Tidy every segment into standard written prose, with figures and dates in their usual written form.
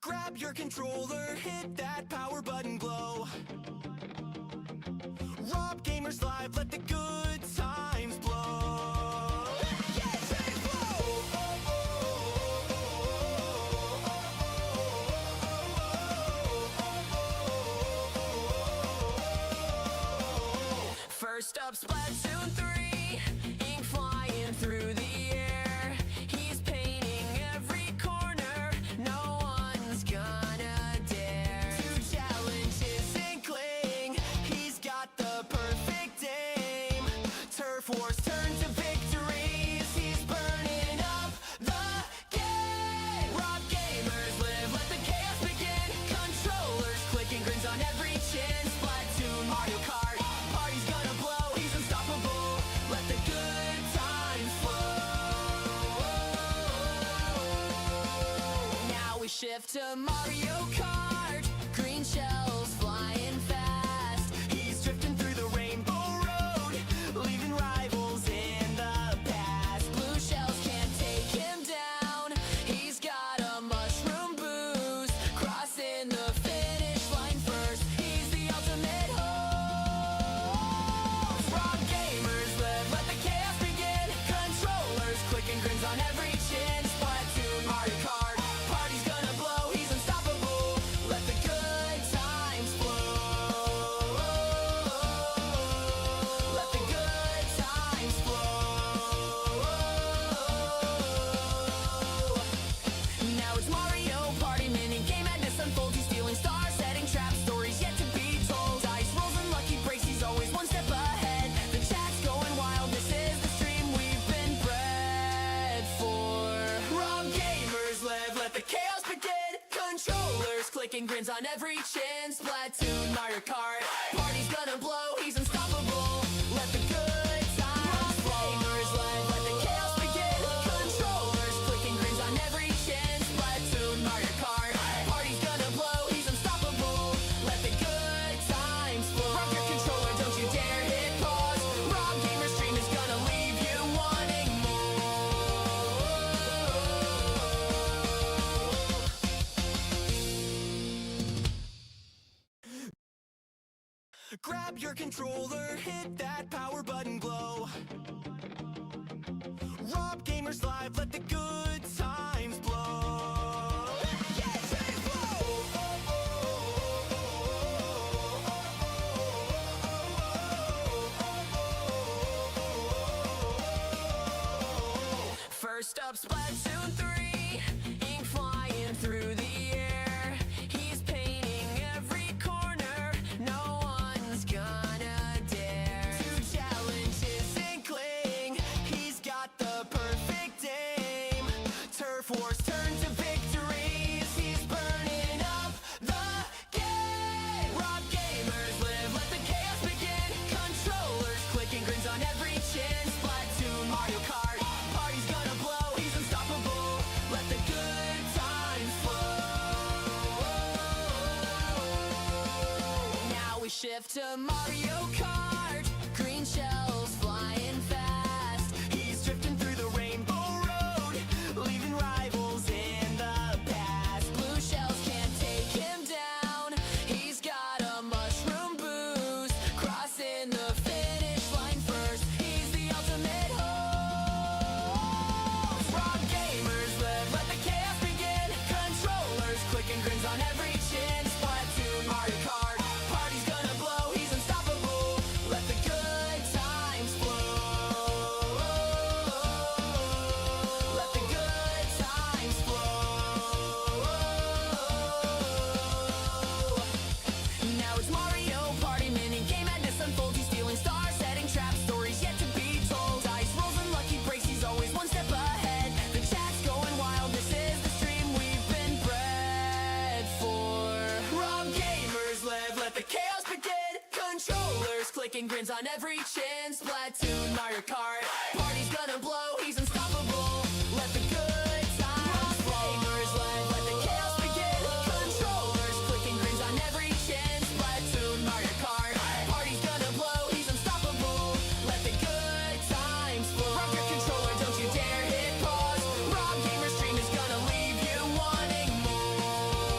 Grab your controller, hit that power button glow. Rob Gamers Live, let the good times blow. First up, Splatoon 3, ink flying through the air. He's painting every corner, no one's gonna dare. 2 challenges inkling, he's got the perfect aim. Turf wars turn to victories, he's burning up the game. Rob Gamers Live, let the chaos begin. Controllers clicking, grins on every chin. Splatoon, Mario Kart, party's gonna blow, he's unstoppable. Let the good times flow. Now we shift to Mario Kart, green shells flying fast. He's drifting through the rainbow road, leaving rivals in the past. Blue shells can't take him down, he's got a mushroom boost. Crossing the finish line first, he's the ultimate host. Rob Gamers Live, let the chaos begin. Controllers clicking, grins on every chin. Splatoon, Mario Kart, party's gonna blow, he's unstoppable. Let the good times flow. Let the good times flow. Now it's Mario Party, mini game madness unfolds. He's stealing stars, setting traps, stories yet to be told. Dice rolls and lucky breaks, he's always one step ahead. The chat's going wild, this is the stream we've been bred for. Rob Gamers Live, let the chaos begin. Controllers clicking, grins on every chin. Splatoon, Mario Kart, party's gonna blow, he's unstoppable. Let the good times flow. Gamers Live, let the chaos begin. Controllers clicking, grins on every chin. Splatoon, Mario Kart, party's gonna blow, he's unstoppable. Let the good times flow. Rob your controller, don't you dare hit pause. Rob Gamer Stream is gonna leave you wanting more. Grab your controller, hit that power button glow. Rob Gamers Live, let the good times blow. First up, Splatoon 3, ink flying through the air. He's painting every corner, no one's gonna dare. 2 challenges inkling, he's got the perfect aim. Turf wars turn to victories, he's burning up the game. Rob Gamers Live, let the chaos begin. Controllers clicking, grins on every chin. Splatoon, Mario Kart, party's gonna blow, he's unstoppable. Let the good times flow. Now we shift to Mario Kart, green shells flying fast. He's drifting through the rainbow road, leaving rivals in the past. Blue shells can't take him down, he's got a mushroom boost. Crossing the finish line first, he's the ultimate host. Rob Gamers Live, let the chaos begin. Controllers clicking, grins on every chin. Splatoon, Mario Kart, party's gonna blow, he's unstoppable. Let the good times flow. Let the good times flow. Now it's Mario Party, mini game madness unfolds. He's stealing stars, setting traps, stories yet to be told. Dice rolls and lucky breaks, he's always one step ahead. The chat's going wild, this is the stream we've been bred for. Rob Gamers Live, let the chaos begin. Controllers clicking, grins on every chin. Splatoon, Mario Kart, party's gonna blow, he's unstoppable. Let the good times flow. Gamers Live, let the chaos begin. Controllers clicking, grins on every chin. Splatoon, Mario Kart, party's gonna blow, he's unstoppable. Let the good times flow. Rob your controller, don't you dare hit pause. Rob Gamer Stream is gonna leave you wanting more.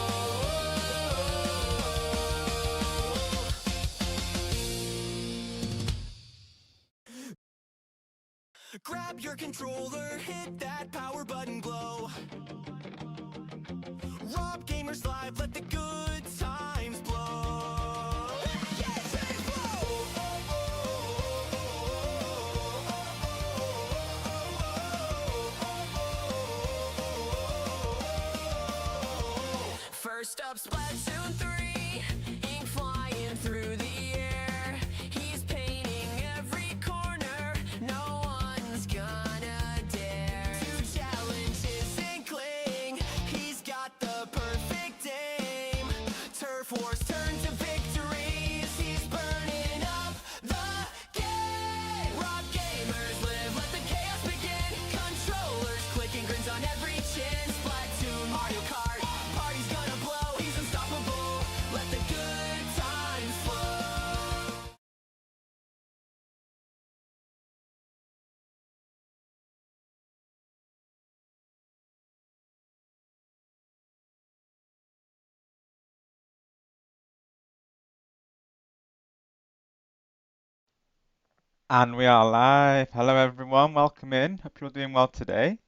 grab your controller, hit that power button glow. Rob Gamers Live, let the good times blow. Yes, and first up, Splatoon 3, ink flying through the air. He's painting every corner, no one's gonna dare. Two challenges and cling, he's got the perfect aim. Turf wars turn to victories, he's burning up the game. Rock gamers live, let the chaos begin. Controllers clicking, grins on every chin. Splatoon, Mario Kart, party's gonna blow. He's unstoppable, let the good times flow. And we are live. Hello everyone, welcome in. Hope you're doing well today.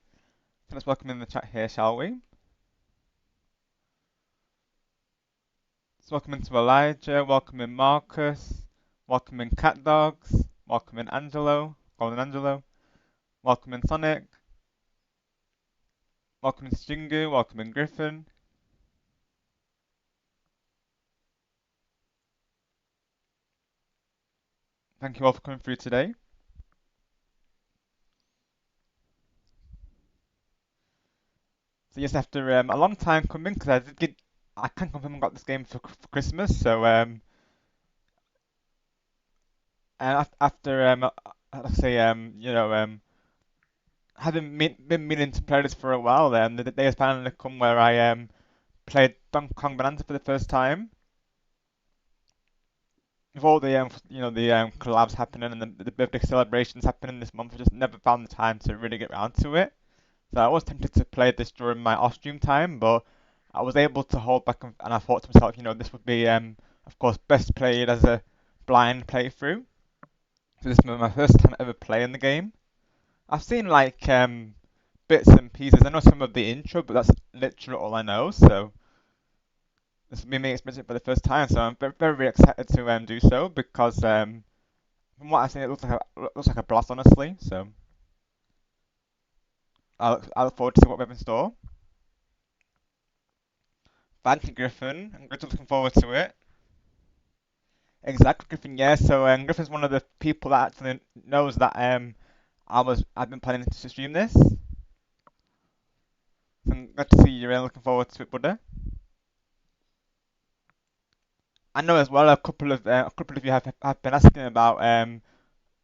So let's welcome in the chat here, shall we? Let's welcome into Elijah, welcome in Marcus, welcome in Cat Dogs, welcome in Angelo, Golden Angelo, welcome in Sonic, welcome in Stingu, welcome in Griffin. Thank you all for coming through today. So yes, after a long time coming, because I can't confirm I got this game for Christmas, so and after let's say having been meaning to play this for a while, the day has finally come where I played Donkey Kong Bonanza for the first time. With all the the collabs happening and the birthday celebrations happening this month, I just never found the time to really get around to it. So I was tempted to play this during my off-stream time, but I was able to hold back, and I thought to myself, this would be of course best played as a blind playthrough. So this is my first time ever playing the game. I've seen like bits and pieces. I know some of the intro, but that's literally all I know. So this will be me experiencing it for the first time. So I'm very, very excited to do so because from what I've seen, it looks like a blast, honestly. So I look forward to see what we have in store. Thank you, Griffin. I'm really looking forward to it. Exactly, Griffin. Yeah. So Griffin's one of the people that actually knows that I've been planning to stream this. So I'm glad to see you. Really looking forward to it, buddy. I know as well a couple of you have been asking about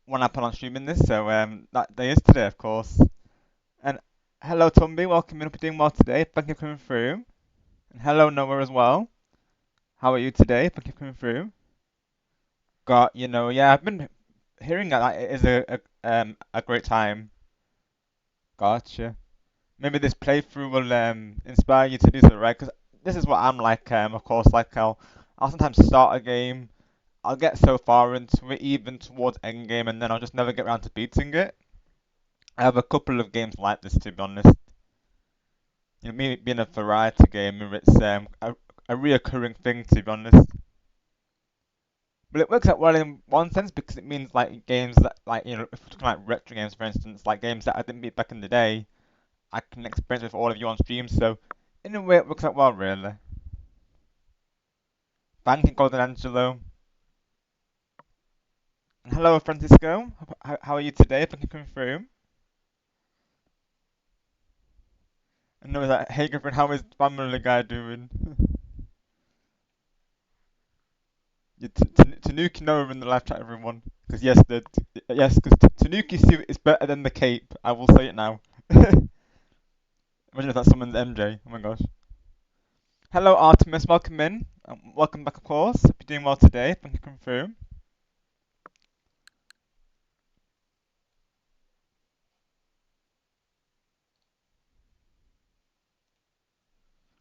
when I plan on streaming this, so that day is today, of course. And hello, Tumby, welcome in. Hope you're doing well today. Thank you for coming through. And hello, Noah, as well. How are you today? Thank you for coming through. Yeah, I've been hearing that it is a great time. Gotcha. Maybe this playthrough will inspire you to do so, right? Because this is what I'm like. Of course, like I'll sometimes start a game, I'll get so far into it, even towards endgame, and then I'll just never get around to beating it. I have a couple of games like this, to be honest. Me being a variety gamer, it's a reoccurring thing, to be honest. But it works out well in one sense because it means like games that, like, if we're talking like retro games, for instance, like games that I didn't beat back in the day, I can experience with all of you on stream. So in a way, it works out well, really. Thank you, Golden Angelo. And hello, Francisco. How are you today? Thank you for coming through. And know that, hey, girlfriend, how is Family Guy doing? Yeah, Tanuki Noah in the live chat, everyone. Because because Tanuki suit is better than the cape. I will say it now. Imagine if that someone's MJ. Oh my gosh. Hello, Artemis. Welcome in. Welcome back, of course. Hope you're doing well today. Thank you for coming through.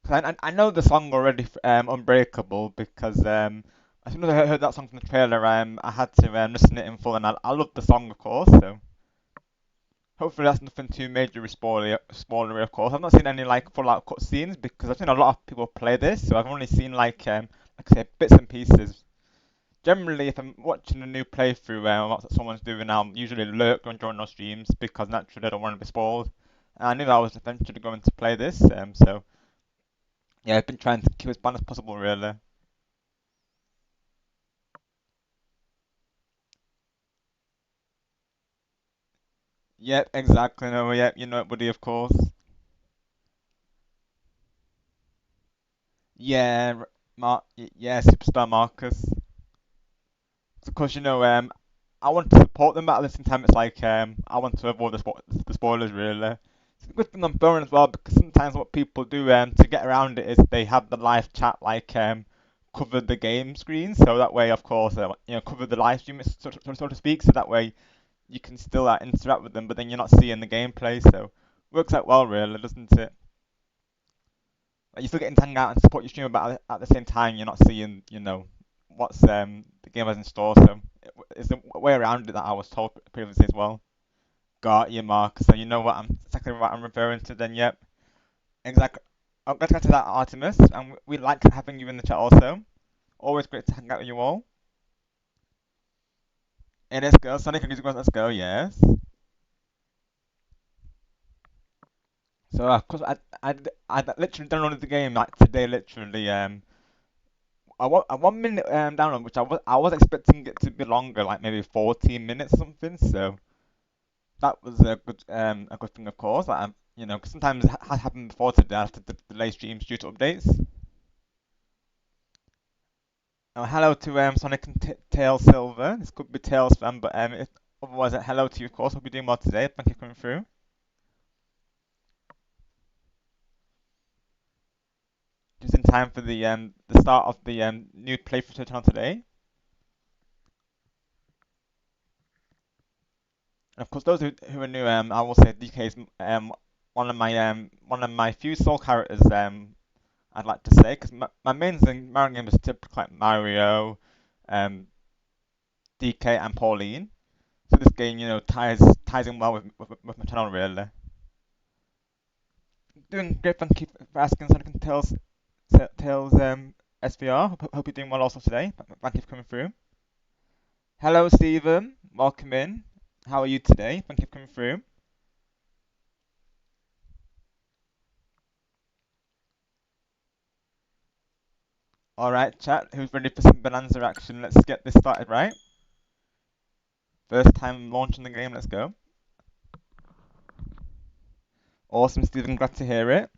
I know the song already, Unbreakable, because as soon as I heard that song from the trailer, I had to listen to it in full, and I love the song, of course. So Hopefully that's nothing too major spoilery, of course. I've not seen any like full out cutscenes because I've seen a lot of people play this, so I've only seen like I say bits and pieces. Generally, if I'm watching a new playthrough what someone's doing, I'll usually lurk and join those streams because naturally I don't want to be spoiled. And I knew I was eventually going to play this, so yeah, I've been trying to keep as fun as possible, really. Yep, exactly. No, yep, you know it, buddy, of course. Yeah, yeah, superstar Marcus. Of course, I want to support them, but at the same time, it's like I want to avoid the spoilers, really. It's a good thing on Burn as well because sometimes what people do to get around it is they have the live chat like cover the game screen, so that way, of course, cover the live stream, so to speak, so that way you can still interact with them, but then you're not seeing the gameplay, so works out well, really, doesn't it? Like you're still getting to hang out and support your streamer, but at the same time, you're not seeing, what's the game has in store. So it's the way around it that I was told previously as well. Got you, Mark. So you know what I'm exactly what I'm referring to. Then, yep, exactly. I'm glad to get to that, Artemis, and we like having you in the chat also. Always great to hang out with you all. Hey, let's go, Sonic and Music, let's go. Yes. So of course I literally downloaded the game like today, literally. I 1 minute download, which I was expecting it to be longer, like maybe 14 minutes or something. So that was a good thing, of course. Like, 'cause sometimes it has happened before today after the delay streams due to updates. Oh, hello to Sonic and Tail Silver. This could be Tails fan, but if otherwise, hello to you, of course. Hope you're doing well today. Thank you for coming through. Just in time for the start of the new playthrough to turn on today. And of course, those who are new, I will say DK is one of my few soul characters I'd like to say because my mains in Mario games is typically like Mario, um, DK, and Pauline. So this game, ties in well with my channel really. Doing great, thank you for asking. Sonic and Tails SVR. Hope you're doing well also today. Thank you for coming through. Hello, Stephen. Welcome in. How are you today? Thank you for coming through. Alright, chat, who's ready for some Bananza action? Let's get this started, right? First time launching the game, let's go. Awesome, Stephen, glad to hear it.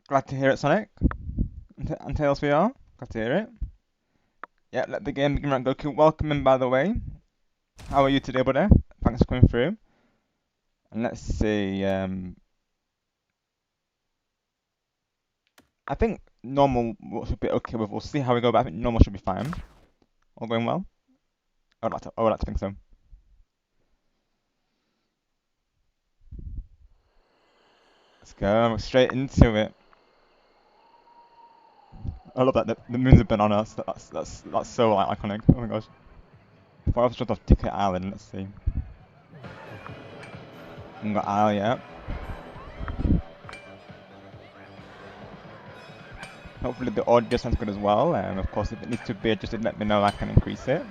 Glad to hear it, Sonic. And Tails VR, glad to hear it. Yeah, let the game begin, right, Goku. Welcome in, by the way. How are you today, buddy? Thanks for coming through. And let's see, I think normal should be okay with. We'll see how we go, but I think normal should be fine. All going well? I would like to think so. Let's go straight into it. I love that the moon's a banana. That's so like iconic. Oh my gosh. Before I was just off Ticket Island, let's see. We got Isle, yeah. Hopefully the audio sounds good as well. Of course, if it needs to be adjusted, let me know. I can increase it.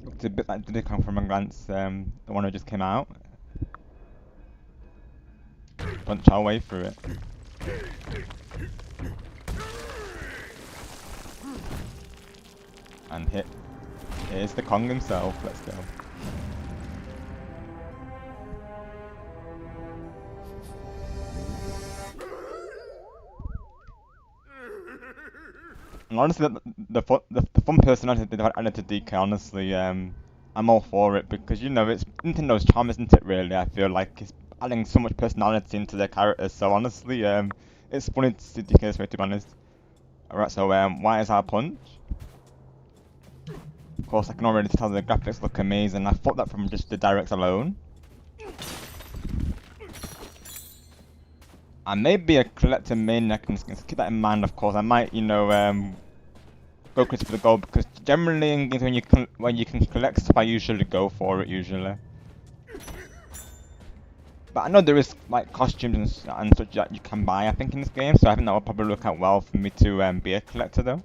Looks a bit like Diddy Kong from a glance, the one who just came out. Punch our way through it. And here's the Kong himself. Let's go. And honestly, the fun personality they've added to DK, honestly, I'm all for it because it's Nintendo's charm, isn't it? Really, I feel like it's adding so much personality into their characters. So honestly, it's funny to see DK this way, to be honest. Alright, so why is our punch? Of course, I can already tell the graphics look amazing. I thought that from just the directs alone. I may be a collector maniac, and keep that in mind. Of course, I might, you know, go crazy for the gold because generally in games when you can collect stuff, I usually go for it usually. But I know there is like costumes and such that you can buy, I think, in this game, so I think that will probably work out well for me to be a collector though.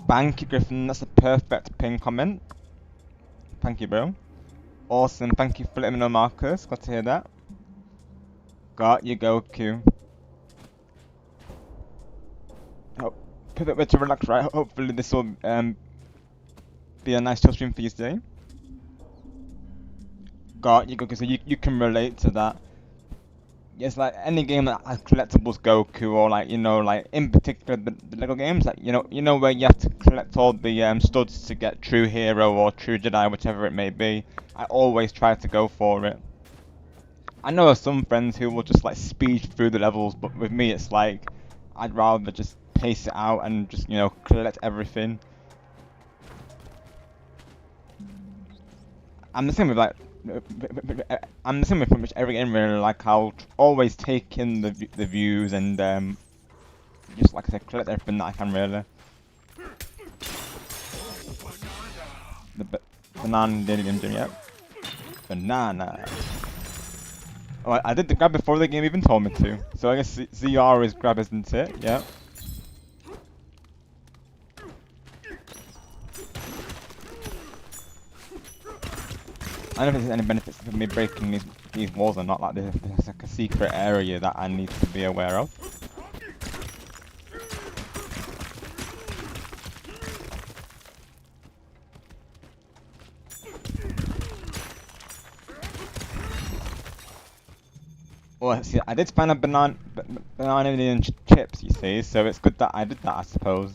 Thank you, Griffin. That's a perfect pin comment. Thank you, bro. Awesome. Thank you for letting me know, Marcus. Glad to hear that. Got you, Goku. Oh, perfect way to relax, right? Hopefully this will be a nice chill stream for you today. Got you, Goku. So you can relate to that. Yes, like any game that has collectibles Goku, or like, you know, like in particular the Lego games, like, you know where you have to collect all the studs to get true hero or true Jedi, whichever it may be. I always try to go for it. I know of some friends who will just like speed through the levels, but with me it's like I'd rather just pace it out and just, you know, collect everything. I'm the same with like I'm the same with pretty much every game really. Like I'll always take in the views and just like I said, collect everything that I can really. The banana didn't gym, yep. Banana. Oh, I did the grab before the game even told me to. So I guess ZR is grab, isn't it? Yeah. I don't know if there's any benefits of me breaking these walls or not. Like there's like a secret area that I need to be aware of. Well, see, I did find a banana Indian chips, you see, so it's good that I did that, I suppose.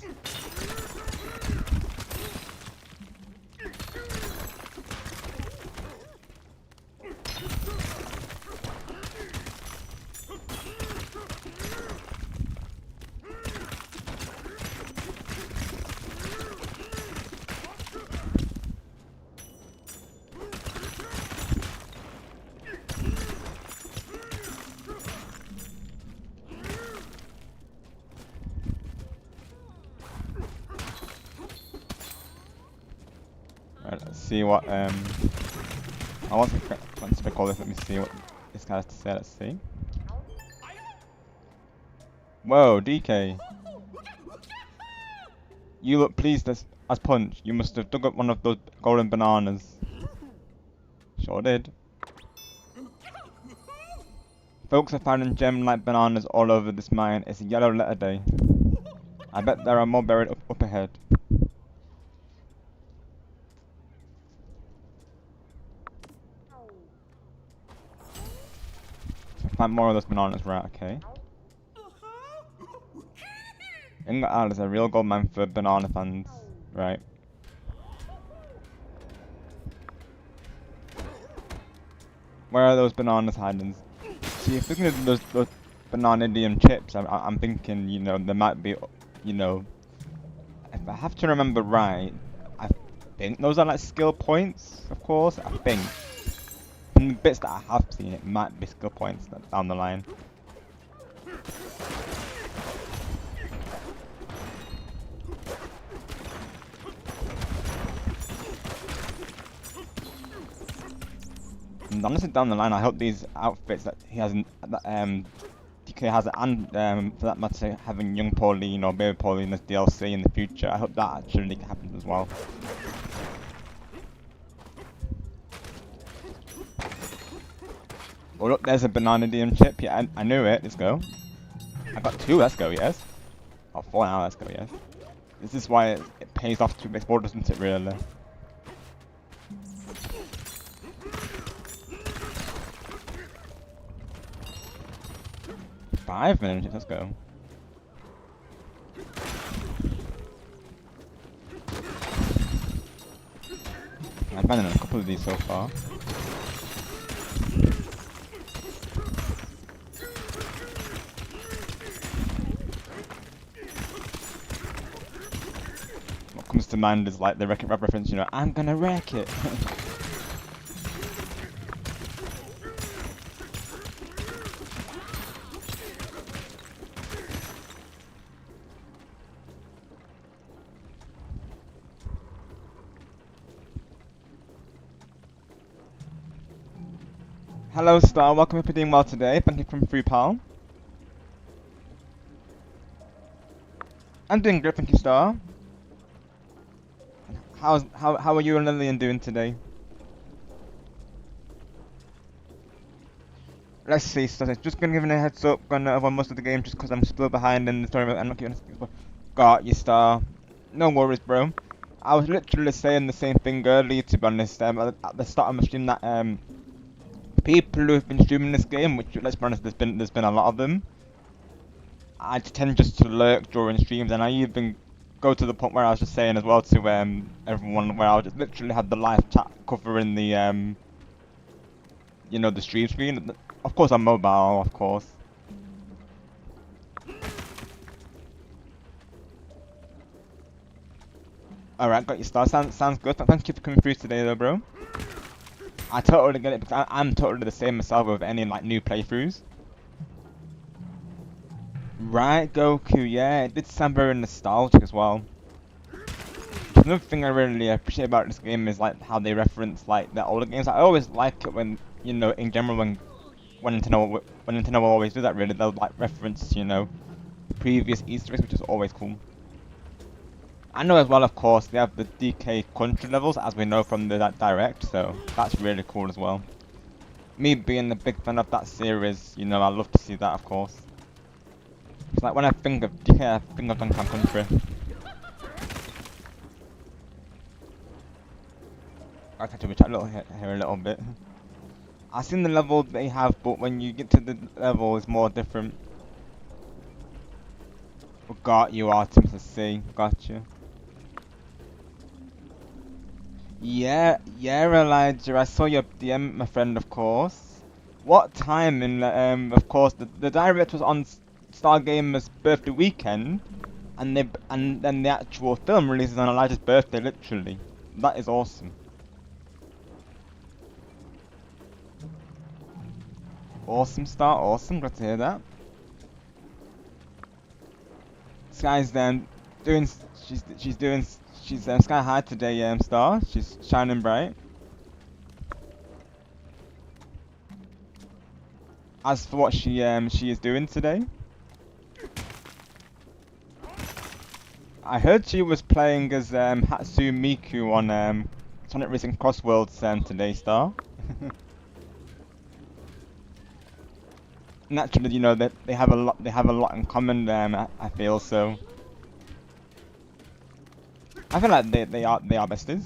Right, let's see what I want to call this. Let me see what this guy has to say. Let's see. Whoa, DK. You look pleased as punch. You must have dug up one of those golden bananas. Sure did. Folks are finding gem-like bananas all over this mine. It's a yellow letter day. I bet there are more buried up ahead. So find more of those bananas, right? Okay. Ingot Isle is a real gold mine for banana fans, right? Where are those bananas hiding? See, if looking at those banana Indian chips, I'm thinking, you know, there might be, you know, if I have to remember right, I think those are like skill points, of course, I think. From the bits that I have seen, it might be skill points down the line. And honestly, down the line, I hope these outfits that he has, that DK has, and for that matter, having young Pauline or baby Pauline as DLC in the future, I hope that actually happens as well. Oh look, there's a banana DM chip. Yeah, I knew it. Let's go. I got 2. Let's go. Yes. Oh, 4 now. Let's go. Yes. This is why it pays off to explore, doesn't it? Really. Five minutes. Let's go. I've been in a couple of these so far. to mind is like the Wreck-It Ralph reference, you know, I'm gonna wreck it. Hello Star, welcome, hope you're doing well today. Thank you for free pal. I'm doing good, thank you Star. How are you and Lillian doing today? Let's see, so just gonna give it a heads up, gonna over most of the game just because I'm still behind in the story mode. I'm not giving got you Star. No worries bro. I was literally saying the same thing earlier to be honest, at the start of my stream that people who've been streaming this game, which let's be honest there's been a lot of them. I tend just to lurk during streams, and I even go to the point where I was just saying as well to everyone where I would just literally have the live chat covering the you know, the stream screen. Of course on mobile, of course. Alright, got your star. Sounds good. Thank you for coming through today though, bro. I totally get it because I'm totally the same myself with any like new playthroughs. Right, Goku, yeah, it did sound very nostalgic as well. Another thing I really appreciate about this game is like how they reference like the older games. I always like it when, you know, in general when Nintendo will always do that really, they'll like reference, you know, previous Easter eggs, which is always cool. I know as well, of course, they have the DK country levels as we know from the that direct, so that's really cool as well. Me being a big fan of that series, you know, I love to see that, of course. It's like when I think of DK, I think of Donkey Kong Country. I catch up with chat here a little bit. I've seen the level they have, but when you get to the level, it's more different. Oh, got you, Artemis, I see. Gotcha. Yeah, Elijah, I saw your DM, my friend, of course. What time in, of course, the direct was on Stargamer's birthday weekend, and then the actual film releases on Elijah's birthday, literally. That is awesome. Awesome Star, awesome, glad to hear that. Sky's doing, she's sky high today, Star. She's shining bright. As for what she is doing today, I heard she was playing as Hatsune Miku on Sonic Racing Crossworlds today, Star. Naturally, you know that they have a lot in common. I feel so. I feel like they are besties.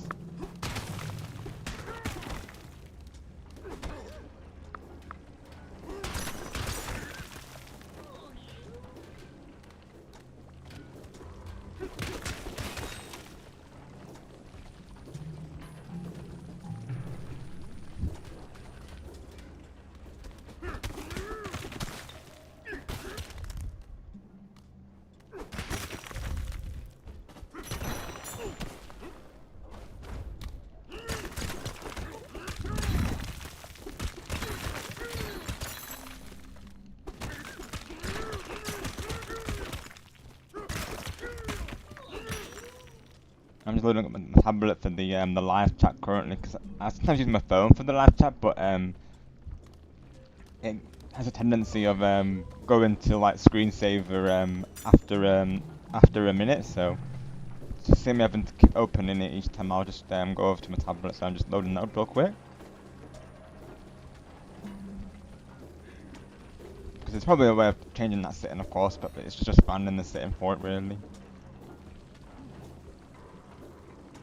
I'm just loading up my tablet for the live chat currently because I sometimes use my phone for the live chat, but it has a tendency of going to like screensaver after a minute. So to see me having to keep opening it each time, I'll just go over to my tablet. So I'm just loading that up real quick because it's probably a way of changing that setting, of course, but it's just finding the setting for it really.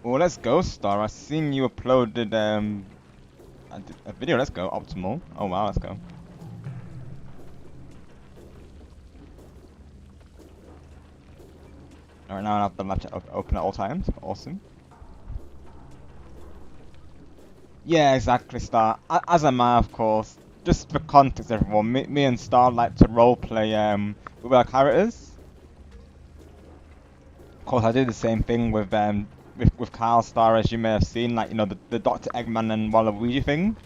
Well, let's go, Star. I seen you uploaded a video. Let's go, optimal. Oh wow, let's go. Alright, now I have the laptop open at all times. Awesome. Yeah, exactly, Star. As am I, of course. Just for context, everyone. Me and Star like to roleplay with our characters. Of course, I do the same thing with with Carl Star, as you may have seen, like, you know, the Dr. Eggman and Waluigi thing.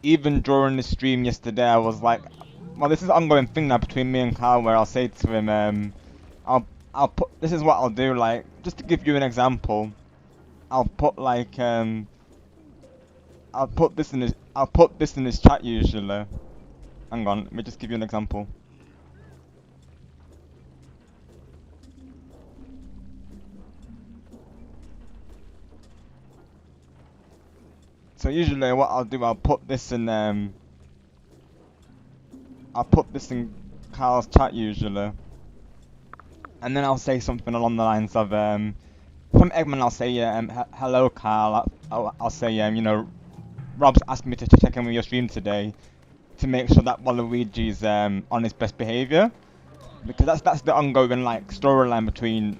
Even during the stream yesterday, I was like, well, this is an ongoing thing now between me and Carl, where I'll say to him, I'll put, this is what I'll do, like, just to give you an example, I'll put like, I'll put this in his chat usually. Hang on, let me just give you an example. So usually what I'll do, I'll put this in Carl's chat usually, and then I'll say something along the lines of from Eggman, I'll say hello Carl. I'll say you know, Rob's asked me to check in with your stream today to make sure that Waluigi's on his best behavior, because that's the ongoing like storyline between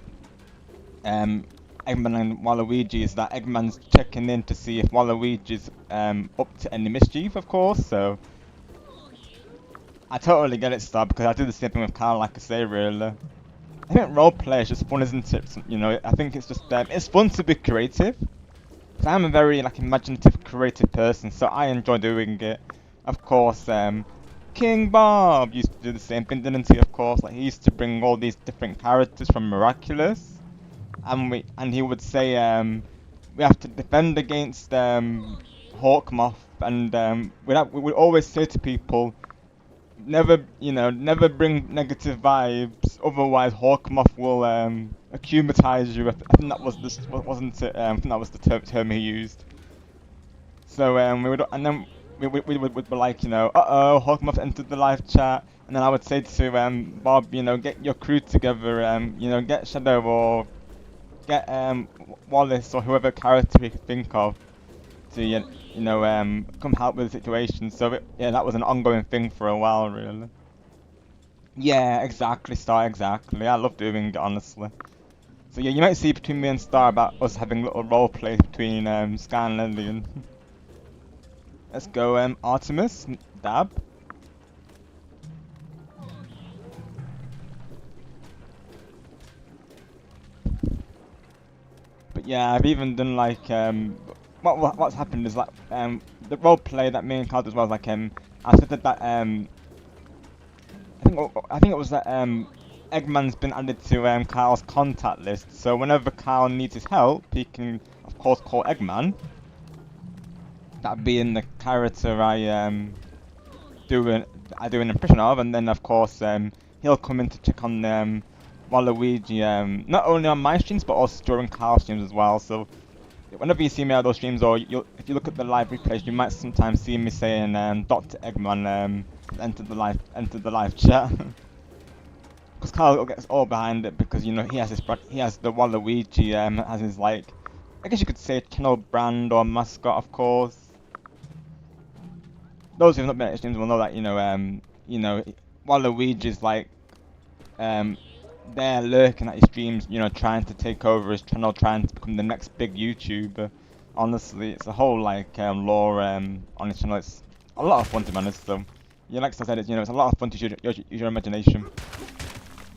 Eggman and Waluigi, is that Eggman's checking in to see if Waluigi's up to any mischief, of course. So I totally get it, Star, because I do the same thing with Carl, like I say, really. I think roleplay is just fun, isn't it? You know, I think it's just it's fun to be creative. Cause I'm a very like imaginative, creative person, so I enjoy doing it. Of course, King Bob used to do the same thing, didn't he? Of course, like he used to bring all these different characters from Miraculous, and he would say we have to defend against Hawkmoth, and we would always say to people, never, you know, never bring negative vibes. Otherwise, Hawkmoth will accumatize you. I think that was wasn't it? I think that was the term he used. So we would, and then we would be like, you know, Hawkmoth entered the live chat, and then I would say to Bob, you know, get your crew together, you know, get Shadow or get Wallace or whoever character you could think of to you know come help with the situation. So yeah, that was an ongoing thing for a while, really. Yeah, exactly, Star, exactly. I love doing it, honestly. So yeah, you might see between me and Star about us having little role play between Sky and Lillian. Let's go, Artemis, Dab. But yeah, I've even done like what's happened is like the role play that me and Carl did as well, is like I said that I think it was that Eggman's been added to Carl's contact list, so whenever Carl needs his help, he can of course call Eggman. That being the character do an I do an impression of, and then of course he'll come in to check on Waluigi not only on my streams but also during Carl's streams as well. So whenever you see me at those streams, or if you look at the live replays, you might sometimes see me saying Dr. Eggman entered the live chat. Because Carl gets all behind it because, you know, he has the Waluigi as his, like, I guess you could say channel brand or mascot, of course. Those who've not been at streams will know that, you know, Waluigi's like um there lurking at his streams, you know, trying to take over his channel, trying to become the next big YouTuber. Honestly, it's a whole like lore on his channel. It's a lot of fun, to be honest. So yeah, like I said, it's, you know, it's a lot of fun to use your imagination.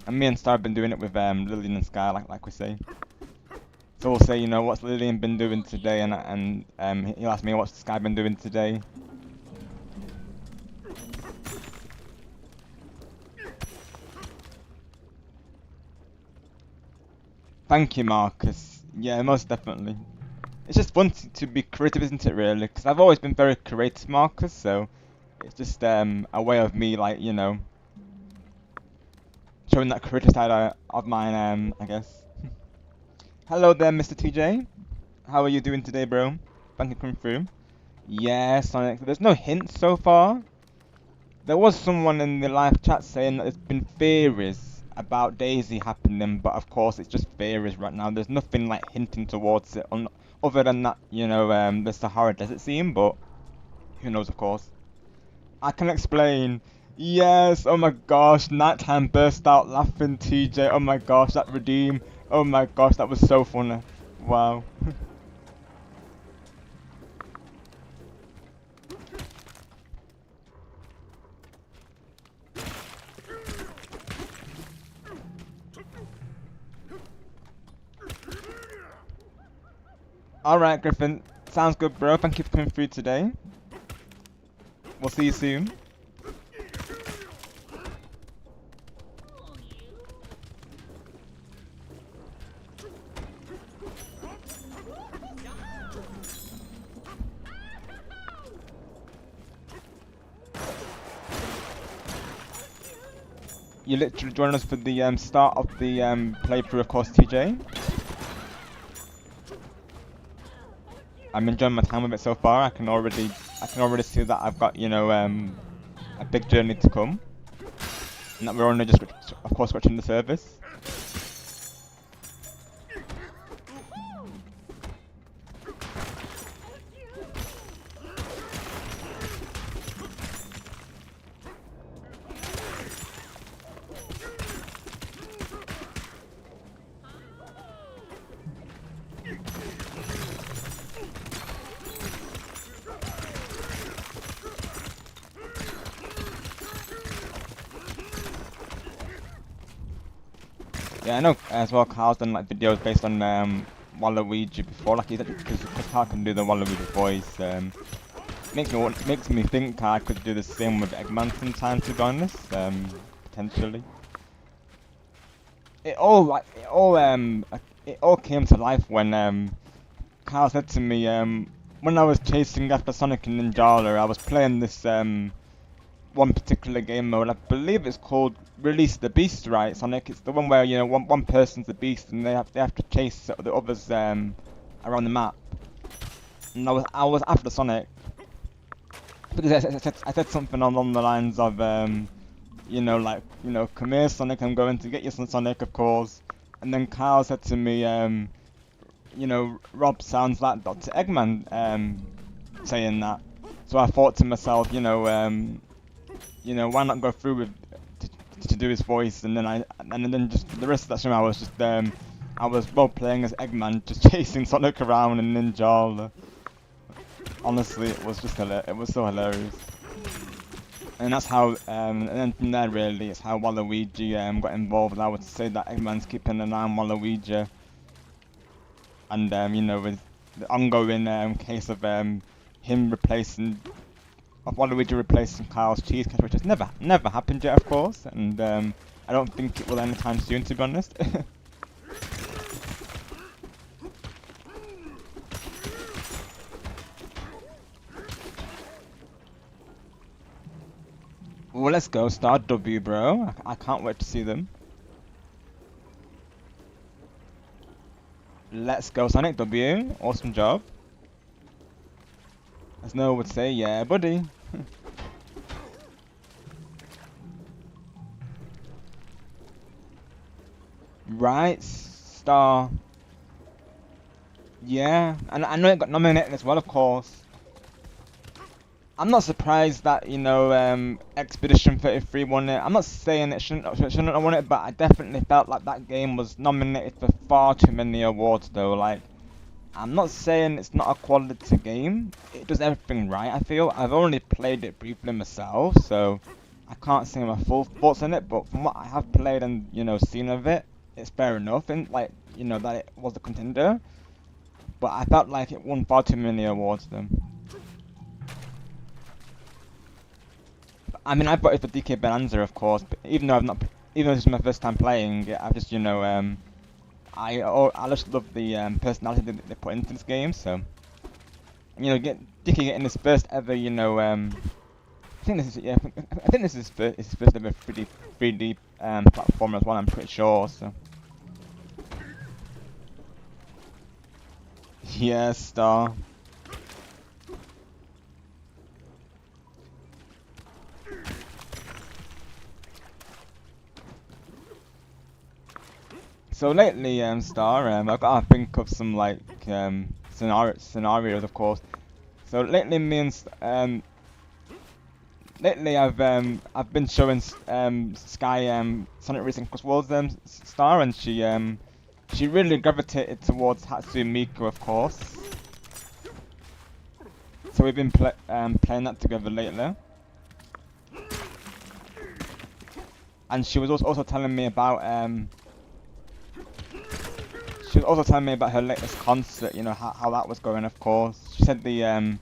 And me and Star have been doing it with Lillian and Sky, like we say. So we'll say, you know, what's Lillian been doing today, and he'll ask me what's Sky been doing today. Thank you, Marcus. Yeah, most definitely. It's just fun to be creative, isn't it, really? Because I've always been very creative, Marcus, so it's just a way of me, like, you know, showing that creative side of mine, I guess. Hello there, Mr. TJ. How are you doing today, bro? Thank you for coming through. Yeah, Sonic. There's no hints so far. There was someone in the live chat saying that there's been theories about Daisy happening, but of course it's just theories right now. There's nothing like hinting towards it, other than that, you know, the Sahara Desert scene, but who knows, of course. I can explain. Yes, oh my gosh, Nighttime burst out laughing, TJ. Oh my gosh, that redeem. Oh my gosh, that was so funny. Wow. Alright, Griffin. Sounds good, bro. Thank you for coming through today. We'll see you soon. You literally joined us for the start of the playthrough, of course, TJ. I'm enjoying my time with it so far. I can already see that I've got, you know, a big journey to come, and that we're only just, of course, scratching the surface. Yeah, I know as well. Carl's done like videos based on Waluigi before, like because Carl can do the Waluigi voice. Makes me think Carl could do the same with Eggman sometimes. To be honest, potentially. It all came to life when Carl said to me when I was chasing after Sonic and Ninjala, I was playing this one particular game mode. I believe it's called Release the Beast, right, Sonic? It's the one where, you know, one person's the beast and they have to chase the others around the map. And I was after Sonic because I said something along the lines of you know, like, you know, come here, Sonic, I'm going to get you some Sonic, of course. And then Kyle said to me, you know, Rob sounds like Dr. Eggman saying that. So I thought to myself, you know, why not go through with to do his voice, and then just for the rest of that stream I was just I was role playing as Eggman, just chasing Sonic around and Ninja. Honestly, it was just it was so hilarious. And that's how, and then from there really, it's how Waluigi got involved. I would say that Eggman's keeping an eye on Waluigi, and you know, with the ongoing case of him replacing. Of Waluigi replacing Kyle's cheesecake, which has never happened yet, of course, and I don't think it will anytime soon, to be honest. Well, let's go, Star W, bro. I can't wait to see them. Let's go, Sonic W. Awesome job. As Noah would say, yeah, buddy. Right, Star. Yeah, and I know it got nominated as well, of course. I'm not surprised that, you know, Expedition 33 won it. I'm not saying it shouldn't have won it, but I definitely felt like that game was nominated for far too many awards, though. Like, I'm not saying it's not a quality game. It does everything right, I feel. I've only played it briefly myself, so I can't say my full thoughts on it, but from what I have played and, you know, seen of it, it's fair enough, and, like, you know, that it was a contender. But I felt like it won far too many awards, though. I mean, I bought it for DK Bananza, of course, but even though this is my first time playing it, I just, you know, I just love the personality that they put into this game. So, you know, DK getting his first ever, you know, I think this is his first ever 3D platform as well. I'm pretty sure. So, yeah, Star. So lately, Star, I've got to think of some like scenarios, of course. So lately, lately I've been showing Sky Sonic Racing Cross Worlds Star, and she really gravitated towards Hatsune Miku, of course. So we've been playing that together lately. And she was also telling me about she was also telling me about her latest concert, you know, how that was going, of course. She said the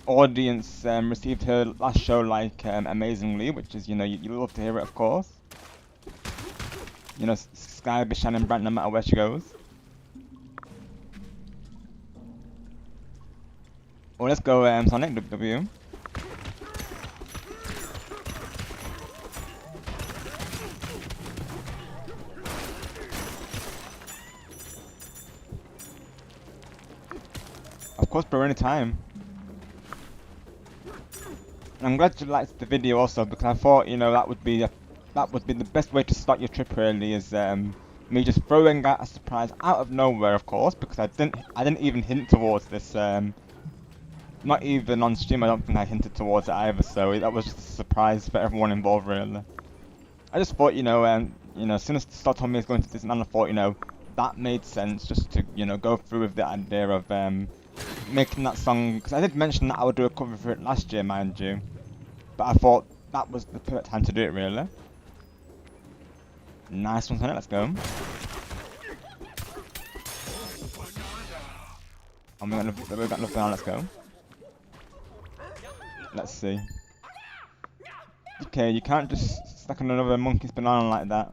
audience received her last show like amazingly, which is, you know, you love to hear it, of course. You know, Sky will be shining bright no matter where she goes. Well, let's go Sonic W. Of course, bro, anytime. And I'm glad you liked the video also, because I thought, you know, that would be the best way to start your trip really, is me just throwing out a surprise out of nowhere, of course, because I didn't even hint towards this. Not even on stream, I don't think I hinted towards it either. So that was just a surprise for everyone involved, really. I just thought, you know, as soon as Star told me he's going to Disneyland, I thought, you know, that made sense just to, you know, go through with the idea of making that song, because I did mention that I would do a cover for it last year, mind you. But I thought that was the perfect time to do it, really. Nice one, Sonic, let's go. And we've got nothing on, let's go. Let's see. Okay, you can't just stack on another monkey's banana like that.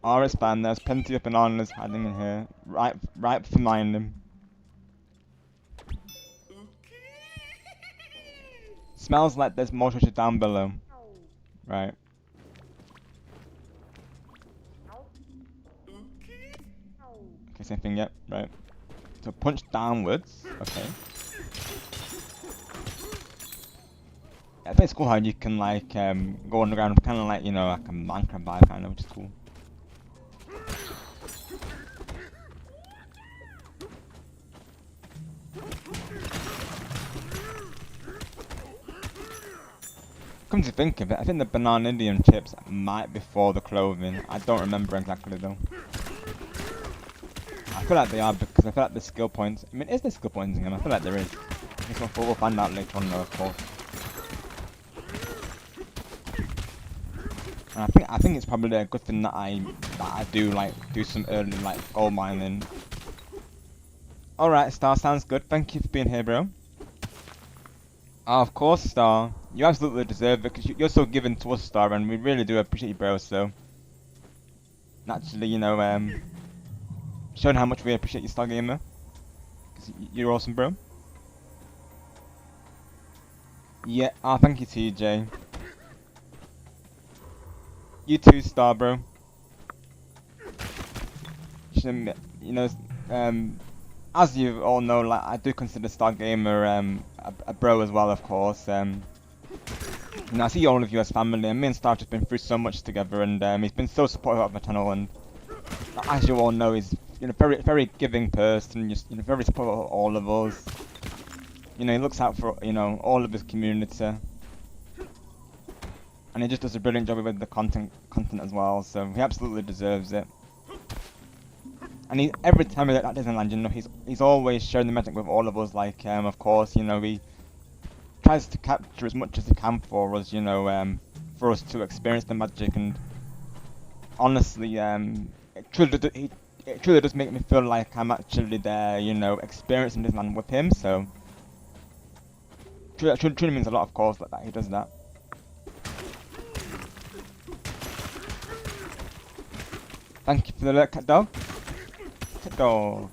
Oh, it's fine, there's plenty of bananas hiding in here. Right for mine them. Smells like there's more treasure down below. Right. Okay, same thing, yep, right. So punch downwards, okay. I think it's cool how you can like go underground, kind of like, you know, like a Minecraft vibe kind of, which is cool. Come to think of it, I think the banana Indian chips might be for the clothing. I don't remember exactly though. I feel like they are because I feel like the skill points. I mean, is there skill points in them? I feel like there is. We'll find out later on though, of course. And I think it's probably a good thing that I do like do some early like gold mining. Alright, Star, sounds good. Thank you for being here, bro. Of course, Star. You absolutely deserve it because you're so given to us, Star, and we really do appreciate you, bro. So, naturally, you know, showing how much we appreciate you, Star Gamer. Because you're awesome, bro. Yeah, thank you, TJ. You too, Star, bro. You know, as you all know, like I do consider Star Gamer a bro as well, of course. You know, I see all of you as family, and me and Star have just been through so much together, and he's been so supportive of my channel, and as you all know, he's, you know, very giving person, just, you know, very supportive of all of us. You know, he looks out for, you know, all of his community, and he just does a brilliant job with the content as well. So he absolutely deserves it. And every time he's at Disneyland, you know, he's always sharing the magic with all of us. Like, of course, you know, he tries to capture as much as he can for us, you know, for us to experience the magic. And honestly, it truly does make me feel like I'm actually there, you know, experiencing Disneyland with him. So, truly means a lot, of course, that he does that. Thank you for the alert, cat dog. Cat dog.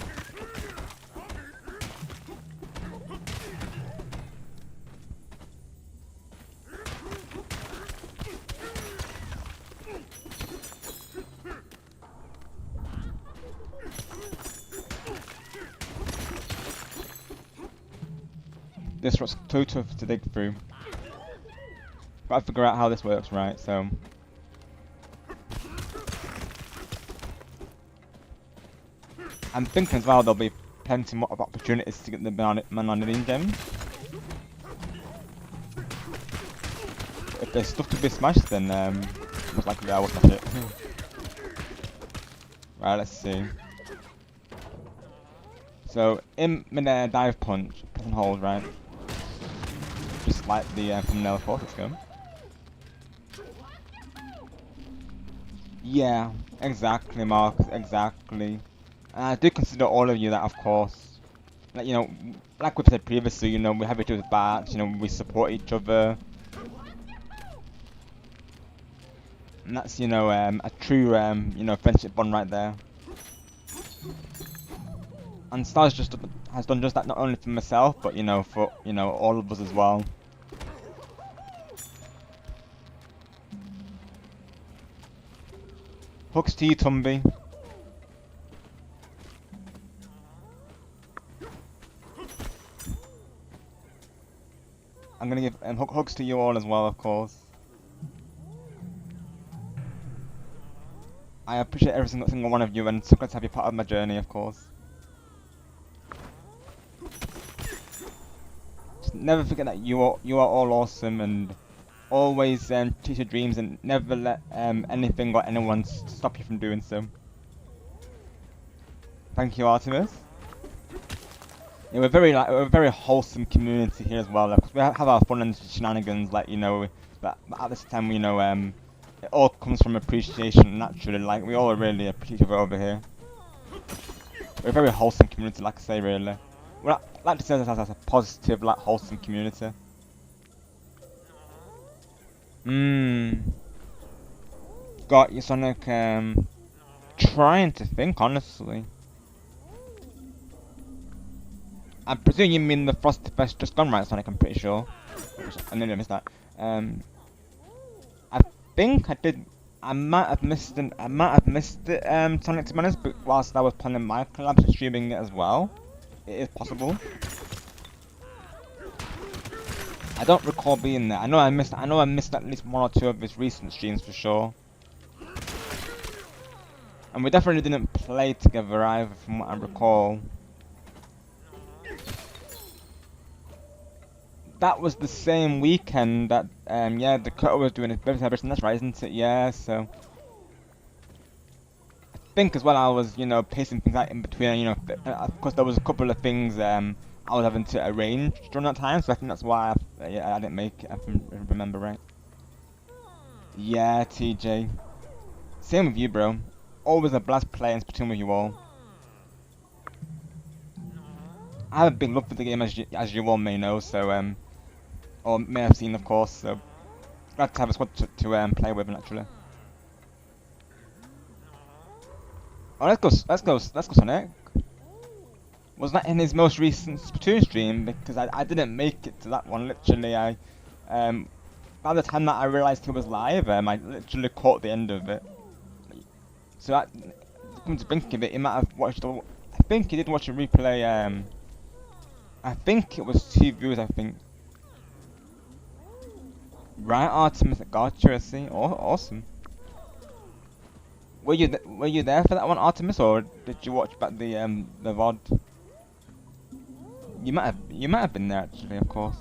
This was too tough to dig through. Gotta figure out how this works, right? So. I'm thinking as well there'll be plenty more of opportunities to get the Bananza gems. If there's stuff to be smashed, then most likely I will smash it. Right, let's see. So in mid-air dive punch, press and hold, right? Just like the thumbnail, of course. Let's go. Yeah, exactly, Mark, exactly. And I do consider all of you that, of course. Like, like we've said previously, we have each other's backs, we support each other. And that's, a true, friendship bond right there. And Stars has done just that not only for myself, but, for, all of us as well. Hugs to you, Tumby. I'm gonna give hugs to you all as well, of course. I appreciate every single one of you, and so glad to have you part of my journey, of course. Just never forget that you are all awesome, and always chase your dreams, and never let anything or anyone stop you from doing so. Thank you, Artemis. Yeah, we're a very wholesome community here as well. Because we have our fun and shenanigans, like but at this time, it all comes from appreciation naturally. Like we all really appreciate each other over here. We're a very wholesome community, like I say, really. Well, I like to say this as a positive, like wholesome community. Got you, Sonic. Trying to think, honestly. I presume you mean the Frosty Fest just gone, right, Sonic? I'm pretty sure. I nearly missed that. I think I did. I might have missed it. Sonic, to be honest. But whilst I was planning my collabs and streaming it as well, it is possible. I don't recall being there. I know I missed at least one or two of his recent streams for sure. And we definitely didn't play together either, from what I recall. That was the same weekend that yeah, Dakota was doing his birthday celebration. That's right, isn't it? Yeah, so I think as well I was pacing things out in between. Of course there was a couple of things I was having to arrange during that time, so I think that's why yeah, I didn't make it. If I remember right. Yeah, TJ. Same with you, bro. Always a blast playing Splatoon with you all. I have a big love for the game, as you all may know, so or may have seen, of course. So glad to have a squad to play with, naturally. Oh, let's go, Sonic. Was that in his most recent Splatoon stream? Because I didn't make it to that one. Literally, by the time that I realised he was live, I literally caught the end of it. So come to think of it, he might have watched. I think he did watch a replay. I think it was 2 viewers. I think. Right, Artemis, gotcha. I see. Awesome. Were you there for that one, Artemis, or did you watch back the VOD? You might have been there actually, of course.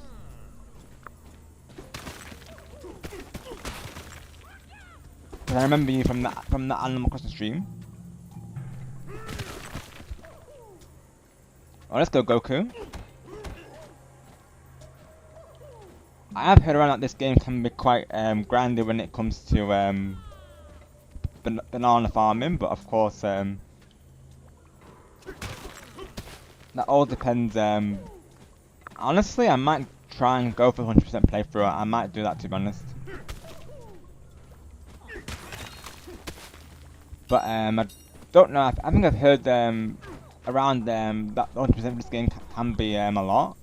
Cause I remember you from that Animal Crossing stream. Oh, let's go, Goku. I have heard around that this game can be quite grindy when it comes to banana farming, but of course that all depends. Honestly, I might try and go for 100% playthrough. I might do that, to be honest. But I don't know. I think I've heard around that 100% of this game can be a lot.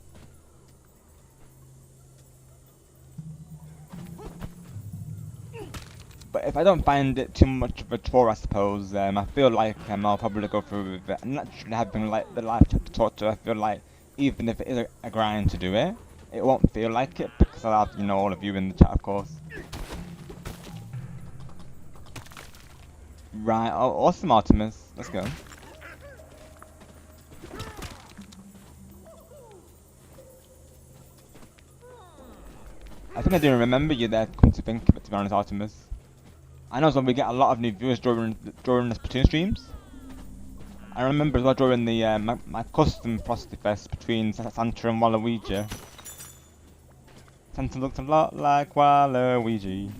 But if I don't find it too much of a chore, I suppose, I feel like I'll probably go through with it. And naturally, having like the live chat to talk to, I feel like even if it is a grind to do it, it won't feel like it because I'll have all of you in the chat, of course. Right, oh, awesome, Artemis. Let's go. I think I do remember you there, come to think of it, to be honest, Artemis. I know so we get a lot of new viewers during the Splatoon streams. I remember as well during the my custom Frosty Fest between Santa and Waluigi. Santa looks a lot like Waluigi.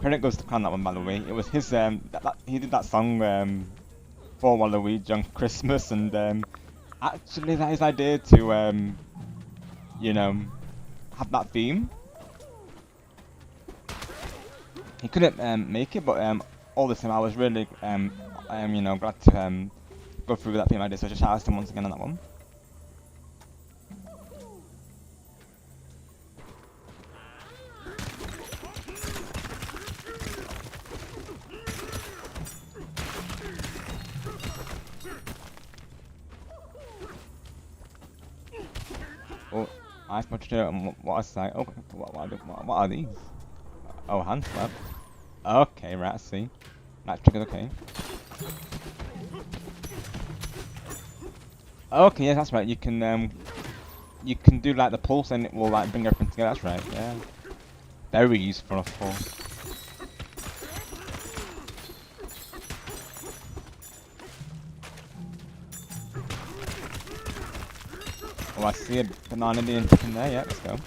credit goes to Clan that one, by the way. It was his he did that song for Waluigi on Christmas, and actually that his idea to you know, have that theme. He couldn't make it, but all the time I was really you know, glad to go through with that theme idea. So just shout out to him once again on that one. Oh, I much to what I say. Oh, what are these? Oh, hand slap. Okay, right, I see. That trigger's okay. Okay, yeah, that's right. You can do like the pulse and it will like bring everything together. That's right. Yeah. Very useful, of course. Oh, I see a banana Indian chicken there. Yeah, let's go.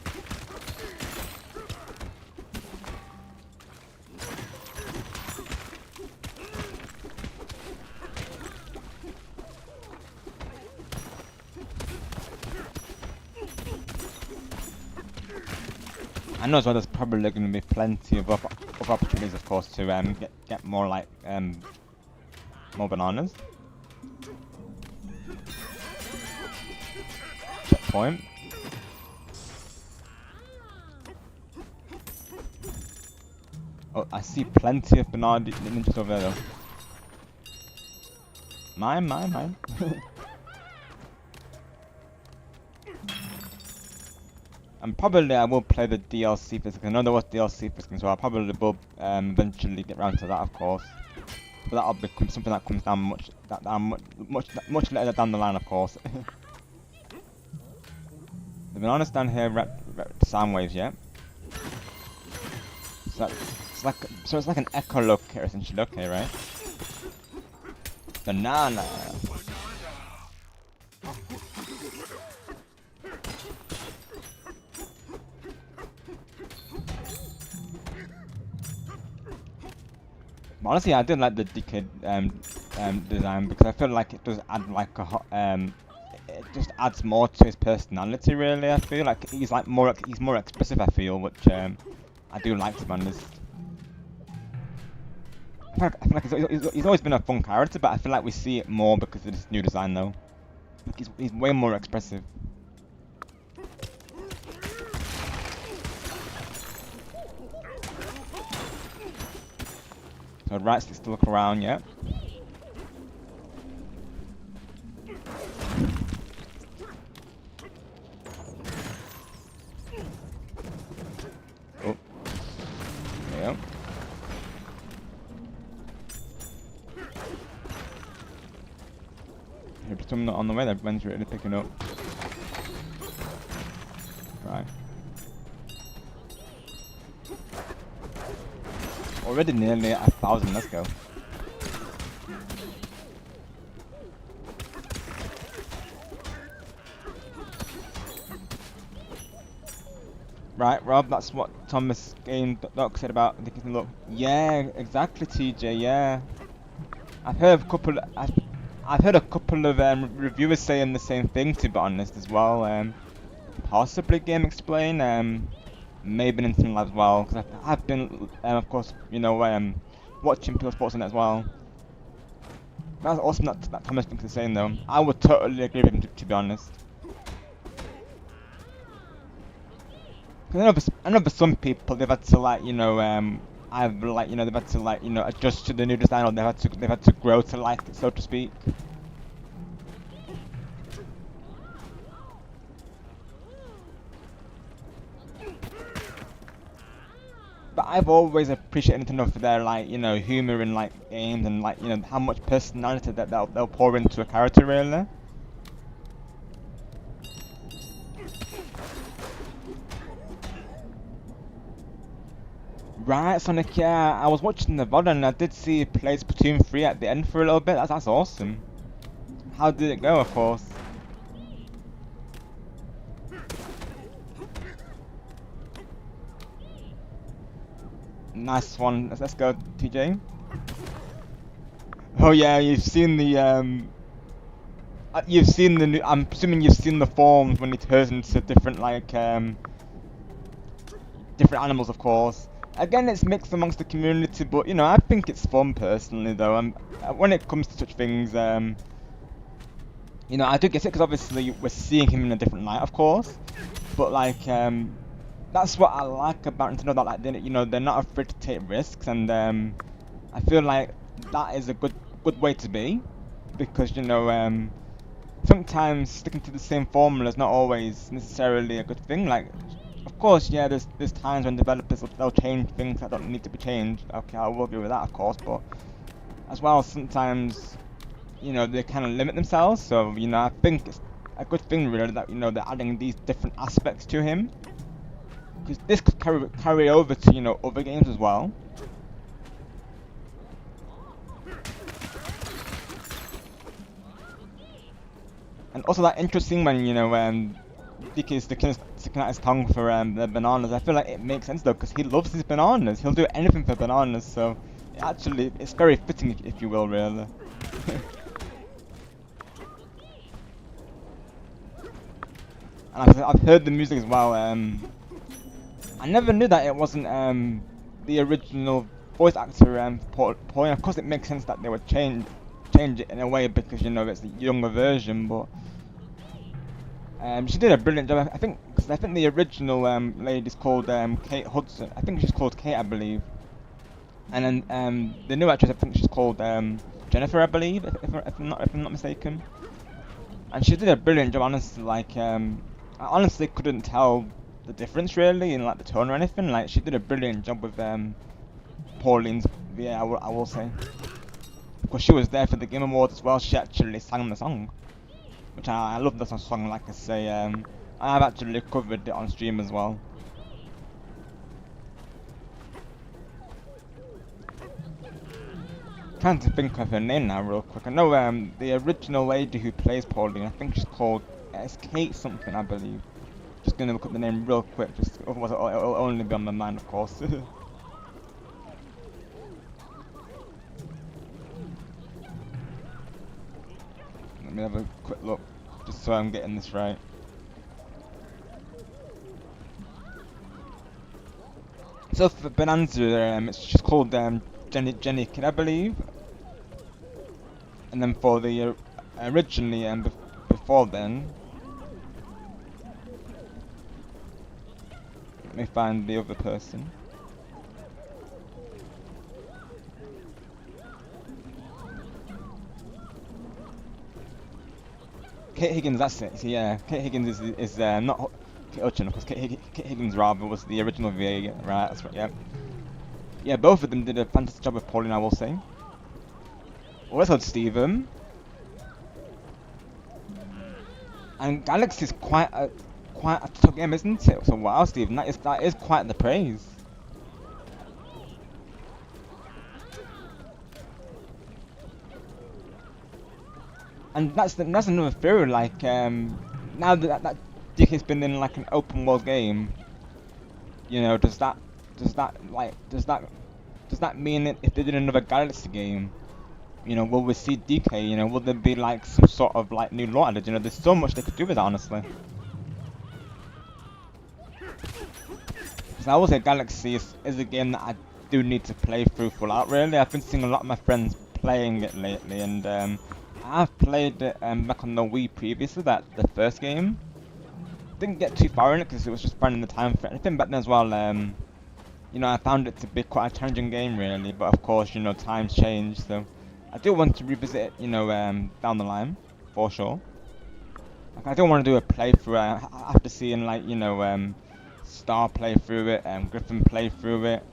I know as well there's probably going to be plenty of other opportunities, of course, to get more like more bananas. Checkpoint. Oh, I see plenty of banana ninjas over there though. Mine. And probably I will play the DLC for this. I know there was DLC for this, so I probably will eventually get round to that, of course. But that'll be something that comes down much later down the line, of course. The bananas down here, sound waves, yeah. So it's like an echolocator essentially. Okay, right? Banana. Honestly, I do like the decade design because I feel like it does add like it just adds more to his personality. Really, I feel like he's more expressive. I feel, which I do like, to be honest. I feel like he's always been a fun character, but I feel like we see it more because of this new design, though. Like he's way more expressive. So right stick to look around, yeah. Oh. Yeah. If there's someone on the way, everyone's really picking up. Right. Already nearly 1,000, let's go. Right, Rob, that's what Thomas Game Doc said about the kitten look. Yeah, exactly, TJ, yeah. I've heard a couple of reviewers saying the same thing, to be honest, as well. Possibly Game Explain, maybe Nintendo Lab as well, because I've been, of course, you know, watching Pure Sports on it as well. That's awesome that Thomas thinks the same, though. I would totally agree with him, to be honest. Cause I know for some people they've had to like, you know, either like, you know, they've had to like, you know, adjust to the new design, or they've had to grow to like it, so to speak. But I've always appreciated Nintendo for their like, you know, humor in like games, and like, you know, how much personality that they'll pour into a character, really. Right, Sonic, yeah, I was watching the VOD and I did see you play Splatoon 3 at the end for a little bit. That's awesome. How did it go, of course? Nice one. Let's go, TJ. Oh yeah, you've seen the you've seen the new, I'm assuming you've seen the forms when he turns into different like different animals, of course. Again, it's mixed amongst the community, but you know, I think it's fun personally, though. When it comes to such things, you know, I do get it because obviously we're seeing him in a different light, of course. But like, that's what I like about Nintendo. That like, you know, they're not afraid to take risks, and I feel like that is a good way to be, because you know, sometimes sticking to the same formula is not always necessarily a good thing. Like, of course, yeah, there's times when developers they'll change things that don't need to be changed. Okay, I will agree with that, of course, but as well, sometimes you know they kind of limit themselves. So you know, I think it's a good thing really that you know they're adding these different aspects to him, because this could carry over to you know other games as well. And also that interesting when you know DK is sticking out his tongue for the bananas. I feel like it makes sense though because he loves his bananas. He'll do anything for bananas. So actually, it's very fitting if you will, really. And I've heard the music as well. I never knew that it wasn't the original voice actor Paul. Of course, it makes sense that they would change it in a way because you know it's the younger version, but she did a brilliant job. I think cause I think the original lady's called Kate Hudson. I think she's called Kate, I believe. And then the new actress, I think she's called Jennifer, I believe, if I'm not mistaken. And she did a brilliant job, honestly. Like I honestly couldn't tell the difference really in like the tone or anything. Like she did a brilliant job with Pauline's. Yeah, I will say. Because she was there for the Game Awards as well. She actually sang the song, which I love the song. Like I say, I've actually covered it on stream as well. Trying to think of her name now, real quick. I know the original lady who plays Pauline. I think she's called Kate something, I believe. Just gonna look up the name real quick, just otherwise it'll only be on my mind, of course. Let me have a quick look, just so I'm getting this right. So for Bananza, it's just called Jenny Kid, I believe. And then for the originally and before then, let me find the other person. Kate Higgins, that's it. So yeah, Kate Higgins is not Kate Hutchin, of course. Kate Higgins rather was the original VA, right? That's right. Yeah. Yeah, both of them did a fantastic job with Pauline, I will say. Well, that's on Steven. And Galaxy's quite a tough game, isn't it? So wow, Steven, that is quite the praise. And that's another theory. Like now that DK's been in like an open world game, you know, does that mean that if they did another Galaxy game, you know, will we see DK? You know, will there be like some sort of like new lore added? You know, there's so much they could do with that, honestly. Because I would say Galaxy is a game that I do need to play through full out. Really, I've been seeing a lot of my friends playing it lately, and I've played it back on the Wii previously. That the first game didn't get too far in it because it was just finding the time for anything back then as well. You know, I found it to be quite a challenging game, really. But of course, you know, times change, so I do want to revisit it, you know, down the line, for sure. Like, I don't want to do a playthrough after seeing, like, you know, Star play through it, Griffin play through it,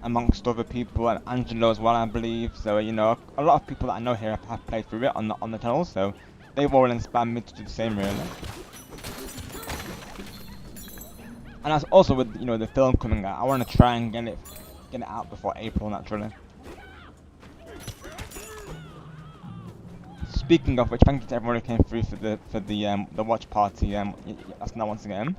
amongst other people, and Angelo as well, I believe. So, you know, a lot of people that I know here have played through it on the channel, so they've all inspired me to do the same, really. And that's also with, you know, the film coming out. I want to try and get it out before April, naturally. Speaking of which, thank you to everyone who came through for the watch party. That's now once again.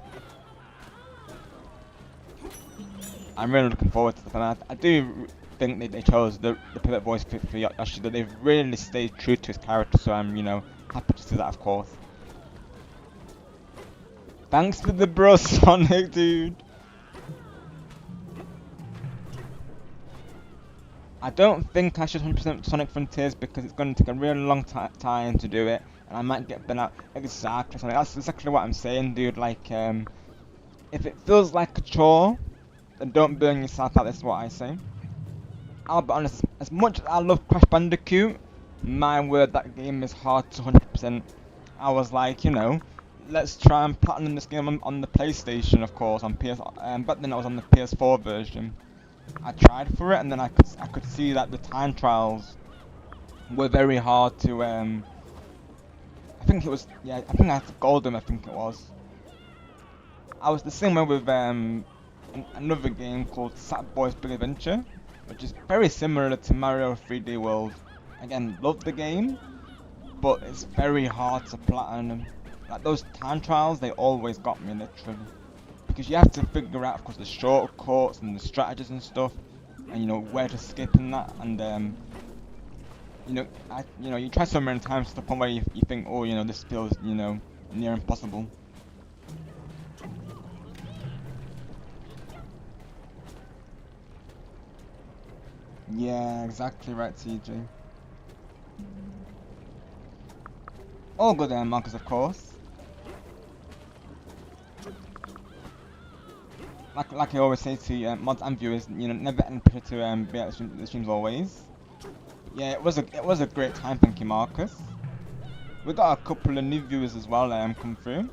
I'm really looking forward to the film. I do think they chose the pivot voice for Yoshi, that they've really stayed true to his character, so I'm, happy to see that, of course. Thanks for the bro, Sonic, dude. I don't think I should 100% Sonic Frontiers because it's going to take a really long time to do it, and I might get burnt out. Exactly, Sonic. That's exactly what I'm saying, dude. Like, if it feels like a chore, then don't burn yourself out. That's what I say. I'll be honest. As much as I love Crash Bandicoot, my word, that game is hard to 100%. I was like, let's try and platinum this game on the PlayStation, of course, on PS. But then I was on the PS4 version. I tried for it, and then I could see that the time trials were very hard to. I think it was, yeah. I think I had to gold them. I think it was. I was the same way with another game called Sackboy's Big Adventure, which is very similar to Mario 3D World. Again, love the game, but it's very hard to platinum. Like those time trials, they always got me literally. Because you have to figure out, of course, the shortcuts and the strategies and stuff, and where to skip and that, and you try so many times to the point where you think, oh, this feels, near impossible. Yeah, exactly right, TJ. All good there, Marcus, of course. Like I always say to mods and viewers, never any pressure to be at the streams always. Yeah, it was a great time, thank you, Marcus. We got a couple of new viewers as well come through.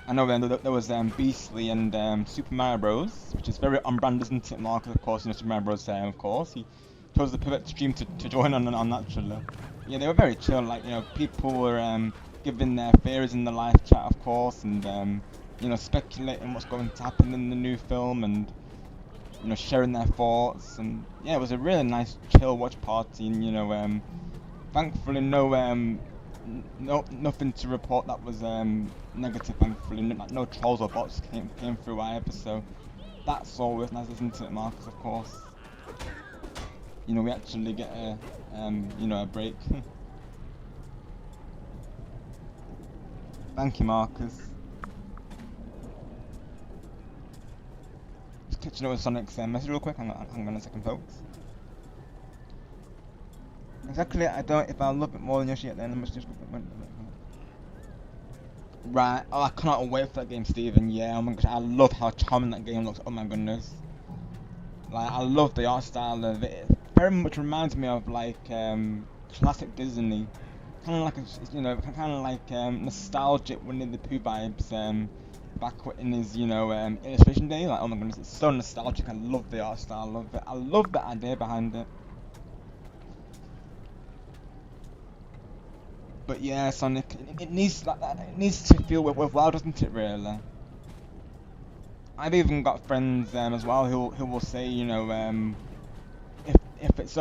I know there was Beastly and Super Mario Bros, which is very on brand, isn't it, Marcus? Of course, Super Mario Bros. Of course, he chose the pivot stream to join on naturally. Yeah, they were very chill. Like people were giving their theories in the live chat, of course, and speculating what's going to happen in the new film, and sharing their thoughts. And yeah, it was a really nice chill watch party. And thankfully nothing to report that was negative. Thankfully, no trolls or bots came through either. So that's always nice, isn't it, Marcus? Of course. We actually get a break. Thank you, Marcus. Just catching up with Sonic's message real quick. Hang on a second, folks. Exactly, I don't. If I love it more than Yoshi at the end, I must just. Right. Oh, I cannot wait for that game, Steven. Yeah. Oh my gosh, I love how charming that game looks. Oh my goodness. Like, I love the art style of it. It very much reminds me of like classic Disney. Kind of like nostalgic Winnie the Pooh vibes. Back in his illustration day. Like, oh my goodness, it's so nostalgic. I love the art style. I love it. I love the idea behind it. But yeah, Sonic, it needs like that. It needs to feel worthwhile, doesn't it? Really. I've even got friends as well who will say, if it's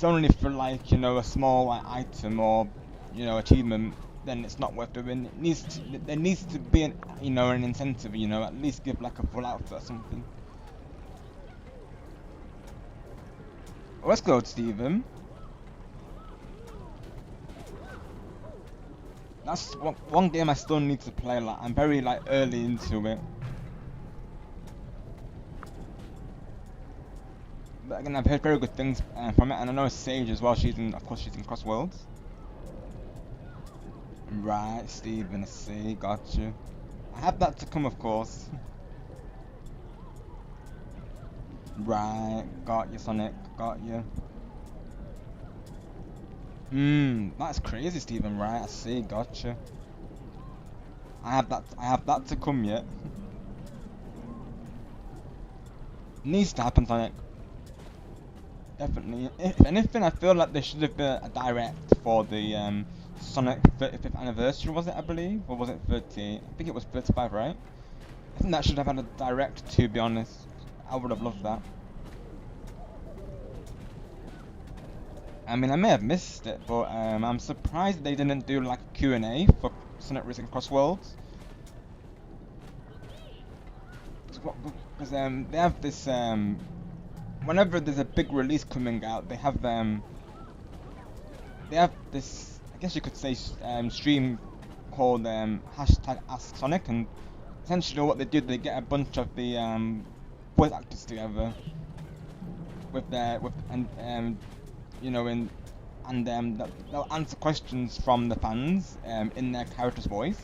only for like a small like, item or achievement, then it's not worth doing. There needs to be an incentive. At least give like a full outfit or something. Oh, let's go, Steven. That's one game I still need to play. Like I'm very like early into it. But again, I've heard very good things from it, and I know Sage as well. Of course, she's in Cross Worlds. Right, Steven, I see. Gotcha. I have that to come, of course. Right, got you, Sonic. Got you. That's crazy, Steven. Right, I see. Gotcha. I have that to come yet. Needs to happen, Sonic. Definitely. If anything, I feel like there should have been a direct for the Sonic 35th anniversary, was it, I believe? Or was it 30? I think it was 35, right? I think that should have had a direct, to be honest. I would have loved that. I mean, I may have missed it, but I'm surprised they didn't do like a Q&A for Sonic Racing Cross Worlds. because they have this whenever there's a big release coming out, they have this, I guess you could say, stream called hashtag Ask Sonic, and essentially what they do, they get a bunch of the voice actors together with their with and you know in and they'll answer questions from the fans in their character's voice.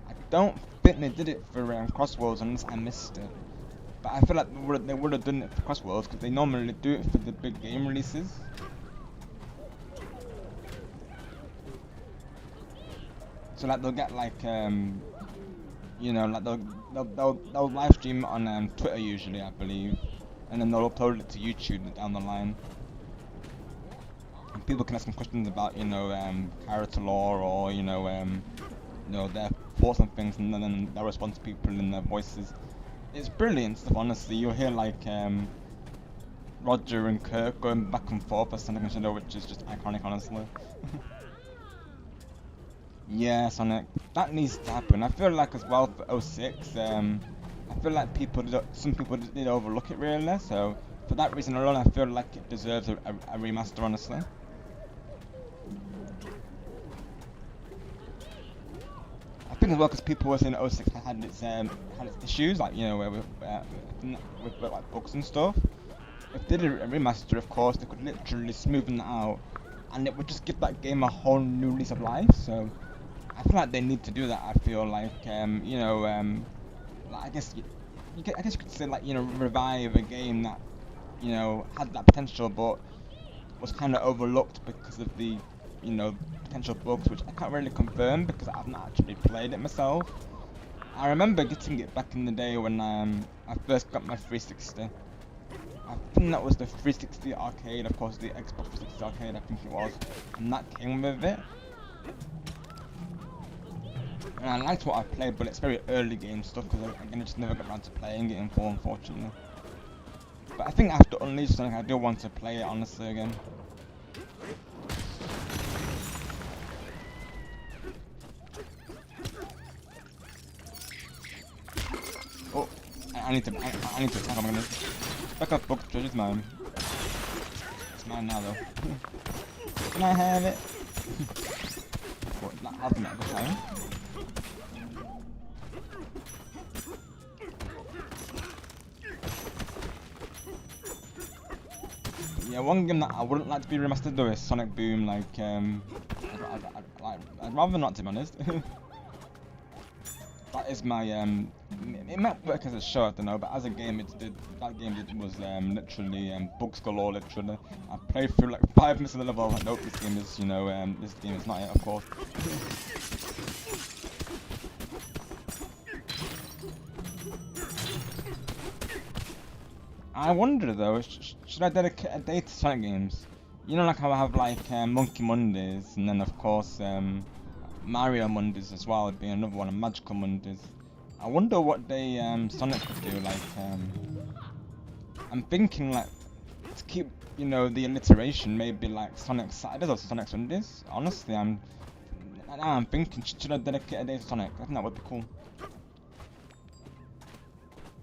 I don't think they did it for Crossworlds unless I missed it, but I feel like they would have done it for Crossworlds because they normally do it for the big game releases. So like they'll get like like they'll live stream on Twitter usually, I believe, and then they'll upload it to YouTube down the line. And people can ask them questions about character lore or their thoughts on things, and then they'll respond to people in their voices. It's brilliant stuff, honestly. You'll hear like Roger and Kirk going back and forth as Sonic and Shadow, which is just iconic, honestly. Yeah, Sonic. That needs to happen. I feel like as well for '06, I feel like some people did overlook it really. So for that reason alone, I feel like it deserves a remaster, honestly. I think as well because people were saying '06 had its issues, like with like bugs and stuff. If they did a remaster, of course, they could literally smoothen that out, and it would just give that game a whole new lease of life. So I feel like they need to do that. I feel like like, I guess I guess you could say like revive a game that had that potential but was kind of overlooked because of the potential bugs, which I can't really confirm because I've not actually played it myself. I remember getting it back in the day when I first got my 360. I think that was the 360 arcade, of course the Xbox 360 arcade I think it was, and that came with it. And I liked what I played, but it's very early game stuff because again I just never got around to playing it in full, unfortunately. But I think after Unleashed Sonic I do want to play it honestly again. Oh, I need to attack him. I'm gonna back up book treasure's mine. It's mine now though. Can I have it? What, that hasn't at the time. Yeah, one game that I wouldn't like to be remastered though is Sonic Boom. Like, I'd rather not, to be honest. That is my it might work as a show, I don't know, but as a game, that game was literally bugs galore. Literally, I played through like 5 minutes of the level. Like, nope, this game is this game is not it, of course. I wonder though, should I dedicate a day to Sonic games? You know, like how I have like Monkey Mondays, and then of course Mario Mondays as well, would be another one, and Magical Mondays. I wonder what day Sonic could do. Like, I'm thinking like to keep the alliteration, maybe like Sonic Saturdays or Sonic Sundays. Honestly, I'm thinking, should I dedicate a day to Sonic? I think that would be cool.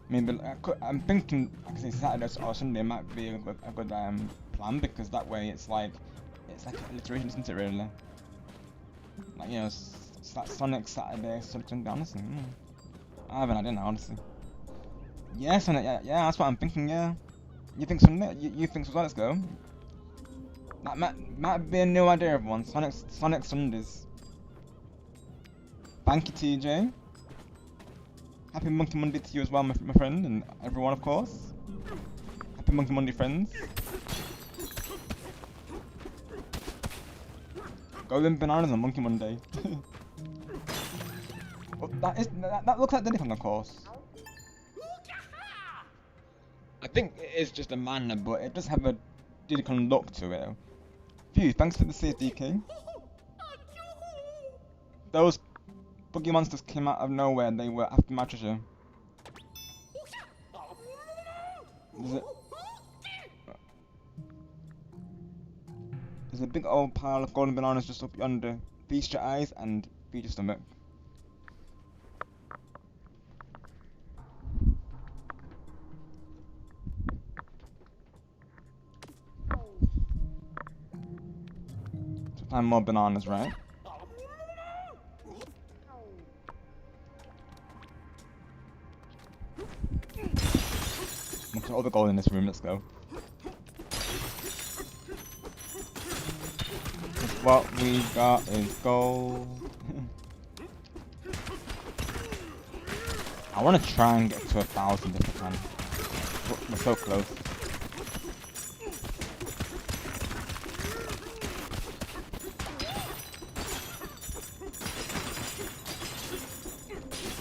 Maybe I'm thinking, like I say, Saturday or Sunday might be a good plan, because that way it's like alliteration, isn't it? Really, like Sonic Saturday, Sonic Sunday. Honestly, I have an idea now. Honestly, yeah, Sonic. Yeah, that's what I'm thinking. Yeah, you think Sunday? You think so? Let's go. That might be a new idea, everyone. Sonic Sundays. Thank you, TJ. Happy Monkey Monday to you as well, my friend, and everyone, of course. Happy Monkey Monday, friends. Golden bananas on Monkey Monday. Oh, that looks like Diddy of course. I think it is just a man, but it does have a Diddy Kong look to it. Phew, thanks for the CSDK. Those boogie monsters came out of nowhere, they were after my treasure. There's a big old pile of golden bananas just up yonder. Feast your eyes and feed your stomach. Find more bananas, right? Look at all the gold in this room, let's go. What we got is gold. I want to try and get to 1,000 if I can. We're so close.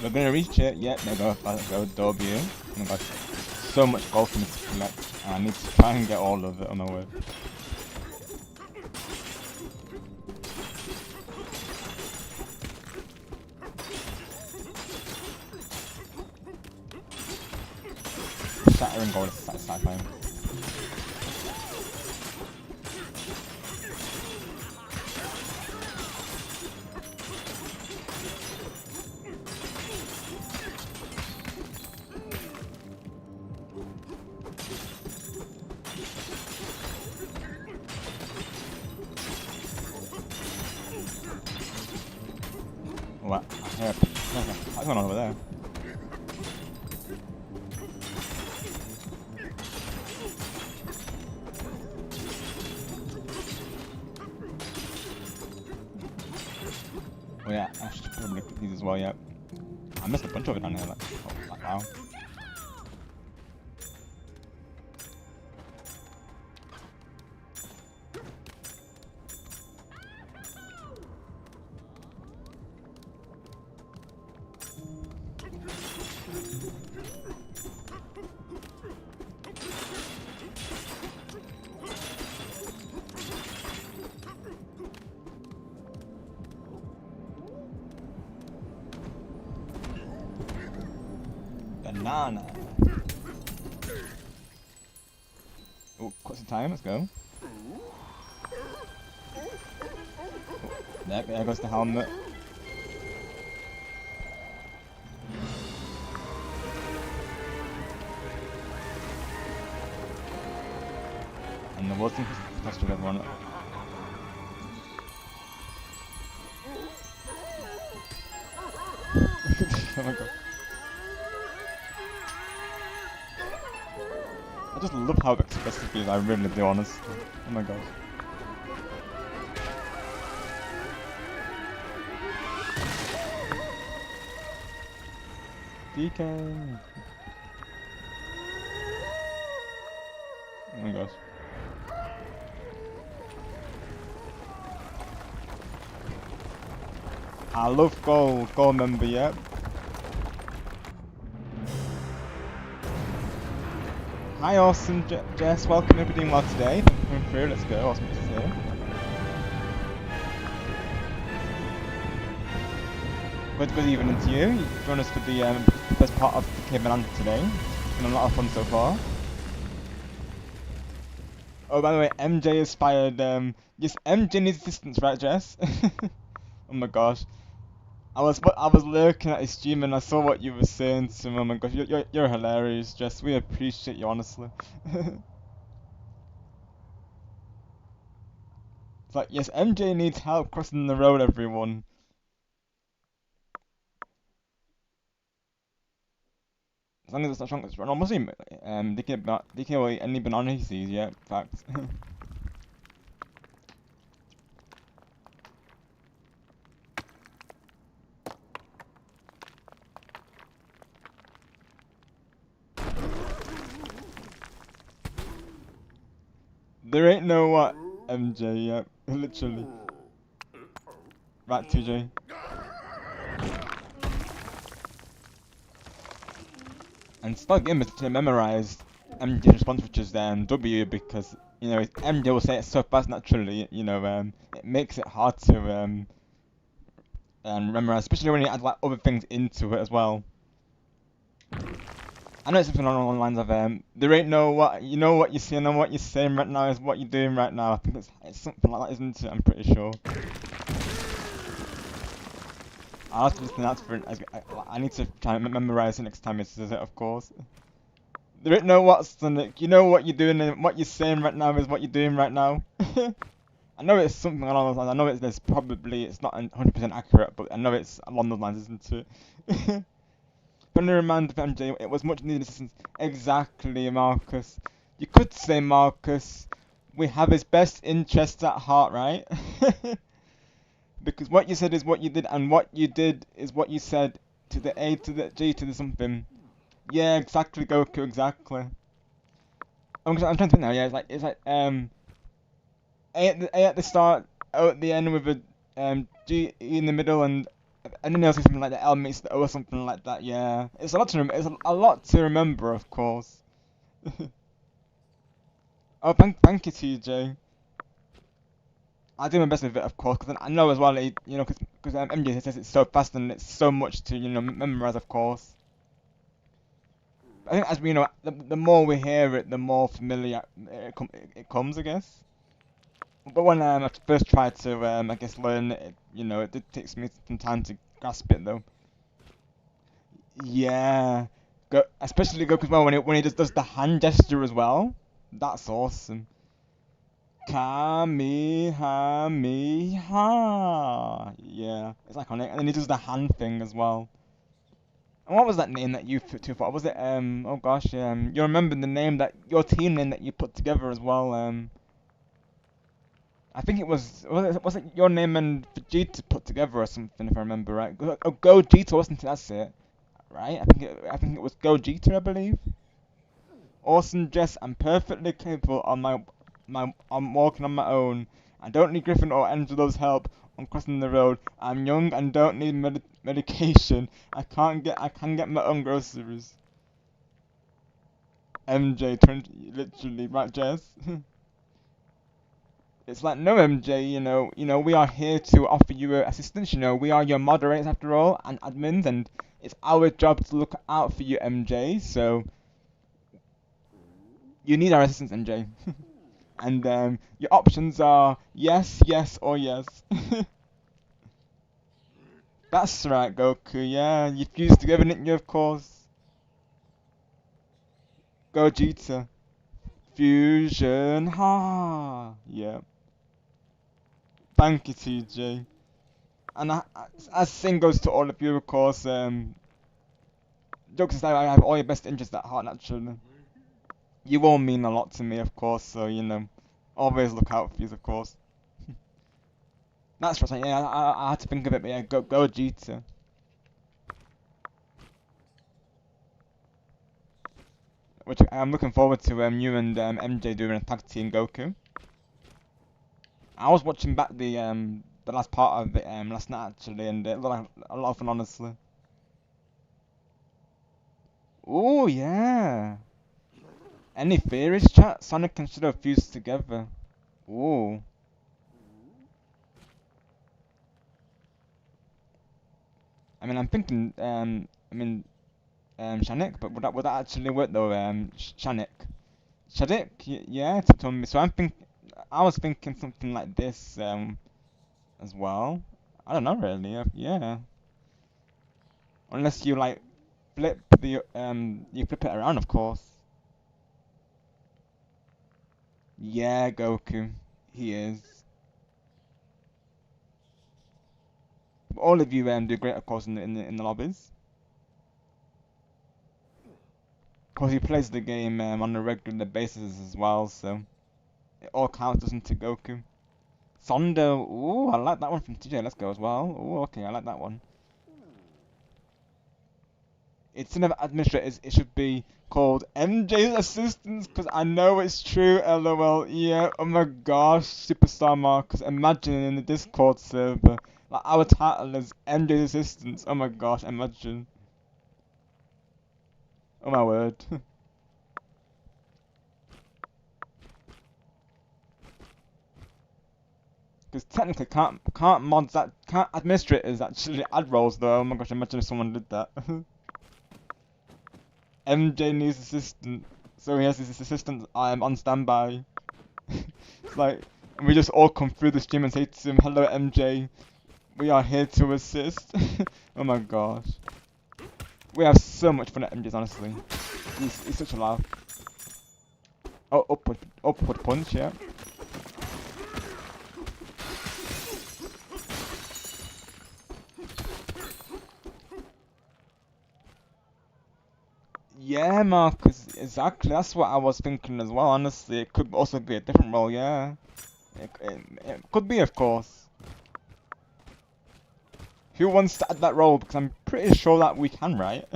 We're gonna reach it. Yep, there go. Let's go W. Oh my god, so much gold for me to collect. And I need to try and get all of it on my way. Shattering gold is satisfying. What? I hear what's going on over there? Oh yeah, I should probably click these as well, yeah. I missed a bunch of it down here, like, wow. Banana. Oh, what's the time? Let's go. Oh, there goes the helmet. And the wasn't supposed to everyone. Oh my god. I just love how expressive he is, I really do, honestly. Oh my god. DK! Oh my gosh. I love gold. Gold member, yep. Hi, awesome Jess. Welcome. Hope you're doing well today. Thank you for coming through. Let's go. Awesome to see you. Good evening to you. You joined us for the first part of the Bananza today. It's been a lot of fun so far. Oh, by the way, MJ inspired. Yes, MJ needs assistance, right, Jess? Oh my gosh. I was looking at his stream and I saw what you were saying to him. Oh my gosh, you're hilarious, Jess. We appreciate you, honestly. It's like, yes, MJ needs help crossing the road, everyone. As long as it's not strong, it's normal. DK will eat any banana he sees, yeah, facts. There ain't no what, MJ, yeah, literally. Right, 2J. And start getting to memorize MJ's response, which is W, because you know MJ will say it so fast naturally. You know, it makes it hard to memorize, especially when you add like other things into it as well. I know it's something along the lines of there ain't no what you know what you're saying and what you're saying right now is what you're doing right now. I think it's something like that, isn't it? I'm pretty sure. I'll have to listen out for it. I need to try and memorize it next time it says it, of course. There ain't no what's Sonic. You know what you're doing and what you're saying right now is what you're doing right now. I know it's something along those lines. I know there's probably it's not 100% accurate, but I know it's along those lines, isn't it? Friendly reminder of MJ, it was much needed assistance. Exactly, Marcus. You could say, Marcus, we have his best interests at heart, right? Because what you said is what you did, and what you did is what you said, to the A to the G to the something. Yeah, exactly, Goku, exactly. I'm trying to think now. Yeah, it's like A at the start, O at the end with a G in the middle, and then there's something like the L meets the O or something like that. Yeah, it's a lot to it's a lot to remember, of course. Oh, thank you, TJ. I do my best with it, of course, because I know as well, because MJ says it's so fast and it's so much to memorize, of course. I think as we the more we hear it, the more familiar it comes, I guess. But when I first tried to, I guess, learn it, it did take me some time to grasp it, though. Yeah, especially Goku's well when he just does the hand gesture as well. That's awesome. Kamehameha. Yeah, it's iconic, and then he does the hand thing as well. And what was that name that you put to for? Was it Oh gosh, you remember the name that your team name that you put together as well? I think it was it your name and Vegeta put together or something if I remember right. Oh, Gogeta wasn't it? That's it, right? I think it was Gogeta, I believe. Awesome dress and perfectly capable on I'm walking on my own. I don't need Griffin or Angelo's help on crossing the road. I'm young and don't need medication. I can get my own groceries. MJ 20 literally, right, Jess? It's like, no, MJ, we are here to offer you assistance. We are your moderators after all, and admins, and it's our job to look out for you, MJ. So you need our assistance, MJ. And your options are yes, yes, or yes. That's right, Goku. Yeah, you fused together, didn't you? Of course. Gogeta. Fusion. Ha. Yeah. Thank you, TJ. And as same goes to all of you, of course. Jokes aside, I have all your best interests at heart, naturally. You all mean a lot to me, of course. So always look out for you, of course. That's right. Yeah, I had to think of it, but yeah, Gogeta. Which I'm looking forward to you and MJ doing a tag team Goku. I was watching back the last part of it last night actually, and it looked like a lot of fun, honestly. Oh yeah. Any theories, chat? Sonic and Shadow fused together. Ooh. I mean, I'm thinking Shanik, but would that actually work though? Shanik. Shadik? Yeah, to me. So I was thinking something like this as well. I don't know really. Yeah. Unless you like you flip it around, of course. Yeah, Goku, he is. All of you do great, of course, in the lobbies. Of course, he plays the game on a regular basis as well, so it all counts, doesn't it, Goku? Sondo, ooh, I like that one from TJ. Let's go as well. Ooh, okay, I like that one. Instead of administrators, it should be called MJ's assistants, because I know it's true, lol. Yeah, oh my gosh, Superstar Marcus. Imagine in the Discord server, like our title is MJ's assistants. Oh my gosh, imagine. Oh my word. Because technically can't mods that can't administrators actually add roles though. Oh my gosh, imagine if someone did that. MJ needs assistant, so he has his assistant on standby. It's like we just all come through the stream and say to him, "Hello, MJ. We are here to assist." Oh my gosh, we have so much fun at MJ's. Honestly, he's such a laugh. Oh, upward punch, yeah. Yeah, Marcus, exactly. That's what I was thinking as well. Honestly, it could also be a different role. Yeah, it could be, of course. Who wants to add that role? Because I'm pretty sure that we can, right?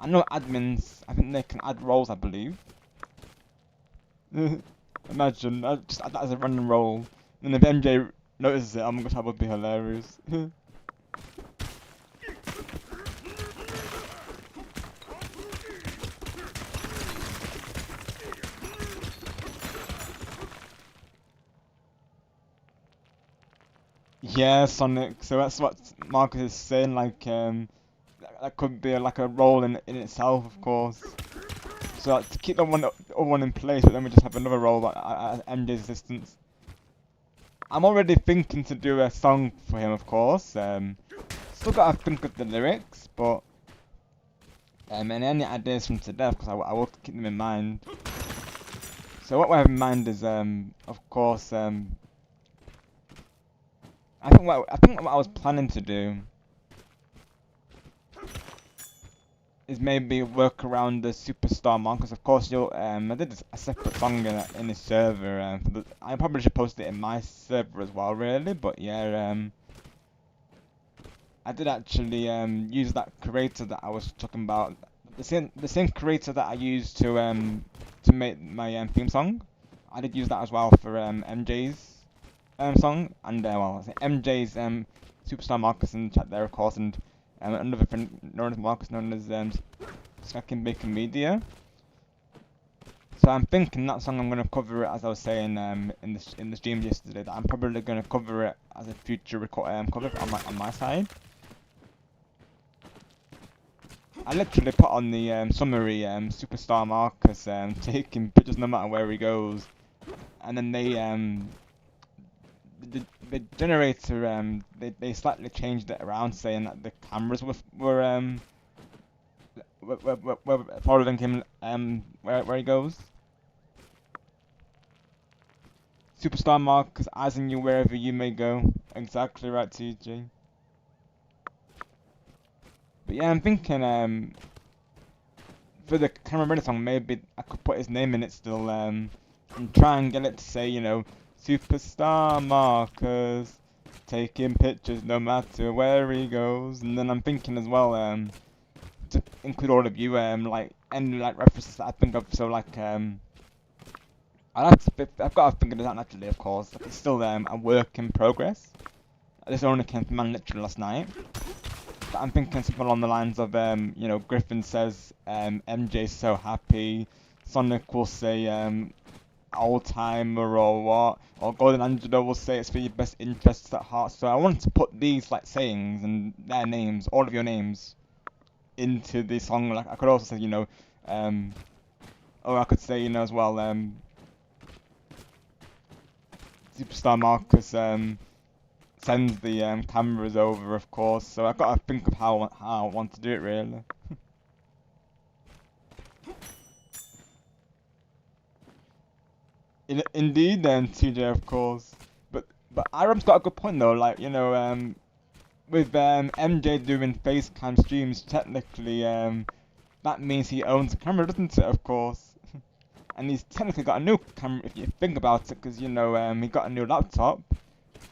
I know admins. I think they can add roles. I believe. Imagine, just add that as a random role, and if MJ notices it, I'm gonna that would be hilarious. Yeah, Sonic. So that's what Marcus is saying. Like, that could be like a role in itself, of course. So to keep the other one in place, but then we just have another role at MJ's assistance. I'm already thinking to do a song for him, of course. Still gotta think of the lyrics, but and any ideas from today, because I will keep them in mind. So what we have in mind is, of course, I think what I was planning to do is maybe work around the superstar monk, because of course I did a separate song in the server, I probably should post it in my server as well, really, but yeah, I did actually use that creator that I was talking about, the same creator that I used to make my theme song. I did use that as well for MJ's song, and well, MJ's superstar Marcus in the chat there, of course, and another friend known as Marcus, known as Second Bacon Media. So I'm thinking that song I'm gonna cover it, as I was saying in the stream yesterday, that I'm probably gonna cover it as a future cover on my side. I literally put on the summary superstar Marcus taking pictures no matter where he goes, and then the generator they slightly changed it around, saying that the cameras were following him where he goes. Superstar Marcus, as in you wherever you may go. Exactly right, TJ. But yeah, I'm thinking for the camera ready song, maybe I could put his name in it still, and try and get it to say, Superstar Marcus, taking pictures no matter where he goes. And then I'm thinking as well, to include all of you, like any like references that I think of. So like, I've got to think of that naturally, of course. Like, it's still a work in progress. This only came from man literally last night. But I'm thinking something along the lines of, Griffin says, MJ's so happy. Sonic will say, old timer or what. Or Golden Angelo will say it's for your best interests at heart. So I wanted to put these like sayings and their names, all of your names, into the song. Like I could also say, or I could say, as well, Superstar Marcus sends the cameras over, of course. So I've got to think of how I want to do it, really. Indeed, then TJ, of course. But Iram's got a good point though. Like with MJ doing face cam streams, technically that means he owns a camera, doesn't it? Of course. And he's technically got a new camera if you think about it, because he got a new laptop.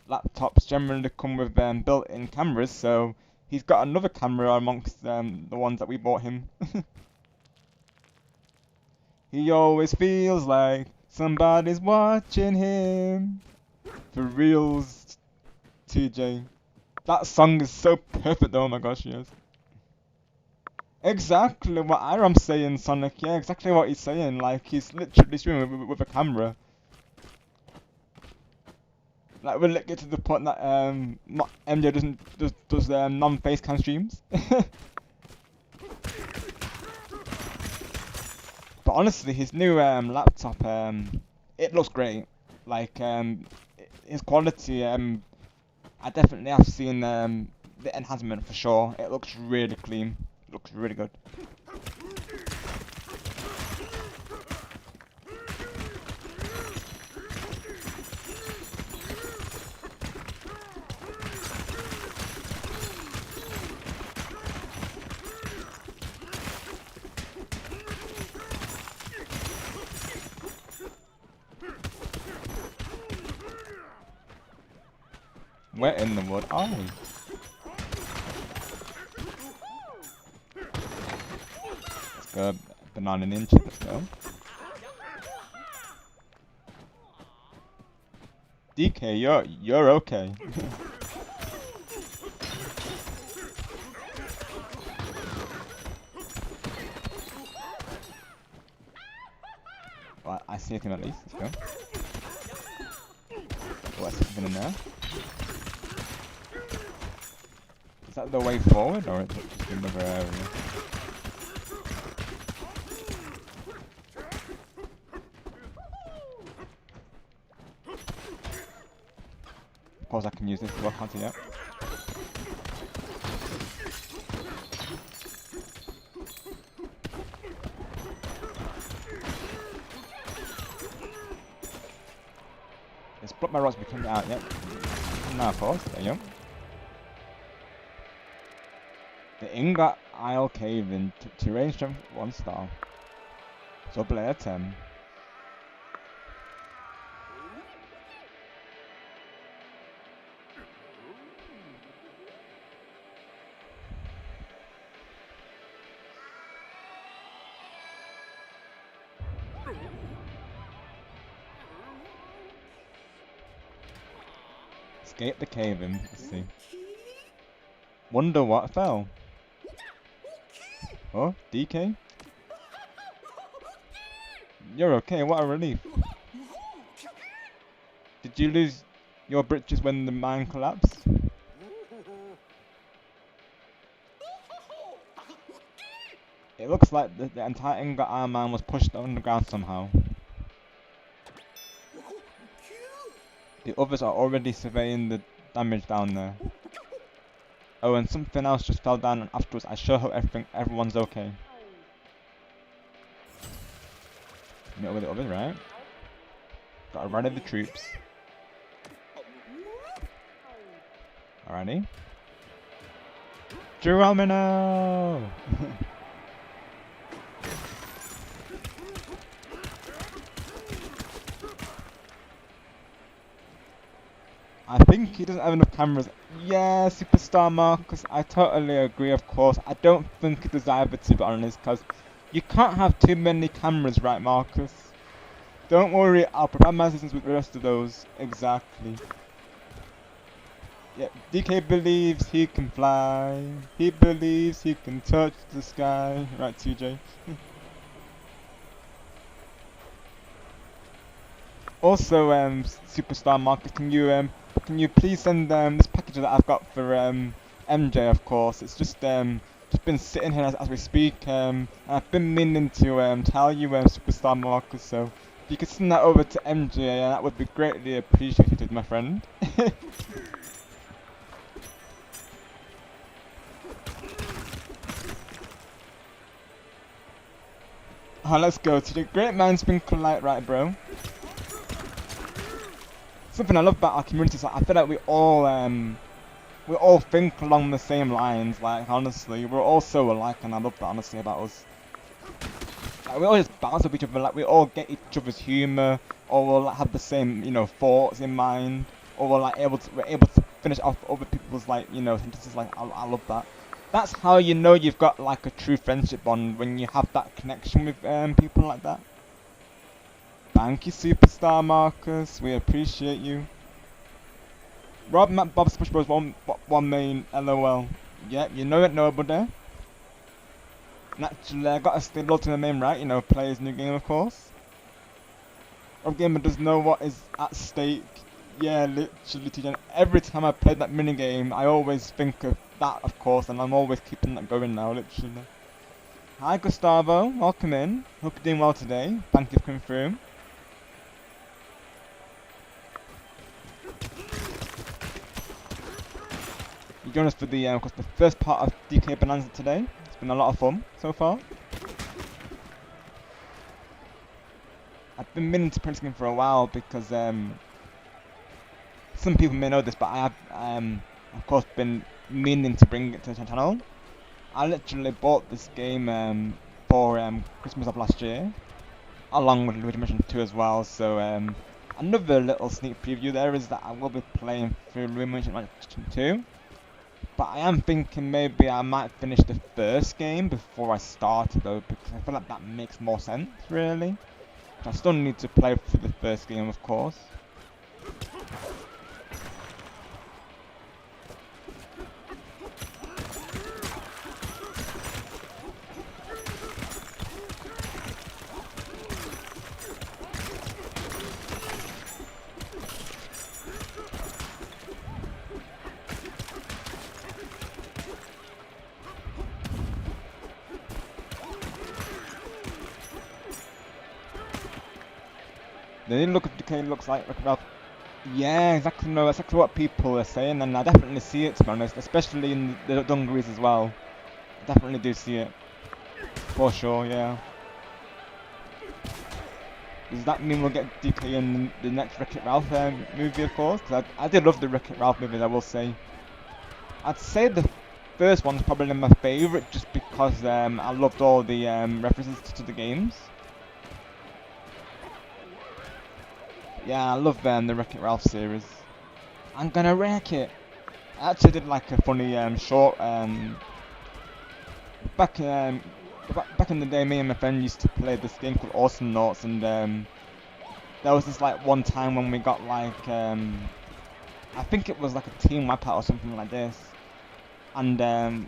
Laptops generally come with built-in cameras, so he's got another camera amongst the ones that we bought him. He always feels like somebody's watching him. For reals, TJ. That song is so perfect though, oh my gosh, yes. Exactly what Iram's saying, Sonic. Yeah, exactly what he's saying. Like, he's literally streaming with a camera. Like, we'll get to the point that MJ does non-face cam streams. But honestly, his new laptop, it looks great. Like, his quality, I definitely have seen the enhancement for sure. It looks really clean. It looks really good. Where in the wood are we? Let's go banana ninja, let's go. DK, you're okay. Right, I see him at least, let's go. Oh, I see something in there. Is that the way forward, or is it just another area? Of course I can use this as well, can't I? Yep. Let's block my rocks we can get out, yep. Now of course, there you go. The Ingot Isle Cave in terrain strength 1 star. So player 10. Escape the cave in, let's see. Wonder what fell. Oh, DK? You're okay, what a relief. Did you lose your britches when the mine collapsed? It looks like the entire Ingot Isle mine was pushed underground somehow. The others are already surveying the damage down there. Oh, and something else just fell down, and afterwards I sure hope everyone's okay. Meet up with the others, right? Gotta rally the troops. Alrighty. Geronimo! I think he doesn't have enough cameras. Yeah, Superstar Marcus, I totally agree, of course. I don't think he does either, to be honest, because you can't have too many cameras, right, Marcus? Don't worry, I'll provide my assistance with the rest of those. Exactly. Yeah, DK believes he can fly. He believes he can touch the sky. Right, TJ? Also, Superstar Marcus, can you please send this package that I've got for MJ? Of course, it's just been sitting here as we speak. I've been meaning to tell you, Superstar Marcus. So if you could send that over to MJ, that would be greatly appreciated, my friend. Oh, let's go to the Great Man Sprinkle Light, right, bro? Something I love about our community is like, I feel like we all think along the same lines. Like honestly, we're all so alike, and I love that honestly about us. Like, we all just bounce off each other. Like we all get each other's humor, or we'll like, have the same thoughts in mind, or we're able to finish off other people's sentences. Like I love that. That's how you know you've got like a true friendship bond, when you have that connection with people like that. Thank you, Superstar Marcus. We appreciate you. Rob Matt Bob Smash Bros. One main LOL. Yep, you know it, nobody. Naturally, I gotta stay loyal to the main, right? Players new game, of course. Rob Gamer does know what is at stake. Yeah, literally, TJ. Every time I play that minigame, I always think of that, of course, and I'm always keeping that going now, literally. Hi, Gustavo. Welcome in. Hope you're doing well today. Thank you for coming through. You join us for the first part of DK Bananza today. It's been a lot of fun so far. I've been meaning to play this game for a while because some people may know this, but I have of course been meaning to bring it to the channel. I literally bought this game for Christmas of last year, along with Luigi Mansion 2 as well. So I another little sneak preview there is that I will be playing through Luigi Mansion 2. But I am thinking maybe I might finish the first game before I start it though, because I feel like that makes more sense, really. I still need to play through the first game, of course. The look of Decay looks like about. Yeah, exactly. No, that's exactly what people are saying, and I definitely see it, to be honest, especially in the dungarees as well. I definitely do see it. For sure, yeah. Does that mean we'll get DK in the next Wreck-It Ralph movie, of course? Because I did love the Wreck-It Ralph movies, I will say. I'd say the first one's probably my favourite, just because I loved all the references to the games. Yeah, I love the Wreck-It Ralph series. I'm gonna wreck it! I actually did like a funny short back back in the day. Me and my friend used to play this game called Awesome Noughts, and there was this like one time when we got like I think it was like a team wipeout or something like this, and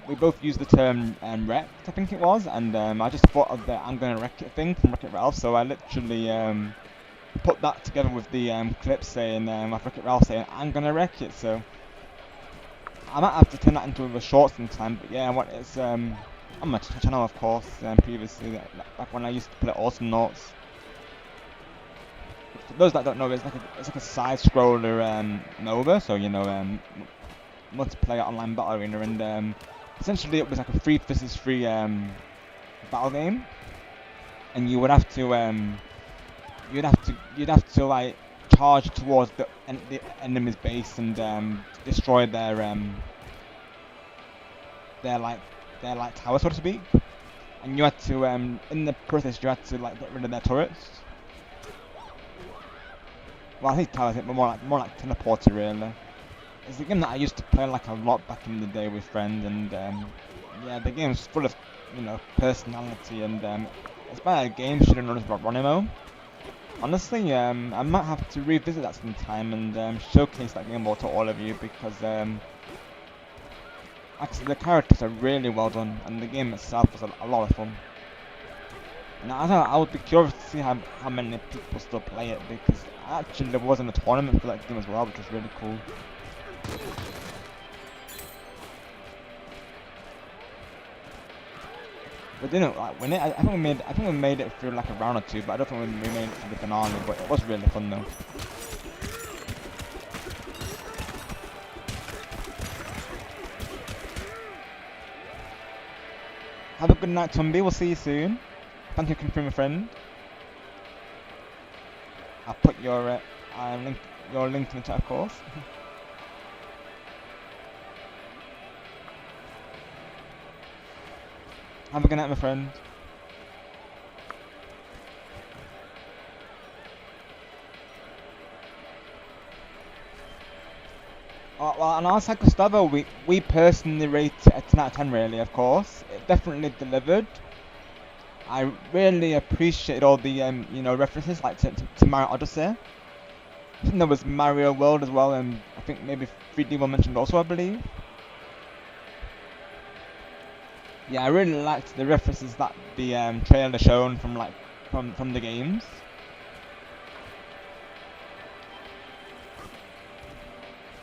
we both used the term wrecked, I think it was, and I just thought of the I'm gonna wreck it thing from Wreck-It Ralph, so I literally put that together with the clip saying of Wreck-It Ralph saying I'm gonna wreck it. So I might have to turn that into a short sometime. But yeah, what it's on my channel, of course. Previously, back when I used to play Awesome Noughts. For those that don't know, it's like a side scroller MOBA. So you know, multiplayer online battle arena, and essentially it was like a 3 versus 3 battle game, and you would have to you'd have to like charge towards the enemy's base and destroy their like tower, so to speak. And you had to in the process you had to like get rid of their turrets. Well, I think towers, but more like teleporter really. It's a game that I used to play like a lot back in the day with friends, and yeah, the game's full of personality, and it's by a game student known as Ronimo. Honestly, I might have to revisit that sometime and showcase that game more to all of you, because actually the characters are really well done, and the game itself was a lot of fun. And I would be curious to see how many people still play it, because actually there wasn't a tournament for that game as well, which was really cool. We didn't like win it. I think we made it through like a round or two, but I don't think we made it to the finale. But it was really fun though. Have a good night, Tumby. We'll see you soon. Thank you for confirming, friend. I'll put your link in the chat, of course. Have a good night, my friend. Well, on our side, Gustavo, we personally rate it a 10 out of 10, really, of course. It definitely delivered. I really appreciated all the, references, like to Mario Odyssey. I think there was Mario World as well, and I think maybe 3D were mentioned also, I believe. Yeah, I really liked the references that the trailer shown from the games.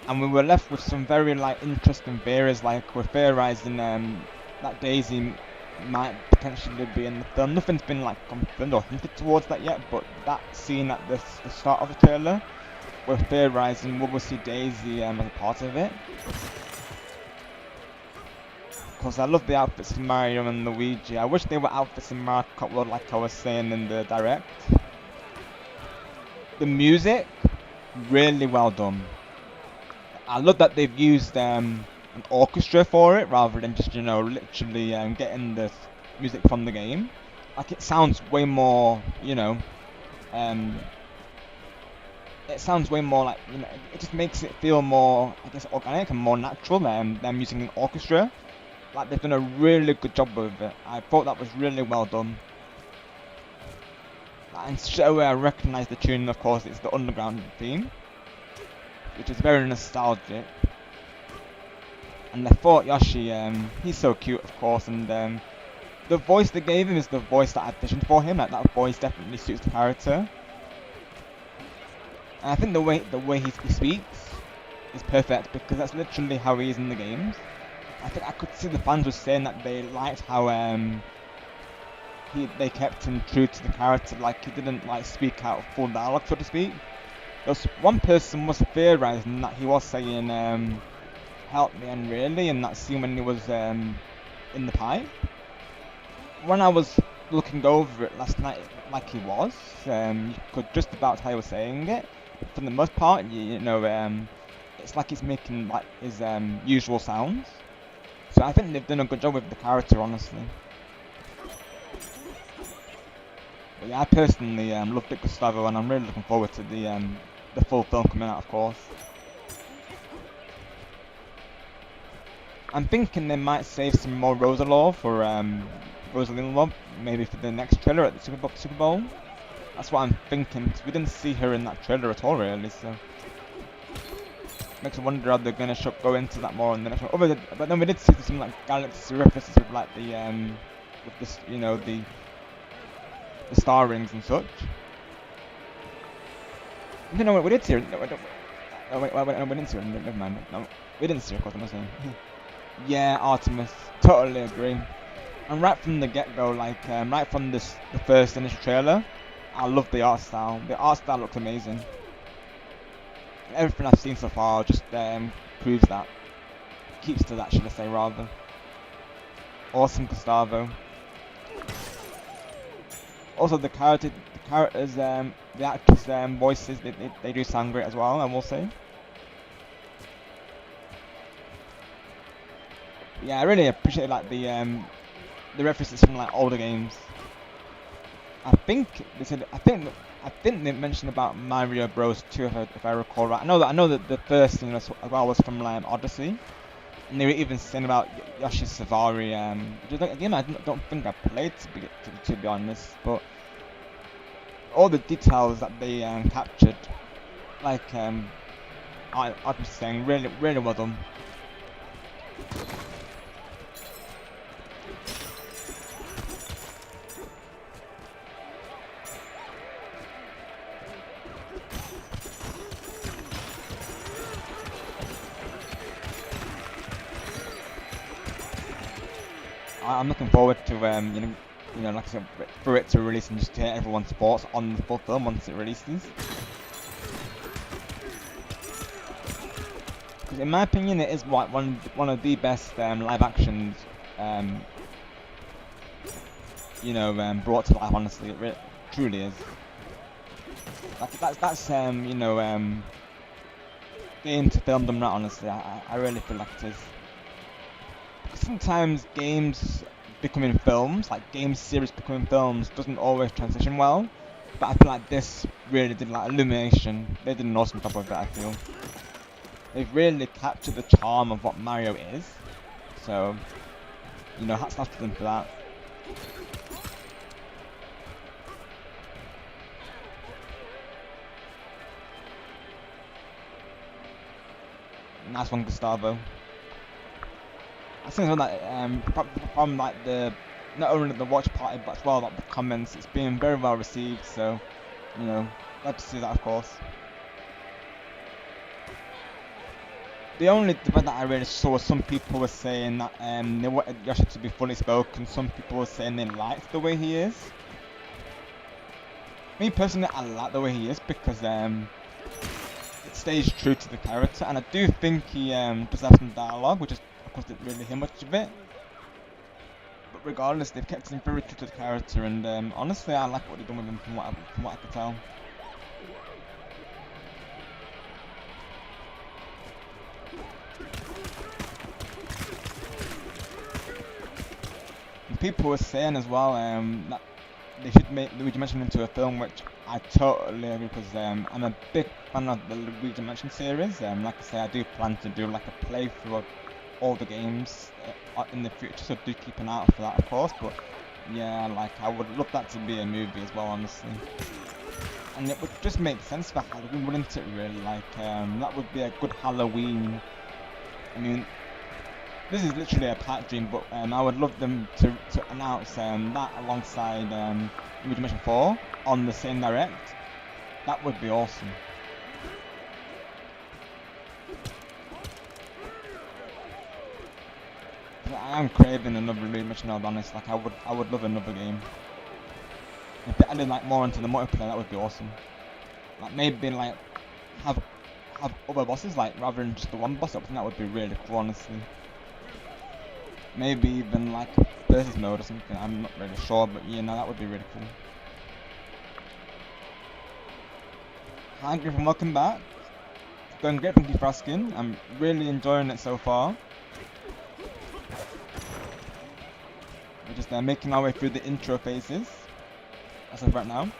And we were left with some very interesting theories, like we're theorizing that Daisy might potentially be in the film. Nothing's been confirmed or hinted towards that yet, but that scene at the start of the trailer, we're theorizing we will see Daisy as a part of it. Because I love the outfits for Mario and Luigi. I wish they were outfits in Mario Kart World, like I was saying in the direct. The music, really well done. I love that they've used an orchestra for it rather than just literally getting the music from the game. Like, it sounds way more it sounds way more like, it just makes it feel more, I guess, organic and more natural than them using an orchestra. Like, they've done a really good job with it. I thought that was really well done. And straight away I recognise the tune, of course, it's the Underground theme, which is very nostalgic. And I thought Yoshi, he's so cute, of course, and the voice they gave him is the voice that I visioned for him. Like, that voice definitely suits the character. And I think the way he speaks is perfect, because that's literally how he is in the games. I think I could see the fans were saying that they liked how they kept him true to the character, like he didn't like speak out full dialogue, so to speak. There was one person was theorising that he was saying help me and really in that scene when he was in the pipe. When I was looking over it last night, like he was, you could just about tell he was saying it. For the most part, it's like he's making like his usual sounds. So I think they've done a good job with the character, honestly. But yeah, I personally love Dick Gustavo, and I'm really looking forward to the full film coming out, of course. I'm thinking they might save some more Rosalore for Rosaline Love, maybe for the next trailer at the Super Bowl. That's what I'm thinking, because we didn't see her in that trailer at all, really, so makes me wonder how they're gonna go into that more in the next one. But then we did see some like galaxy references with like the with this, the star rings and such. No, we did see her. No, we didn't see her. Never mind. No, we didn't see her. Of course, I'm not saying. Yeah, Artemis. Totally agree. And right from the get-go, like right from the first initial trailer, I love the art style. The art style looks amazing. Everything I've seen so far just proves that. Keeps to that, should I say, rather. Awesome, Gustavo. Also, the characters, the actors' voices, they do sound great as well, I will say. Yeah, I really appreciate like the references from like older games. I think they mentioned about Mario Bros 2 if I recall right. I know that the first thing as well was from Odyssey, and they were even saying about Yoshi's Safari. Which is a game I don't think I played to be honest, but all the details that they captured, like I was saying, really well done. I'm looking forward to like I said, for it to release and just to hear everyone's thoughts on the full film once it releases. Because in my opinion, it is one of the best live actions, brought to life. Honestly, it truly is. That's game to film them right. Honestly, I really feel like it is. Sometimes games becoming films, like game series becoming films, doesn't always transition well. But I feel like this really did, like Illumination, they did an awesome job of it, I feel. They've really captured the charm of what Mario is. So, hats off to them for that. Nice one, Gustavo. I think that from like not only the watch party but as well like the comments, it's been very well received. So, glad to see that, of course. The only debate that I really saw was some people were saying that they wanted Yoshi to be fully spoken. Some people were saying they liked the way he is. Me personally, I like the way he is because it stays true to the character, and I do think he does have some dialogue, which is, of course, didn't really hear much of it. But regardless, they've kept him very true to the character, and honestly, I like what they've done with him from what I could tell. And people were saying as well that they should make Luigi Mansion into a film, which I totally agree because I'm a big fan of the Luigi Mansion series. Like I say, I do plan to do like a playthrough of all the games in the future, so do keep an eye out for that, of course. But yeah, like I would love that to be a movie as well, honestly. And it would just make sense for Halloween, wouldn't it? Really, like that would be a good Halloween. I mean, this is literally a pipe dream, but I would love them to announce that alongside Luigi Mansion 4 on the same direct. That would be awesome. I am craving another Luigi Mansion, I'll be honest. Like I would love another game. If they added like more into the multiplayer, that would be awesome. Like maybe like have other bosses, like rather than just the one boss. I think that would be really cool, honestly. Maybe even like versus mode or something. I'm not really sure, but yeah, no, that would be really cool. Hi Griffin, welcome back. It's going great, thank you for asking. I'm really enjoying it so far. We're just making our way through the intro phases as of right now.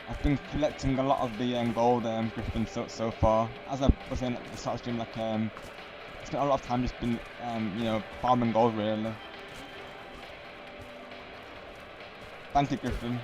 I've been collecting a lot of the gold Griffin so far. As I was saying at the start of the stream, like spent a lot of time just been you know, farming gold really. Thank you, Griffin.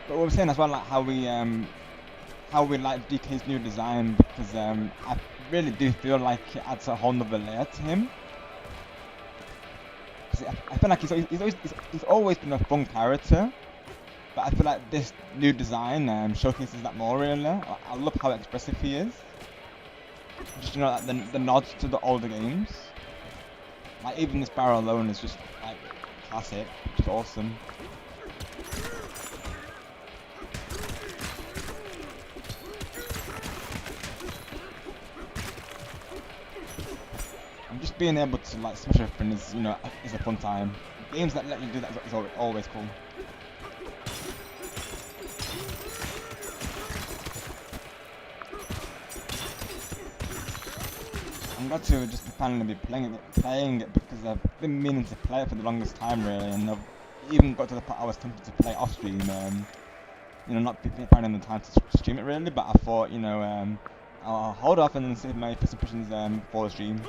But we were saying as well, like how we like DK's new design, because I really do feel like it adds a whole nother layer to him. I feel like he's always been a fun character, but I feel like this new design showcases that more really. I love how expressive he is. Just, you know, like the nods to the older games. Like even this barrel alone is just like classic, just awesome. And just being able to like smash everything is, you know, is a fun time. Games that let you do that is always cool. I'm glad to just finally be playing it because I've been meaning to play it for the longest time really, and I've even got to the point I was tempted to play off stream. You know, not finding the time to stream it really, but I thought, you know, I'll hold off and then save my first impressions for the stream.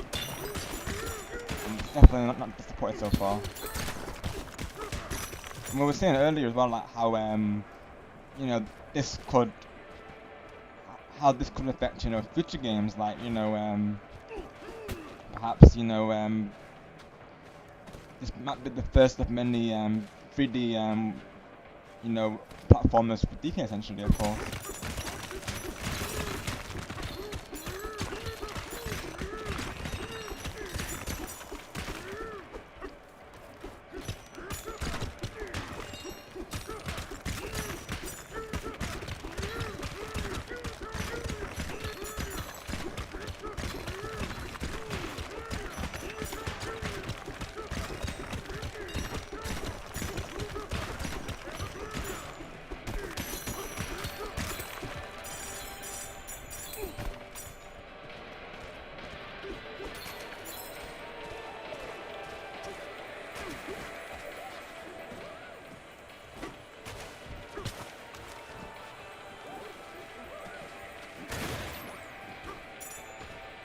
I'm definitely not disappointed so far. And we were saying earlier as well, like how you know, how this could affect, you know, future games, like, you know, perhaps, you know, this might be the first of many 3D you know, platformers for DK essentially, of course.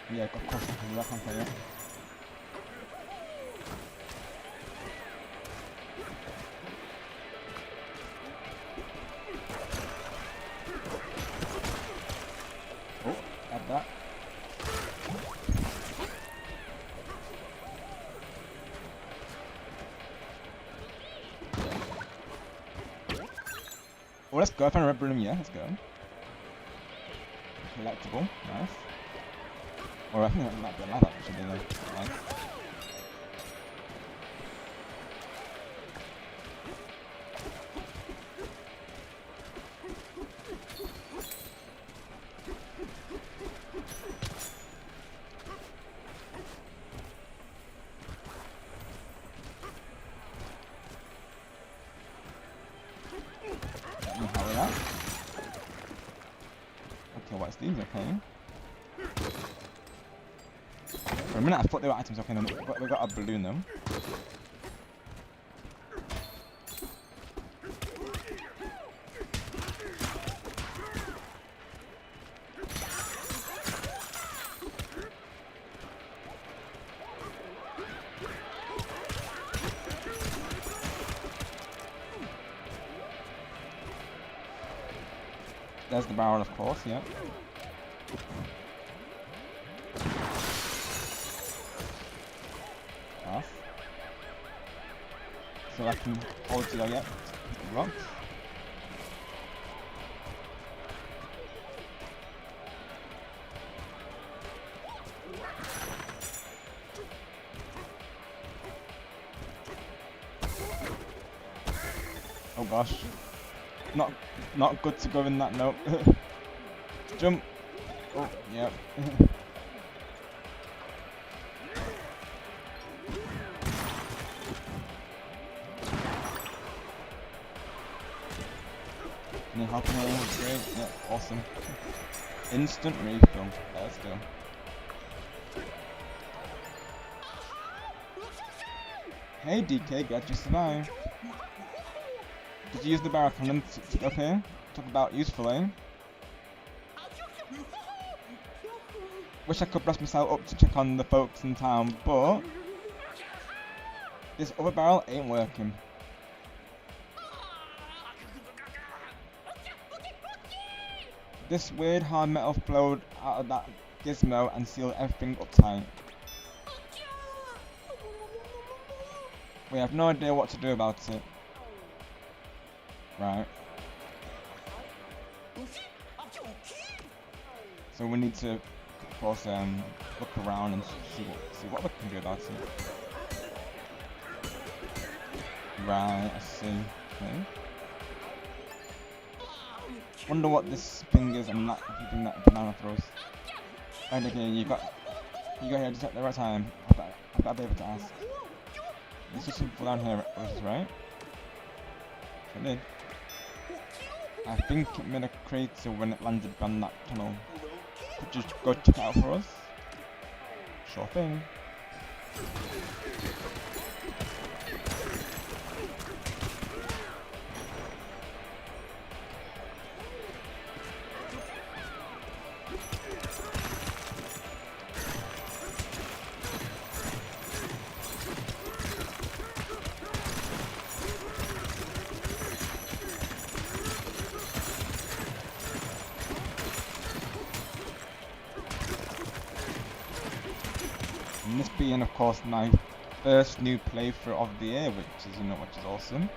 Yeah, of course, I can play it. Oh, add that. Well, let's go. I found a red balloon, yeah, let's go. Collectible, nice. Or I think that might be a lava actually, though. Nice. Let me hurry up. Okay, what's these? Okay. For a minute I thought they were items. Okay, no, we got a balloon though. There's the barrel, of course, yeah. Pass. So I can hold to go, yeah. Rocks. Oh gosh. Not good to go in that note. Jump. Oh, yep. Can you help me? Great. Yeah, awesome. Instant refill. Let's go. Hey DK, glad you survived. Did you use the barrel cannon to up here? Talk about useful, eh? Wish I could blast myself up to check on the folks in town, but this other barrel ain't working. This weird hard metal flowed out of that gizmo and sealed everything up tight. We have no idea what to do about it. Right. So we need to, of course, look around and see what we can do about it. Right, I see. Okay. Wonder what this thing is and that thing that banana throws. Right, okay, you got here just at the right time. I've got to be able to ask. This is something down here, right? It did. I think it made a crater when it landed down that tunnel. Could you go check it out for us? Sure thing. And this being, of course, my first new playthrough of the year, which is awesome.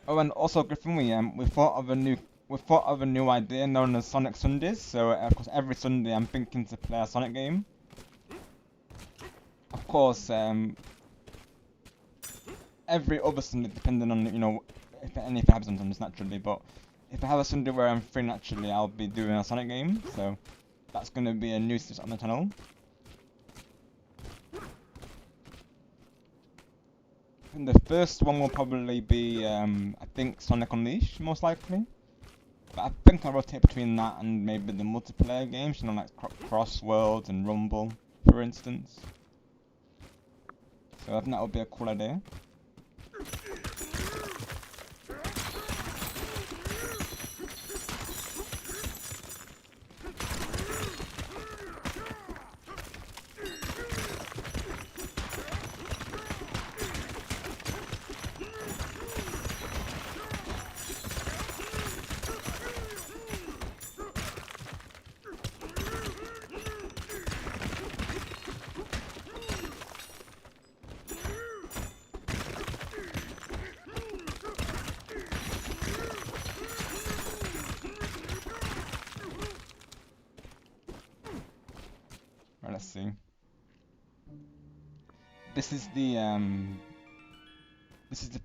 Oh, and also, Griffin, we thought of a new idea known as Sonic Sundays. So, of course, every Sunday I'm thinking to play a Sonic game. Of course, every other Sunday, depending on if it happens sometimes naturally. But if I have a Sunday where I'm free naturally, I'll be doing a Sonic game. So that's gonna be a new series on the channel. And the first one will probably be, I think, Sonic Unleashed, most likely. But I think I'll rotate between that and maybe the multiplayer games, like Cross Worlds and Rumble, for instance. So I think that would be a cool idea. Let's see. This is the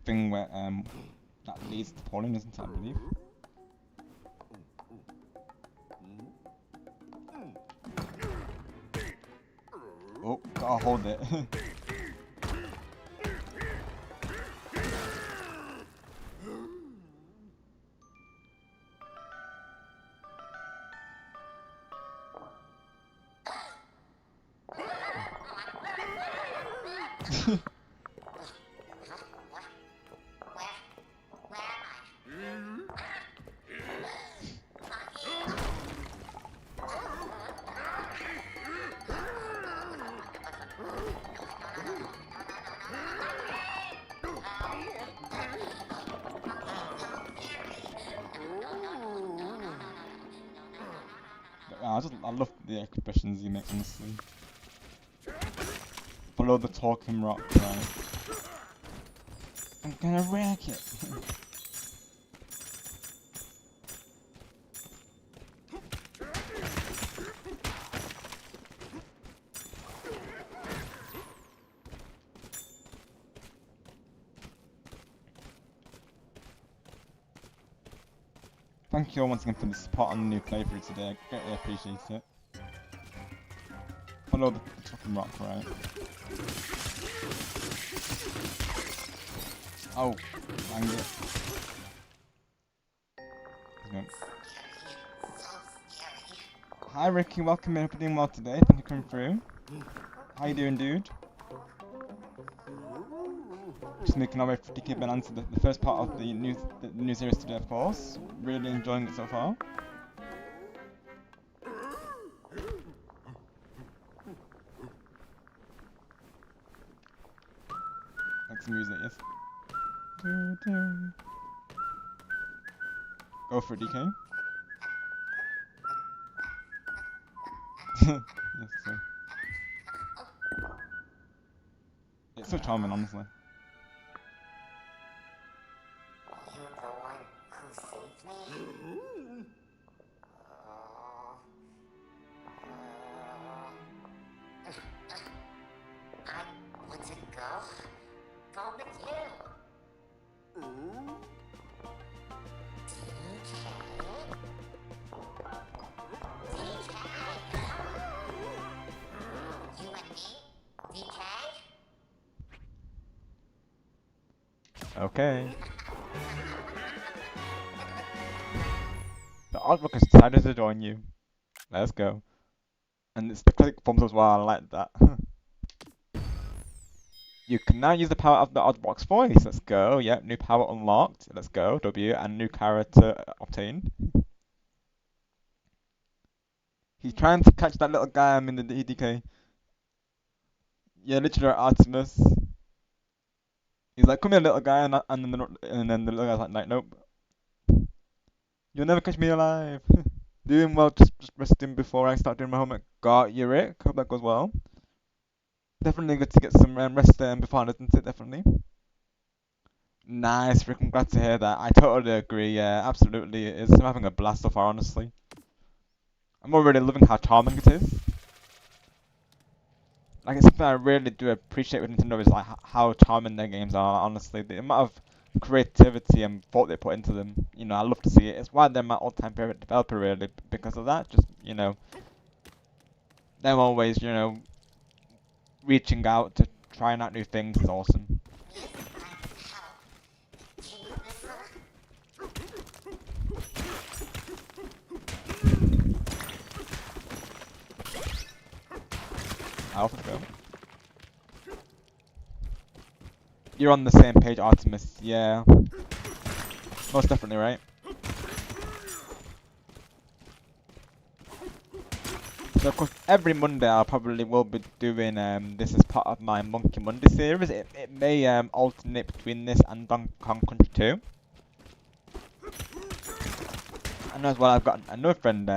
thing where that leads to Pauline, isn't it, I believe? Oh, gotta hold it. I love the expressions he makes, honestly. Follow the talking rock, right? I'm gonna wreck it. Thank you all once again for the support on the new playthrough today. I greatly appreciate it. Follow the talking rock, right? Oh, dang it. Hi Ricky, welcome in. Hope you're doing well today. Thank you for coming through. How you doing, dude? Just making our way for DK Bananza, the first part of the new series today, of course. Really enjoying it so far. Like some music, yes. Go for it, DK. Yes, so. It's so charming, honestly. You're the one who saved me? I want to go with you. You and me? DK? Okay. The artwork is decided to join you. Let's go. And it's the click forms as well, I like that. You can now use the power of the Oddbox voice. Let's go. Yep, new power unlocked. Let's go. W and new character obtained. He's trying to catch that little guy in the DK. Yeah, literally Artemis. He's like, come here, little guy, and then the little guy's like, nope. You'll never catch me alive. Doing well, just resting before I start doing my homework. Got you, Rick. Hope that goes well. Definitely good to get some rest before, isn't it? Definitely. Nice, Rick. I'm glad to hear that. I totally agree. Yeah, absolutely it is. I'm having a blast so far, honestly. I'm already loving how charming it is. Like, it's something I really do appreciate with Nintendo is like how charming their games are. Honestly, the amount of creativity and thought they put into them. You know, I love to see it. It's why they're my all-time favorite developer, really, because of that. Just them always, reaching out to trying out new things is awesome. Alpha go. You're on the same page, Artemis. Yeah, most definitely, right? So of course, every Monday I probably will be doing this as part of my Monkey Monday series. It may alternate between this and Donkey Kong Country 2. And as well, I've got another friend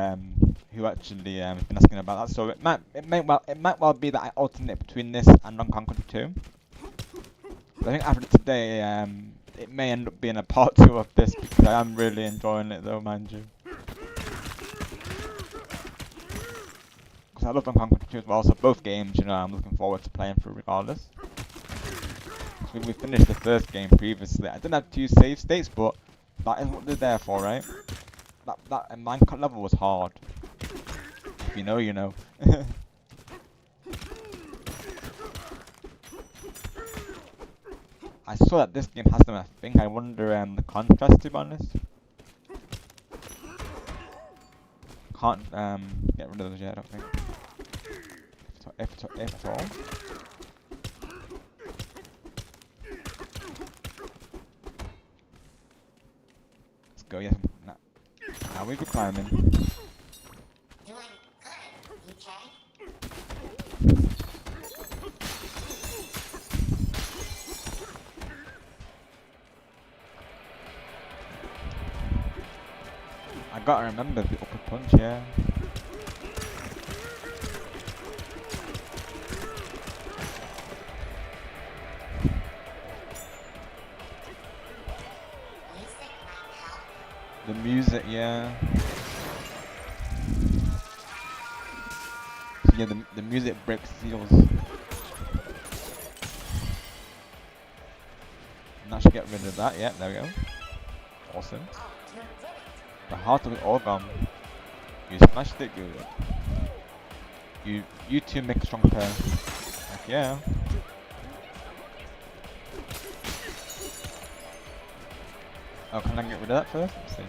who actually has been asking about that. So it might well be that I alternate between this and Donkey Kong Country 2. But I think after today, it may end up being a part 2 of this because I am really enjoying it, though, mind you. Because I love Donkey Kong Country 2 as well, so both games, I'm looking forward to playing through regardless. So we finished the first game previously. I didn't have 2 save states, but that is what they're there for, right? That Minecraft level was hard. If you know, you know. I saw that this game has them. I think I wonder the contrast, to be honest. Can't get rid of those yet, I don't think. If at all. Let's go, yes. Now we go climbing. Doing good, DK. I gotta remember the upper punch, yeah. Music might help. The music, yeah. So yeah, the music breaks seals. And that should get rid of that, yeah, there we go. Awesome. Oh, you did it. The heart of it all gone. You smashed it good. You two make a strong pair. Heck yeah. Oh, can I get rid of that first? Let's see.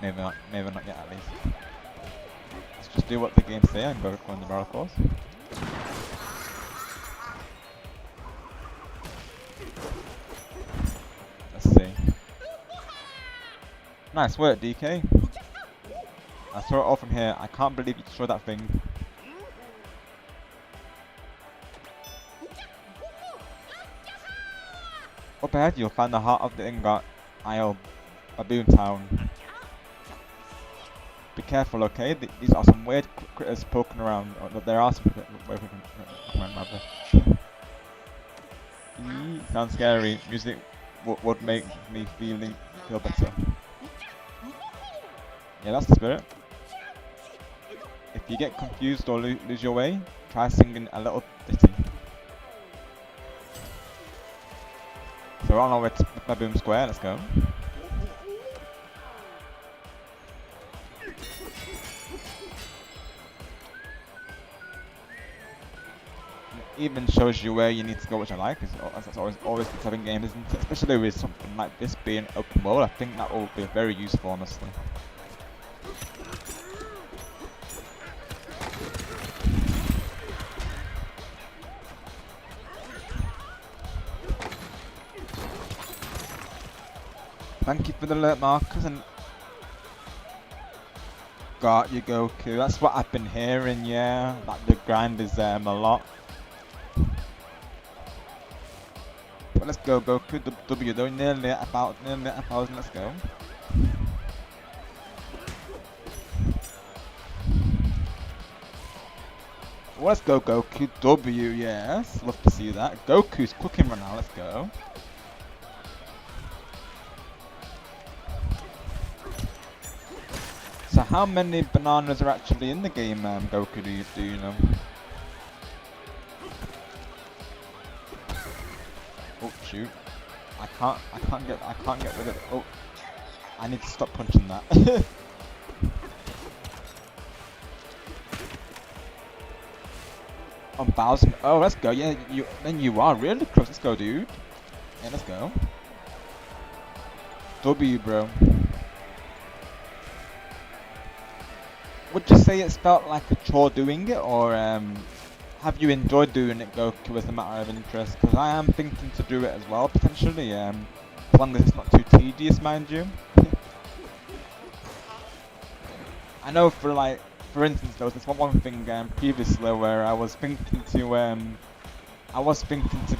Maybe not yet at least. Let's just do what the game say and go on the barrel course. Let's see. Nice work, DK. I saw it all from here. I can't believe you destroyed that thing. Up ahead, you'll find the heart of the Ingot Isle, Baboon Town. Be careful, okay? These are some weird critters poking around. Or there are some weird poking around, rather. Sounds scary. Music would make me feel better. Yeah, that's the spirit. If you get confused or lose your way, try singing a little ditty. So we're on our way to Baboon Square, let's go. It even shows you where you need to go, which I like. That's always the type of game, isn't it? Especially with something like this being open world, I think that will be very useful, honestly. Thank you for the alert, Marcus, and got you, Goku. That's what I've been hearing, yeah. That the grind is a lot. But let's go, Goku. W, though, nearly at 1,000. Let's go. Well, let's go, Goku. W, yes. Love to see that. Goku's cooking right now. Let's go. So how many bananas are actually in the game, Goku? Do you know? Oh shoot! I can't get rid of it. Oh, I need to stop punching that. On Bowser. Oh, let's go. Yeah, you are really close. Let's go, dude. Yeah, let's go. W, bro. Would you say it's felt like a chore doing it, or have you enjoyed doing it, Goku, as a matter of interest? Because I am thinking to do it as well, potentially, as long as it's not too tedious, mind you. I know for instance, there was this one thing previously where I was thinking to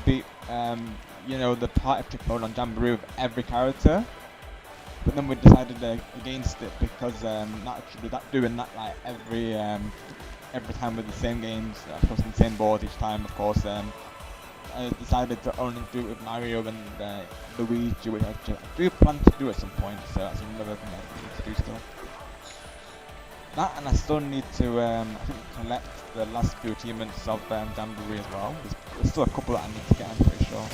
beat, you know, the party trick mode on Jamboree with every character. But then we decided against it because doing that like every time with the same games, of course, on the same board each time. Of course, I decided to only do it with Mario and Luigi, which I do plan to do at some point. So that's another thing I need to do still. That, and I still need to I think collect the last few achievements of Jamboree as well. There's still a couple that I need to get. I'm pretty sure.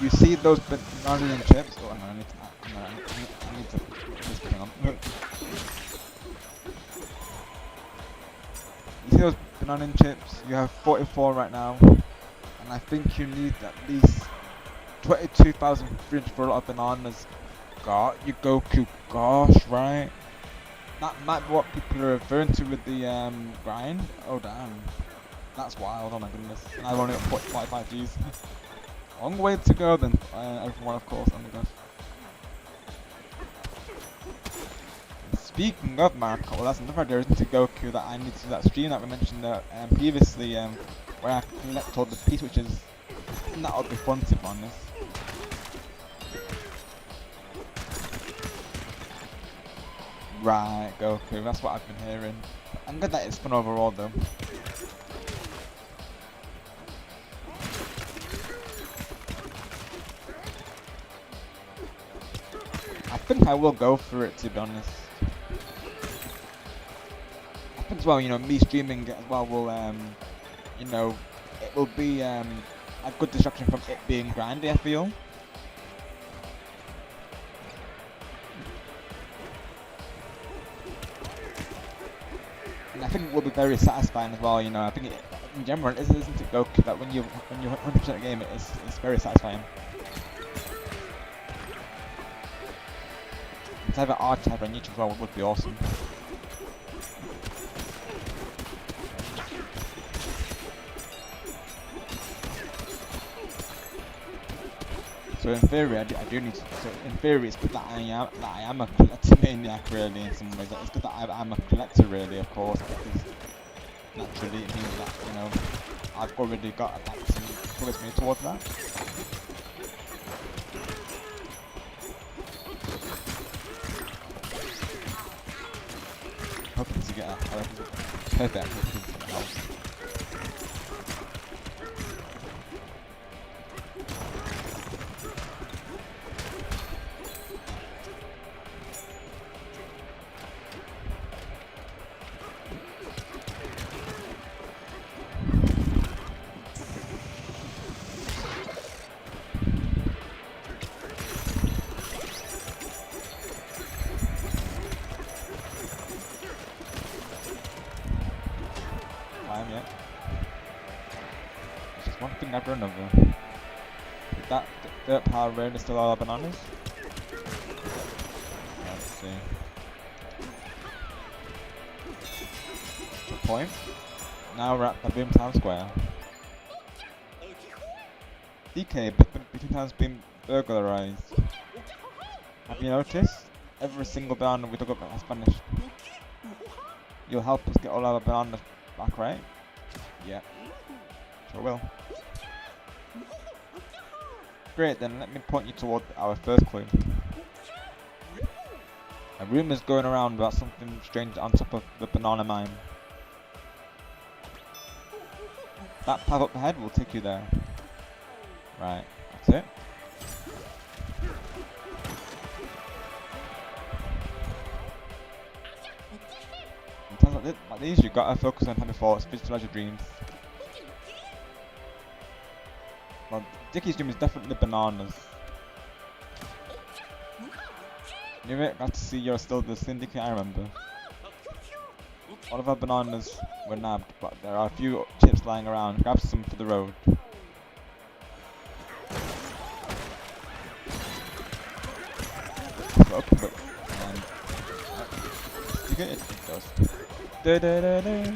you see those banana and chips. Oh, hang on, I need to put this thing on. You see those banana and chips? You have 44 right now, and I think you need at least 22,300 for a lot of bananas. God, you Goku, gosh, right? That might be what people are referring to with the grind. Oh damn, that's wild. Oh my goodness, and I've only got 45 Gs. Long way to go then, everyone, of course. Oh my gosh. Speaking of Marco, well, that's another addition to Goku that I need to do that stream that we mentioned previously, where I collect all the pieces, which is that would be fun to be honest. Right, Goku, that's what I've been hearing. I'm glad that it's fun overall though. I think I will go for it, to be honest. I think as well, you know, me streaming as well will, you know, it will be a good distraction from it being grindy, I feel. And I think it will be very satisfying as well, you know. I think it, in general, isn't it, Goku, that when you're 100% a game, it's very satisfying. To have an art type on each as well would be awesome. So in theory, I do need to. So in theory, it's good that I am a collector maniac really in some ways. It's good that I'm a collector really, of course, because naturally it means that, you know, I've already got like some progress made towards that. Hoping to get a perfect. Yet. It's just one thing after another. Is that dirt power raid is still all our bananas? Let's see. Good point. Now we're at the Boomtown Square. DK, between times been burglarized. Have you noticed? Every single banana we took up has vanished. You'll help us get all our bananas back, right? Yeah. Sure will. Great, then let me point you toward our first clue. A rumour's going around about something strange on top of the banana mine. That path up ahead will take you there. Right, that's it. In times like these, you've got to focus on having thoughts, visualize your dreams. Well, Dickie's dream is definitely bananas. Knew it, glad to see you're still the syndicate I remember. All of our bananas were nabbed, but there are a few chips lying around. Grab some for the road. So open book and you get it. It goes. Da da da da.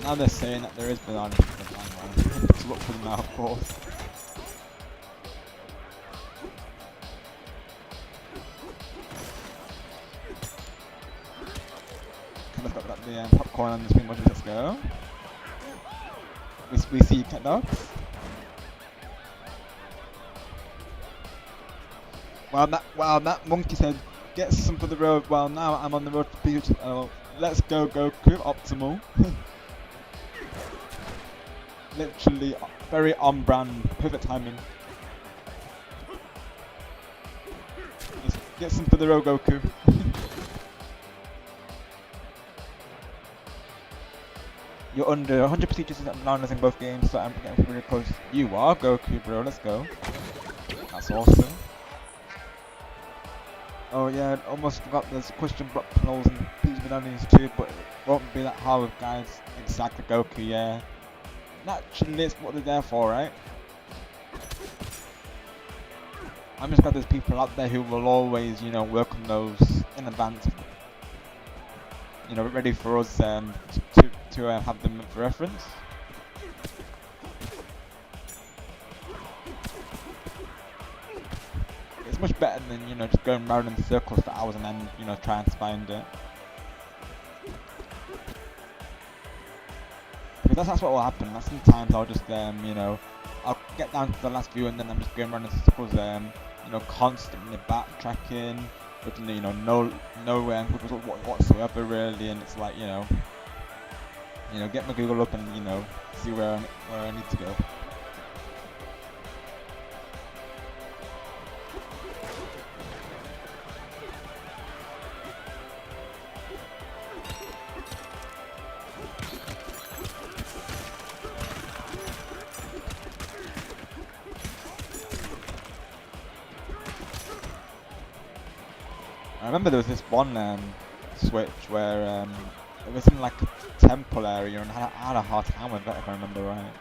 Now they're saying that there is bananas in the timeline. To look for them now, of course. Kind of got the popcorn on the screen. Let's go. We see cat dogs. Well, that monkey said, "Get some for the road." Well, now I'm on the road for Pikachu. Oh, let's go, Goku, optimal. Literally very on brand, perfect timing. Get some for the road, Goku. You're under 100 procedures and bananas in both games, so I'm getting really close. You are Goku, bro. Let's go. That's awesome. Oh yeah, almost forgot there's question block panels and Peach Bananas too, but it won't be that hard with guys. Exactly, Goku, yeah. Naturally, it's what they're there for, right? I'm just glad there's people out there who will always, you know, work on those in advance. You know, ready for us to have them for reference. It's much better than, you know, just going round in circles for hours and then, you know, trying to find it. Because that's what will happen. Like sometimes I'll just, you know, I'll get down to the last view and then I'm just going around in circles, you know, constantly backtracking, with, you know, no good result whatsoever really, and it's like, you know, get my Google up and, you know, see where I need to go. I remember there was this one switch where it was in like a temple area and I had a hard time with it if I remember right.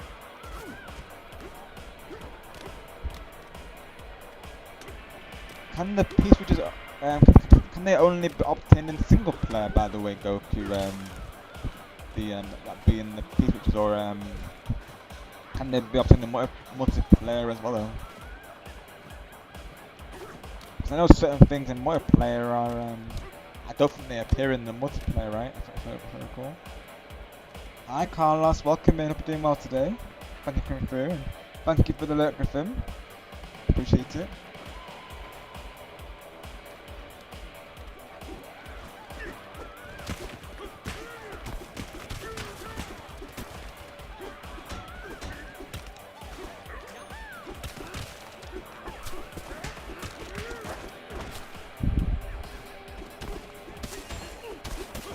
Can the P switches can they only be obtained in single player, by the way, Goku? That being the P switches, or can they be obtained in multiplayer as well? Because I know certain things in multiplayer are I don't think they appear in the multiplayer, right? If I recall. Hi Carlos, welcome in. Hope you're doing well today. Thank you for coming through. And thank you for the alert, Griffin. Appreciate it.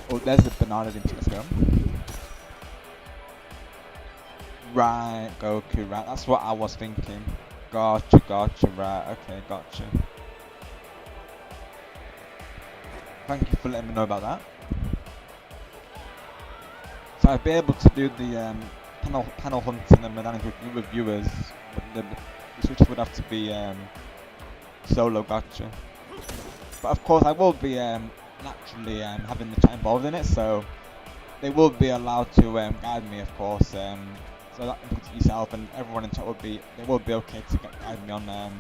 Oh, there's a banana into let's go. Right, Goku, right, that's what I was thinking. Gotcha, right, okay, gotcha. Thank you for letting me know about that. So I'd be able to do the panel hunting and banana with viewers, but the switches would have to be solo, gotcha. But of course I will be naturally having the chat involved in it, so they will be allowed to guide me, of course. So that includes yourself and everyone in chat they will be okay to guide me on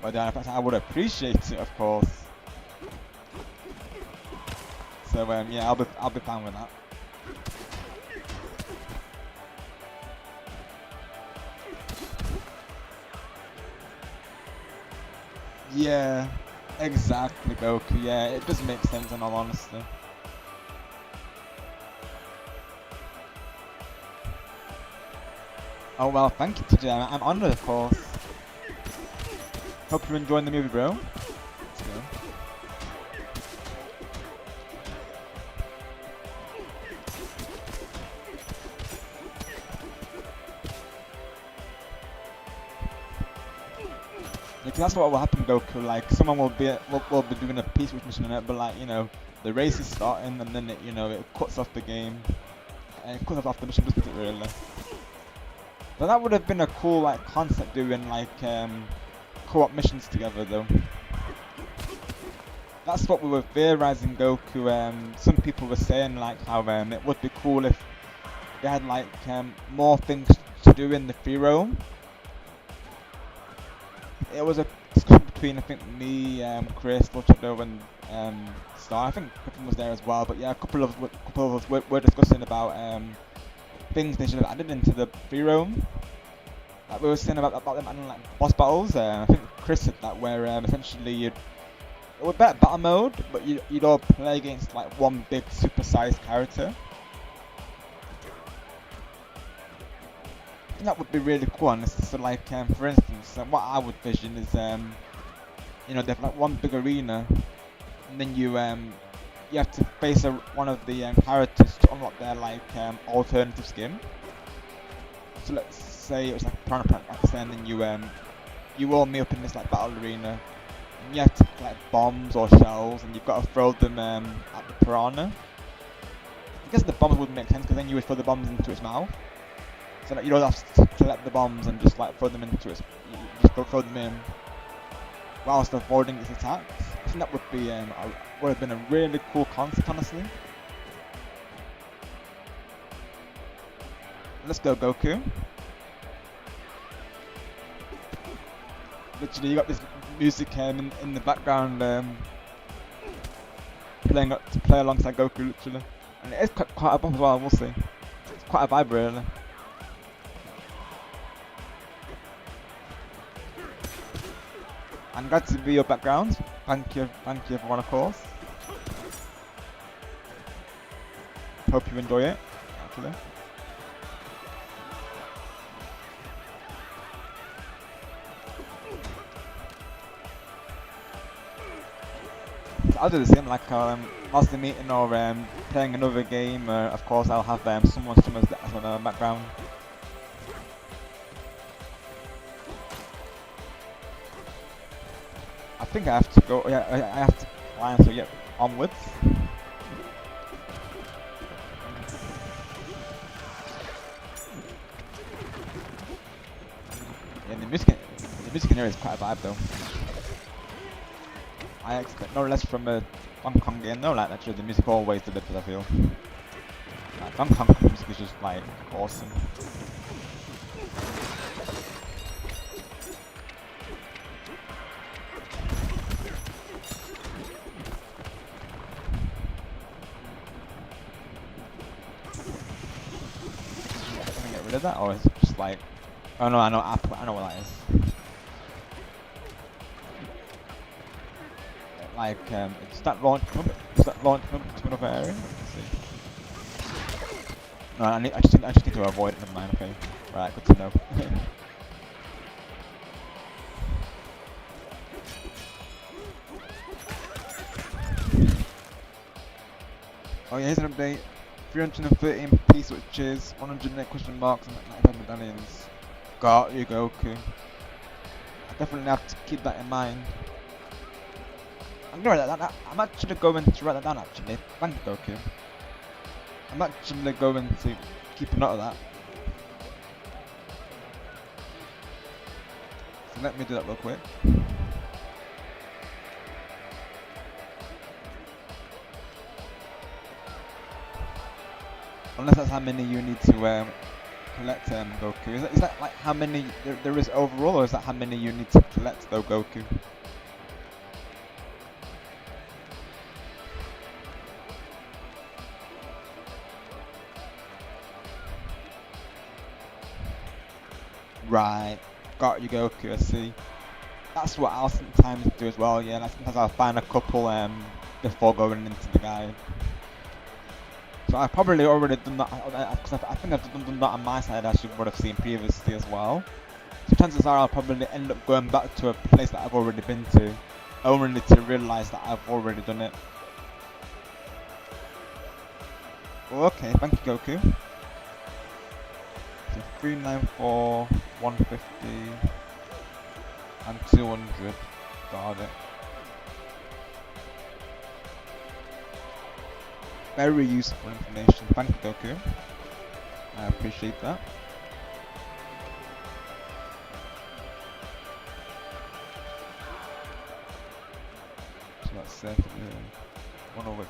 whether in fact I would appreciate it, of course. So yeah, I'll be fine with that. Yeah, exactly, Goku. Yeah, it does make sense in all honesty. Oh well, thank you, TJ. I'm honoured, of course. Hope you're enjoying the movie, bro. Let's go. Yeah, 'cause that's what will happen, Goku. Like, someone will be doing a peace mission in it, but like, you know, the race is starting, and then it cuts off the game, and it cuts off the mission, doesn't it, really? But that would have been a cool like concept, doing like co-op missions together though. That's what we were theorizing, Goku. Some people were saying like how it would be cool if they had like more things to do in the free roam. It was a discussion between I think me, Chris, Shadow, and Star. I think Griffin was there as well. But yeah, a couple of us were discussing about things they should have added into the free roam. Like we were saying about them adding like boss battles. I think Chris said that where essentially it would be battle mode, but you'd all play against like one big super-sized character. I think that would be really cool, honestly. So like for instance, what I would vision is you know, they have like one big arena, and then you have to face one of the characters to unlock their like alternative skin. So let's say it was like Piranha Plant, like I said, and then you all meet up in this like battle arena, and you have to collect bombs or shells, and you've got to throw them at the piranha. I guess the bombs would make sense because then you would throw the bombs into its mouth. So that you don't have to collect the bombs and just like throw them into its, you just throw them in whilst avoiding its attacks. I think that would have been a really cool concept, honestly. Let's go, Goku. Literally, you got this music in the background playing up to play alongside Goku, literally. And it is quite a bop as well, we'll see. It's quite a vibe, really. I'm glad to be your background. Thank you everyone, of course. Hope you enjoy it, actually. So I'll do the same, like whilst the meeting or playing another game. Of course, I'll have someone stream as my background. I think I have to go. Yeah, I have to climb. So yeah, onwards. Yeah, the music in here is quite a vibe though. I expect no less from a Hong Kong game. No, like actually the music always delivers. I feel. Like, Hong Kong music is just like awesome. Rid of that, or is it just like? Oh no, I know what that is. Like, it's that launch up. Is that launch up to another area? Let's see. No, I just need to avoid it. Never mind. Okay, right, good to know. Oh yeah, here's an update. 313 P switches, 108 question marks, and 95 medallions. Got you, Goku. I definitely have to keep that in mind. I'm gonna write that. I'm actually going to write that down. Actually, thank you, Goku. I'm actually going to keep a note of that. So let me do that real quick. Unless that's how many you need to collect Goku. Is that like how many there is overall, or is that how many you need to collect though, Goku? Right, got you, Goku. I see. That's what I'll sometimes do as well. Yeah, like sometimes I'll find a couple before going into the guide. So I've probably already done that, because I think I've done that on my side, as you would have seen previously as well. So chances are I'll probably end up going back to a place that I've already been to, only to realise that I've already done it. Okay, thank you, Goku. So 394, 150, and 200. Got it. Very useful information. Thank you, Goku. I appreciate that. So that's set 150.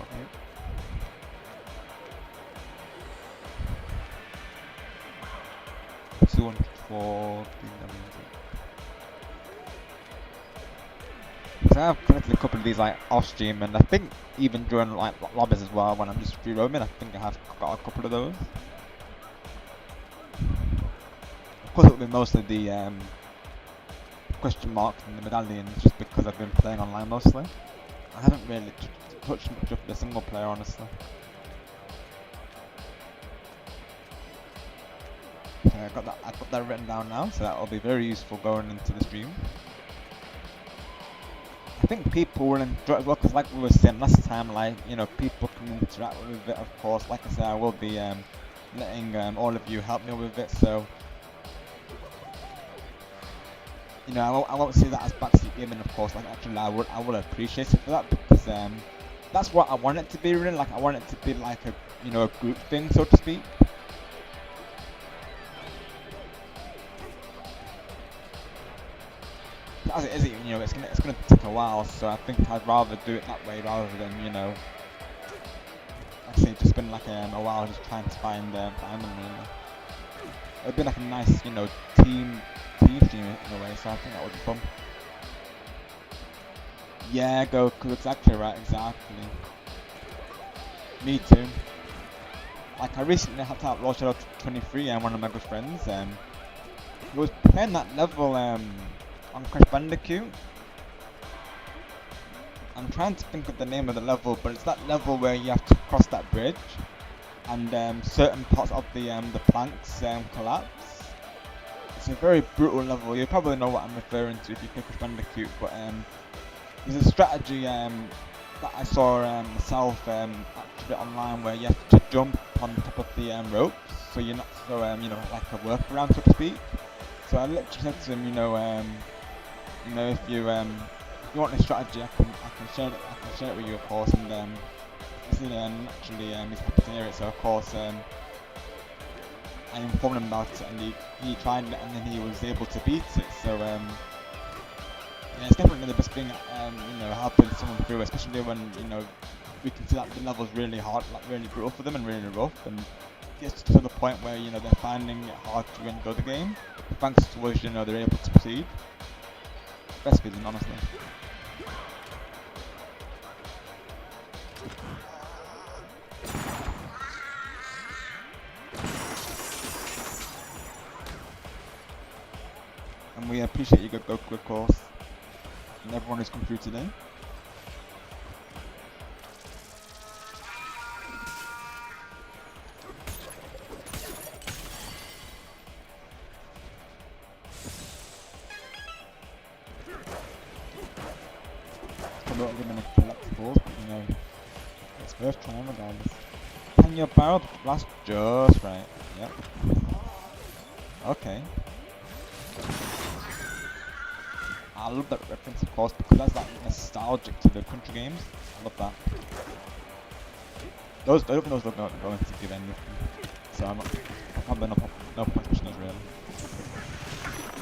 Okay. Two hundred for so I've collected a couple of these like off stream, and I think even during like lobbies as well when I'm just free roaming, I think I have got a couple of those. Of course, it will be mostly the question marks and the medallions, just because I've been playing online mostly. I haven't really touched much of the single player, honestly. Okay, I've got that written down now, so that will be very useful going into the stream. I think people will enjoy it as well, because like we were saying last time, like, you know, people can interact with it, of course. Like I said, I will be letting all of you help me with it, so, you know, I won't see that as backseat gaming, of course. Like, actually, I will appreciate it for that, because that's what I want it to be, really. Like, I want it to be like a, you know, a group thing, so to speak. As it is, you know, it's gonna take a while, so I think I'd rather do it that way rather than, you know, like I say, just spend like a while just trying to find them. Really. It'd be like a nice, you know, team stream in a way, so I think that would be fun. Yeah, Goku, exactly right, exactly. Me too. Like, I recently had to outlaw Shadow 23 and one of my good friends, he was playing that level on Crash Bandicoot. I'm trying to think of the name of the level, but it's that level where you have to cross that bridge, and certain parts of the planks collapse. It's a very brutal level. You probably know what I'm referring to if you play Crash Bandicoot, but there's a strategy that I saw myself actually online where you have to jump on top of the ropes, so you're not so you know, like a workaround, so to speak. So I literally said to him, you know, if you want this strategy, I can share it with you, of course. And naturally, he's happy to hear it. So of course, I informed him about it, and he tried it, and then he was able to beat it. So yeah, it's definitely the best thing, you know, helping someone through, especially when, you know, we can see that the level's really hard, like really brutal for them and really rough, and gets to the point where, you know, they're finding it hard to enjoy the game. Thanks to us, you know, they're able to proceed. Best feeling, honestly. And we appreciate you, Goku, of course, and everyone who's come through today. Probably won't give me any collectibles, but you know, it's worth trying regardless. Can your barrel blast just right? Yep. Okay. I love that reference, of course, because that's like nostalgic to the country games. I love that. Those look going to give anything, so I'm probably no point pushing those really.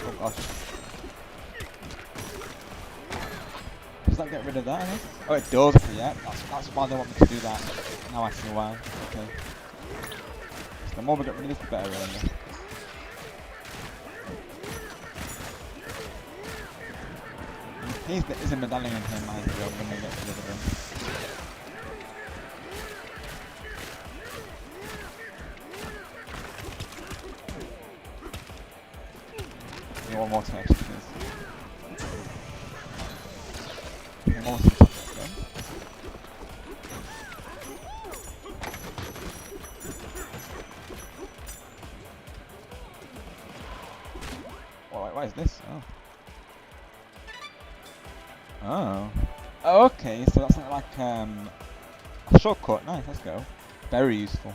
Oh gosh. Does that get rid of that? I guess? Oh, it does. Okay, yeah, that's why they want me to do that. Now I see why. Okay. So the more we get rid of this, the better, really. In case there is a medallion in here, mind you, I'm gonna get rid of him. Yeah, one more text, please. Okay, one more text, then. Oh, what is this? Oh. Oh. Oh, okay, so that's like a shortcut. Nice, let's go. Very useful.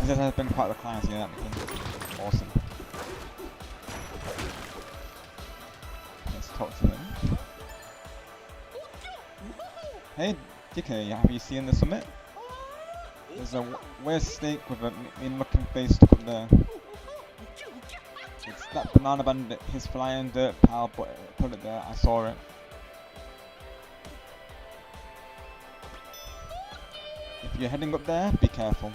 This has been quite the client, yeah, that makes awesome. Let's talk to him. Hey, DK, have you seen the summit? There's a weird snake with a mean-looking face stuck up there. It's that banana bandit, his flying dirt pal, but put it there, I saw it. If you're heading up there, be careful.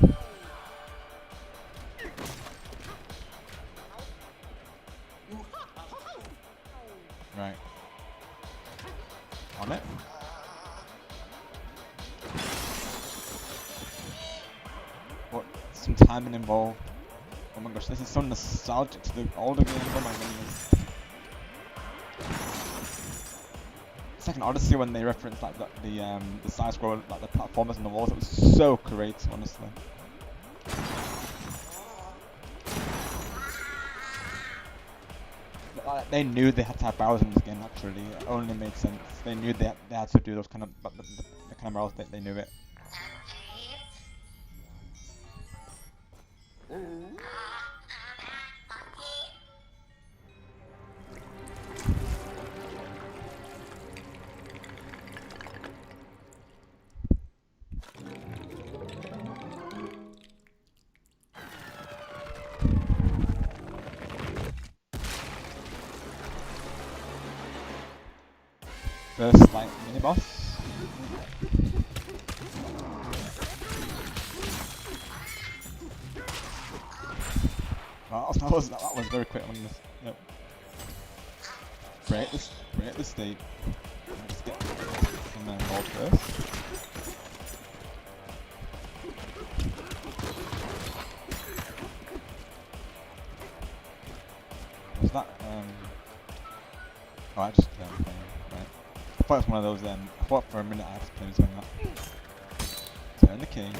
Right. On it. What? Some timing involved. Oh my gosh, this is so nostalgic to the older games, oh my goodness. It's like an Odyssey when they reference like the side scroll, like the platformers and the walls. It was so great, honestly. They knew they had to have barrels in this game. Actually, it only made sense. They knew they had to do those kind of the kind of barrels. They knew it. First, like, mini boss. That was very quick on this. Yep. Break the state. Just get some gold first. Was that Oh, I just playing. Right. I thought it was one of those. I thought for a minute I had to play something that. Turn the king.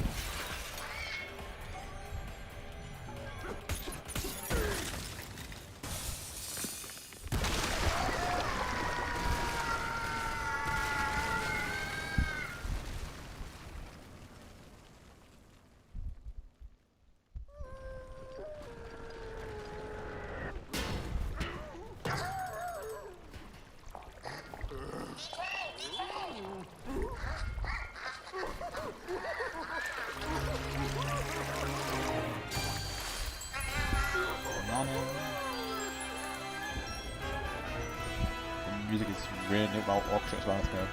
The music is really well orchestrated as well as well.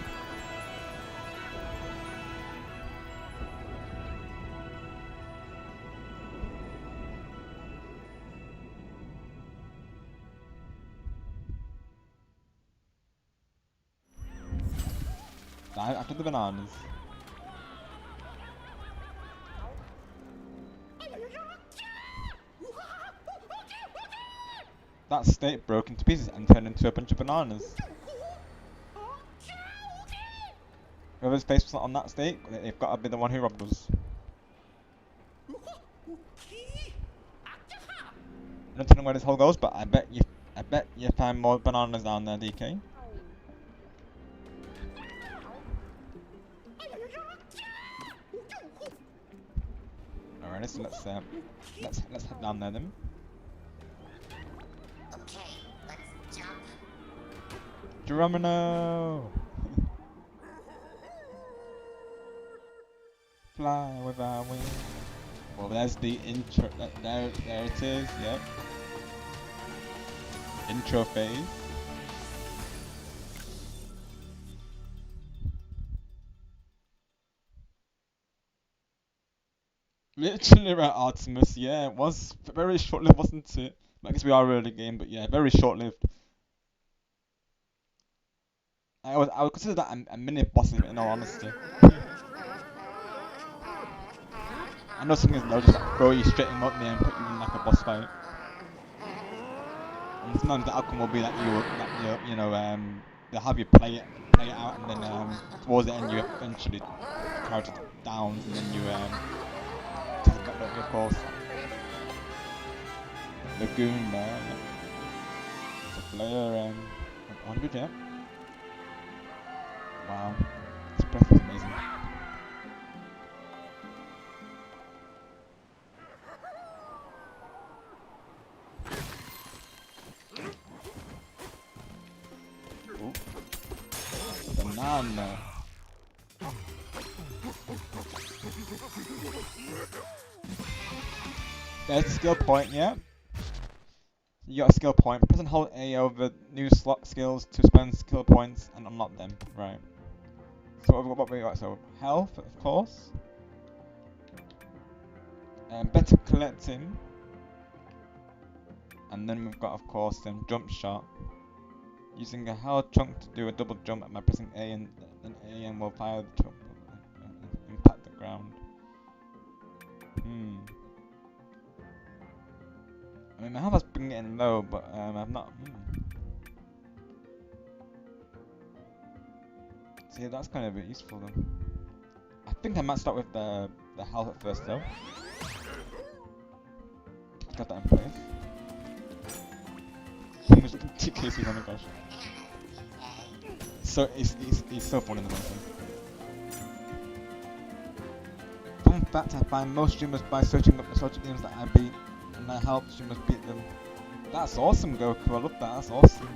Dive after the bananas. That state broke into pieces and turned into a bunch of bananas. Whoever's face was on that state, they've got to be the one who robbed us. I don't know where this hole goes, but I bet you find more bananas down there, DK. Alright, so let's head down there then. Okay, let's jump. Geronimo! Fly with our wings. Well, there's the intro. There it is. Yep. Intro phase. Literally right, Artemis. Yeah, it was very short-lived, wasn't it? I guess we are early game, but yeah, very short-lived. I would consider that a mini boss in all honesty. I know something is low, just like throw you straight in up there and put you in like a boss fight. And sometimes the outcome will be that they'll have you play it out, and then towards the end you eventually character downs, and then you take it back up, of course. Lagoon there. The player 100, yeah. Wow, this breath is amazing. Ooh. Banana. There's a skill point, yeah. You got a skill point. Press and hold A over new slot skills to spend skill points and unlock them. Right. So what we got? So health, of course. Better collecting. And then we've got, of course, jump shot. Using a held chunk to do a double jump by pressing A, and then A will fire the jump and impact the ground. I mean, my health has been getting low, but I've not. See, that's kind of a bit useful though. I think I might start with the health at first though. Got that in place. English TKCs, oh my gosh. So he's so funny in the person. Fun fact, I find most streamers by searching up nostalgic games that I beat, and I help streamers beat them. That's awesome, Goku. I love that. That's awesome.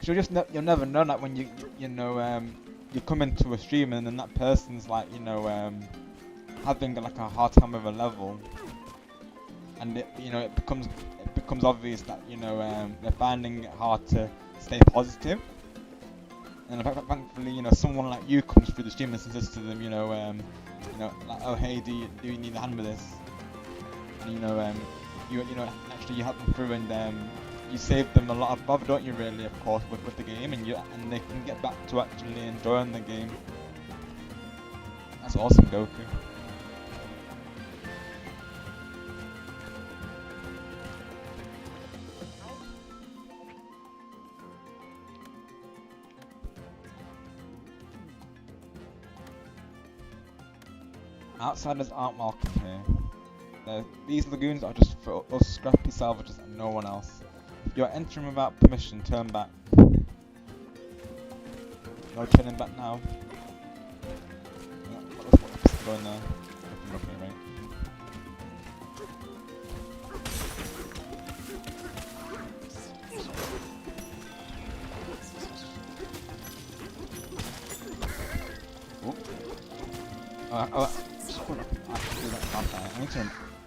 Cause you'll never know that when you come into a stream and then that person's like having like a hard time with a level, and it becomes obvious that they're finding it hard to stay positive. And thankfully, someone like you comes through the stream and says to them, like, oh hey, do you need a hand with this? And actually you help them through, and you save them a lot of bother, don't you? Really, of course, with the game, and they can get back to actually enjoying the game. That's awesome, Goku. Outsiders aren't welcome here. These lagoons are just for us scrappy salvagers and no one else. If you're entering without permission, turn back. No turning back now. What's going there? Okay, right.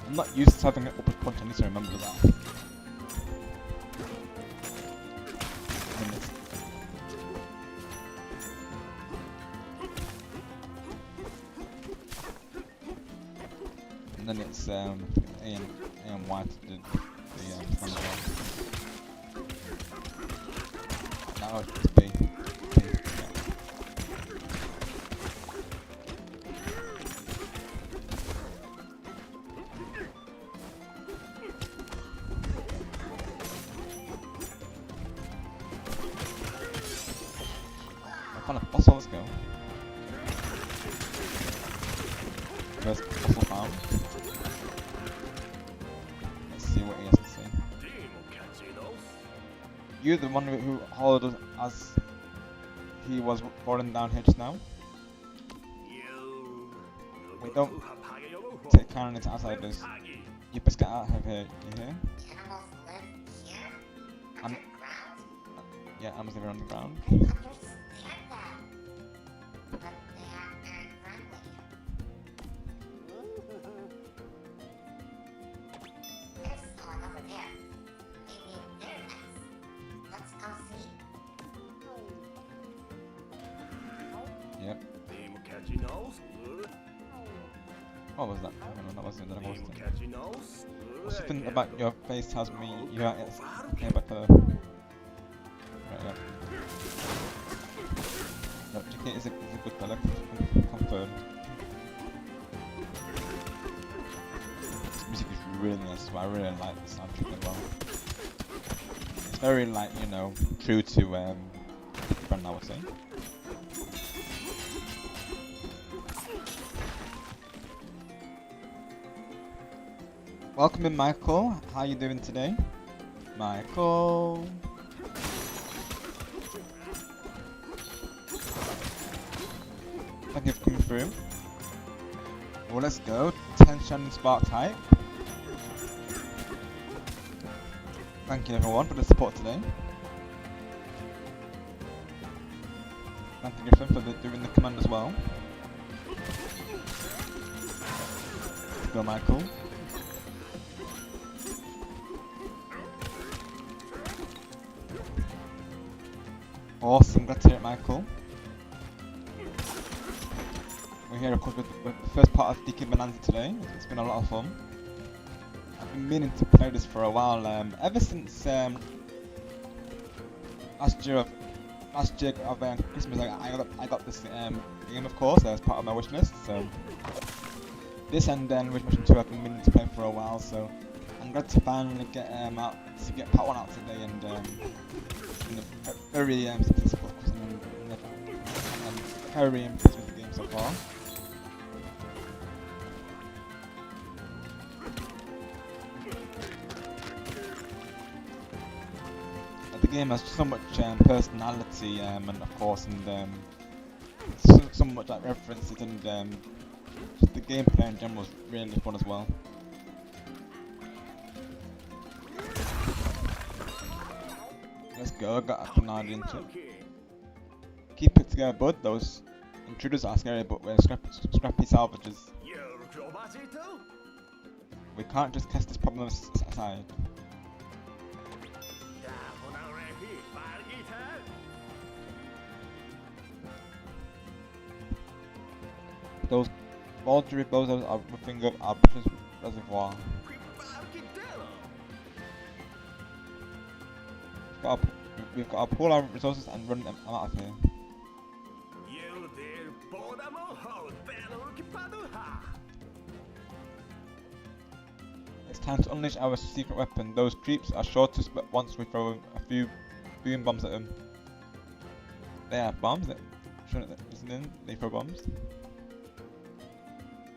I'm not used to having an upward punch, I need to remember that. And then it's A and Y to do the now it's B. Also, let's go. First fossil found. Let's see what he has to say. You're the one who followed us as he was falling down here just now? We don't take kindly to outsiders. You best get out of here, you hear? Animals live here? I'm- Underground? Yeah, I'm living on the ground. I understand that. But they are very friendly. There's someone over there. Maybe they're nice. Let's go see. Yep. What was that? No, that wasn't that. Something about your face tells me you are came back to right, yeah. No, JK is a good fella, confirmed. This music is really nice, so I really like the soundtrack as well. It's very like, true to the brand, I would say. Welcome in, Michael. How you doing today? Michael. Thank you for coming through. Well, let's go. 10 Shannon Spark type. Thank you everyone for the support today. Thank you Griffin for doing the command as well. Let's go, Michael. Awesome, glad to hear it, Michael. We're here, of course, with the first part of DK Bananza today. It's been a lot of fun. I've been meaning to play this for a while, ever since last year of Christmas. I got this game, of course, as part of my wish list. So this and then Wish Mission 2 I've been meaning to play for a while. So I'm glad to finally get part 1 out today, and very successful. I'm very impressed with the game so far. game has so much personality, and of course, and so much like references, and just the gameplay in general was really fun as well. Let's go, I got a banana into it. Keep it together, bud. Those intruders are scary, but we're scrappy salvages. We can't just cast this problem aside. Those Baldry bozos are ripping up our precious reservoir. We've got to pool our resources and run them out of here. It's time to unleash our secret weapon. Those creeps are sure to split once we throw a few boom bombs at them. They have bombs that isn't they throw bombs?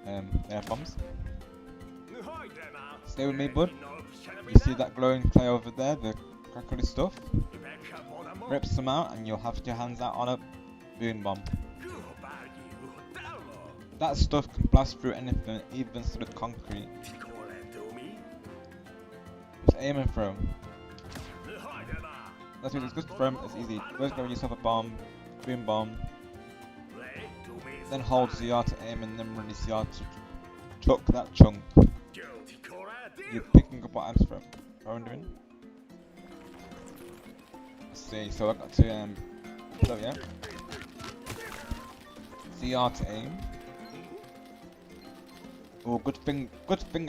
They have bombs. Stay with me, bud. You see that glowing clay over there, the crackly stuff? Rip some out and you'll have your hands out on a boom bomb. That stuff can blast through anything, even solid concrete. Just aim and throw. That's really good to throw, it's easy. First grab yourself a bomb, boom bomb. Then hold ZR to aim and then release ZR to chuck that chunk. You're picking up what I'm throwing. Let's see, so I got to so yeah. ZR to aim. Oh, good thing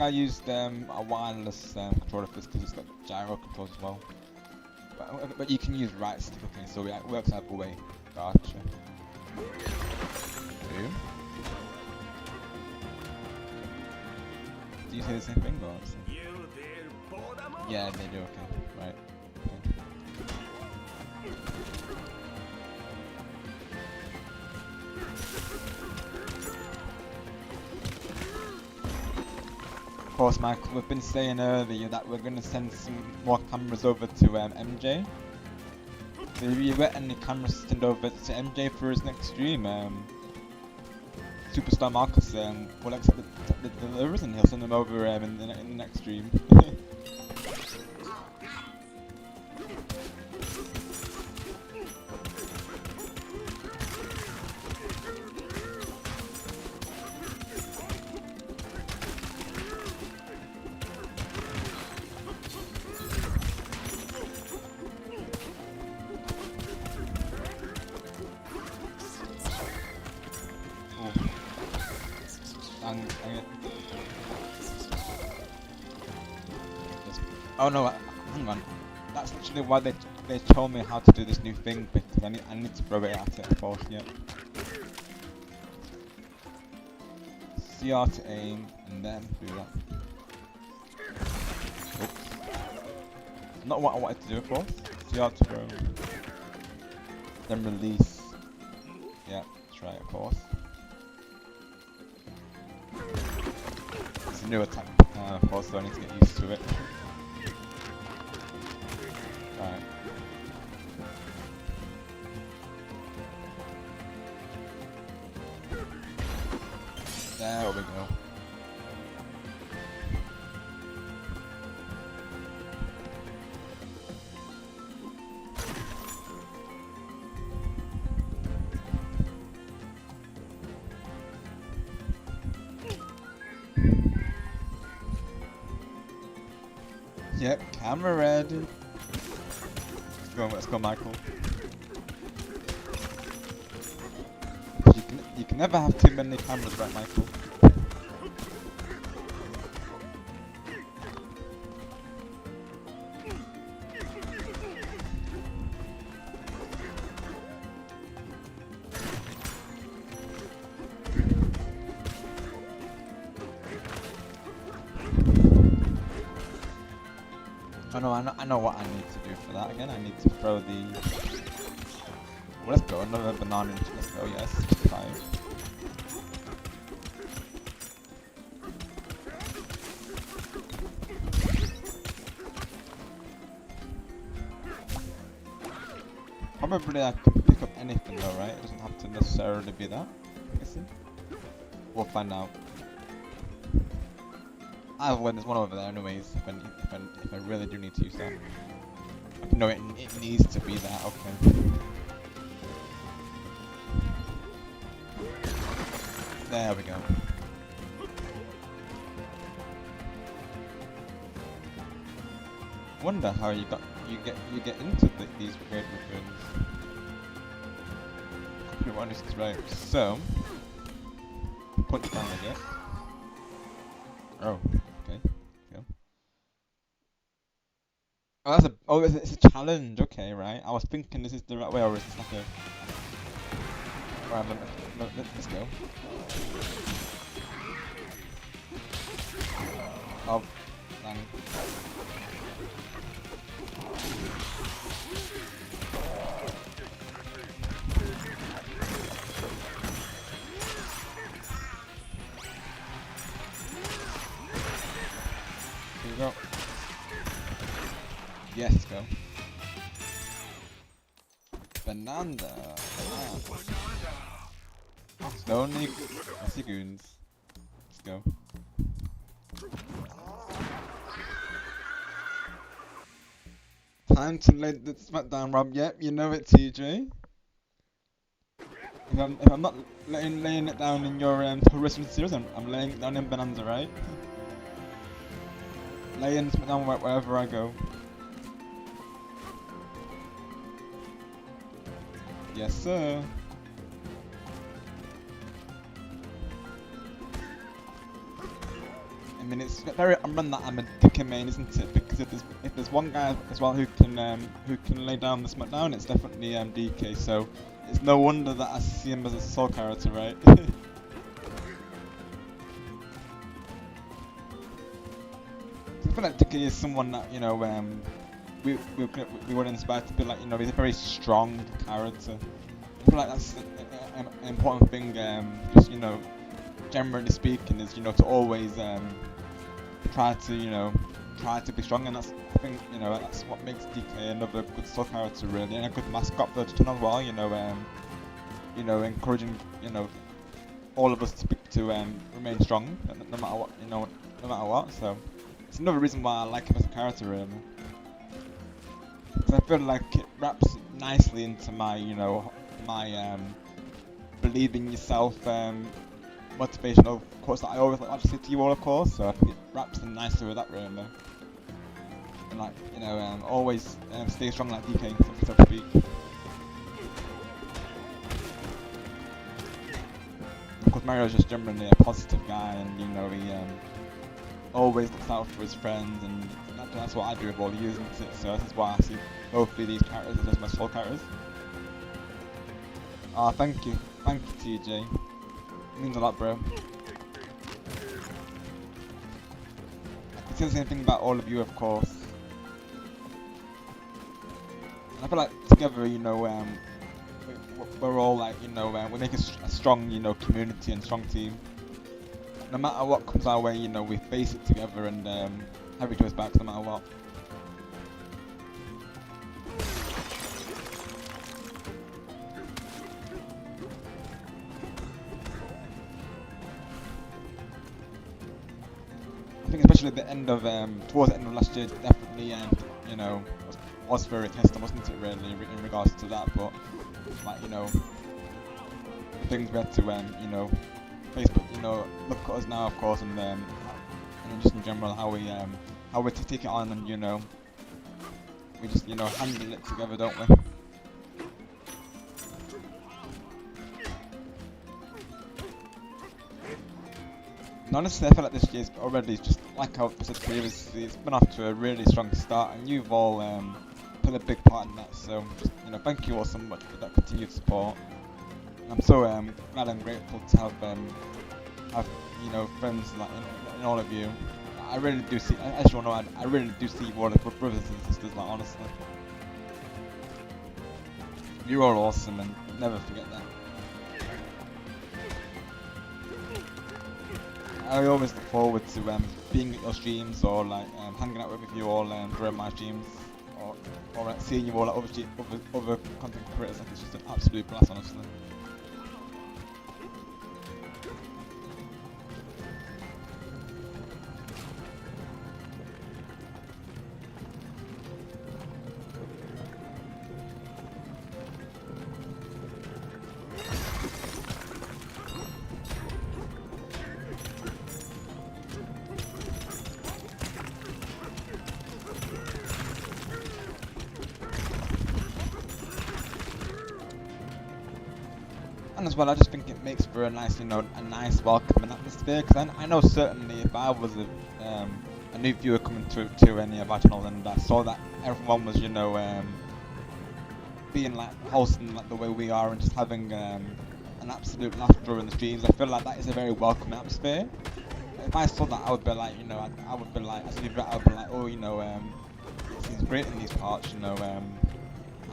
I used a wireless controller for this because it's got gyro controls as well. But you can use right stick, okay, so it works either way. Gotcha. Do you say the same thing or? Yeah, they do, okay. Right. Okay. Of course, Michael, we've been saying earlier that we're going to send some more cameras over to MJ. So if you get any cameras sent over to MJ for his next stream, Superstar Marcus will accept the deliveries and he'll send them over in the next stream. Oh no, hang on. That's actually why they told me how to do this new thing, because I need to throw it at it, of course, yeah. CR to aim, and then do that. Oops. Not what I wanted to do, of course. CR to throw. Then release. Yeah, that's right, of course. It's a new attack, of course, so I need to get used to it. Right. There we go. Yep, camera ready. Let's go, Michael. You can never have too many cameras, right, Michael? Oh no, I know what I need to do for that again. I need to throw the... Well, let's go, another banana. Let's go, yes, 5. probably I can pick up anything though, right? It doesn't have to necessarily be that. I'm guessing. We'll find out. Either way, there's one over there anyways, if I really do need to use that. No, it needs to be that, okay. There we go. Wonder how you get into these weird weapons. Copy one is right. So punch down again. Oh, okay. Go. Oh, it's a challenge. Okay, right. I was thinking this is the right way, or is this like a? Alright, let's go. Oh, dang. Here we go. Yes, let's go. Bananza. Slowly. I see goons. Let's go. Time to lay the smackdown, Rob. Yep, you know it, TJ. If I'm not laying it down in your tourism series, I'm laying it down in Bananza, right? Laying it down wherever I go. Yes, sir. I mean, it's very unrun that I'm a dicker main, isn't it? Because if there's one guy as well who can lay down the smackdown, it's definitely DK. So it's no wonder that I see him as a soul character, right? I feel like DK is someone that we were inspired to be like. He's a very strong character. I feel like that's an important thing. Just generally speaking, is to always try to be strong, and that's I think that's what makes DK another good soul character really, and a good mascot for the channel as well. Encouraging all of us to remain strong no matter what no matter what. So it's another reason why I like him as a character really, because I feel like it wraps nicely into my my believe in yourself motivational quotes that I always like to say to you all, of course. So I think it wraps in nicely with that really. And like always stay strong like DK, so to speak. Of course, Mario's just generally a positive guy, and he always looks out for his friends, and that's what I do with all you, isn't it? So this is why I see both of these characters as my soul characters. Ah, thank you, TJ. It means a lot, bro. I can say the same thing about all of you, of course. And I feel like together, we're all like, we make a strong, community and strong team. No matter what comes our way, we face it together and have each other's backs no matter what. I think especially at the end of towards the end of last year, definitely was very testing, wasn't it really, in regards to that? But like the things we had to Facebook look at us now, of course, and just in general how we take it on, and we just handle it together, don't we? And honestly, I feel like this year's already, just like I said previously, it's been off to a really strong start, and you've all played a big part in that. So, just thank you all so much for that continued support. And I'm so glad and grateful to have friends like in all of you. I really do see, as you all know, I really do see you all as brothers and sisters. Like honestly, you're all awesome, and never forget that. I always look forward to being at your streams, or like hanging out with you all during my streams, or like, seeing you all like other content creators. Like, it's just an absolute blast, honestly. And as well, I just think it makes for a nice, a nice welcoming atmosphere. Because I know certainly if I was a new viewer coming to any of our channels and I saw that everyone was, being like hosting like the way we are and just having an absolute laugh during the streams, I feel like that is a very welcoming atmosphere. If I saw that, I would be like, I would be like, as a viewer, I would be like, oh, it seems great in these parts,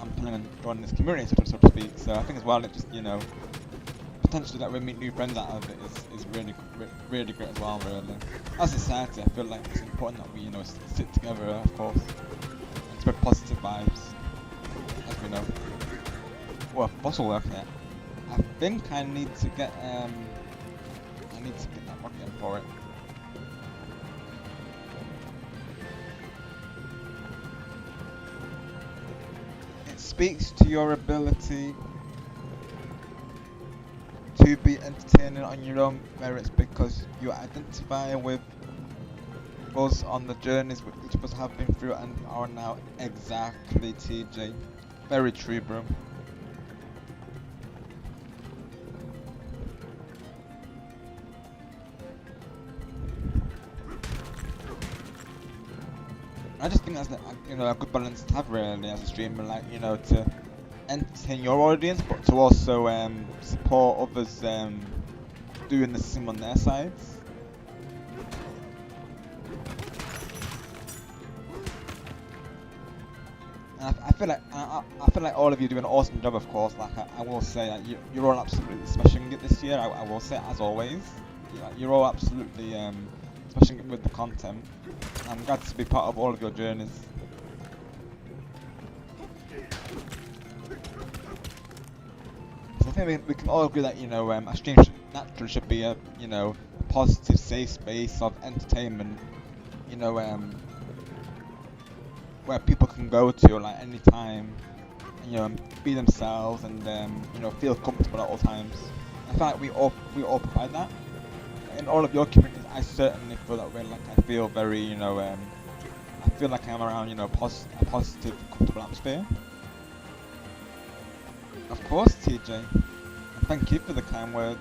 I'm planning on joining this community, so to speak. So I think as well, it just, potentially that we meet new friends out of it is really great as well, really. As a society, I feel like it's important that we, sit together, of course, and spread positive vibes, as we know. Well, fossil work there. I think I need to get that rocket in for it. It speaks to your ability to be entertaining on your own merits because you identify with us on the journeys which each of us have been through and are now. Exactly, TJ. Very true, bro. I just think that's a good balance to have really as a streamer, like to entertain your audience, but to also support others doing the same on their sides. And I feel like all of you do an awesome job, of course. Like I will say that you're all absolutely smashing it this year. I will say, as always, you're all absolutely smashing it with the content. I'm glad to be part of all of your journeys. So I think we can all agree that a stream naturally should be a positive, safe space of entertainment. Where people can go to like any time, and, be themselves and feel comfortable at all times. I feel like we all provide that. In all of your communities, I certainly feel that way. Like I feel very, I feel like I'm around, a positive, comfortable atmosphere. Of course, TJ. And thank you for the kind words.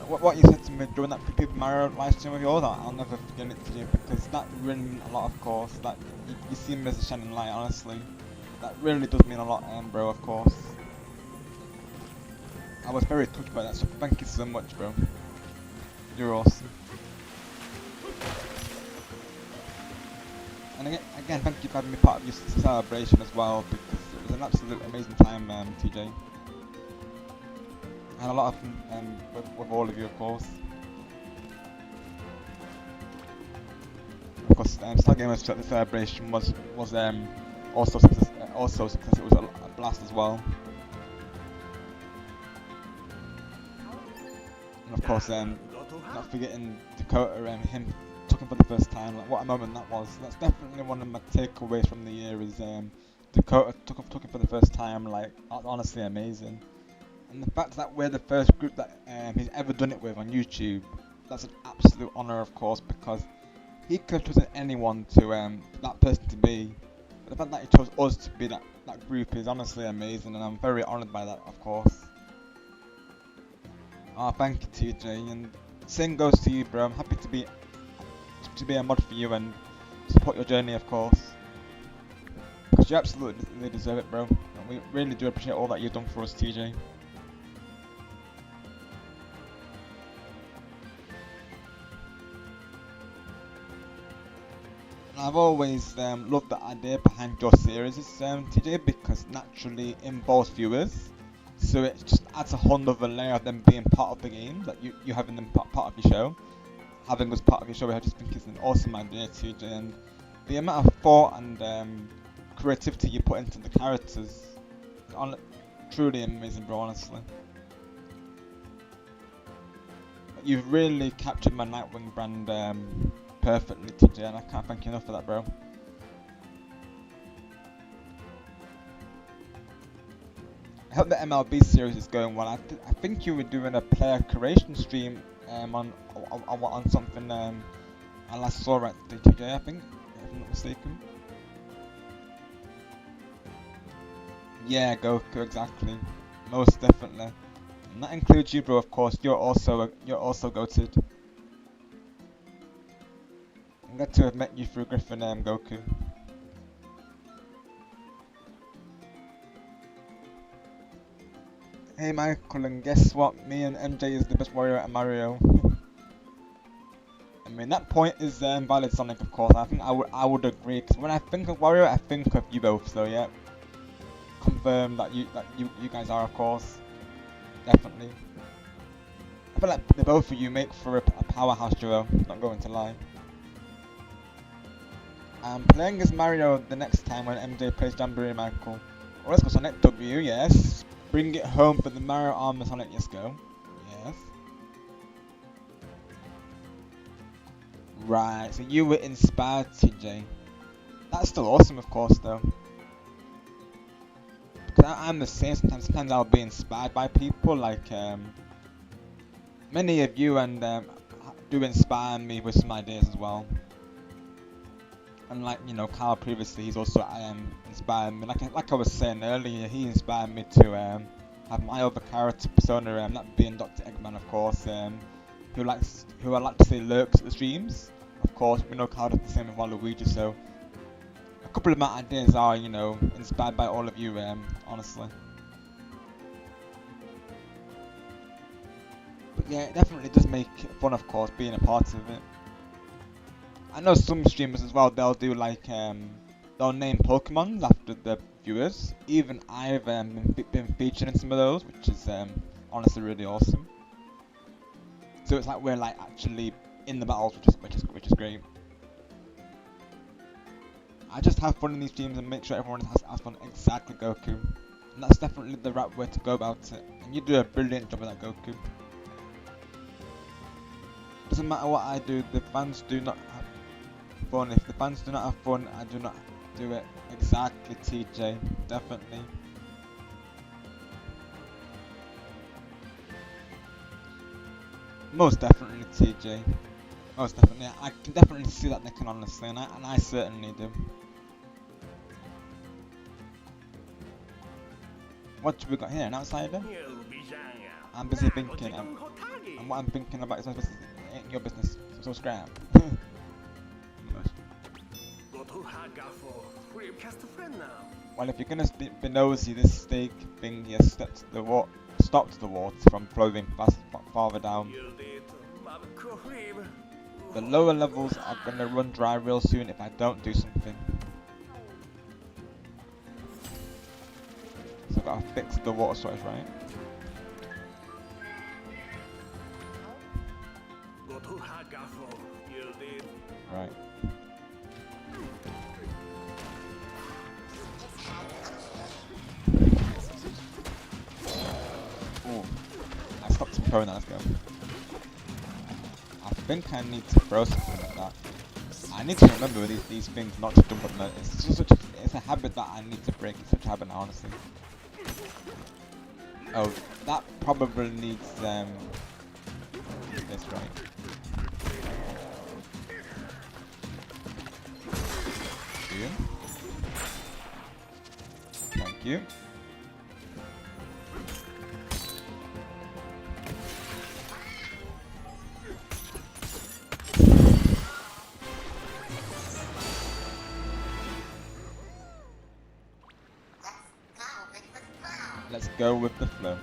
What you said to me during that Paper Mario live stream of yours, I'll never forget it to you because that really meant a lot, of course. That you see me as a shining light, honestly. That really does mean a lot, bro, of course. I was very touched by that, so thank you so much, bro. You're awesome. And again, thank you for having me part of your celebration as well, because it was an absolute amazing time, TJ. I had a lot of fun with all of you, of course. Of course, Stargamer's celebration was also success. It was a blast as well. And of course, not forgetting Dakota, him talking for the first time. Like, what a moment that was. That's definitely one of my takeaways from the year. Is Dakota talking for the first time. Like, honestly, amazing. And the fact that we're the first group that he's ever done it with on YouTube, that's an absolute honour, of course, because he could have chosen anyone to that person to be. But the fact that he chose us to be that group is honestly amazing, and I'm very honoured by that, of course. Oh, thank you, TJ, and same goes to you, bro. I'm happy to be a mod for you and support your journey, of course. Because you absolutely deserve it, bro. And we really do appreciate all that you've done for us, TJ. I've always loved the idea behind your series, TJ, because naturally it involves viewers, so it just adds a whole other layer of them being part of the game, that you having them part of your show. Having us part of your show, I just think it's an awesome idea, TJ, and the amount of thought and creativity you put into the characters is truly amazing, bro, honestly. You've really captured my Nightwing brand perfectly today, and I can't thank you enough for that, bro. I hope the MLB series is going well. I think you were doing a player creation stream on something I last saw at the TJ, I think, if I'm not mistaken. Yeah, Goku, exactly. Most definitely. And that includes you, bro, of course. You're also goated. I'm glad to have met you through Griffin Goku. Hey Michael, and guess what? Me and MJ is the best warrior at Mario. I mean, that point is valid, Sonic, of course. I think I would agree, because when I think of Wario, I think of you both, so yeah. Confirm that you guys are, of course. Definitely. I feel like the both of you make for a powerhouse duo, not going to lie. I'm playing as Mario the next time when MJ plays Jamboree, Michael. Oh, let's go Sonic W, yes. Bring it home for the Mario Armor Sonic, let's go. Yes. Right, so you were inspired, TJ. That's still awesome, of course, though. Because I'm the same, sometimes I'll be inspired by people, like, many of you, and do inspire me with some ideas as well. And like, you know, Carl previously, he's also inspired me. Like I was saying earlier, he inspired me to have my other character persona, that being Dr. Eggman, of course, who I like to say lurks at the streams. Of course, we know Carl does the same with Waluigi, so a couple of my ideas are, you know, inspired by all of you, honestly. But yeah, it definitely does make it fun, of course, being a part of it. I know some streamers as well, they'll do like, they'll name Pokemon after the viewers. Even I've been featured in some of those, which is honestly really awesome. So it's like we're like actually in the battles, which is great. I just have fun in these streams and make sure everyone has fun, exactly, Goku. And that's definitely the right way to go about it. And you do a brilliant job of that, Goku. Doesn't matter what I do, the fans do not have fun. If the fans do not have fun, I do not do it. Exactly, TJ. Definitely. Most definitely, TJ. Most definitely. I can definitely see that, Nick, honestly, and I certainly do. What have we got here? An outsider? I'm busy thinking, and what I'm thinking about is ain't your business, so scram. Well, if you're gonna be nosy, this stake thing here stops the water from flowing farther down. The lower levels are gonna run dry real soon if I don't do something. So I've got to fix the water source, right? Right. Ooh. I stopped him throwing that, let's go. I think I need to throw something like that. I need to remember with these things not to jump up. It's just it's a habit that I need to break. It's such a habit now, honestly. Oh, that probably needs this, right? Thank you. Let's go with the flow.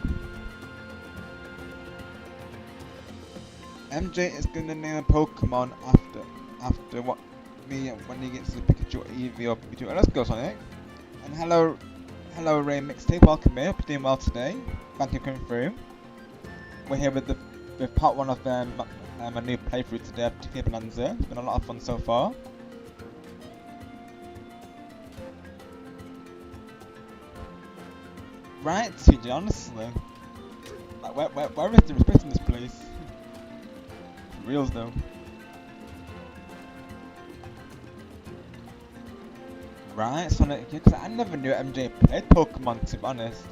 MJ is gonna name a Pokemon after what me when he gets the Pikachu or Eevee or Pikachu. Let's go, Sonic. And hello Ray Mixtape. Welcome here. Hope you're doing well today. Thank you for coming through. We're here with part one of a new playthrough today of Bananza. It's been a lot of fun so far. Right, TJ, honestly. Like, where is the respect in this place? Reals though. Right, Sonic, yeah, 'cause I never knew MJ played Pokemon, to be honest.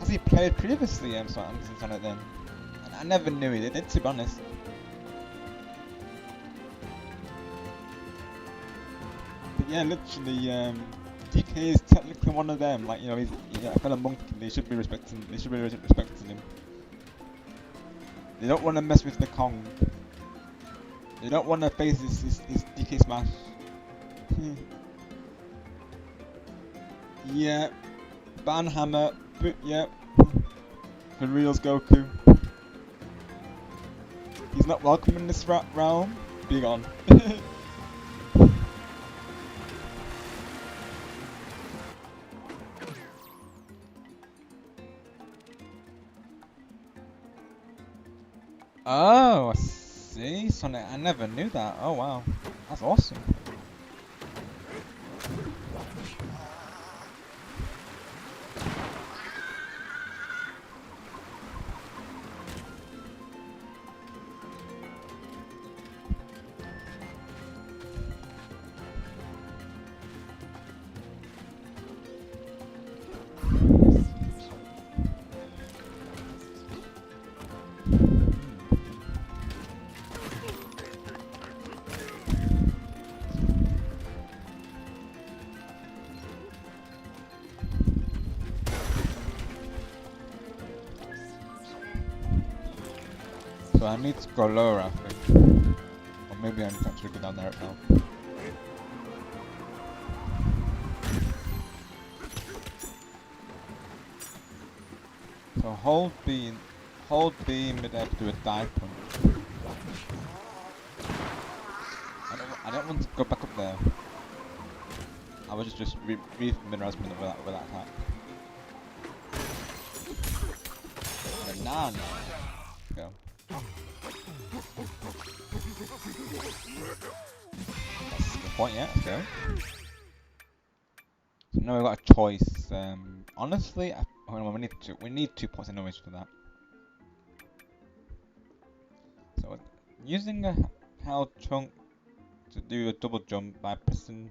Has he played previously, Sonic then? I never knew he did, to be honest. But yeah, literally, DK is technically one of them. Like, you know, he's a fellow monkey. They should be respecting. They should be respecting him. They don't want to mess with the Kong. They don't want to face his DK smash. Yeah, Banhammer. Yeah, for reals, Goku. He's not welcome in this realm. Be gone. Oh, I see, Sonic. I never knew that. Oh wow, that's awesome. So I need to go lower, I think. Or maybe I need to actually go down there now. So hold B mid-air to do a dive punch. I don't want to go back up there. I was just re-familiarize me with that attack. Banana. Go. That's the point, yeah, let's go. So now we've got a choice. Honestly, we need 2 points anyways for that. So using a held chunk to do a double jump by pressing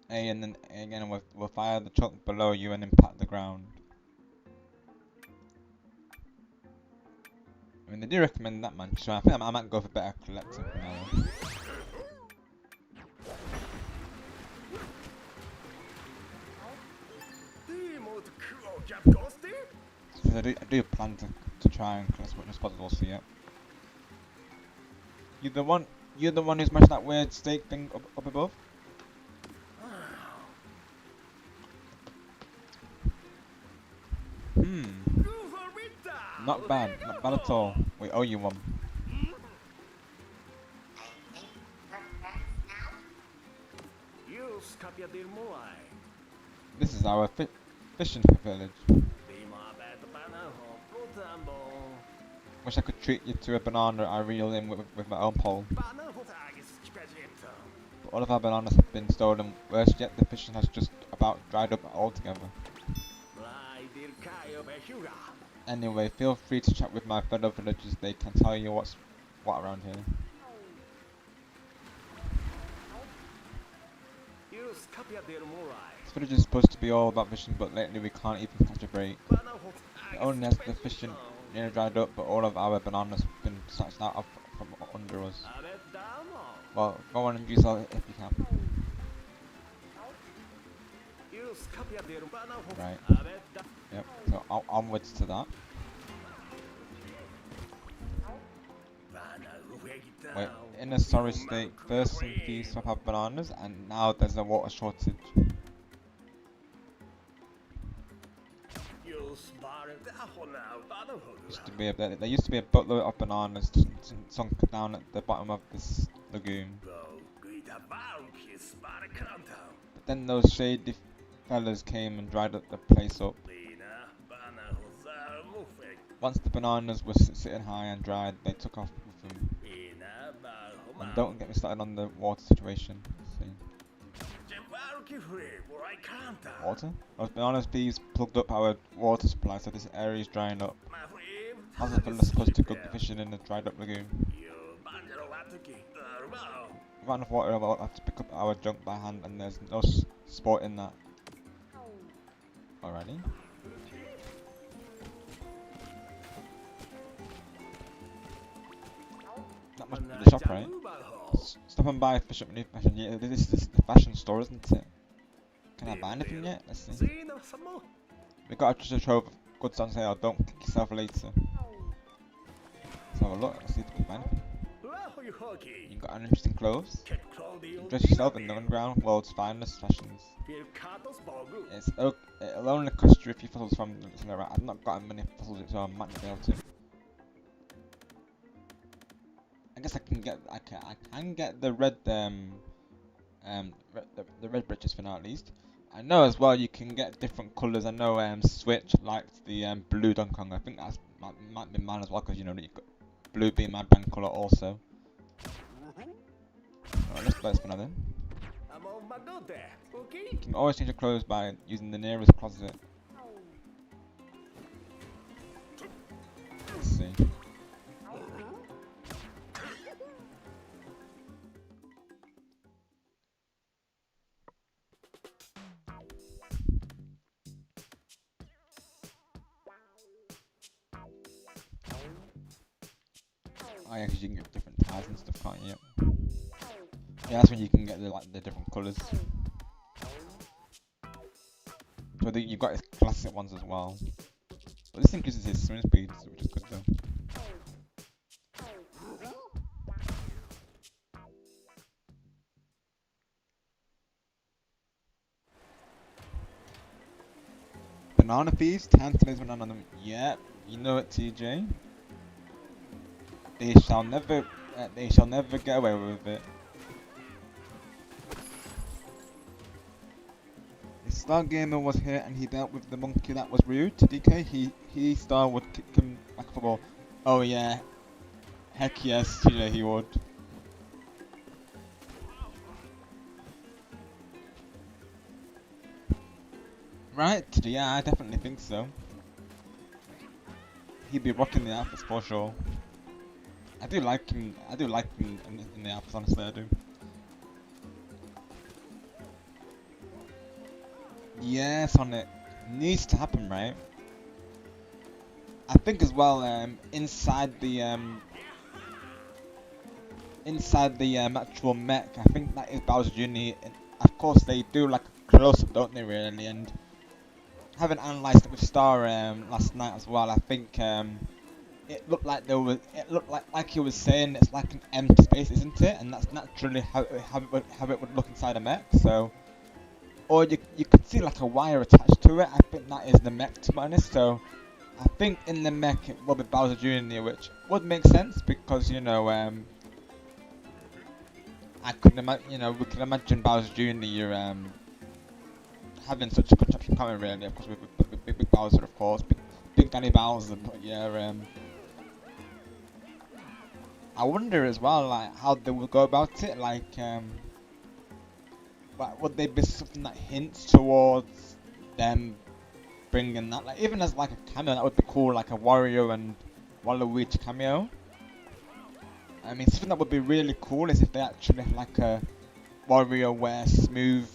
A and then A again will fire the chunk below you and impact the ground. I mean, they do recommend that, man, so I think I might go for better collector for now. So I do plan to try and collect as much as possible, so yeah. You're the one who smashed that weird steak thing up above? Not bad at all. We owe you one. This is our fishing village. Wish I could treat you to a banana I reel in with my own pole. But all of our bananas have been stolen. Worse yet, the fishing has just about dried up altogether. Anyway, feel free to chat with my fellow villagers. They can tell you what around here. This village is supposed to be all about fishing, but lately we can't even catch a break. Not only has the fishing nearly dried up, but all of our bananas have been snatched out from under us. Well, go on and use all if you can. Right. Yep, so onwards to that. Wait, in a sorry state, first some thieves swap out bananas, and now there's a water shortage. There used to be a boatload of bananas sunk down at the bottom of this lagoon. But then those shady fellas came and dried the place up. Once the bananas were sitting high and dried, they took off with them. And don't get me started on the water situation. See. Water? Those banana thieves plugged up our water supply, so this area is drying up. How's it feeling supposed to go fishing in a dried up lagoon? Without enough water, we'll have to pick up our junk by hand, and there's no sport in that. Alrighty. Not much in the shop, right? Stop and buy fish up new fashion. Yeah, this is the fashion store, isn't it? Can I buy anything yet? Let's see. We got a treasure trove of goods on sale. Don't kick yourself later. Let's have a look. Let's see if we can find anything. You got interesting clothes. You dress yourself in the underground world's finest fashions. It'll only cost you a few fossils from the right. I've not got many fossils, so I might not be able to. I guess I can get the red the red britches for now at least. I know as well you can get different colours. I know Switch likes the blue Donkey Kong. I think that might be mine as well, because you know you've got blue being my brand colour also. Alright, let's play this for now then. You can always change your clothes by using the nearest closet. Let's see. Oh yeah, because you can get different ties and stuff, can't you? Yeah, that's when you can get the different colours. So you've got his classic ones as well. But this increases his swim speed, which is good though. Banana thieves, time to place banana on them. Yep, you know it, TJ. They shall never get away with it. If Star Gamer was here and he dealt with the monkey that was rude to DK, he Star would kick him like a football. Oh yeah, heck yes, TJ, he would. Right, yeah, I definitely think so. He'd be rocking the outfits for sure. I do like him in the outfits, honestly, I do. Yeah, Sonic. Needs to happen, right? I think as well, inside the actual mech, I think that is Bowser Jr. And of course, they do like a close-up, don't they, really? And having analysed it with Star last night as well, I think it looked like he was saying it's like an empty space, isn't it? And that's naturally how it would look inside a mech. So, or you could see like a wire attached to it. I think that is the mech, to be honest. So, I think in the mech it will be Bowser Jr., which would make sense because you know I couldn't imagine, you know, we can imagine Bowser Jr. Having such a contraption coming, really. Of course, with Big Bowser, of course, Big Danny Bowser. But yeah, I wonder as well, like how they would go about it. Like, would they be something that hints towards them bringing that, like even as like a cameo, that would be cool, like a Wario and Waluigi cameo. I mean, something that would be really cool is if they actually have like a WarioWare smooth,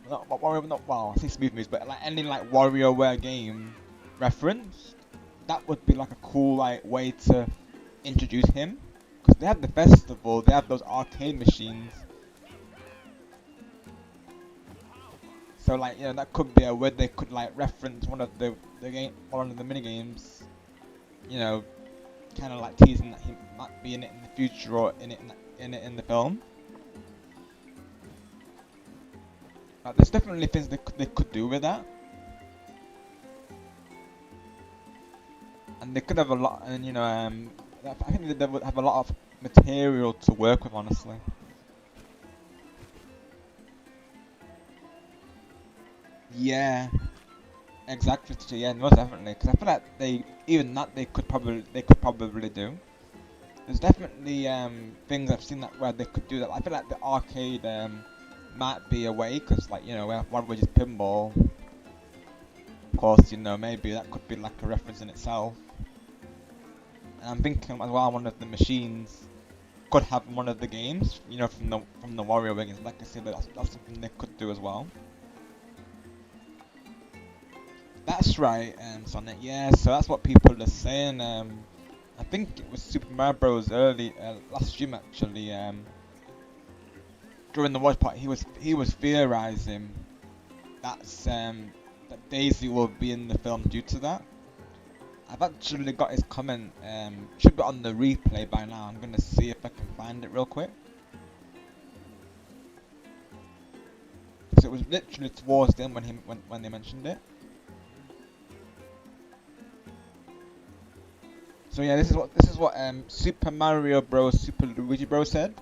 not Wario, not well, I say smooth moves, but like any like WarioWare game reference. That would be like a cool like way to introduce him, because they have the festival, they have those arcade machines. So like, you know, that could be a way they could like reference one of the mini games, you know, kind of like teasing that he might be in it in the future or in it in the film. Like, there's definitely things they could do with that, and they could have a lot, and you know, I think they would have a lot of material to work with, honestly. Yeah, exactly. Yeah, most definitely. Because I feel like they could probably do. There's definitely things I've seen that where they could do that. I feel like the arcade might be a way, because like, you know, Waluigi's pinball, of course, you know, maybe that could be like a reference in itself. And I'm thinking as well, one of the machines could have one of the games, you know, from the Wario Wings Legacy. That's something they could do as well. That's right, Sonic. Yeah, so that's what people are saying. I think it was Super Mario Bros. Early last stream actually. During the watch party, he was theorizing that Daisy will be in the film due to that. I've actually got his comment. Should be on the replay by now. I'm gonna see if I can find it real quick. So it was literally towards the end when they mentioned it. So yeah, this is what Super Mario Bros. Super Luigi Bros. Said.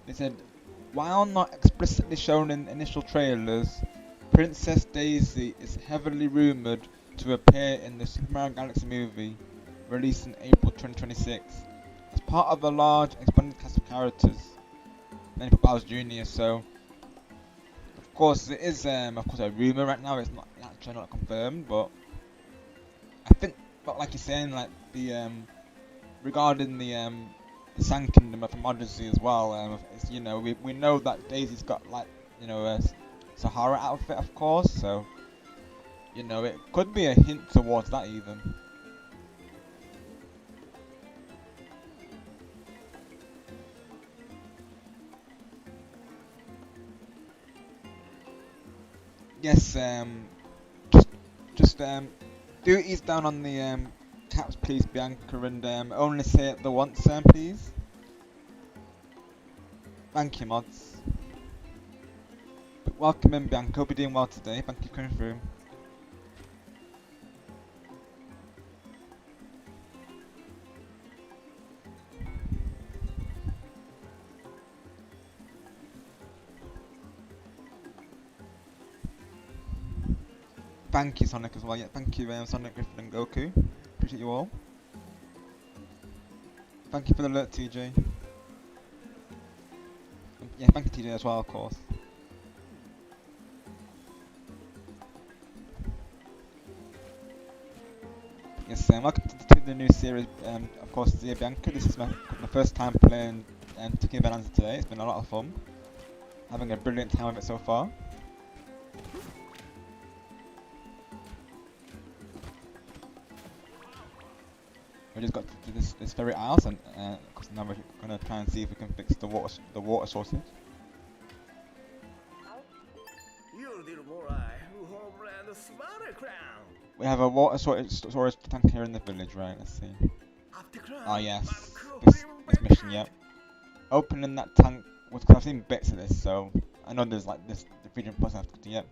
They said, while not explicitly shown in initial trailers, Princess Daisy is heavily rumored to appear in the Super Mario Galaxy movie, released in April 2026, as part of a large expanded cast of characters. Then for Bowser Jr. So, of course, it is of course a rumor right now. It's not actually not confirmed, but I think, but like you're saying, like the regarding the Sand Kingdom from Odyssey as well. It's, you know, we know that Daisy's got like, you know, a Sahara outfit, of course. So, you know, it could be a hint towards that even. Yes, just do ease down on the caps, please, Bianca, and only say it the once, please. Thank you, mods. But welcome in, Bianca. Hope you're doing well today. Thank you for coming through. Thank you, Sonic, as well. Yeah, thank you, Sonic, Griffin, and Goku. Appreciate you all. Thank you for the alert, TJ. Yeah, thank you, TJ, as well, of course. Yes, welcome to the new series, of course, Zia Bianca. This is my first time playing Tiki Bananza today. It's been a lot of fun. Having a brilliant time with it so far. We just got to this very aisle, and of course now we're gonna try and see if we can fix the water sources. We have a water storage tank here in the village, right? Let's see. Oh yes, this mission, yep. Opening that tank, because I've seen bits of this, so I know there's like this the region plus I have to do, yep.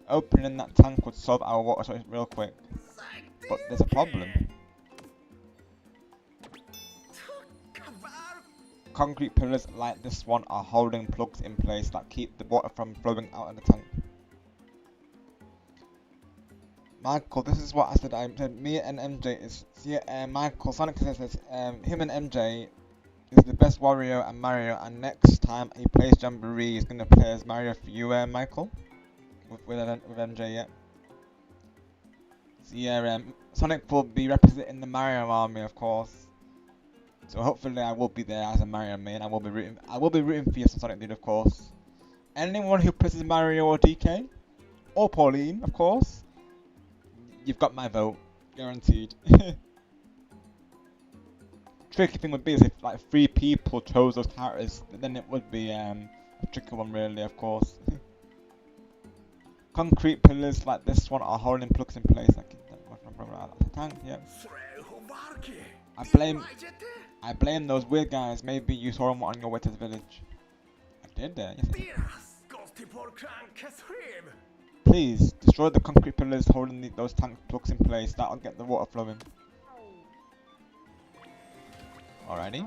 Opening that tank would solve our water shortage real quick, but there's a problem. Concrete pillars like this one are holding plugs in place that keep the water from flowing out of the tank. Michael, this is what I said. I said me and MJ is. Yeah, Michael, Sonic says this. Him and MJ is the best Wario and Mario, and next time he plays Jamboree, he's gonna play as Mario for you, Michael. With MJ, yeah. So yeah, Sonic will be representing the Mario army, of course. So hopefully I will be there as a Mario main. I will be rooting for you, Sonic dude, of course. Anyone who plays Mario or DK, or Pauline, of course, you've got my vote, guaranteed. Tricky thing would be is if like 3 people chose those characters, then it would be a tricky one, really, of course. Concrete pillars like this one are holding plugs in place. Like the tank, yeah. I blame those weird guys. Maybe you saw them on your way to the village. I did, yes. Please destroy the concrete pillars holding those tank plugs in place. That'll get the water flowing. Alrighty.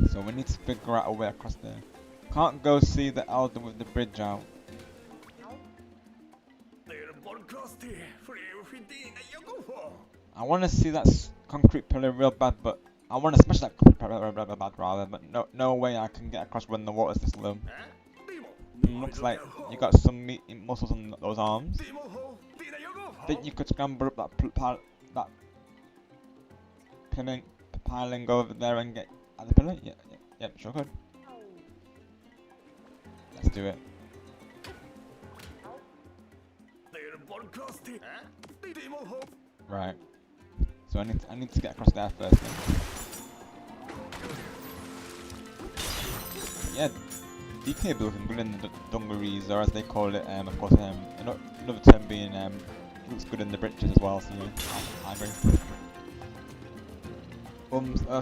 So we need to figure out a way across there. Can't go see the elder with the bridge out. I want to see that concrete pillar real bad, but I want to smash that concrete pillar real bad rather, but no way I can get across when the water's this low. Looks like you got some meat muscles on those arms. Think you could scramble up that piling over there and get at the pillar? Yeah, sure could. Let's do it. Right. So I need to get across there first. Then. Yeah, DK building, good in the dungarees, or as they call it. Of course, another term being looks good in the britches as well. So yeah, I agree.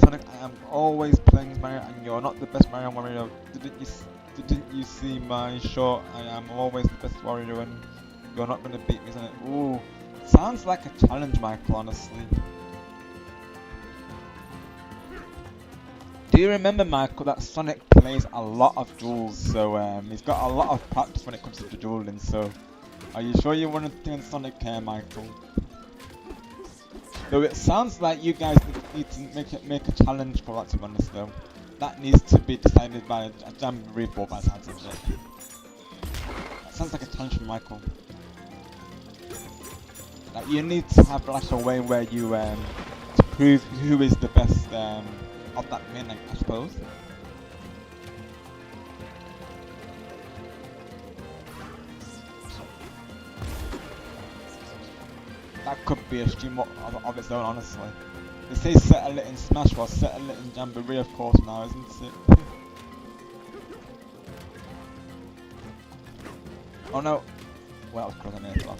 Sonic, I am always playing Mario, and you're not the best Mario warrior. Didn't you see my short? I am always the best warrior, and you're not gonna beat me, Sonic. Ooh, sounds like a challenge, Michael. Honestly. Do you remember, Michael, that Sonic plays a lot of duels, so he's got a lot of practice when it comes to dueling. So, are you sure you want to do Sonic here, Michael? Though it sounds like you guys need to make a challenge for that, to be honest, though. That needs to be decided by a jamboree board by the sounds of it. That sounds like a challenge for Michael. Like, you need to have like a way where you to prove who is the best of that min, I suppose. That could be a stream of its own, honestly. They say settle it in Smash, well settle it in Jamboree of course now, isn't it? Oh no! Well, that was close on there as well.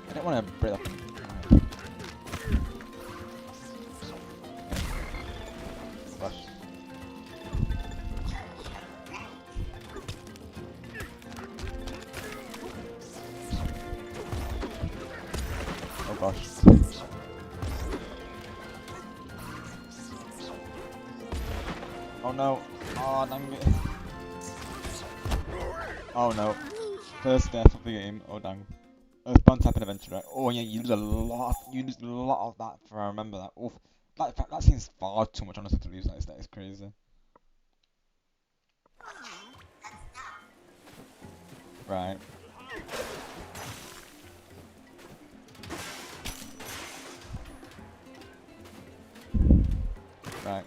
I don't want to break up. Oh gosh. Oh no. Oh dang it. Oh no. First death of the game. Oh dang. It's bound to happen eventually. Right? Oh yeah, you lose a lot. You lose a lot of that. For I remember that. Oof. That seems far too much honestly to lose. That is crazy. Right. Right.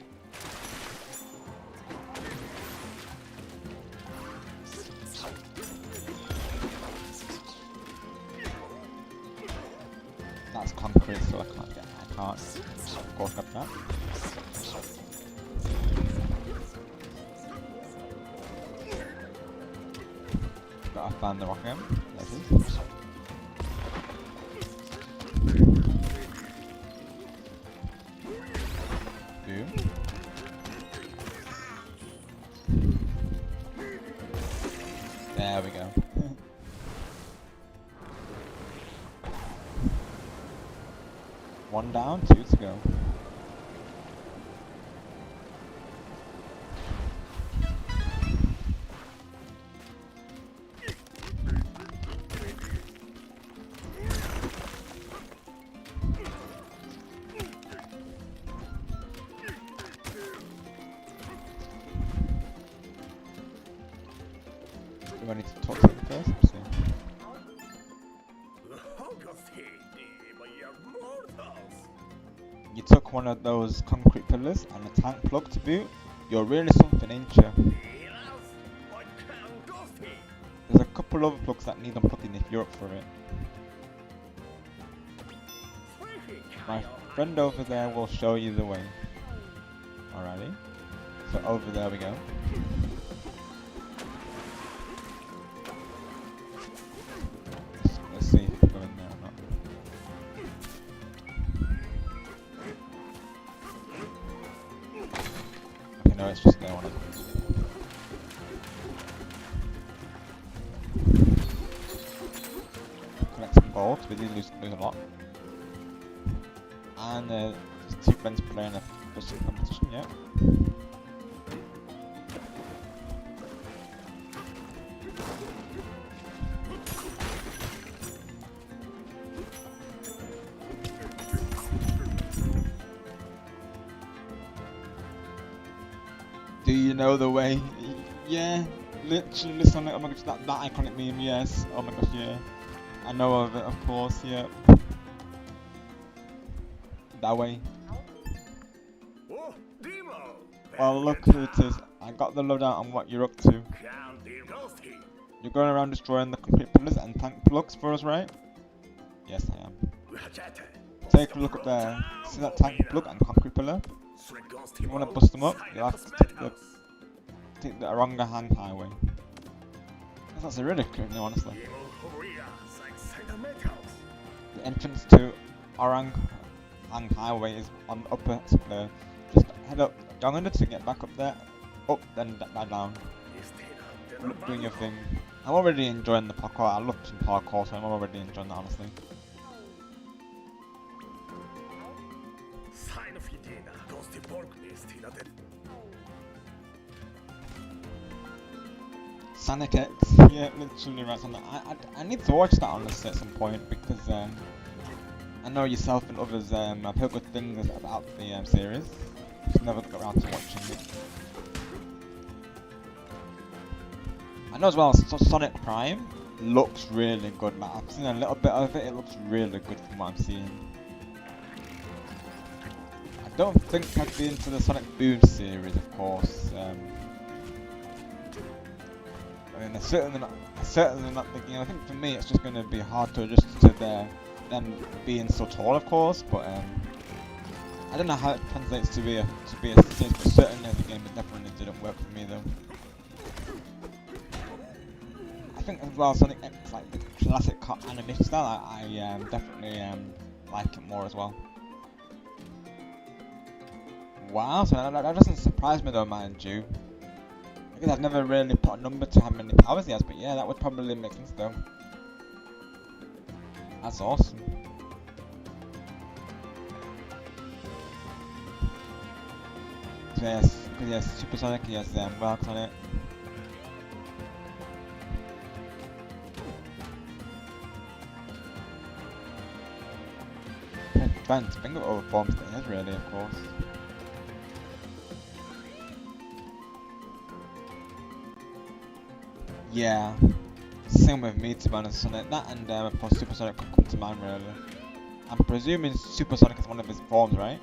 That's concrete, so I can't of course grab that. Gotta find the rock again. There it is. Boom. There we go. One down, 2 to go. Do I need to talk to him first? Let's see. You took one of those concrete pillars and a tank plug to boot. You're really something, ain't you? There's a couple other plugs that need unplugging if you're up for it. My friend over there will show you the way. Alrighty. So over there we go. Let's see if we can go in there or not. Okay, no, it's just there on it. Collect some gold, we did lose a lot. and just 2 friends playing a fishing competition, yeah. Do you know the way? Yeah, literally Sonic. Oh my gosh, that iconic meme. Yes. Oh my gosh, yeah. I know of it, of course. Yeah. That way. Oh, Demo! Well, look who it is. I got the lowdown on what you're up to. Count the ghosty. You're going around destroying the concrete pillars and tank plugs for us, right? Yes, I am. Take a look up there. See that tank plug and concrete pillar? If you want to bust them up, you'll have to take the Orangutan Highway. That's a ridiculous, honestly. The entrance to Orangutan Highway is on the upper there. Just head up down under to get back up there. Up, then down. Look, doing your thing. I'm already enjoying the parkour. I love some parkour, so I'm already enjoying that, honestly. Sonic X, yeah, literally right on that. I need to watch that honestly at some point because I know yourself and others have heard good things about the series. Just never got around to watching it. I know as well, Sonic Prime looks really good. Like, I've seen a little bit of it. It looks really good from what I'm seeing. I don't think I'd be into the Sonic Boom series, of course. I mean, certainly not thinking. I think for me, it's just going to be hard to adjust to them being so tall, of course. But I don't know how it translates to be a series, but certainly the game definitely didn't work for me though. I think as well, Sonic X, like the classic animation style, I definitely like it more as well. Wow, so that doesn't surprise me though, mind you. I guess I've never really put a number to how many powers he has, but yeah, that would probably make sense though. That's awesome. So yes, Super Sonic, he has works on it. Trying to think of other forms that he has really, of course. Yeah, same with me to be honest, Sonic. That and of course Super Sonic could come to mind really. I'm presuming Super Sonic is one of his forms, right?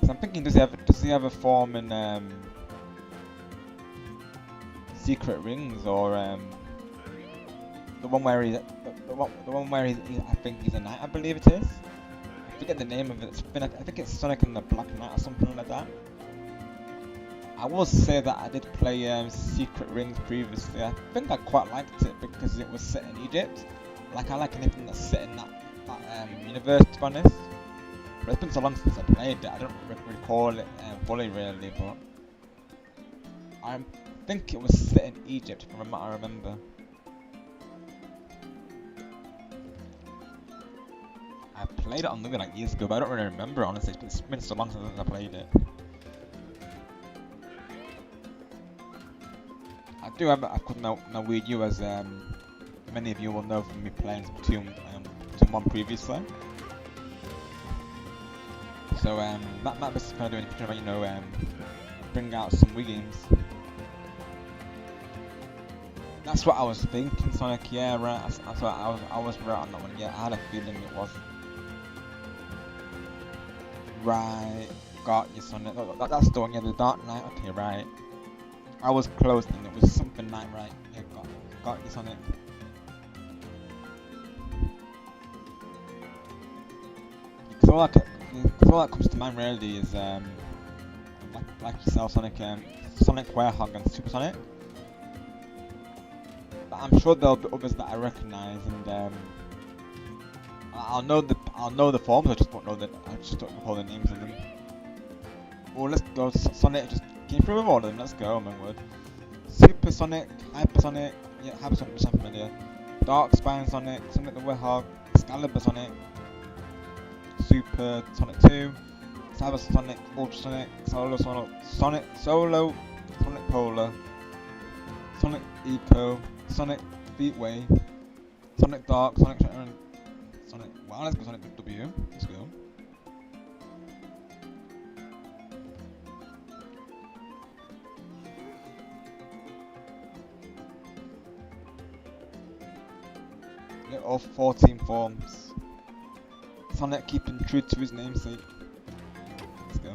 So I'm thinking, does he have a form in Secret Rings or the one where he's I think he's a knight, I believe it is. I forget the name of it. I think it's Sonic and the Black Knight or something like that. I will say that I did play Secret Rings previously. I think I quite liked it because it was set in Egypt. Like I like anything that's set in that universe, to be honest. But it's been so long since I played it, I don't recall it fully really, but I think it was set in Egypt from what I remember. I played it on Movie like years ago, but I don't really remember honestly. It's been so long since I played it. I do have a quick now Wii U, as many of you will know from me playing Splatoon 1 previously. So that was kind of doing a picture about, bring out some Wii games. That's what I was thinking, Sonic. Yeah, right. That's what I was right on that one. Yeah, I had a feeling it was. Right, got you, Sonic. That's the one, yeah, the Dark Knight. Okay, right. I was close, and it was something like, right. Yeah, got you, Sonic. Because all that comes to mind really is like yourself, Sonic, Sonic Werehog and Super Sonic. But I'm sure there'll be others that I recognise, and I'll know the forms. I just don't know the names of them. Well, let's go. Sonic just came through with all of them. Let's go, my word. Supersonic, Hypersonic, yeah, Hypersonic is something familiar. Dark Spine Sonic, Sonic the Werehog, Excalibur Sonic, Super Sonic 2, Cyber Sonic, Ultrasonic, Solo Sonic Polar, Sonic Eco, Sonic Beatway, Sonic Dark, Sonic Sonic. Wow, let's go Sonic W. Let's go. Get all 14 forms. Sonic keeping true to his namesake. Let's go.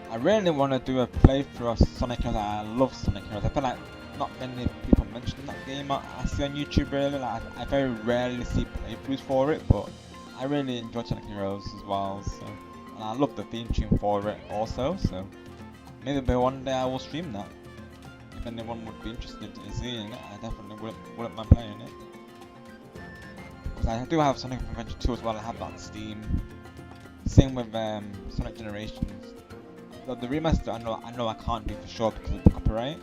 I really want to do a playthrough of Sonic Heroes. I love Sonic Heroes. I feel like not many people mention that game. I see on YouTube really. Like I very rarely see playthroughs for it, but I really enjoy Sonic Heroes as well. So, and I love the theme tune for it also. So maybe one day I will stream that. If anyone would be interested in seeing it, I definitely wouldn't mind playing it. Because I do have Sonic Adventure 2 as well. I have that on Steam. Same with Sonic Generations. The remaster, I know I can't do for sure because of the copyright.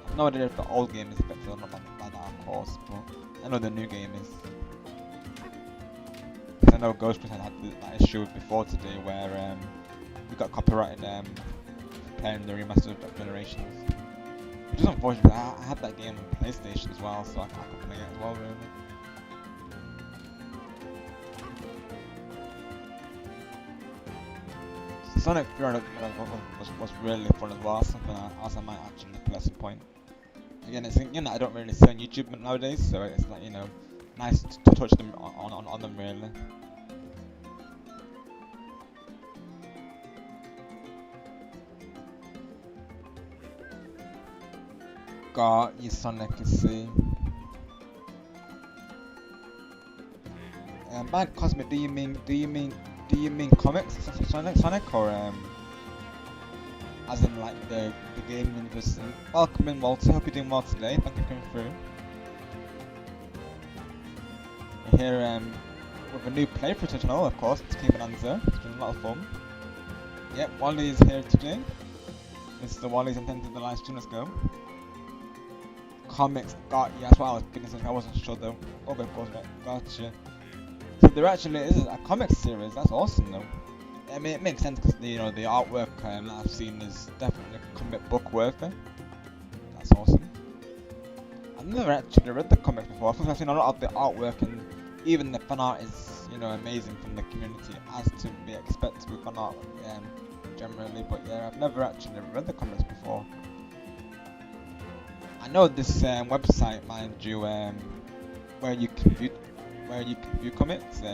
I've no idea if the old game is affected or not by that, of course, but I know the new game is. Because I know Ghost Chris had that issue before today where we got copyrighted playing the remaster of Generations. Which is unfortunate. I had that game on PlayStation as well, so I could play it as well, really. Sonic Fury was really fun as well, something else I might actually play at some point. Again, it's something I don't really see on YouTube nowadays, so it's like, nice to touch them on them really. Got you, Sonic, you see. By Cosmic, do you mean comics, Sonic, or as in like the game universe? Welcome in, Walter. Hope you're doing well today. Thank you for coming through. We're here with a new playthrough to channel, of course. It's Bananza. It's been a lot of fun. Yep, Wally is here today. Mr. Wally's intended the live stream. Let's go. Comics, yeah, that's what I was thinking. I wasn't sure though. Okay, of course, right. Gotcha. So there actually is a comics series. That's awesome though. I mean, it makes sense because the artwork that I've seen is definitely comic book worthy. That's awesome. I've never actually read the comics before. I think I've seen a lot of the artwork, and even the fan art is amazing from the community, as to be expected with fan art generally. But yeah, I've never actually read the comics before. I know this website, mind you, where you can view comics. If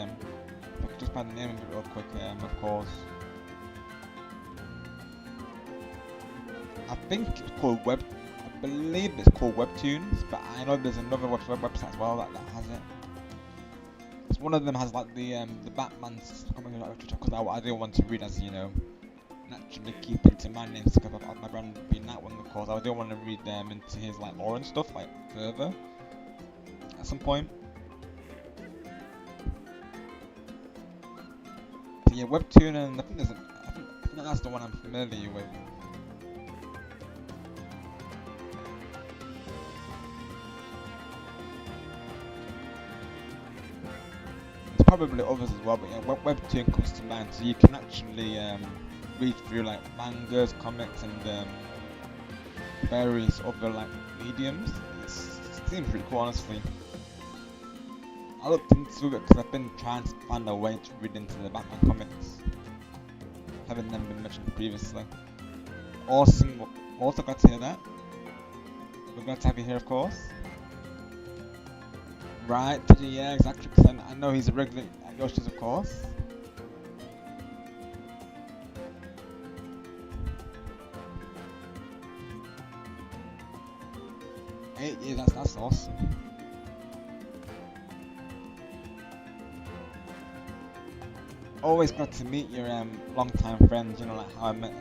I could just find the name of it real quick, of course. I think it's called I believe it's called Webtoons, but I know there's another website as well that has it. Because one of them has like the Batman's comic, because I do want to read, as naturally keeping to my name because of my brand being that one, of course. I do want to read into his like lore and stuff like further at some point. So yeah, Webtoon, and I think that's the one I'm familiar with. There's probably others as well, but yeah, Webtoon comes to mind. So you can actually read through like mangas, comics, and various other like mediums. It seems pretty cool, honestly. I looked into it because I've been trying to find a way to read into the Batman comics, having them been mentioned previously. Awesome. Also glad to hear that. We're glad to have you here, of course. Right, yeah, exactly. Because I know he's a regular at Yoshi's, of course. Yeah, that's awesome. Always glad to meet your long-time friends. Like how I met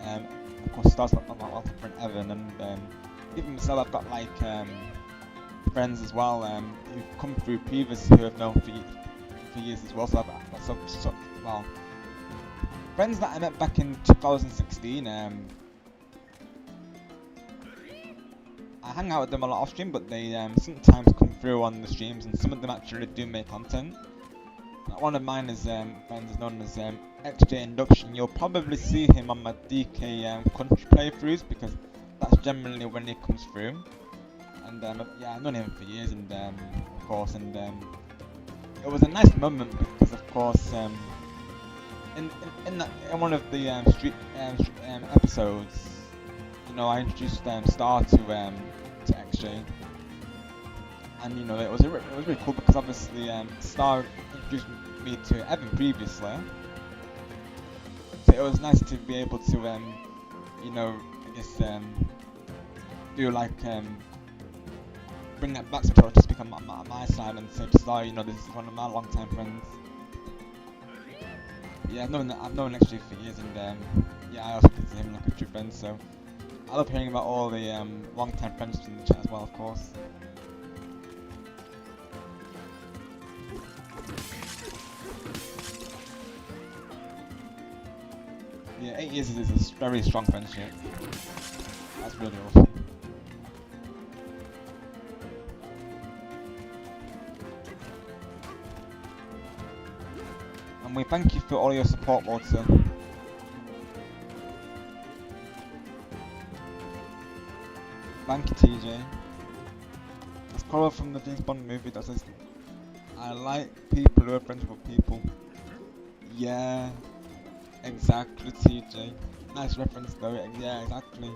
of course, starts like my friend Evan, and even myself. I've got like friends as well, who've come through previously who I've known for years as well. Well, friends that I met back in 2016. I hang out with them a lot off stream, but they sometimes come through on the streams, and some of them actually do make content. One of mine is friend is known as XJ Induction. You'll probably see him on my DK country playthroughs because that's generally when he comes through. And yeah, I've known him for years, and of course, and it was a nice moment because of course in one of the episodes, you know, I introduced Star to XJ, and you know it was really cool because obviously Star introduced me to Evan previously, so it was nice to be able to you know, I guess do like bring that back to speak on my side and say to Star, you know, this is one of my long-time friends. Yeah, I've known XJ for years, and yeah, I also consider him like a true friend. So I love hearing about all the long-time friendships in the chat as well, of course. Yeah, 8 years is a very strong friendship. That's really awesome. And we thank you for all your support, Walter. Thank you, TJ. That's Cora from the James Bond movie that says, I like people who are friends with people. Yeah, exactly, TJ. Nice reference though, yeah, exactly.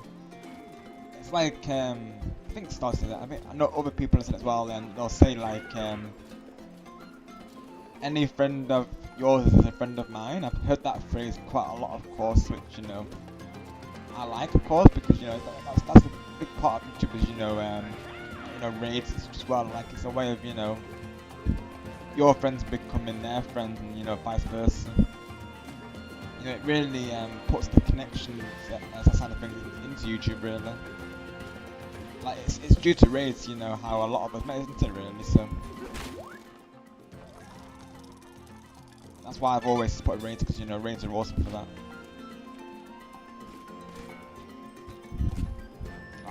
It's like, I think Star said that, I know other people have said it as well, and they'll say like, any friend of yours is a friend of mine. I've heard that phrase quite a lot, of course, which, you know, I like, of course, because, you know, that's a big part of YouTube is, you know, raids as well. Like, it's a way of, you know, your friends becoming their friends, and, you know, vice versa. You know, it really puts the connections as a side of things into YouTube, really. Like, it's due to raids, you know, how a lot of us met, isn't it, really? So that's why I've always supported raids, because, you know, raids are awesome for that.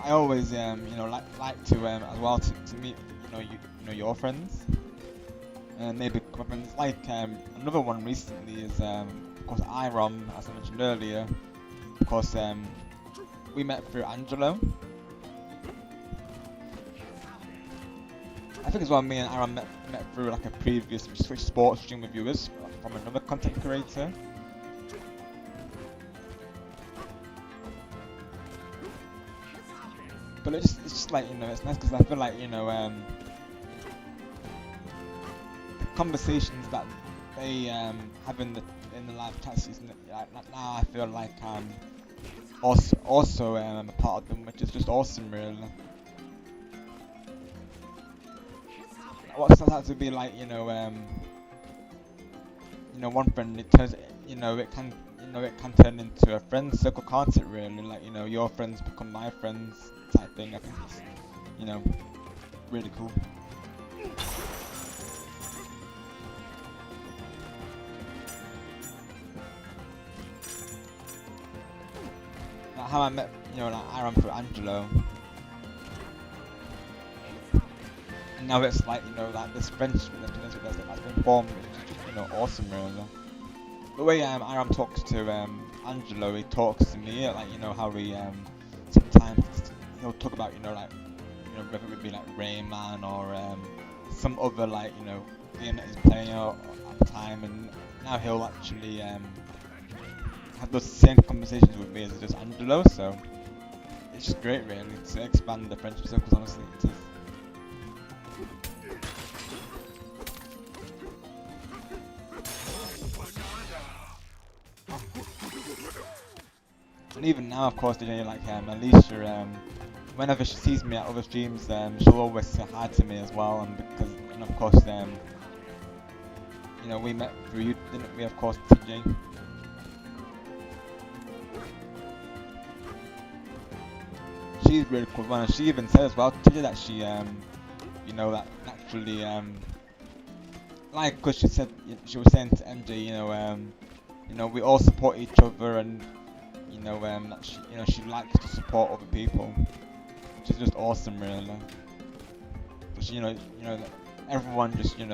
I always, you know, like to as well to meet, you know, your friends, and maybe become friends. Like another one recently is of course Irom, as I mentioned earlier. Of course, we met through Angelo. I think as well, me and Irom met through like a previous Switch Sports stream with viewers from another content creator. But it's just like, you know, it's nice because I feel like, you know, the conversations that they have in the live chat season, like now I feel like also I'm a part of them, which is just awesome, really. What starts out to be like, you know, one friend, it turns, you know, it can turn into a friend circle, can't it? Really, like, you know, your friends become my friends type thing. I think it's, you know, really cool. Like how I met, you know, like Iron through Angelo, and now it's like, you know, like this friendship that's been formed, which is just, you know, awesome, really. The way Iram talks to Angelo, he talks to me, like, you know, how he sometimes he'll talk about, you know, like, you know, whether it be like Rayman or some other, like, you know, game that he's playing at the time, and now he'll actually have those same conversations with me as does Angelo. So it's just great, really, to expand the friendship circles. Honestly, it is. And even now, of course, you know, like Alicia, whenever she sees me at other streams, she'll always say hi to me as well. And because, and of course, you know, we met through you, didn't we? Of course, TJ. She's really cool, and she even said as well, TJ, that she you know, that naturally like, cause she said, she was saying to MJ, you know, we all support each other, and that she likes to support other people, which is just awesome, really. But that everyone just, is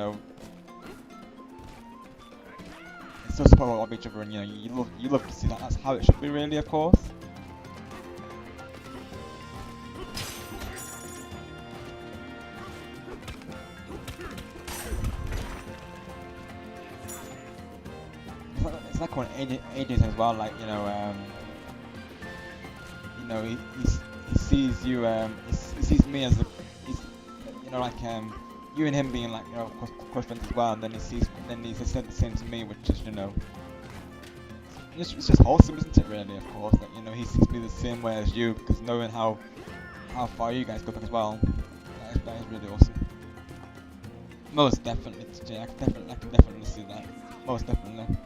so supportive of each other, and you love to see that. That's how it should be, really, of course. It's like when AJ as well, like he sees you, he sees me as he's, like you and him being like close friends as well, and then he said the same to me, which is it's just wholesome, isn't it? Really, of course, that he sees me the same way as you, because knowing how far you guys go back as well, that is really awesome. Most definitely, TJ, I can definitely see that. Most definitely.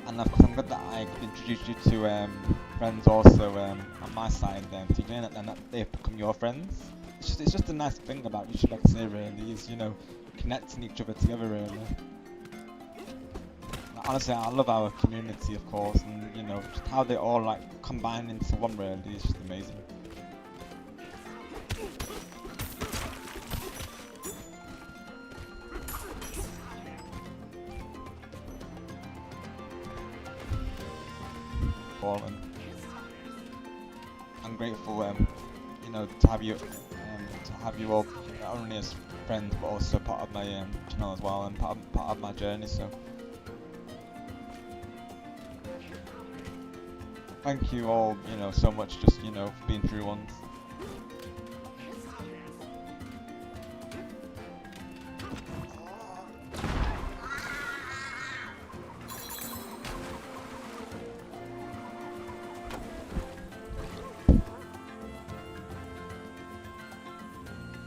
And of course, I'm glad that I could introduce you to friends also on my side, TJ, and that they've become your friends. It's just a nice thing about YouTube, like I say, really, is connecting each other together, really. Honestly, I love our community, of course, and just how they all like combine into one, really, is just amazing. And I'm grateful, to have you all not only as friends but also part of my channel as well, and part of my journey. So thank you all, so much, just for being true ones.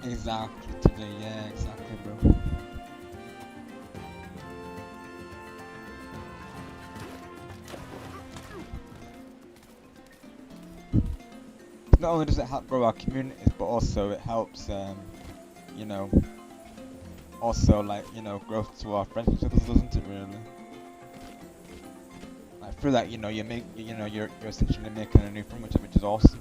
Exactly, today, yeah, exactly, bro. Not only does it help grow our communities, but also it helps, also like, growth to our friendships, doesn't it, really? Like through that, you're essentially making a new friend, which is awesome.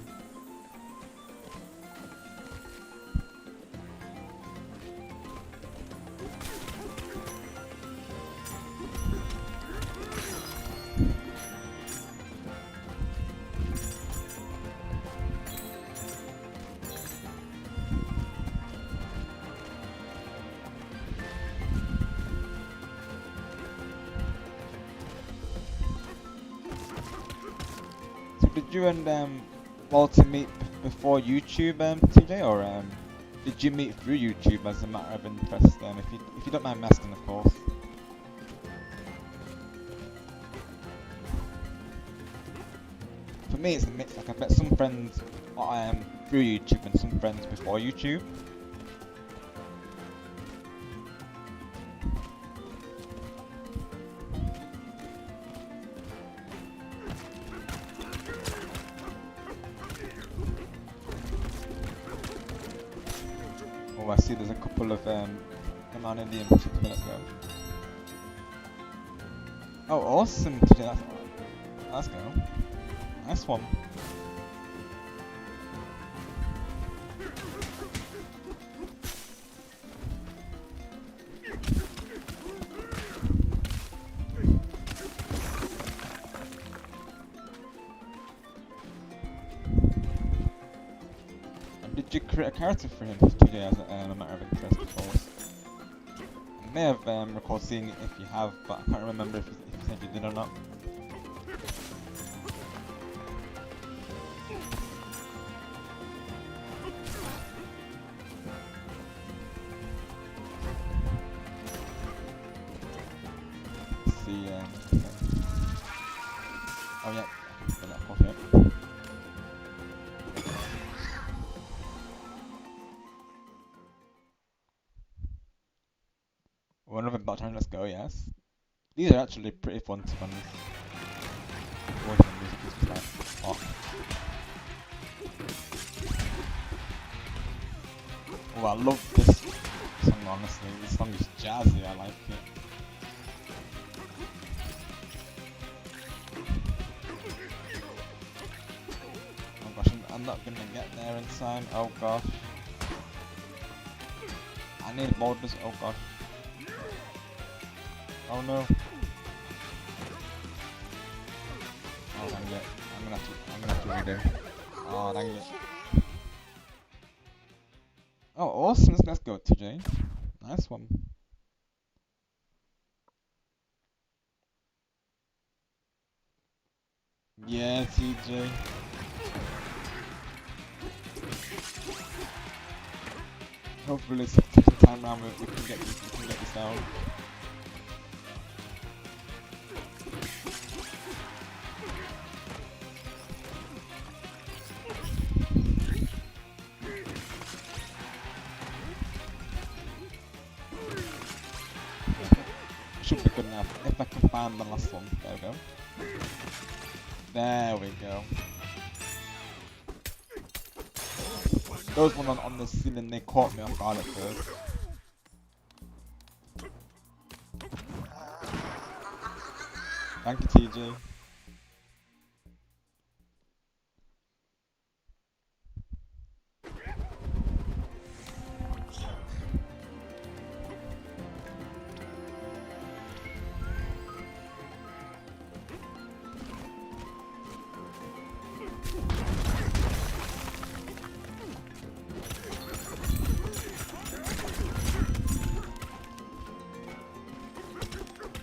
Did you and Walter meet before YouTube, TJ, or did you meet through YouTube as a matter of interest? If you don't mind me asking, of course. For me, it's a mix. Like I've met some friends through YouTube and some friends before YouTube. Oh, I see there's a couple of non-Indian chips, let's go. Oh, awesome, TJ, let's go. Nice one. Did you create a character for him today as a matter of interest, of course? I may have recalled seeing it if you have, but I can't remember if you said you did or not. Oh yeah, yeah, of course, yeah. One of them about time, let's go, yes. These are actually pretty fun to be honest. Voice and music is just like, oh. Oh, I love this song honestly. This song is jazzy, I like it. Oh gosh, I'm not gonna get there in time. Oh gosh. I need borders. Oh gosh. Oh no. Oh dang it. I'm gonna have to redo. Oh dang it. Oh awesome, let's go TJ. Nice one. Yeah, TJ. Hopefully second time round we can get this down. Should be good enough. If I can find the last one. There we go. There we go. Those one on the ceiling, they caught me off guard at first. Thank you, TJ.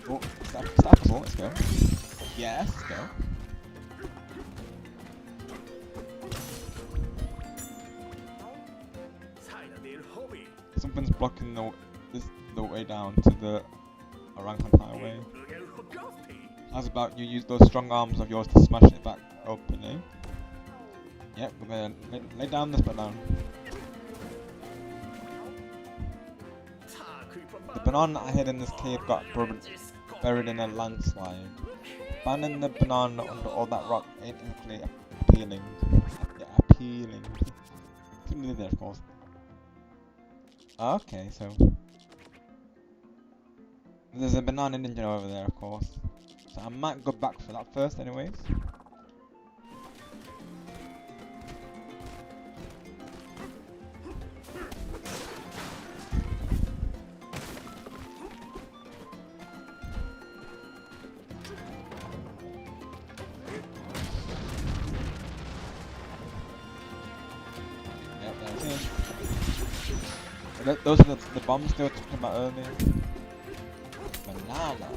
Oh, stop us all, let's go. Yes, let's go. Something's blocking the way down to the orangutan highway. How's about you use those strong arms of yours to smash it back open, eh? Yep, we're gonna lay down this banana. The banana I hid in this cave got buried in a landslide. Finding the banana under all that rock ain't exactly appealing. Yeah, appealing. Couldn't live there, of course. Okay, so there's a banana ninja over there, of course. So I might go back for that first, anyways. Yep, there it is. Those are the bombs they were talking about earlier. Banana.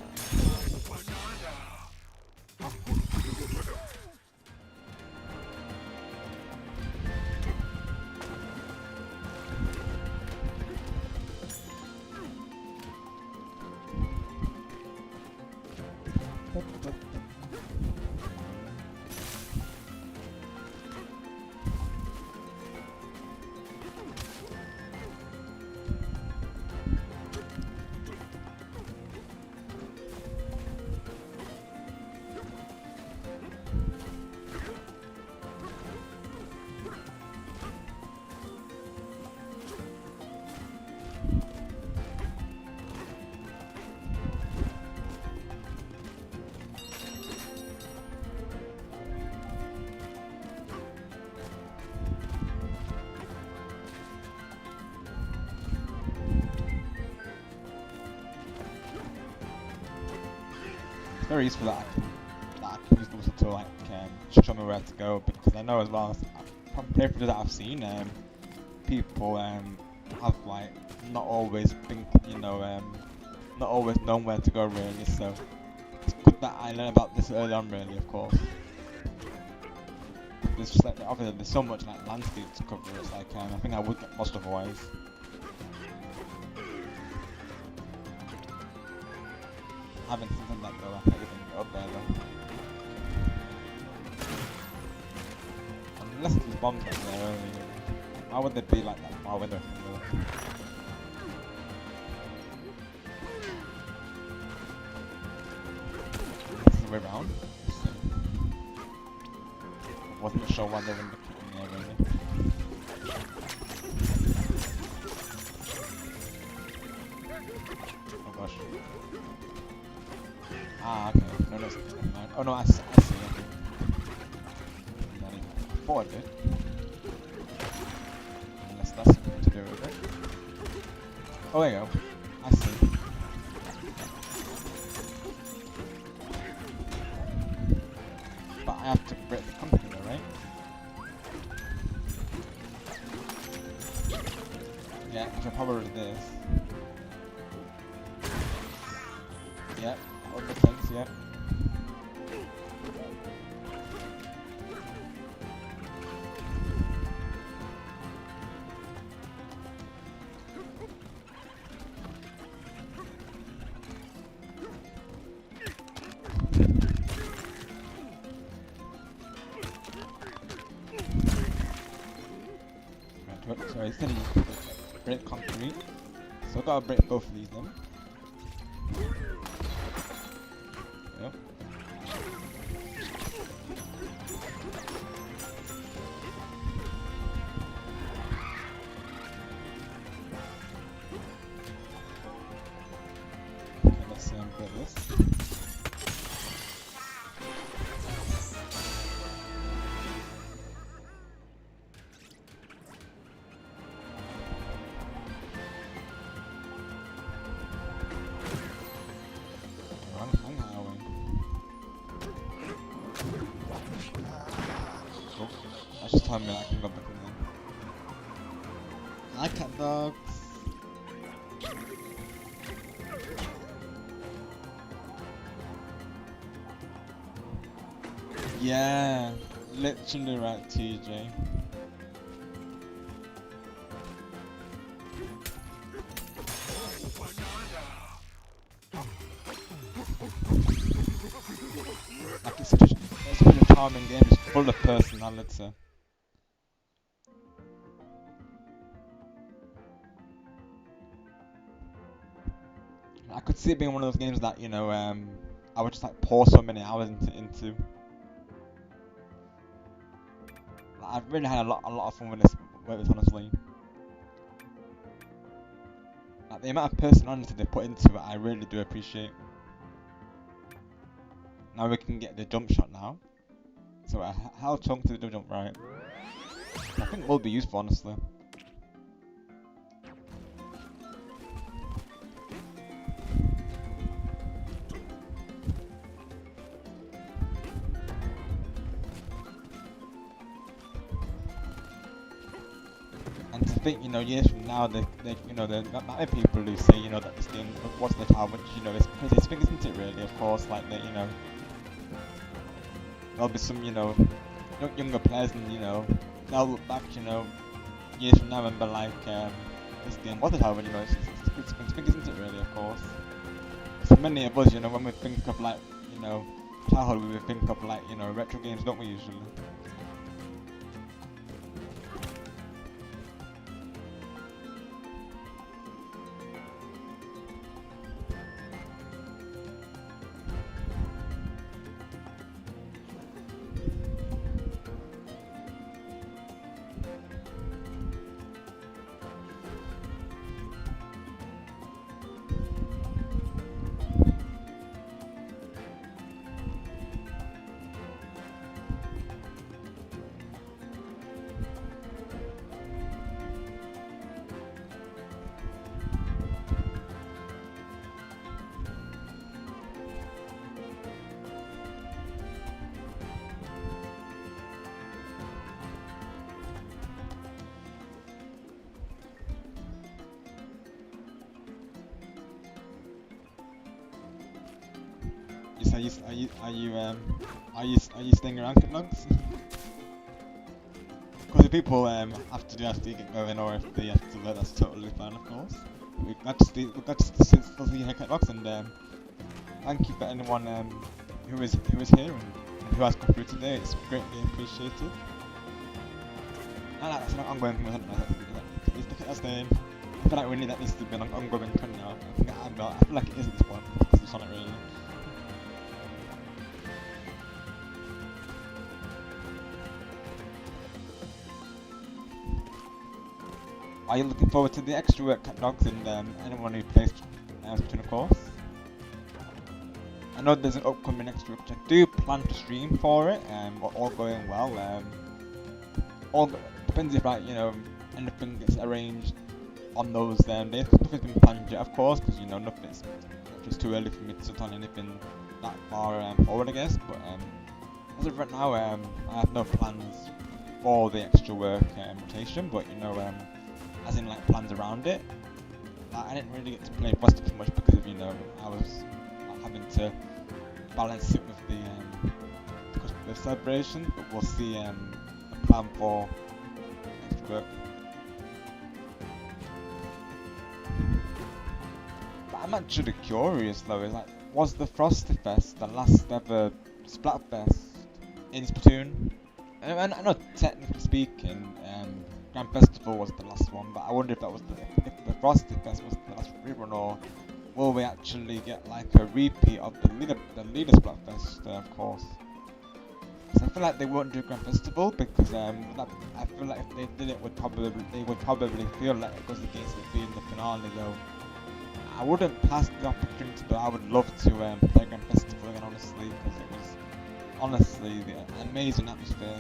Very useful that I can use those to like show me where to go, because I know as well from playthroughs that I've seen, people have like not always been, not always known where to go really. So it's good that I learned about this early on, really. Of course, there's just like obviously there's so much like landscape to cover. It's like I think I would get lost otherwise. Having something like that, everything up there though. bombs right there earlier. Why would they be like that far away from the... This is the way around? So, wasn't sure why they wouldn't be keeping there really. Oh gosh. Ah, okay. No, no, never mind. Oh no, I see. Okay. I thought I did. Unless that's something to do with it. Oh, there you go. I see. But I have to break the company though, right? Yeah, which I probably this. Yeah, that would make sense, yeah. Right, sorry, it's gonna break concrete. So I gotta break both of these then. Yep. Okay, let's break this. Hang highway. Oh, that's just telling me I can go back in there. Hi, cat dogs. Yeah, literally right, TJ. Like it's such a charming game, it's full of personality. I could see it being one of those games that, you know, I would just like pour so many hours into. Like, I've really had a lot of fun with this honestly. Like the amount of personality they put into it, I really do appreciate. Now we can get the jump shot now. So how chunk to the jump right? I think it will be useful honestly. And to think, you know, years from now, you know, there might be people who say, you know, that this game was the time, which, you know, it's crazy thing, isn't it? Really, of course, like you know, there'll be some, you know, younger players, and you know, they'll look back, you know, years from now, and remember like, this game was the time, you know, it's big, isn't it? Really, of course. So many of us, you know, when we think of like, you know, childhood, we think of like, you know, retro games, don't we usually? Yes, are you staying around, Kitlogs? Because if people have to get going, or if they have to, that's totally fine, of course. We got to still see here, Kitlogs, and thank you for anyone who is here and who has come through today. It's greatly appreciated. That's an ongoing thing. That's the. I feel like really that needs to be an ongoing trend now. I feel like it is at this point because it's on it really. Are you looking forward to the extra work cat dogs and anyone who plays Splatoon, of course? I know there's an upcoming extra which I do plan to stream for it, all going well. All depends if like anything gets arranged on those days. Nothing's been planned yet, of course, because nothing's just too early for me to sit on anything that far forward, I guess. But as of right now, I have no plans for the extra work rotation, but as in like plans around it. I didn't really get to play Frosty too much because of I was having to balance it with the Christmas celebration, but we'll see a plan for extra work. But I'm actually curious though, was the Frosty Fest the last ever Splatfest in Splatoon? I know technically speaking, Grand Festival was the last one, but I wonder if if the Frosty Fest was the last rerun, or will we actually get like a repeat of the leader Splatfest, of course. So I feel like they won't do Grand Festival because I feel like if they did it, they would probably feel like it goes against it being the finale though. I wouldn't pass the opportunity, but I would love to play Grand Festival again, honestly, because it was honestly the amazing atmosphere.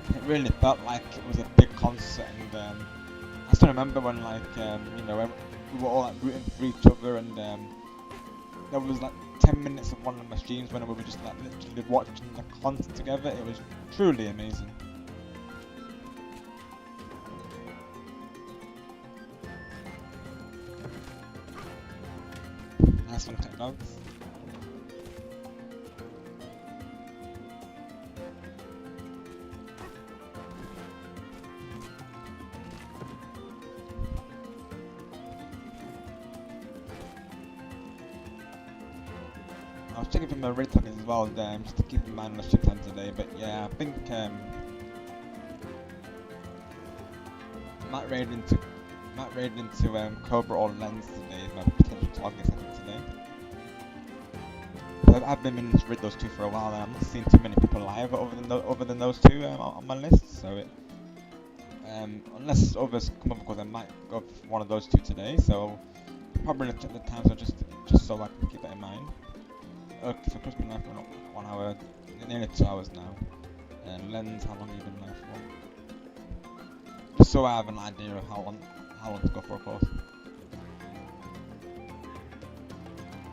It really felt like it was a big concert, and I still remember when we were all like rooting for each other, and there was like 10 minutes of one of my streams when we were just like literally watching the concert together. It was truly amazing. Nice one, Tech Dogs. I was checking for my raid tokens as well, just to keep in mind the ship time today, but yeah, I think Matt raid into Cobra or Lens today is my potential targets I think today. So I've been meaning to raid those two for a while, and I'm not seeing too many people live other than those two on my list, so it unless others come up, because I might go for one of those two today, so probably check the times just so I can keep that in mind. Okay, so Christmas live for 1 hour, nearly 2 hours now. And Lens, how long have you been live for? Just so I have an idea of how long to go for, of course.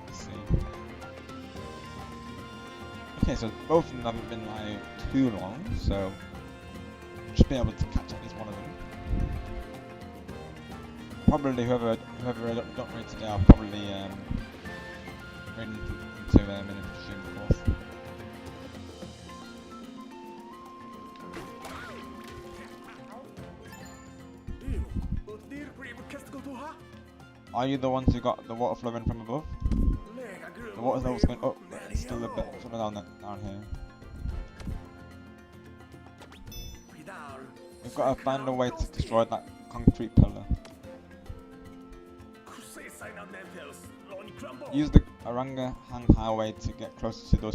Let's see. Okay, so both of them haven't been live too long, so should be able to catch at least one of them. Probably whoever don't rate today, I'll probably raid into in a stream, of course. Are you the ones who got the water flowing from above? The water's always going up, but it's still a bit further down here. We've got to find a way to destroy that concrete pillar. Use the Aranga Hang Highway to get closer to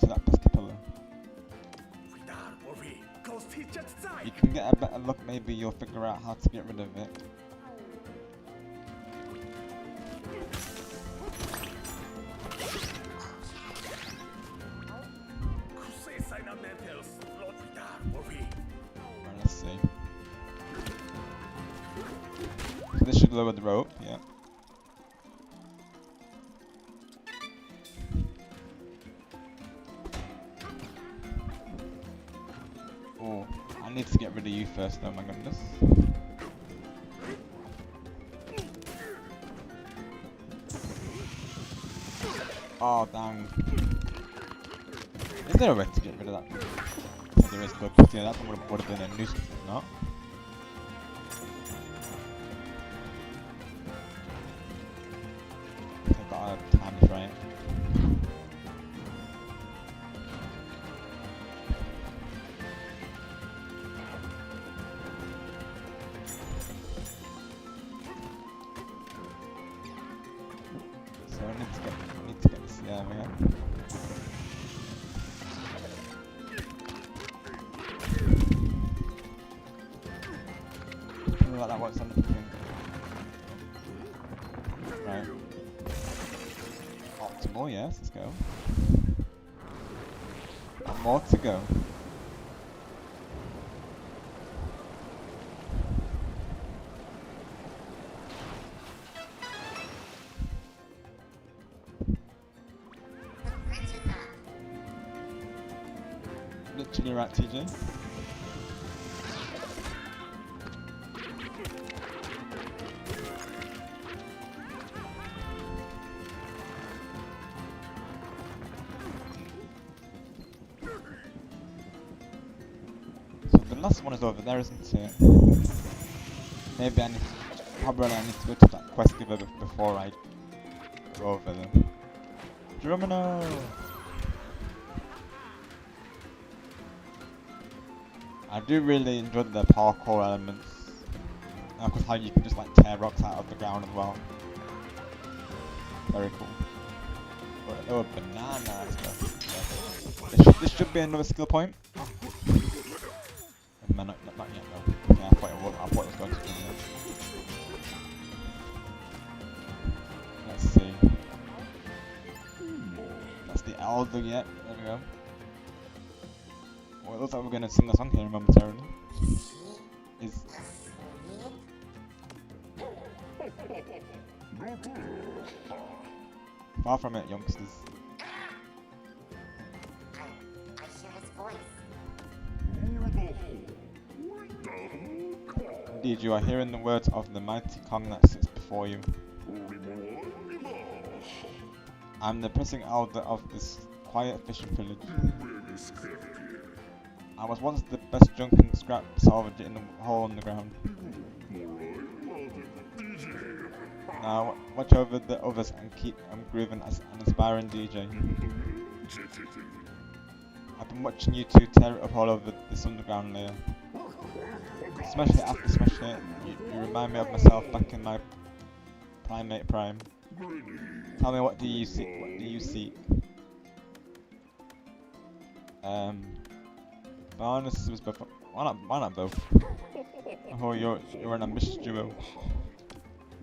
that pesky pillar. You can get a better look, maybe you'll figure out how to get rid of it. Right, let's see. So this should lower the rope, yeah. Oh, I need to get rid of you first though, my goodness. Oh, dang. Is there a way to get rid of that? Yeah, there is, but yeah, that one would have been a nuisance, if not. I've got a time is right. that works on the thing. Right. Optimal, yes, let's go. And more to go. The bridge is up. Literally right, TJ. So the last one is over there, isn't it? Maybe I need to, probably I need to go to that quest giver before I go over there. Drumino! I do really enjoy the parkour elements. And of course how you can just like tear rocks out of the ground as well. Very cool. Oh, banana, let's go. This should be another skill point. Man, not yet though. Yeah, I thought it was going to be. Let's see. That's the elder yet. There we go. Well, it looks like we're going to sing a song here momentarily. Is far from it, youngsters. I hear his voice. Indeed, you are hearing the words of the mighty Kong that sits before you. I'm the pressing elder of this quiet fishing village. I was once the best drunken scrap salvage in the hole in the ground. Now, watch over the others and keep grooving as an inspiring DJ. I've been watching you two tear it up all over this underground layer. Smash hit after smash hit, you remind me of myself back in my primate prime. Tell me, what do you seek? What do you seek? Barnes was both. Why not both? Oh, you're an ambitious duo.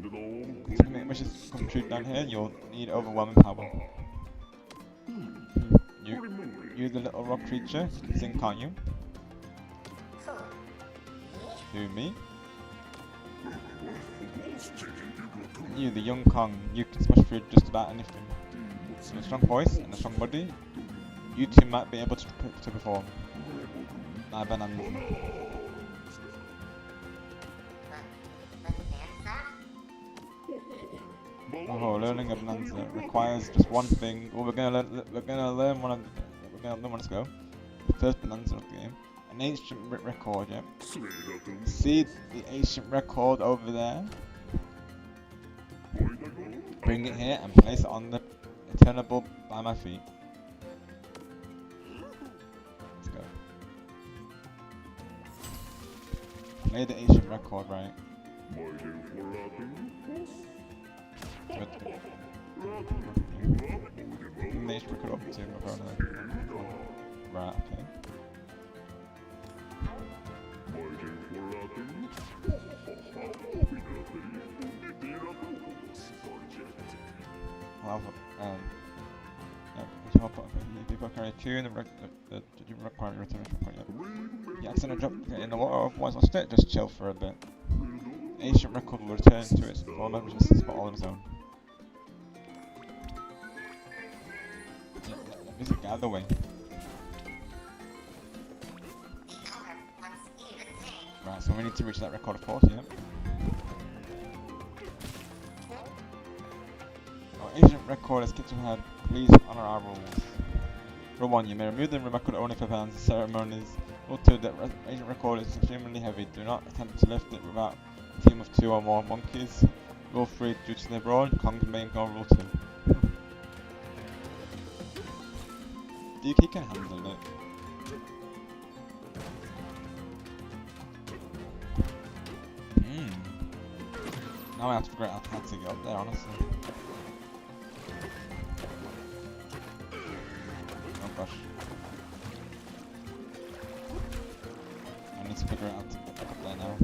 To make wishes come true down here, you'll need overwhelming power. You the little rock creature, you can sing, can't you? Who, me? You, the young Kong, you can smash through just about anything. With a strong voice and a strong body, you two might be able to perform. My Bananza. Oh, learning a Bananza requires just one thing. Well, we're gonna learn one. Let's go. The first Bananza of the game, an ancient record. Yeah. See the ancient record over there. Bring it here and place it on the turnable by my feet. Let's go. Play the ancient record, right? Good. Bring the ancient record up to my phone. Right, okay. I'll have, people carry two in the require return point. You accidentally drop it in the water, otherwise lost it, just chill for a bit. Ancient record will return to its former spot all on its own. Yeah, let music get out of the way. Right, so we need to reach that record of course, yeah. Our ancient record is kept ahead. Please honor our rules. Rule 1. You may remove the record only for events and ceremonies. Rule 2. The ancient record is extremely heavy. Do not attempt to lift it without a team of 2 or more monkeys. Rule 3. Due to the brawl, Kong's main goal. Rule 2. He can handle it. Now I have to figure out how to get up there, honestly. Oh gosh. I need to figure out how to get up there now.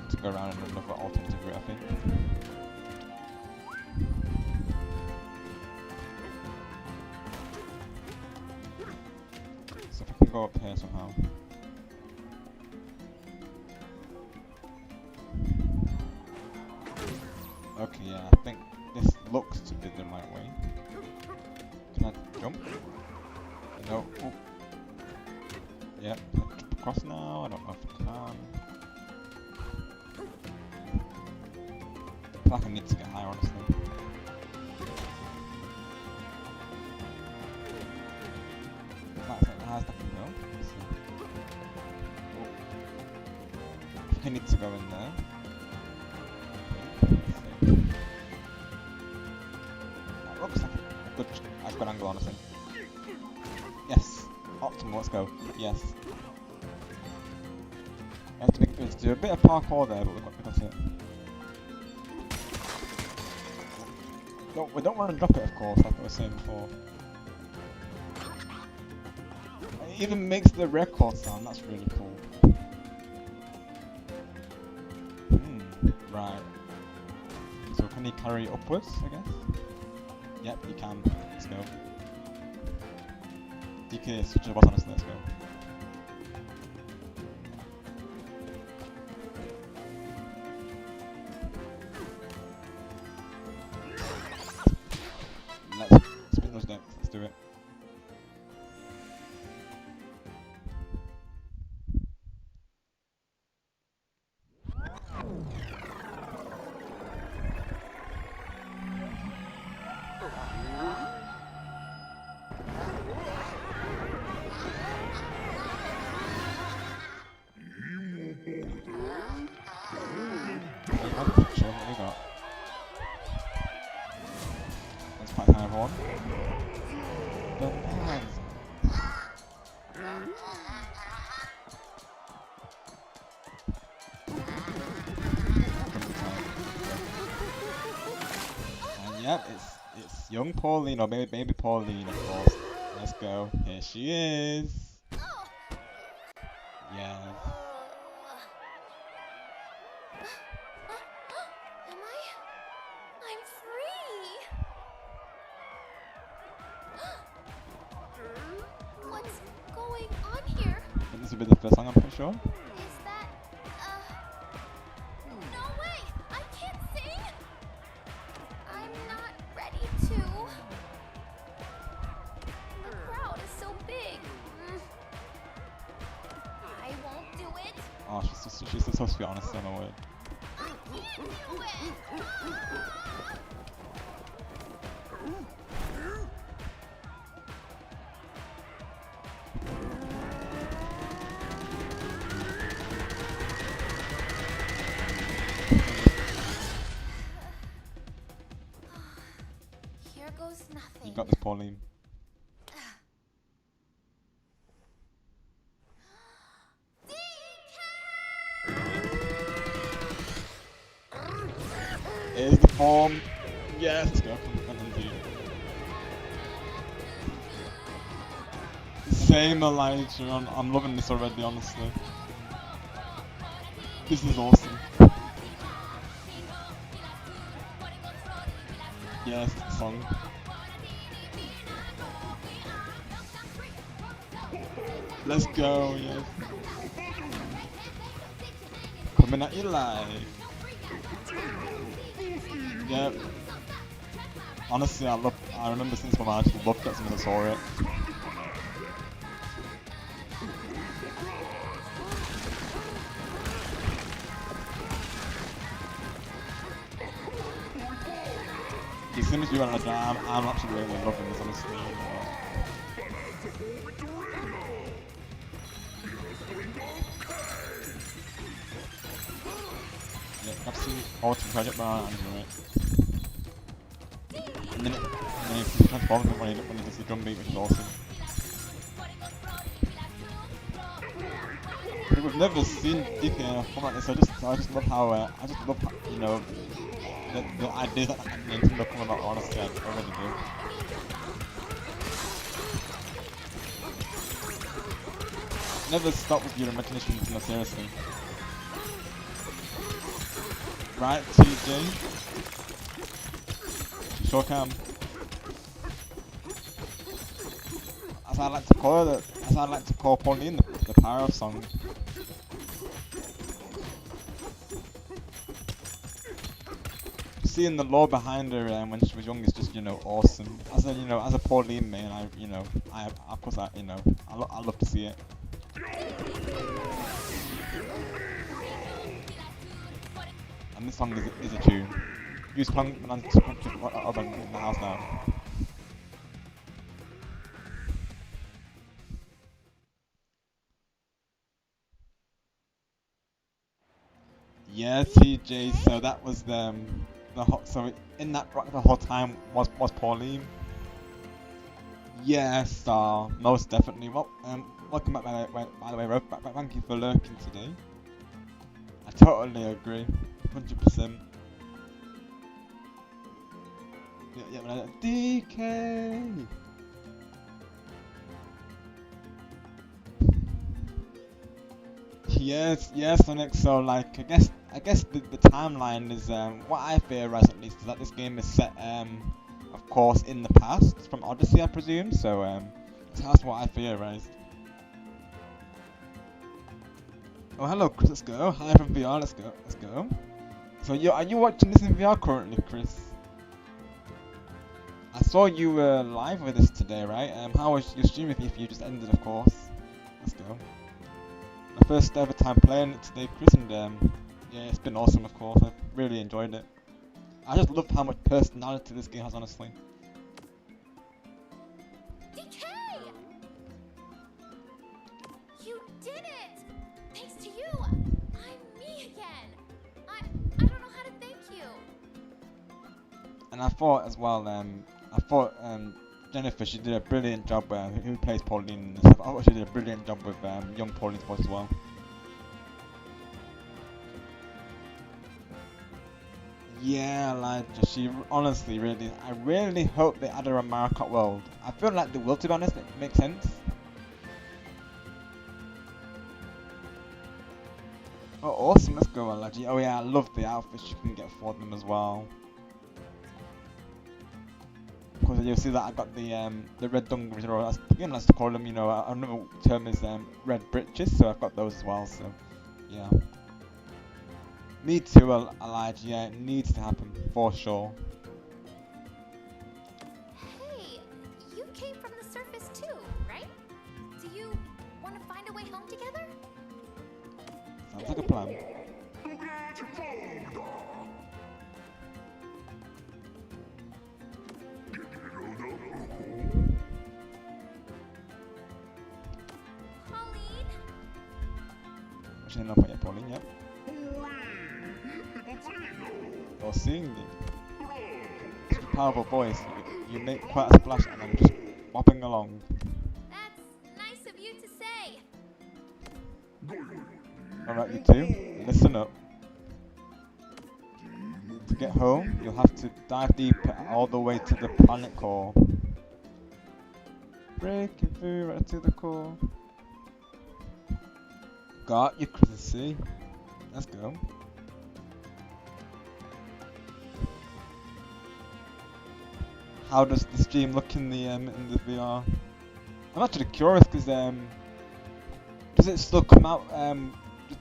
to go around another alternative route, I think. So if I can go up here somehow. Okay, yeah, I think this looks to be the right way. Can I jump? No. Oh. Yep, can I jump across now? I don't know if I can. I feel like I need to get higher, honestly. That's like the highest I can go. Let's see. Oh. I think I need to go in there. That looks like a good angle, honestly. Yes! Optimal, let's go. Yes. We have to do a bit of parkour there, but we got it. No, we don't want to drop it, of course, like I was saying before. It even makes the record sound, that's really cool. Right. So can you carry upwards, I guess? Yep, you can. Let's go. DK is such a boss, honestly, let's go. Let's spin those decks, let's do it. Sure, what we got? Let's fight time everyone. Bananza. And yep, it's young Pauline, or baby Pauline, of course. Let's go. Here she is. Yeah. Am I? I'm free! What's going on here? I think this will be the first song, I'm pretty sure. Is that, no way! I can't sing! I'm not ready to. The crowd is so big. I won't do it. Oh, she's so sweet, honestly, no way. I can't do it! Here goes nothing. You got this, Pauline. Here's the form. Yes, let's go. Come on, same Elijah. I'm loving this already, honestly. This is awesome. Yes, the song. Let's go, yes. Coming at you live. Yep. Honestly, I remember since when I just loved it as soon as I saw it. As soon as you went on a jam, I'm actually really loving this, honestly. Yeah, absolutely awesome project, bro. I'm enjoying it. And then it transforms when you does the drum beat, which is awesome. But we've never seen DK in a form like this. I just love how you know, the ideas that Nintendo come about. Honestly, I really do. Never stop with your imagination, no, seriously. Right, TJ. Sure can. As I like to call it, as I like to call Pauline, the power of song. Seeing the lore behind her when she was young is just, you know, awesome. As a, you know, as a Pauline main, I of course, I love to see it. And this song is a tune. Use punk Bananza to punch up in the house now. Yeah, TJ. So that was the hot. So in that rock the whole time was Pauline. Yes, most definitely. Well, welcome back by the way, Rob. Thank you for lurking today. I totally agree, 100%. Yeah, DK. Yes, Sonic. So like, I guess the timeline is what I theorize at least is that this game is set of course in the past from Odyssey, I presume. So that's what I theorized. Oh, hello, Chris. Let's go. Hi from VR. Let's go. Let's go. So are you watching this in VR currently, Chris? I saw you were live with us today, right? How was your stream if you just ended, of course? Let's go. My first ever time playing it today, Chris, and yeah, it's been awesome, of course. I've really enjoyed it. I just love how much personality this game has, honestly. DK! You did it! Thanks to you, I'm me again. I don't know how to thank you. And I thought as well, Jennifer, she did a brilliant job, who plays Pauline and stuff. I thought she did a brilliant job with young Pauline's voice as well. Yeah, Elijah, she honestly I really hope they add her a Mario Kart World. I feel like they will, to be honest, it makes sense. Oh, awesome, let's go, Elijah. Oh yeah, I love the outfits you can get for them as well. Of course, you'll see that I got the red dungarees, or as again, let's call them, you know, another term is red breeches, so I've got those as well, so yeah. Me too, Elijah, yeah, it needs to happen, for sure. Hey, you came from the surface too, right? Do you want to find a way home together? Sounds like a plan. Pauline? What's your name up here, Pauline? Yep. You're seeing it. Such a powerful voice. You make quite a splash and I'm just bopping along. That's nice of you to say. Alright, you two, listen up. To get home, you'll have to dive deep all the way to the planet core. Breaking through right to the core. Got you, Chrissy. Let's go. How does the stream look in the VR? I'm actually curious because does it still come out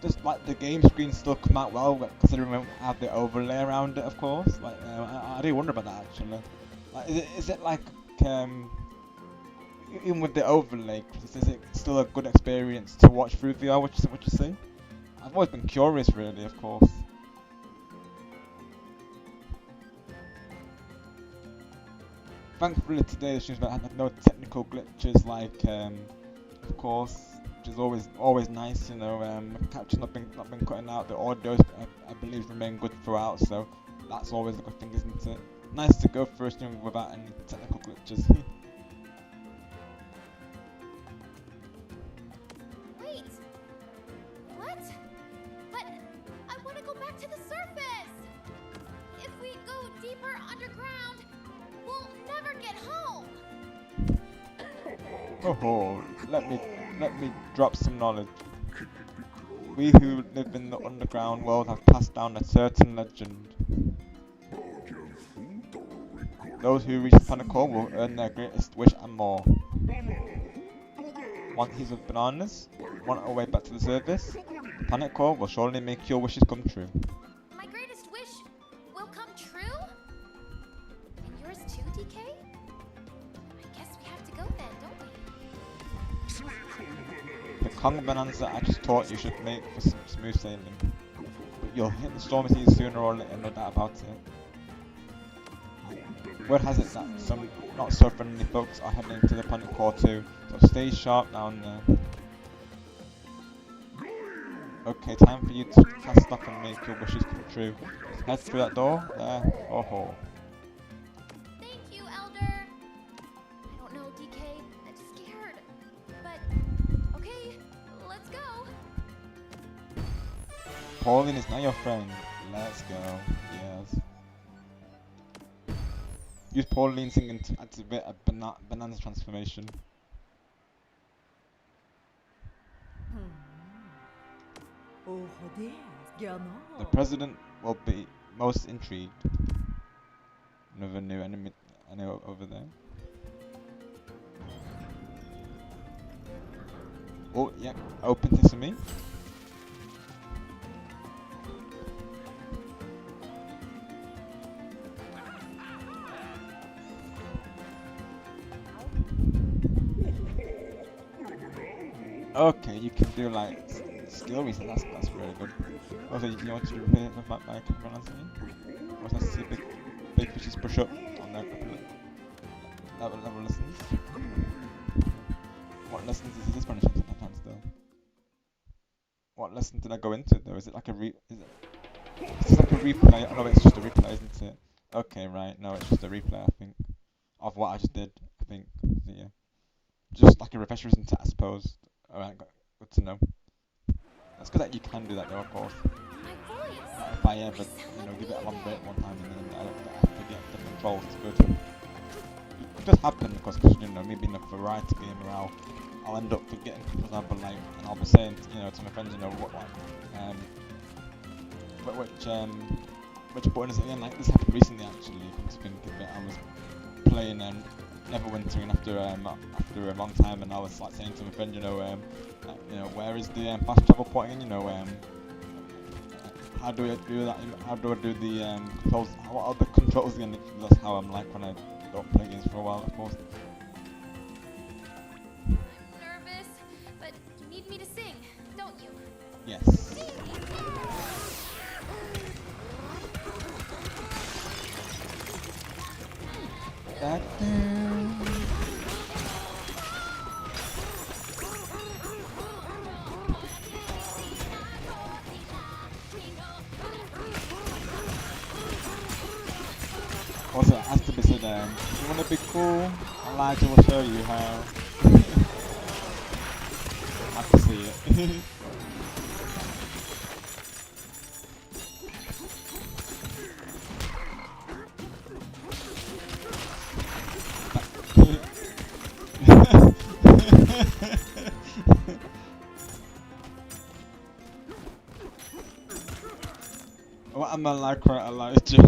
does like the game screen still come out well considering we have the overlay around it, of course? Like I do wonder about that actually. Like, is it like even with the overlay, Chris, is it still a good experience to watch through VR? What you say? I've always been curious, really, of course. Thankfully today the streams had no technical glitches like of course, which is always nice, you know. Capture's not been cutting out. The audio I believe remain good throughout, so that's always a good thing, isn't it? Nice to go through a stream without any technical glitches. Wait. What? But I want to go back to the surface. If we go deeper underground, we'll never get home. Oh, let me drop some knowledge. We who live in the underground world have passed down a certain legend. Those who reach the planet core will earn their greatest wish and more. Want heaps of bananas? Want a way back to the surface? The planet core will surely make your wishes come true. My greatest wish will come true? And yours too, DK? I guess we have to go then, don't we? The Kong Bananza I just taught you should make for some smooth sailing. But you'll hit the stormy seas sooner or later, no doubt about it. Word has it that some not so friendly folks are heading to the planet core too, so stay sharp down there. Okay, time for you to cast off and make your wishes come true. Head through that door, there, or hole. Thank you, Elder. I don't know, DK. I'm scared. But, okay, let's go. Pauline is now your friend. Let's go. Yes. Use Pauline singing to activate a Bananza transformation. The president will be most intrigued. Another new enemy over there. Oh, yeah, open sesame. Okay, you can do like skill reset. That's really good. Also, you want to repeat with my camera scene? Or let's see big fishes push up on their level lessons. What lessons is this one? I can't still. What lesson did I go into though? Is it like a is it like a replay? Oh no, it's just a replay, isn't it? Okay, right. No, it's just a replay. I think of what I just did. I think. So, yeah. Just like a refresher, isn't it? I suppose. Alright, good to know. That's good that you can do that though, of course. My voice. If I ever, give it a long break one time and then I forget the controls, it's good. It does happen because, me being a variety gamer, I'll end up forgetting, for example, like, and I'll be saying, to my friends, which button is it again? Like, this happened recently actually, come to think of it. I was playing Neverwinter and after a long time, and I was like saying to my friend, where is the fast travel point? How do I do that? How do I do the controls? What are the controls again? That's how I'm like when I don't play games for a while, of course. I'm nervous, but you need me to sing, don't you? Yes. Also, it has to be said, if you want to be cool, Elijah will show you how. I have to see it. What am I like, right, Elijah?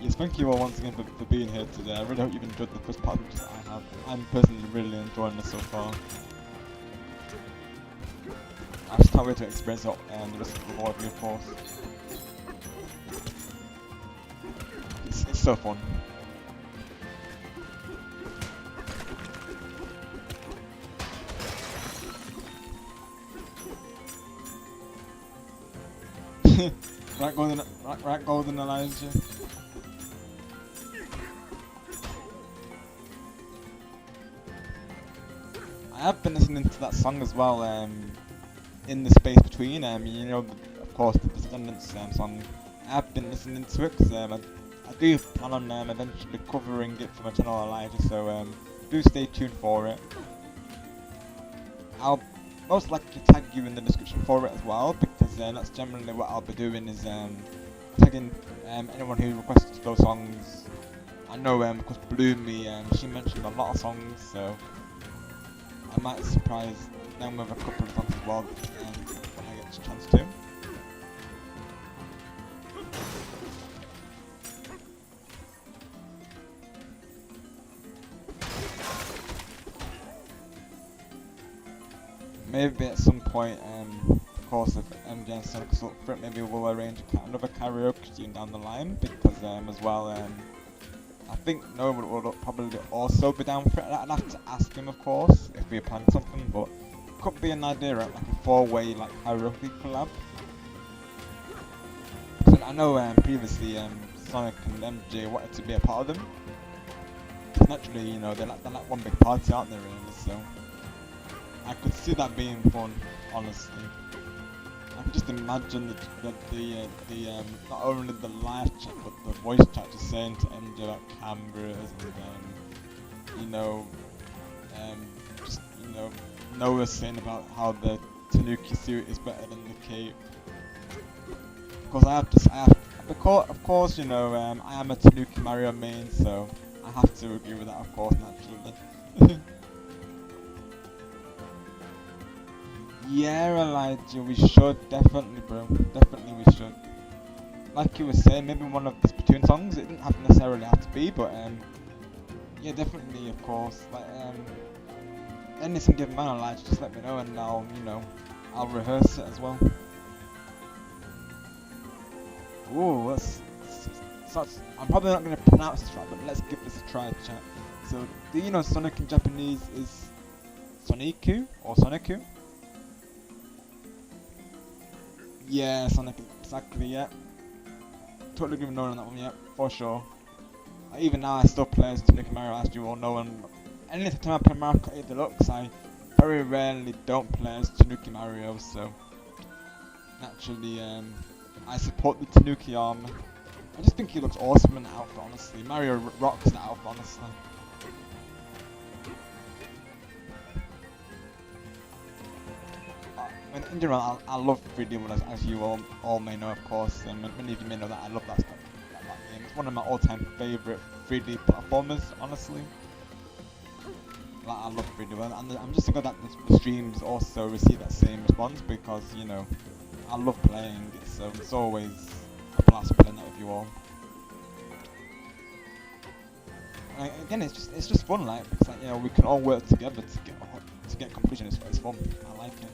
Yes, thank you all once again for being here today. I really hope you've enjoyed the first part which I have. I'm personally really enjoying this so far. I just can't wait to experience it and the rest of the of you, of course. It's so fun. right, golden Elijah. I have been listening to that song as well, in the space between, of course, the Descendants song. I have been listening to it because I do plan on eventually covering it for my channel Elijah, so do stay tuned for it. I'll most likely tag you in the description for it as well, because that's generally what I'll be doing, is tagging anyone who requests those songs. I know because Bloomy, she mentioned a lot of songs, so I might surprise them with a couple of songs as well when I get a chance to. Maybe at some point, of course, if MJ and Sonic is up for it, maybe we'll arrange another karaoke tune down the line, because as well, I think Noah will probably also be down for it. I'd have to ask him, of course, if we're planning something, but could be an idea, right? Like a 4-way like karaoke collab. Because I know previously Sonic and MJ wanted to be a part of them. Because naturally, you know, they're like one big party, aren't they, really? So I could see that being fun, honestly. I can just imagine the not only the live chat but the voice chat just saying to MJ about cameras and you know, just Noah saying about how the Tanuki suit is better than the cape. Because of course, you know, I am a Tanuki Mario main, so I have to agree with that, of course, naturally. Yeah, Elijah, we should, definitely, bro. Definitely we should. Like you were saying, maybe one of the Splatoon songs, it didn't necessarily have to be, but yeah, definitely, of course. Like, anything given man, Elijah, just let me know and I'll rehearse it as well. Ooh, I'm probably not going to pronounce this right, but let's give this a try, chat. So, do you know Sonic in Japanese is Soniku or Soniku? Yeah, Sonic, exactly, yeah. Totally give no on that one, yeah, for sure. Even now I still play as Tanuki Mario, as you all know, and any time I play Mario Kart 8 Deluxe, I very rarely don't play as Tanuki Mario, so naturally, I support the Tanuki armor. I just think he looks awesome in the outfit, honestly. Mario rocks the outfit, honestly. In general, I love 3D World, as you all may know, of course, and many of you may know that I love that stuff. That game. It's one of my all-time favorite 3D platformers, honestly. Like, I love 3D World, and I'm just glad that the streams also receive that same response, because you know I love playing it, so it's always a blast playing that with you all. And again, it's just fun, like, because like, you know, we can all work together to get completion. It's fun. I like it.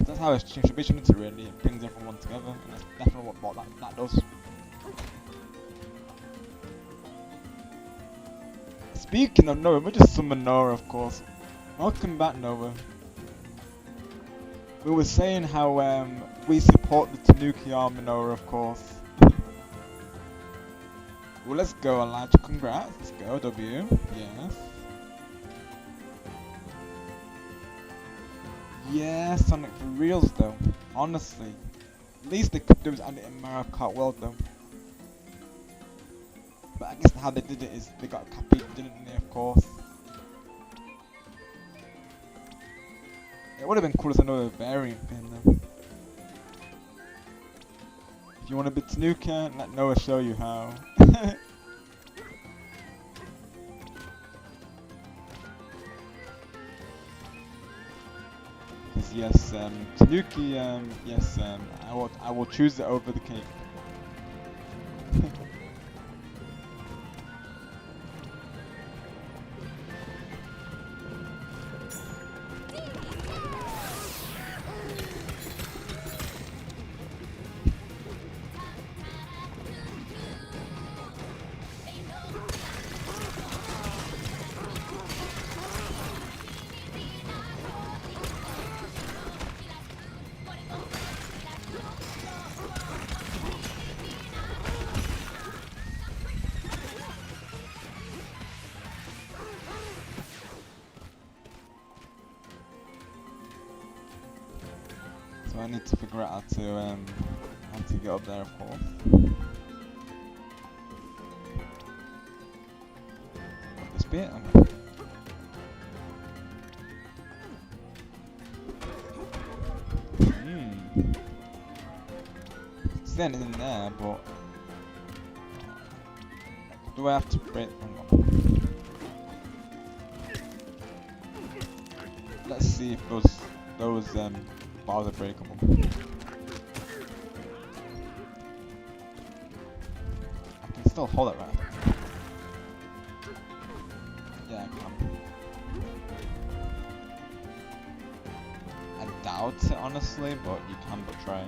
That's how it should be, shouldn't it, really? It brings everyone together, and that's definitely what that does. Speaking of Noah, we just summoned Noah, of course. Welcome back, Noah. We were saying how we support the Tanuki army, Noah, of course. Well, let's go, Elijah. Congrats. Let's go, W. Yes. Yeah, Sonic for reals though. Honestly, least they could do is add it in Mario Kart World though. But I guess how they did it is they got Cappy, didn't they, of course. It would have been cool as another variant pin though. If you want to be Tanuki, let Noah show you how. Yes, Tanuki, yes, I will choose it over the cake. So I need to figure out how to get up there, of course. This bit? Okay. see anything there, but do I have to break? Hang on. Let's see if those bars are breakable. I can still hold it, right? Yeah, I can. I doubt it, honestly, but you can but try.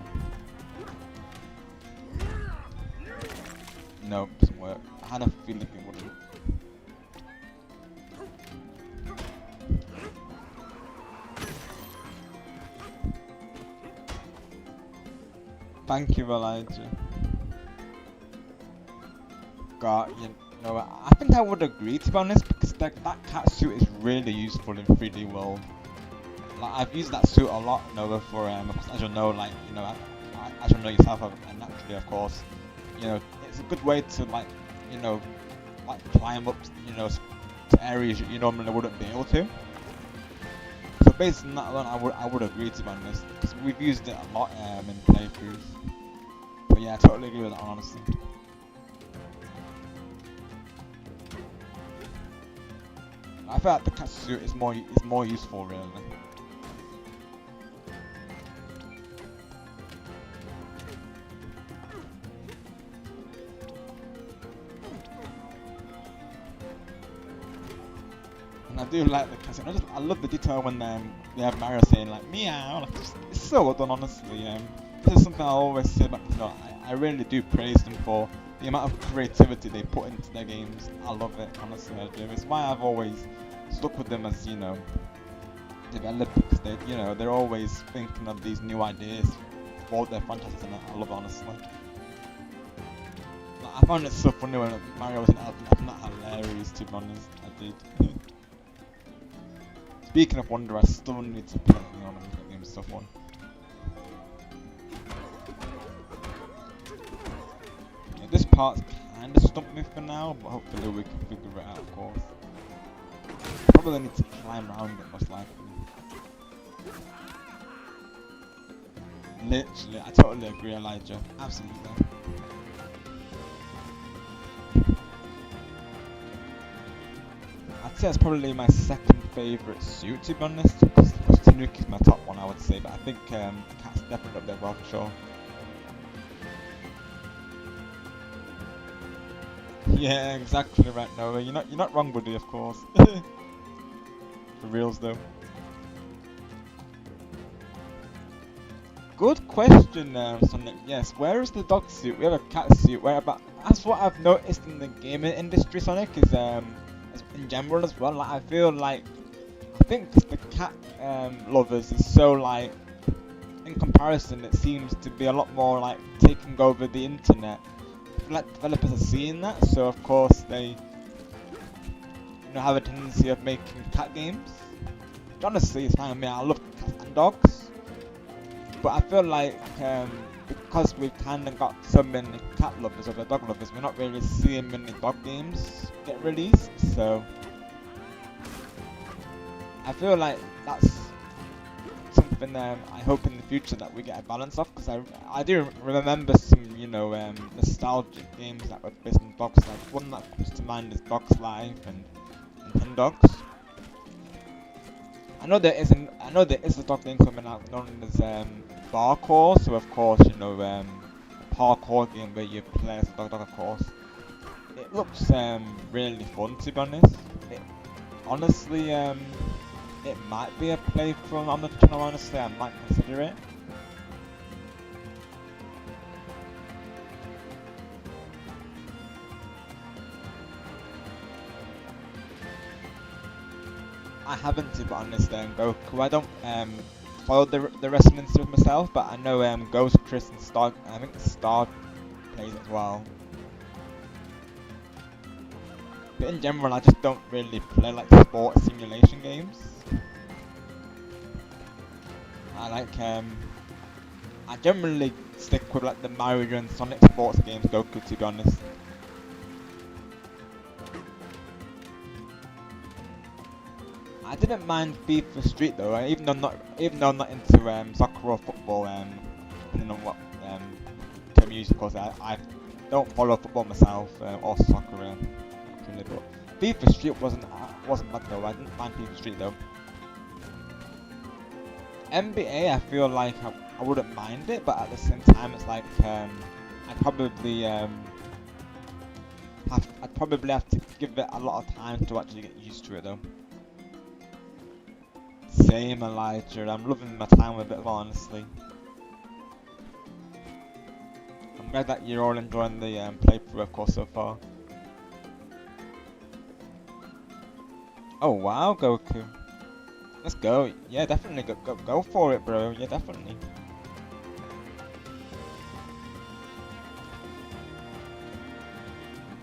Nope, doesn't work. I had a feeling it wouldn't. Thank you, Elijah. God, you know, I think I would agree, to be honest, because that cat suit is really useful in 3D World. Like, I've used that suit a lot, Nova, for as you know, like, you know, as you know yourself, and naturally, of course, you know, it's a good way to, like, you know, like climb up, you know, to areas you normally wouldn't be able to. So based on that alone, I would agree, to be honest, because we've used it a lot in playthroughs. But yeah, I totally agree with that, honestly. I feel like the cat suit is more useful, really. And I do like the cat suit. I love the detail when they have Mario saying like meow. Like, it's so well done, honestly. This is something I always say about, you know, I really do praise them for the amount of creativity they put into their games. I love it, honestly, I do. It's why I've always stuck with them as, you know, developers. They, you know, they're always thinking of these new ideas for their franchises, and I love it, honestly. Like, I found it so funny when Mario was in Elf. I found that hilarious, to be honest. I did. Speaking of Wonder, I still need to play it, you know, that game's so fun. This part's kind of stumped me for now, but hopefully we can figure it out, of course. Probably need to climb around it, most likely. Literally, I totally agree, Elijah. Absolutely. I'd say it's probably my second favourite suit, to be honest, because Tanuki's my top one, I would say, but I think Cat's definitely up there well, for sure. Yeah, exactly right, Noah. You're not wrong, buddy, of course. For reals, though. Good question, Sonic. Yes, where is the dog suit? We have a cat suit. Where about? That's what I've noticed in the gaming industry, Sonic, is in general as well. Like, I feel like I think the cat lovers is so like, in comparison, it seems to be a lot more like taking over the internet. Like, developers are seeing that, so of course they, you know, have a tendency of making cat games. Which honestly, it's fine with me. I love cats and dogs, but I feel like because we've kind of got so many cat lovers or dog lovers, we're not really seeing many dog games get released. So I feel like that's something I hope in the future that we get a balance of, because I do remember some, you know, nostalgic games that were based on dogs. Like, one that comes to mind is Dogs Life and Hen Dogs. I know there is a dog game coming out known as Parkour, so of course, you know, parkour game where you play as a dog, of course. It looks really fun, to be honest. Honestly, it might be a playthrough on the channel, honestly. I might consider it. I haven't, to be honest, Goku. I don't follow the wrestling stuff myself, but I know Ghost, Chris, and Star. I think Star plays as well. But in general, I just don't really play like sports simulation games. I generally stick with like the Mario and Sonic sports games, Goku, to be honest. I didn't mind FIFA Street though, even though I'm not into soccer or football, depending on what amused because I don't follow football myself or soccer really, but FIFA Street wasn't bad though. I didn't mind FIFA Street though. NBA, I feel like I wouldn't mind it, but at the same time, it's like I'd probably have to give it a lot of time to actually get used to it though. Same, Elijah. I'm loving my time with it, honestly. I'm glad that you're all enjoying the playthrough, of course, so far. Oh wow, Goku. Let's go. Yeah, definitely go for it, bro. Yeah, definitely.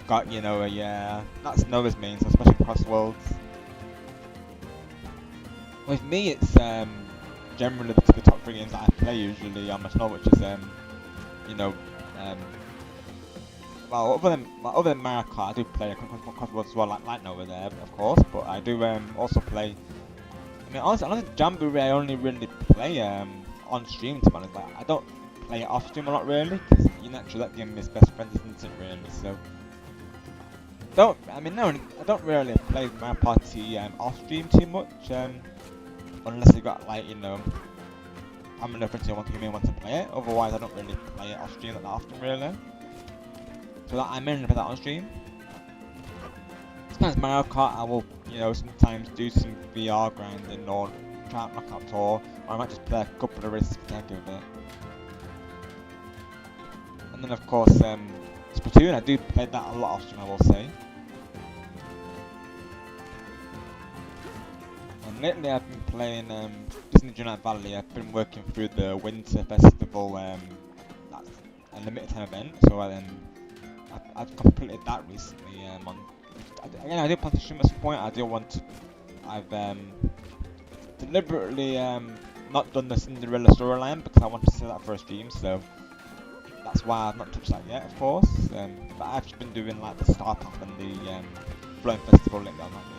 Got yeah. That's Noah's main, so especially cross worlds. With me, it's generally the top 3 games that I play usually on my channel, which is you know well, other than Mario Kart, I do play cross worlds as well, like Noah there, of course. But I do also play. I mean, honestly, Jamboree I only really play on stream, to be honest. Like, I don't play it off stream a lot really, because naturally that game is best friends, isn't it? Really, so. I don't really play Mario Party off stream too much, unless you got like family or friends who want to play it. Otherwise, I don't really play it off stream that often, really. So I mainly play that on stream. Sometimes Mario Kart, I will sometimes do some VR grinding or try out Knockout Tour, or I might just play a couple of races for the heck of it. And then of course Splatoon, I do play that a lot off stream, I will say. And lately I've been playing Disney Dreamlight Valley. I've been working through the Winter Festival, that's a limited time event, so I've completed that recently. Again, I do plan to stream at some point. I've deliberately not done the Cinderella storyline because I want to see that for a stream, so that's why I've not touched that yet, of course. But I've just been doing like the Star Path and the Flowing Festival lately on that game.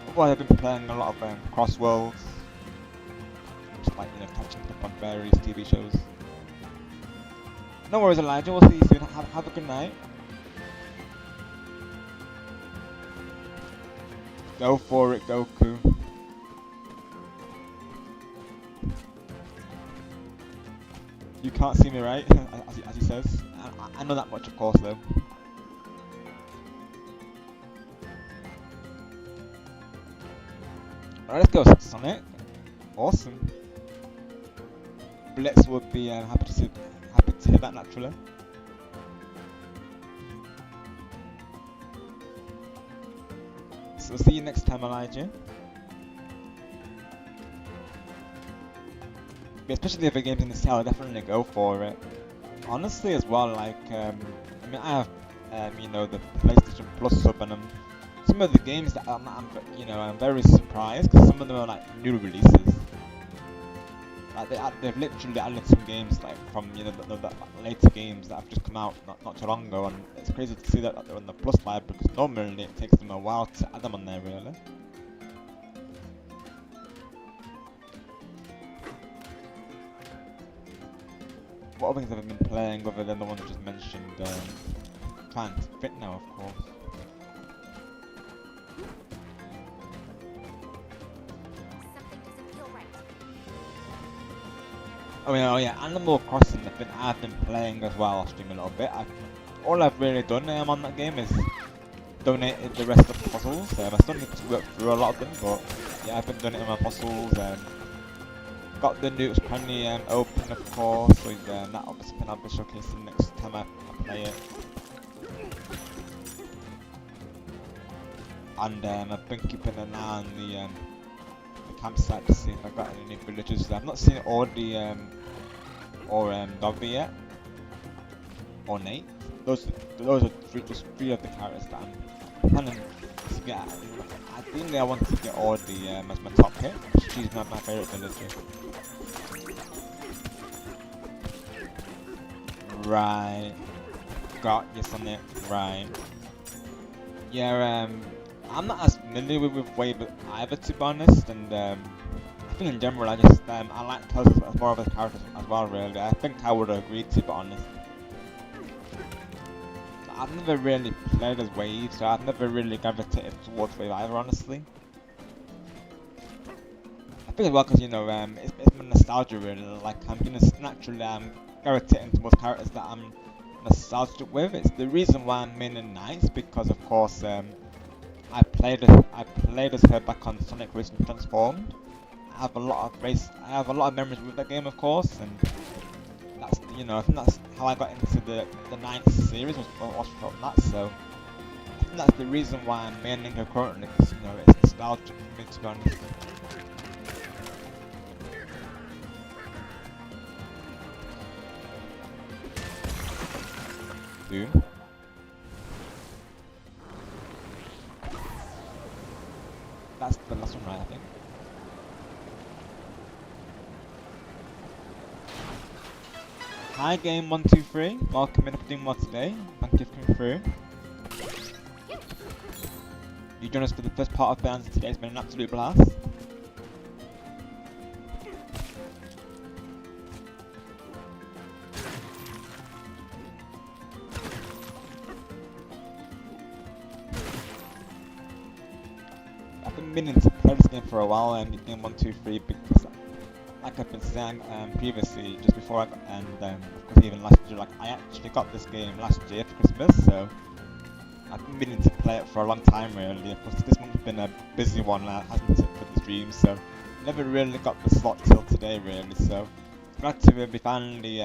Otherwise, I've been playing a lot of Cross Worlds, just like catching up on various TV shows. No worries, Elijah. We'll see you soon. Have a good night. Go for it, Goku. You can't see me, right? as he says. I know that much, of course, though. Alright, let's go, Sonic. Awesome. Blitz would be happy to hear that, naturally. So see you next time, Elijah. But especially if the game's in the sale, I'll definitely go for it. Honestly, as well, like I have the PlayStation Plus sub, and some of the games that I'm very surprised because some of them are like new releases. Like they've literally added some games like from the later games that have just come out not too long ago, and it's crazy to see that they're on the Plus library because normally it takes them a while to add them on there, really. What other things have I been playing other than the ones I just mentioned? Trying to fit now, of course. Something doesn't feel right. Oh yeah, Animal Crossing. I've been playing as well. I'll stream a little bit. All I've really done on that game is donated the rest of the puzzles. I still need to work through a lot of them, but yeah, I've been donating my puzzles. Got the Newt's Penny open, of course, so that obviously I'll be showcasing next time I play it. And I've been keeping an eye on the campsite to see if I've got any villagers. I've not seen Audie or Dobby yet, or Nate. Those are just three of the characters that I'm planning to get. Ideally, I want to get Audie as my top pick. She's not my favourite villager. Right. Got you, Sonic. Right. Yeah, I'm not as familiar with Wave either, to be honest, and I think in general, I like Tails as more of a character as well. Really, I think I would agree, to be honest. I've never really played as Wave, so I've never really gravitated towards Wave either, honestly. I think as well because, you know, it's my nostalgia really. Like, I'm gonna naturally gravitating towards characters that I'm nostalgic with. It's the reason why I'm mainly Knights, because of course I played as her back on Sonic Racing Transformed. I have a lot of memories with that game, of course, and that's, you know, I think that's how I got into the Knights series was from that. So I think that's the reason why I'm maining her currently, because, you know, it's nostalgic for me, to be honest. Dude. That's the last one, right, I think. Hi game 123, welcome in for doing more today. Thank you for coming through. You joined us for the first part of Bananza today, it's been an absolute blast. I've been meaning to play this game for a while, and game 123, because like I've been saying previously, just before I got, and of course even last year, like I actually got this game last year for Christmas, so I've been meaning to play it for a long time really. Of course this month's been a busy one, hasn't it, for the stream, so never really got the slot till today really, so glad to be finally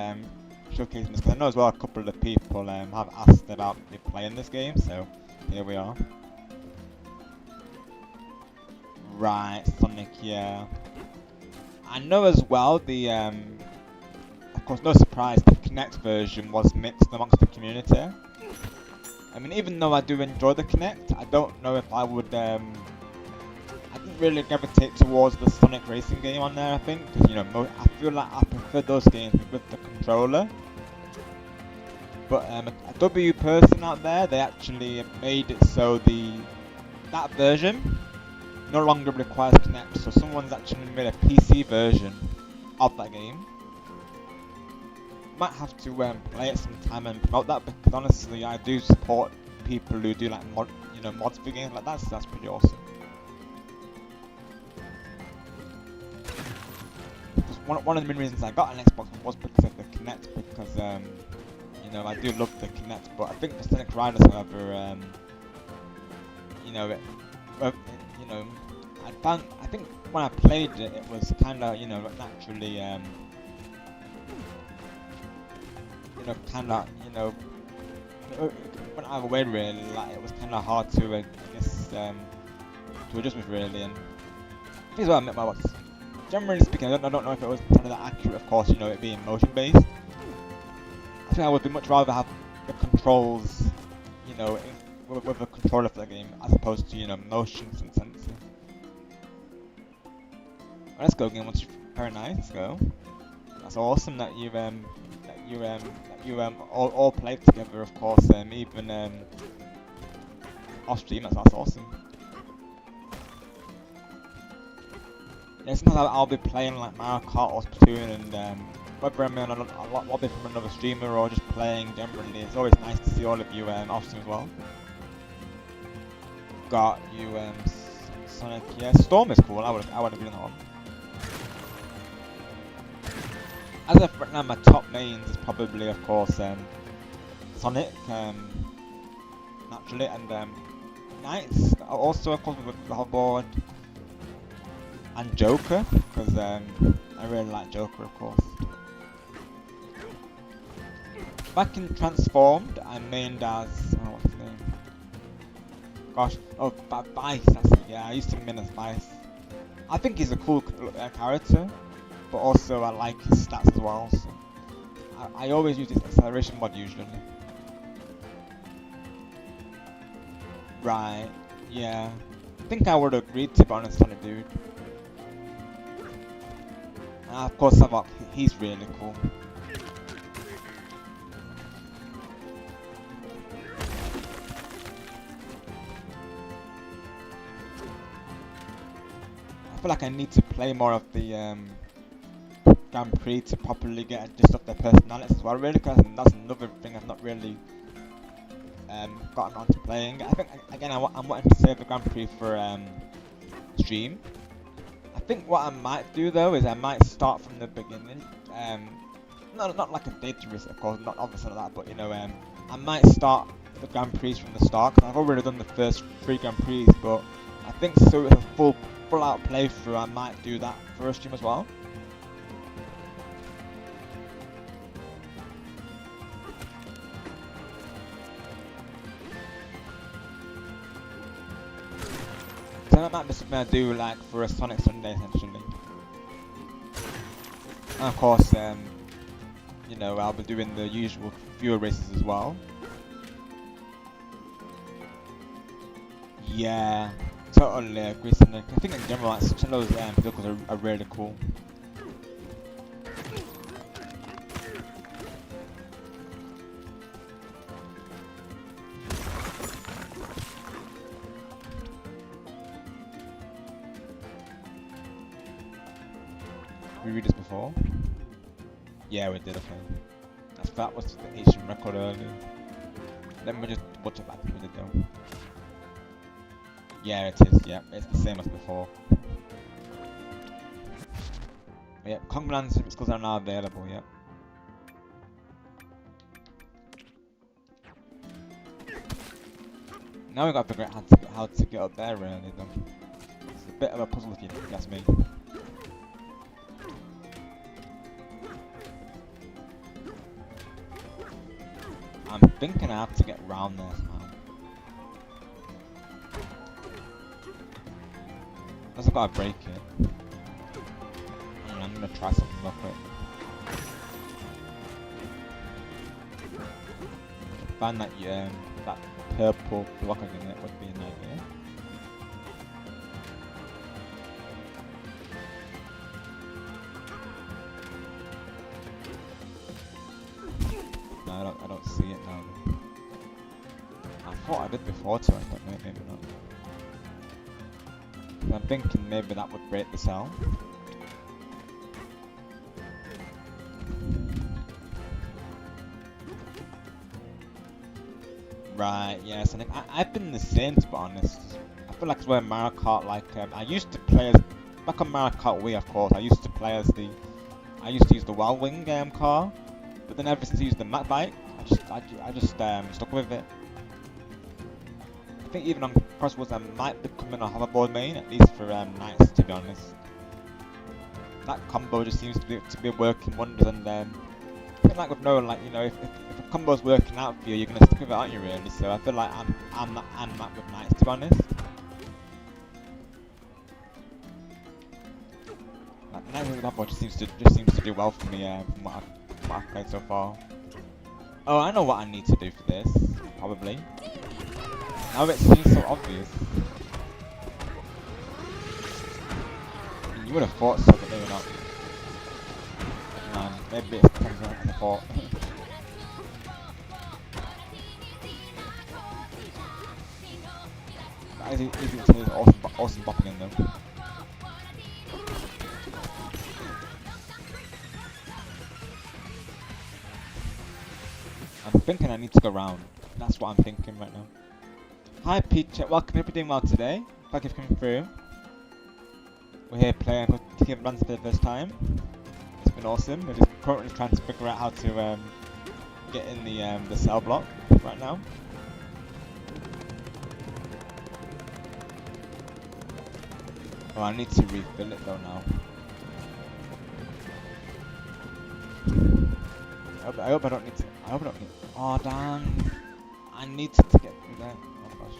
showcasing this, because I know as well a couple of people have asked about me playing this game, so here we are. Right, Sonic, yeah. I know as well the, of course no surprise, the Kinect version was mixed amongst the community. I mean, even though I do enjoy the Kinect, I don't know if I would, I didn't really gravitate towards the Sonic Racing game on there, I think, because, you know, I feel like I prefer those games with the controller. But a W person out there, they actually made it so that version no longer requires Kinect, so someone's actually made a PC version of that game. Might have to play it sometime and promote that, because honestly I do support people who do like mods for games like that, so that's pretty awesome. Because one of the main reasons I got an Xbox was because of the Kinect, because you know, I do love the Kinect, but I think the Sonic Riders, however, you know, you know, I think when I played it, it was kind of, you know, naturally, you know, kind of, you know, went out of the way really, like it was kind of hard to, I guess, to adjust with really, and this is what I meant by what. Generally speaking, I don't know if it was kind of that accurate, of course, you know, it being motion based. I think I would much rather have the controls, you know, with a controller for the game, as opposed to, you know, motions and sensors. Well, let's go game once. Very nice. Let's go. That's awesome that you all played together, of course. Even off stream. That's awesome. Yeah, sometimes I'll be playing like Mario Kart or Splatoon, and whether I'm on a lobby from another streamer or just playing generally, it's always nice to see all of you off stream as well. Got you Sonic. Yeah, Storm is cool. I would have been on that one. As of right now, my top mains is probably, of course, Sonic, naturally, and Knights. Also, of course, with the hoverboard, and Joker, because I really like Joker, of course. Back in Transformed, I mained as, what's his name? Gosh, Vice. That's it. Yeah, I used to main as Vice. I think he's a cool character. But also I like his stats as well, so I always use his acceleration mod usually. Right, yeah. I think I would agree, to be honest, on it, dude. And of course Savok, he's really cool. feel like I need to play more of the Grand Prix to properly get a gist of their personalities as well, really, because that's another thing I've not really gotten onto playing. I think, again, I'm wanting to save the Grand Prix for stream. I think what I might do though is I might start from the beginning. Not like a data risk, of course, not obviously like that, but you know, I might start the Grand Prix from the start, because I've already done the first 3 Grand Prix, but I think so it's a full out playthrough, I might do that for a stream as well. So that might be something I do like for a Sonic Sunday essentially. And of course, you know, I'll be doing the usual fewer races as well. Yeah, totally agree, Sonic. I think in general, like, some of those vehicles are really cool. We read this before? Yeah, we did, okay. That was the Asian record earlier. Let me just watch it back. We did though. Yeah, it is, yeah. It's the same as before. Yeah, Kong Bananza skills are now available, yeah. Now we gotta figure out how to get up there really though. It's a bit of a puzzle if you ask me. I'm thinking I have to get round there somehow. Unless I've got to break it. I'm gonna try something real quick. Find that that purple block in it would be an idea. No, I don't see it now. I thought I did before to it, but maybe not. So I'm thinking maybe that would break the cell. Right, yes, and I've been the same to be honest. I feel like it's where Mario Kart, like, I used to play as, back on Mario Kart Wii of course, I used to play as I used to use the Wild Wing car, but then ever since I used the Mac Bike, I just stuck with it. I think even on Cross Worlds I might be becoming a hoverboard main, at least for nights to be honest. That combo just seems to be working wonders, and I feel like with no, like, you know, if a combo's working out for you, you're gonna stick with it, aren't you really? So I feel like I'm that with nights to be honest. Like the nights with combo just seems to do well for me from what I've played so far. Oh, I know what I need to do for this, probably. Now it seems so obvious. You would have thought so, but maybe not. Maybe it's comes out as a thought. That is easy to say, awesome bopping in though. I'm thinking I need to go round. That's what I'm thinking right now. Hi Peach, welcome, hope you're doing well today. Thank you for coming through. We're here playing Bananza runs for the first time. It's been awesome. We're just currently trying to figure out how to get in the cell block right now. Oh, I need to refill it though now. I hope I don't need to. I hope I don't need. Oh damn! I need to get through there. Oh gosh.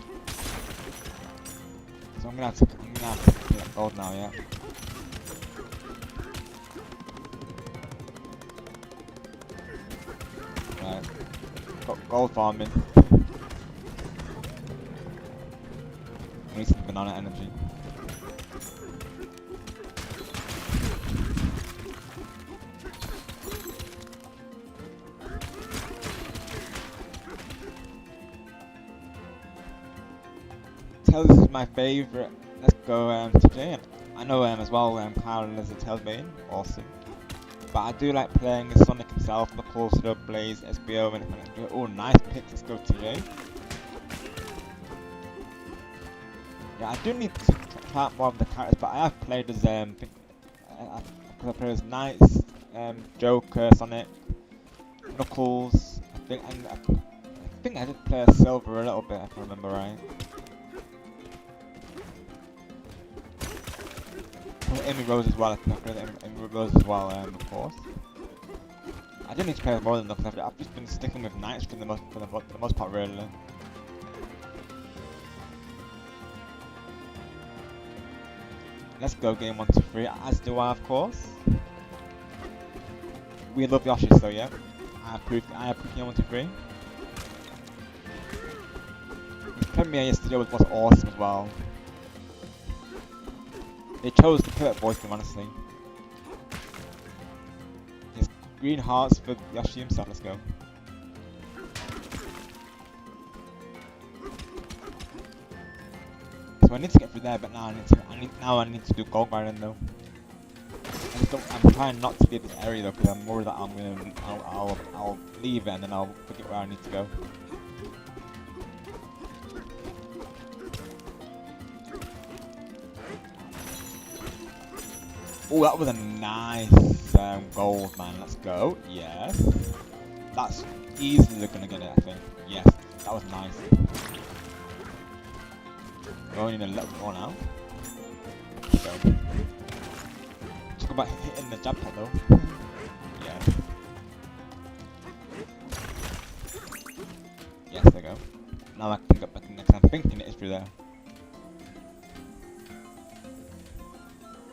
So I'm gonna have to get gold now, yeah. Right. Got gold farming. I need some banana energy. Tell this is my favourite. Let's go today. I know as well, Kyle is a Tailsbane, awesome. But I do like playing as Sonic himself, Knuckles, Blaze, SBO, and oh, nice picks, let's go TJ. Yeah, I do need to try out more of the characters, but I have played as I played as Knights, Joker, Sonic, Knuckles. I think I did play as Silver a little bit, if I remember right. Amy Rose as well. I think I played Amy Rose as well, of course. I didn't need to play more than that because I've just been sticking with Knights for the most part, really. Let's go game 1 to 3, as do I, of course. We love Yoshi, so yeah. I approve game 1 to 3. His premiere yesterday was awesome as well. They chose the perfect voice for him, honestly. His green hearts for Yoshi himself, let's go. So I need to get through there, but now I need to do gold grinding though. I'm trying not to be this area though, because I'm worried that I'll leave it and then I'll forget where I need to go. Oh, that was a nice gold, man. Let's go. Yes. That's easily gonna get it, I think. Yes, that was nice. We only need a little more now. Let's go. Talk about hitting the jump pad though. Yes. Yes, there we go. Now I can get back in there because I'm thinking it is through there.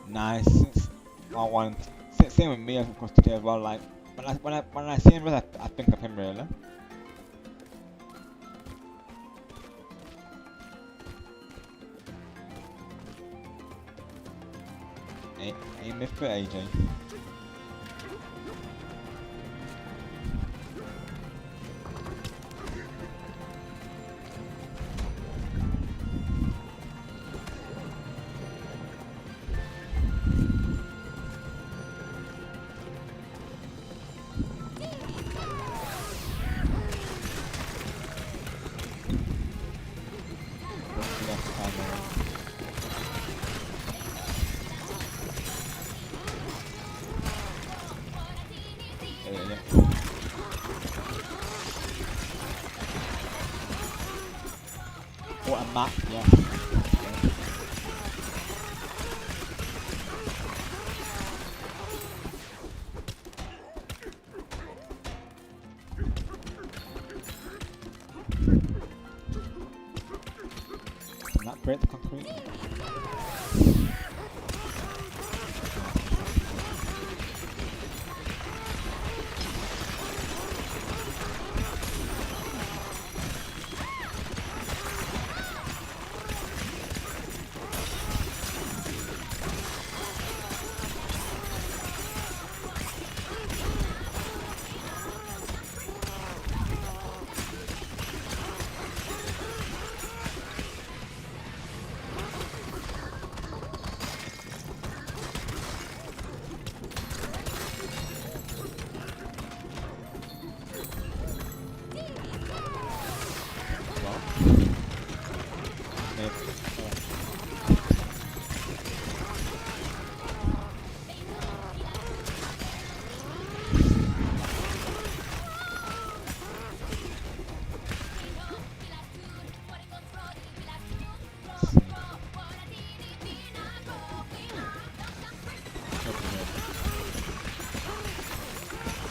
Nice. Same with me, of course, today as well. Like when I see him, I think of him really. Aim it for AJ. What a map, yeah. Can that break the concrete?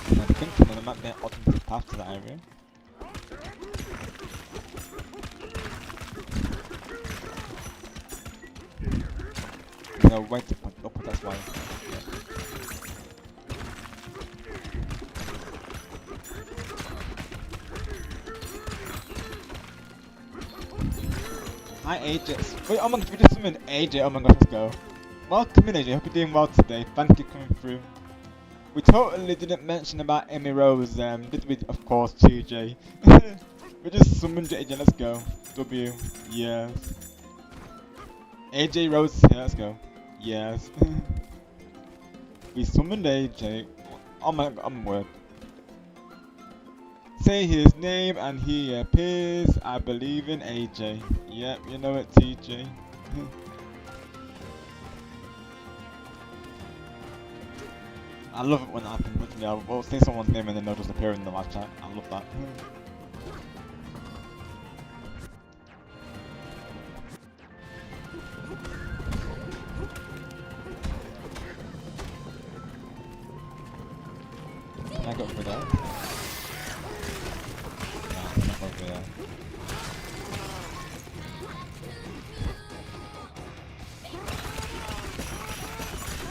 I think there might be an alternative path to that area. No, wait to put up, that's why. Hi AJ. Wait, oh my god, we just summoned AJ. Oh my god, let's go. Welcome in AJ, hope you're doing well today. Thank you for coming through. We totally didn't mention about Amy Rose, did we? Of course, TJ. We just summoned AJ, let's go. W, yes. AJ Rose is here, let's go. Yes. We summoned AJ. Oh my word. Say his name and he appears. I believe in AJ. Yep, you know it, TJ. I love it when that happens. Literally, I'll say someone's name and then they'll just appear in the live chat. I love that. Can I go for that? No, I'm not going for that.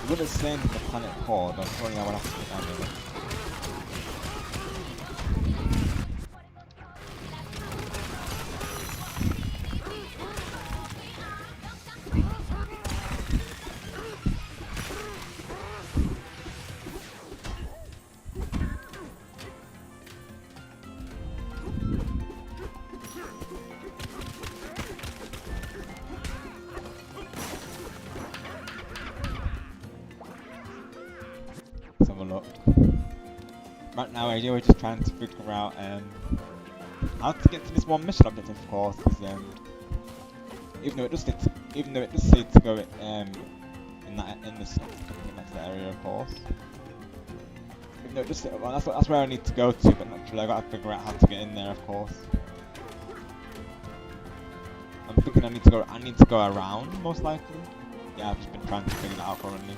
It would have sent the planet core, but unfortunately I would have to put down there. Let's have a look. Right now, AJ, we're just trying to figure out how to get to this one mission objective, of course. Because even though it does say to go in this next area, of course. Even though it does say, well, that's where I need to go to, but naturally I gotta figure out how to get in there, of course. I'm thinking I need to go around, most likely. Yeah, I've just been trying to figure that out currently.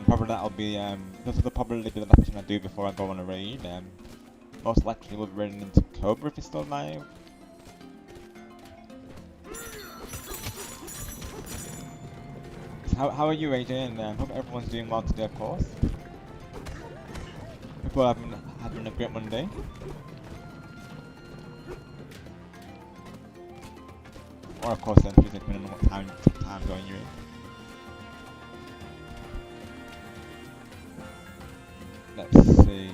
Probably that'll be this will probably be the last thing I do before I go on a raid. Most likely we'll be raiding into Cobra if it's still alive. So how are you, AJ? And hope everyone's doing well today, of course. People are having a great Monday. Or of course, please depending on what time zone you're in. Let's see.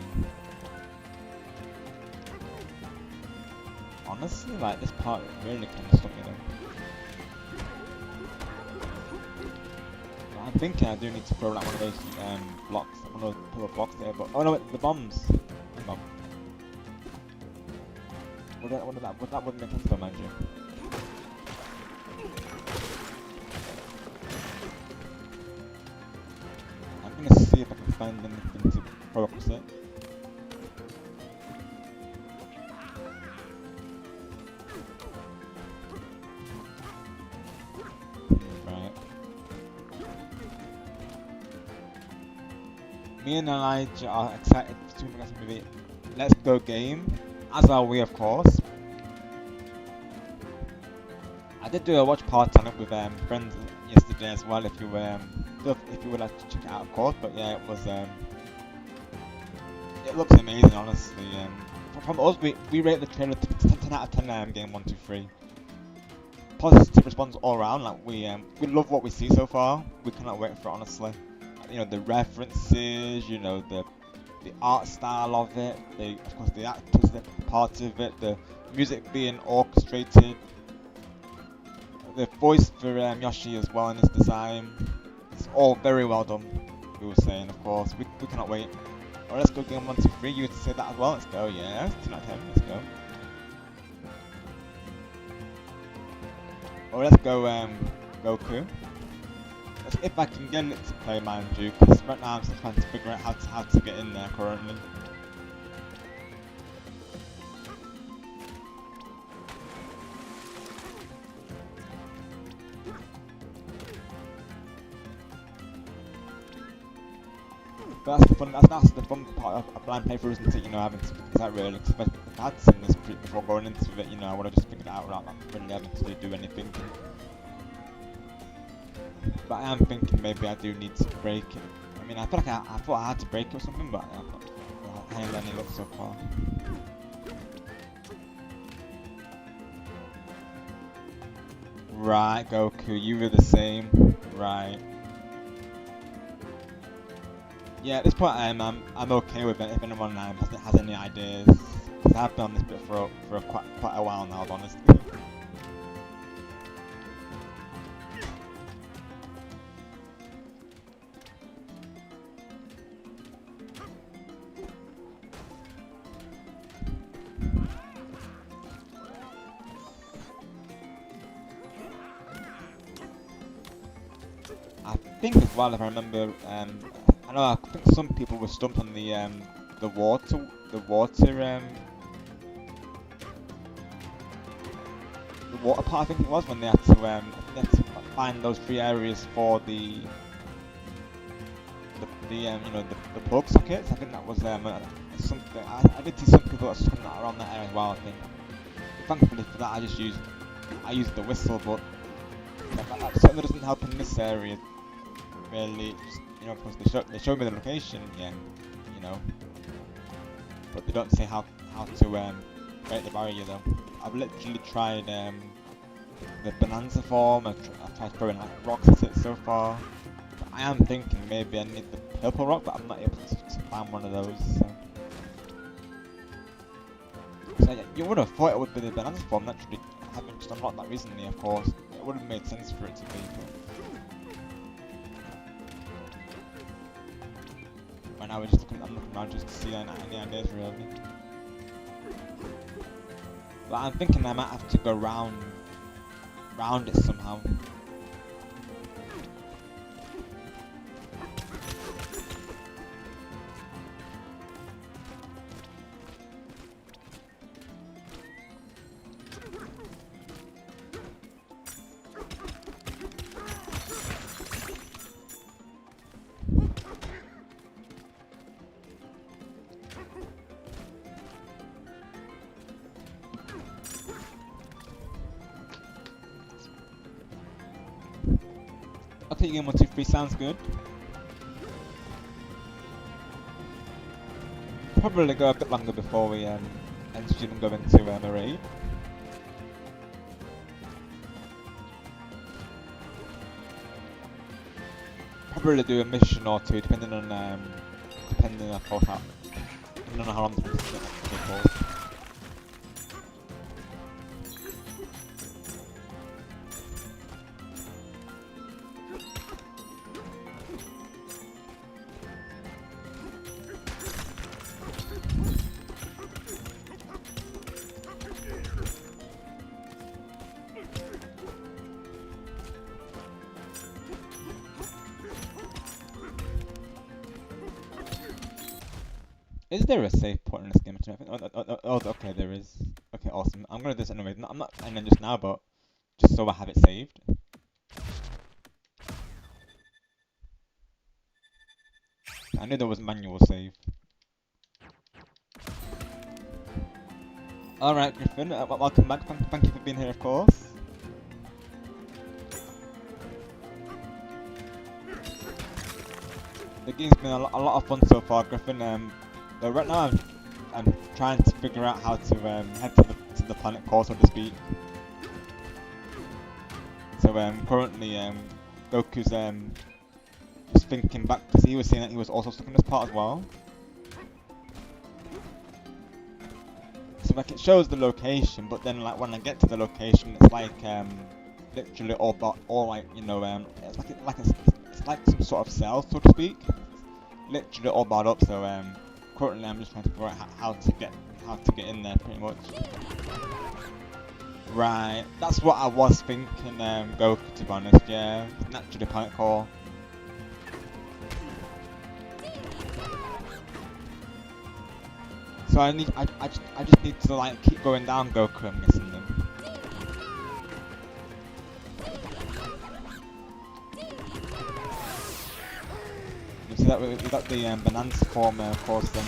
Honestly, like this part really kind of stuck me though. I'm thinking I do need to throw like one of those blocks, one of those blocks there. But oh no, the bombs. The bomb. That wouldn't make sense though, mind you. I'm gonna see if I can find anything to throw across it. Right. Me and Elijah are excited to make this movie. Let's Go game, as are we, of course. I did do a watch party on it with friends yesterday as well. If you would like to check it out, of course. But yeah, it was it looks amazing, honestly. From us, we rate the trailer 10 out of 10. Game 1, 2, 3. Positive response all around. Like we love what we see so far. We cannot wait for it, honestly. You know, the references, you know, the art style of it, of course the actors that are part of it, the music being orchestrated, the voice for Yoshi as well in his design. It's all very well done. We were saying, of course, we cannot wait. Or let's go game 1, 2, 3. You would say that as well. Let's go. Yeah, 10 out of 10. Let's go. Or let's go Goku. If I can get it to play, mind you, because right now I'm still trying to figure out how to get in there currently. But that's the fun part of blind playthrough, isn't it? You know, having to figure that really. Because if I had seen this before going into it, you know, I would have just figured it out without really having to do anything. But I am thinking maybe I do need to break it. I mean, I feel like I thought I had to break it or something, but I haven't let it look so far. Right, Goku, you were the same. Right. Yeah, at this point I'm okay with it if anyone has any ideas. Because I've done this bit for quite a while now, honestly. think as well, if I remember, I know I think some people were stumped on the water, the water part. I think it was when they had to find those 3 areas for the the plug sockets. I think that was something. I did see some people that stuck that around that area as well. I think. Thankfully for that, I used the whistle, but that certainly doesn't help in this area. Really, just, of course they show me the location, yeah, but they don't say how to break the barrier though. I've literally tried the Bananza form. I've tried throwing like rocks at it so far. But I am thinking maybe I need the purple rock, but I'm not able to find one of those. So yeah, you would have thought it would be the Bananza form. Naturally, I haven't just unlocked that recently, of course. It would have made sense for it to be. But now I'm looking around just to see any ideas really. But I'm thinking I might have to go round it somehow. Okay, game 1, 2, 3 sounds good. Probably go a bit longer before we enter and go into a raid. Probably do a mission or two, depending on of course depending on how long this is for. Is there a save point in this game? Oh, okay, there is. Okay, awesome. I'm gonna do this anyway. I'm not ending just now, but just so I have it saved. I knew there was a manual save. Alright, Griffin, welcome back. Thank you for being here, of course. The game's been a lot of fun so far, Griffin. So right now I'm trying to figure out how to head to the planet core, so to speak. So currently Goku's just thinking back because he was saying that he was also stuck in this part as well. So like it shows the location, but then like when I get to the location, it's like literally all like it's like some sort of cell, so to speak. Literally all barred up. So currently I'm just trying to figure out how to get in there, pretty much. Right, that's what I was thinking, Goku, to be honest. Yeah, naturally planet core. So I just need to like keep going down Goku, I'm guessing them. You see that we got the Bananza form, of course, then.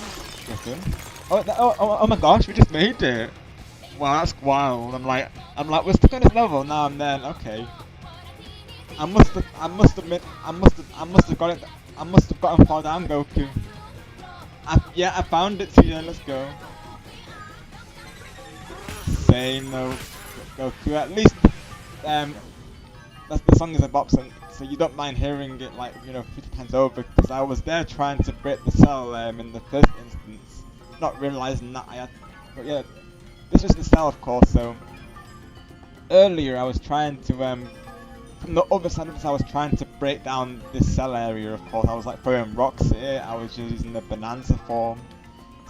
Oh my gosh, we just made it! Wow, that's wild. I'm like, we're stuck on this level now and then. Okay. I must have gotten far down, Goku. I found it, so yeah, let's go. Say no, Goku. At least, that's the song is a bop, so you don't mind hearing it like 50 times over. Because I was there trying to break the cell in the first instance, not realizing that I had. But yeah, this is the cell, of course. So earlier I was trying to from the other side of this, I was trying to break down this cell area, of course. I was like throwing rocks at it. I was just using the Bananza form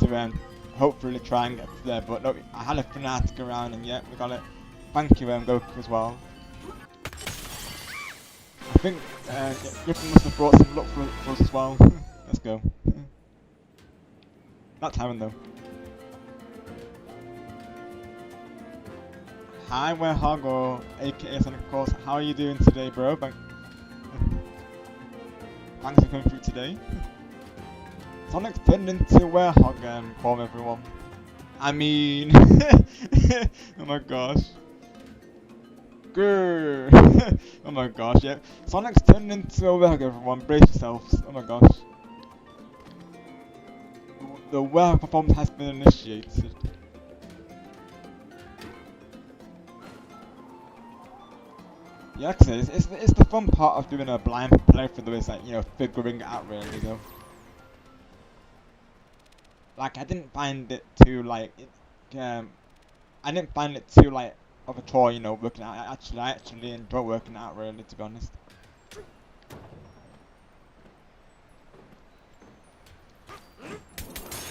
to hopefully try and get to there. But no, I had a fanatic around, and yeah, we got it. Thank you, Goku, as well. I think Griffin must have brought some luck for us as well. Let's go. Not timing though. Hi, Werehog, aka Sonic Course. How are you doing today, bro? Thanks for coming through today. Sonic's turned into Werehog form, everyone. I mean, oh my gosh. Grrr. Oh my gosh, yeah. Sonic's turned into a Werehog, everyone. Brace yourselves. Oh my gosh. The Werehog performance has been initiated. Yeah, cause it's the fun part of doing a blind playthrough, though, is like, you know, figuring it out really, though. Like, I didn't find it too, like, I didn't find it too, like, of a chore, you know, working out. I actually enjoy working out, really, to be honest.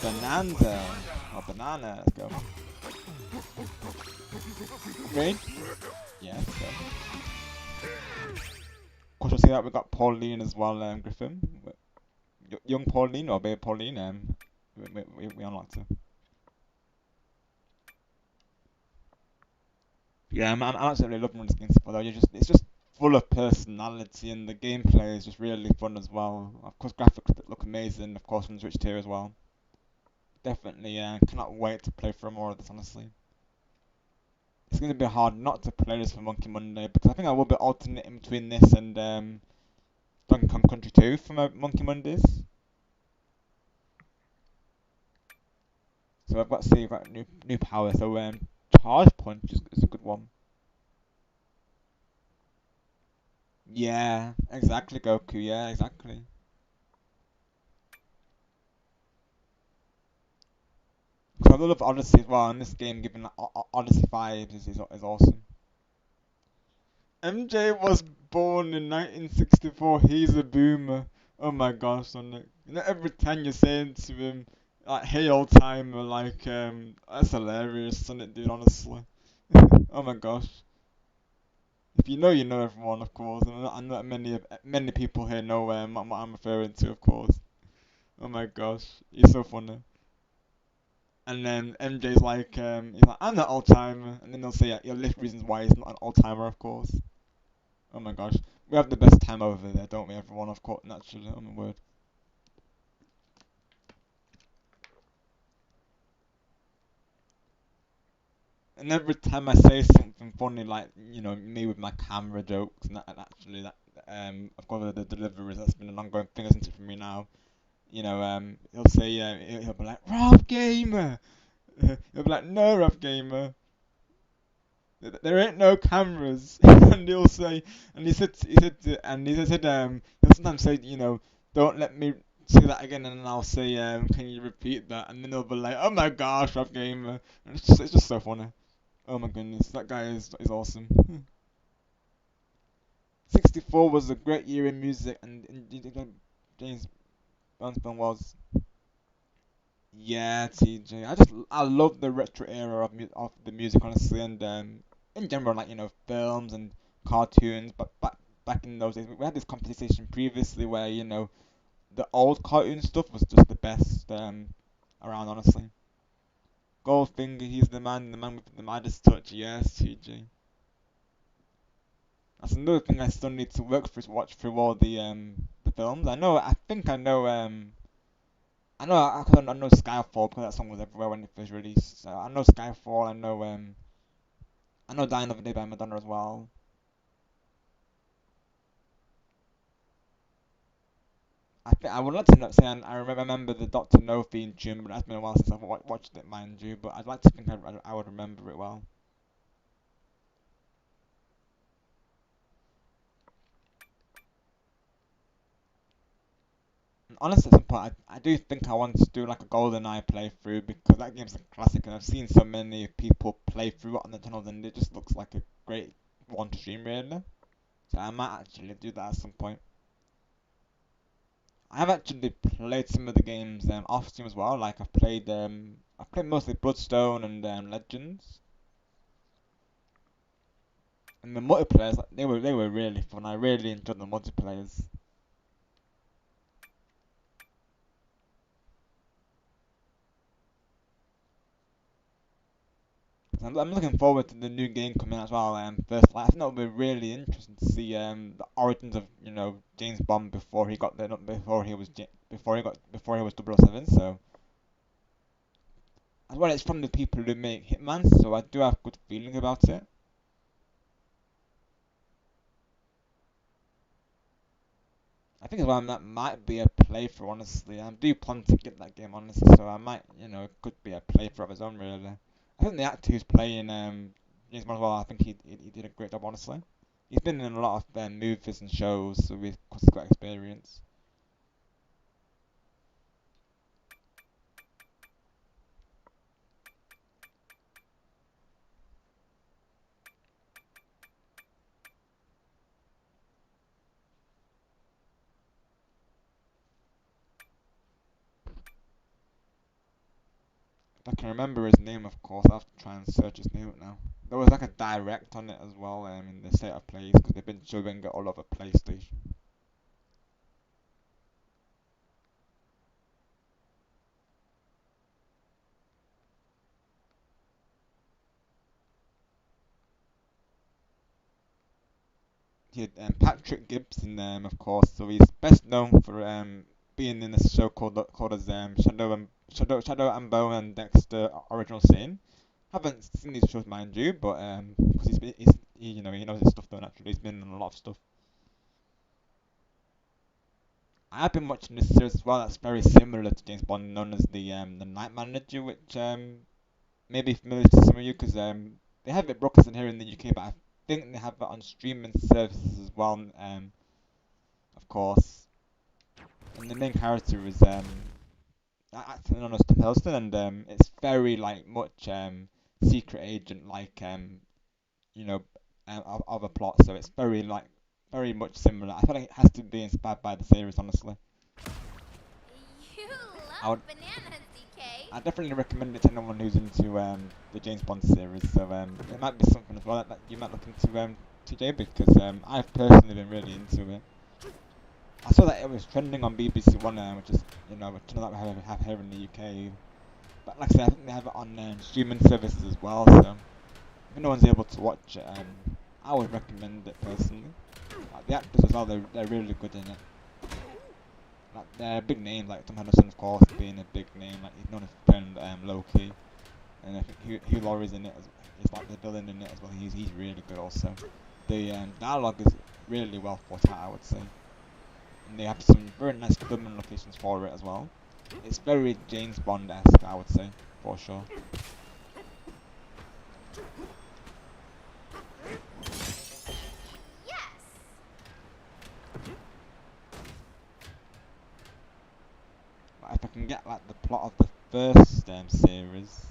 Bananza. Oh, banana, let's go. Raid? Yeah, let's go. Of course, you'll see that we got Pauline as well, Griffin. Young Pauline, or baby Pauline, we unlocked her. Yeah, I'm absolutely loving this game so far, though. It's just full of personality, and the gameplay is just really fun as well. Of course, graphics look amazing, of course, on Switch 2 as well. Definitely, cannot wait to play through more of this, honestly. It's going to be hard not to play this for Monkey Monday, because I think I will be alternating between this and Donkey Kong Country 2 for my Monkey Mondays. So I've got to see, I've got new power, so Charge Punch is a good one. Yeah, exactly, Goku, yeah, exactly. Because I love Odyssey as well, and this game giving like, Odyssey vibes is awesome. MJ was born in 1964, he's a boomer. Oh my gosh, Sonic. You know, every time you're saying to him, like, hey old timer, like, that's hilarious, Sonic, dude, honestly. Oh my gosh. If you know, you know, everyone, of course. And I know that many people here know what I'm referring to, of course. Oh my gosh, he's so funny. And then MJ's like, he's like, I'm not old timer, and then they'll say, yeah, he'll list reasons why he's not an old timer, of course. Oh my gosh, we have the best time over there, don't we, everyone? Of course, naturally. Oh my word. And every time I say something funny, like, you know, me with my camera jokes, and actually that, of course, the deliveries, that's been an ongoing thing, isn't it, for me now? You know, he'll say, he'll be like, Rob Gamer! He'll be like, no, Rob Gamer. There ain't no cameras. And he'll say, and he'll sometimes say, you know, don't let me say that again, and then I'll say, can you repeat that? And then he'll be like, oh my gosh, Rob Gamer. And it's just so funny. Oh my goodness, that guy is awesome. 64 was a great year in music, and James Bond was. Yeah, TJ. I love the retro era of the music, honestly, and in general, like, you know, films and cartoons. But back in those days, we had this competition previously where, you know, the old cartoon stuff was just the best around, honestly. Goldfinger, he's the man with the Midas touch. Yes, TJ. That's another thing I still need to work through to watch through all the films. I think I know I know Skyfall because that song was everywhere when it first released. So I know Skyfall. I know Die Another Day by Madonna as well. I would like to say I remember the Doctor No theme tune, but that's been a while since I've watched it, mind you. But I'd like to think I would remember it well. And honestly, at some point, I do think I want to do like a GoldenEye playthrough because that game's a classic, and I've seen so many people play through it on the channel, and it just looks like a great one to stream, really. So I might actually do that at some point. I've actually played some of the games off Steam as well. Like I've played mostly Bloodstone and Legends. And the multiplayers, like, they were really fun. I really enjoyed the multiplayers. I'm looking forward to the new game coming out as well. First, like, I think it'll be really interesting to see the origins of James Bond before he got there, not before he was before he was 007. So as well, it's from the people who make Hitman, so I do have good feeling about it. I think as well that might be a playthrough. Honestly, I do plan to get that game honestly, so I might, it could be a playthrough of his own really. I think the actor who's playing James Bond as well, I think he did a great job honestly. He's been in a lot of movies and shows, so he's got experience. If I can remember his name, of course, I have to try and search his name now. There was like a direct on it as well, in the state of plays, because they've been showing it all over PlayStation. He had Patrick Gibson, of course, so he's best known for being in a show called as Shadow and Bone and Dexter Original Sin. Haven't seen these shows, mind you, but because he knows his stuff though naturally. He's been in a lot of stuff. I have been watching this series as well. That's very similar to James Bond, known as the Night Manager, which may be familiar to some of you because they have it broadcasted here in the UK, but I think they have it on streaming services as well. Of course, and the main character is acting known as Tom Hiddleston, and it's very like much secret agent like you know of a plot. So it's very much similar. I feel like it has to be inspired by the series, honestly. You I would love bananas, DK. I definitely recommend it to anyone who's into the James Bond series. So it might be something as well that you might look into TJ because I've personally been really into it. I saw that it was trending on BBC One, which is a channel that we have here in the UK. But like I said, I think they have it on streaming services as well. So if no one's able to watch it, I would recommend it personally. Like, the actors as well, they're really good in it. Like they're big names, like Tom Henderson, of course, being a big name. Like he's known as playing low key, and I think Hugh Laurie's in it. He's like the villain in it as well. He's really good also. The dialogue is really well thought out, I would say. And they have some very nice filming locations for it as well. It's very James Bond-esque, I would say, for sure. Yes. But if I can get like the plot of the first series,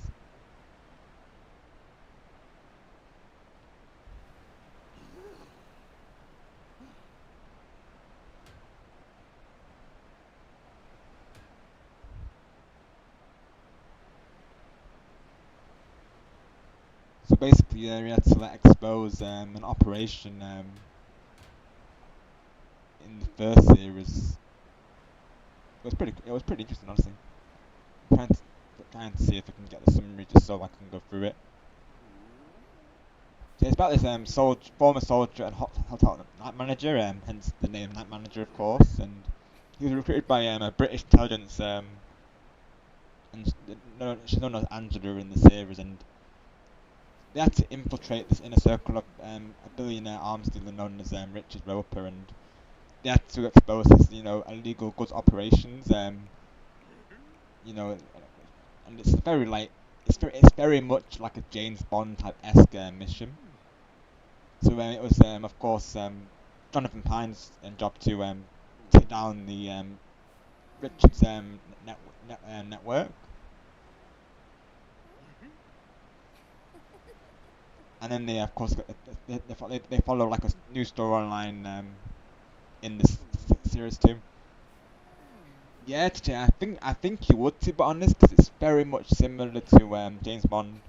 so basically, we had to like expose an operation in the first series. It was pretty interesting, honestly. I'm trying to see if I can get the summary just so I can go through it. So it's about this former soldier and hotel night manager, hence the name Night Manager, of course. And he was recruited by a British intelligence, and she's known as Angela in the series. And they had to infiltrate this inner circle of a billionaire arms dealer known as Richard Roper, and they had to expose his, illegal goods operations. You know, and it's very like it's very much like a James Bond type esque mission. So it was of course Jonathan Pine's job to take down the Richard's network, and then they of course they follow like a new storyline in this series too. Yeah, I think you would, to be honest, because it's very much similar to James Bond.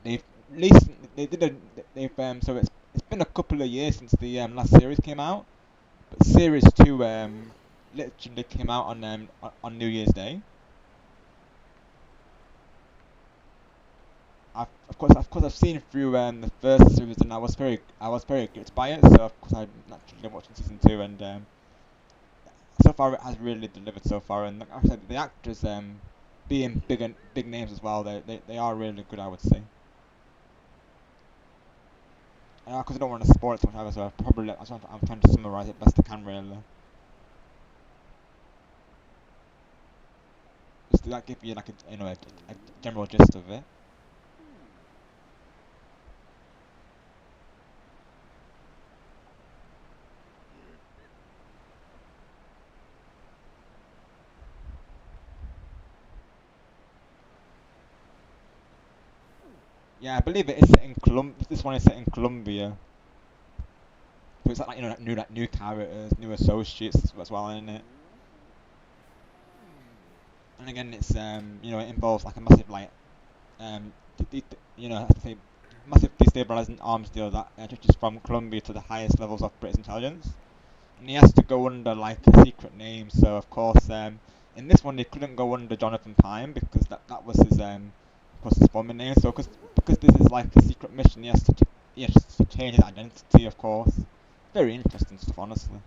They've recently they did a they've so it's it's been a couple of years since the last series came out, but series 2 literally came out on New Year's Day. Of course, I've seen through the first series, and I was very good by it. So of course, I'm naturally watching season 2, and so far it has really delivered so far. And like I said, the actors being big names as well, they are really good, I would say. Because I don't want to spoil it too much either, so I'm trying to summarize it best I can really. Just to like give you like a general gist of it. Yeah, I believe it is set in This one is set in Colombia. So it's like new characters, new associates as well in it. And again, it's it involves like a massive um I have to say massive destabilizing arms deal that touches from Colombia to the highest levels of British intelligence. And he has to go under like a secret name. So of course, in this one he couldn't go under Jonathan Pine because that was his of course his bombing name. So because this is like a secret mission, he has to change his identity. Of course, very interesting stuff, honestly.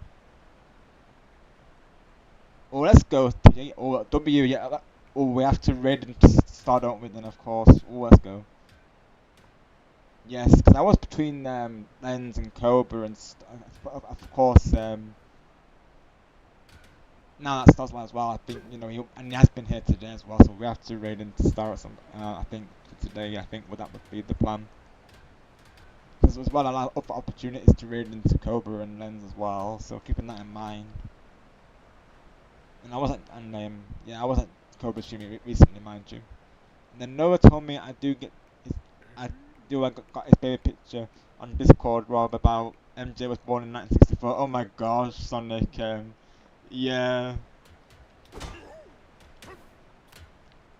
Oh, let's go to W. Yeah. Oh, we have to raid and start, don't we? Then of course. Oh, let's go. Yes, because I was between Lens and Cobra, and of course now that starts as well. I think he has been here today as well, so we have to raid him to start some. I think for today, I think that would be the plan. Because as well, allow other opportunities to raid into Cobra and Lens as well. So keeping that in mind. And I wasn't Cobra streaming recently, mind you. And then Noah told me I got his baby picture on Discord, Rob, about MJ was born in 1964. Oh my gosh, Sonic. Yeah,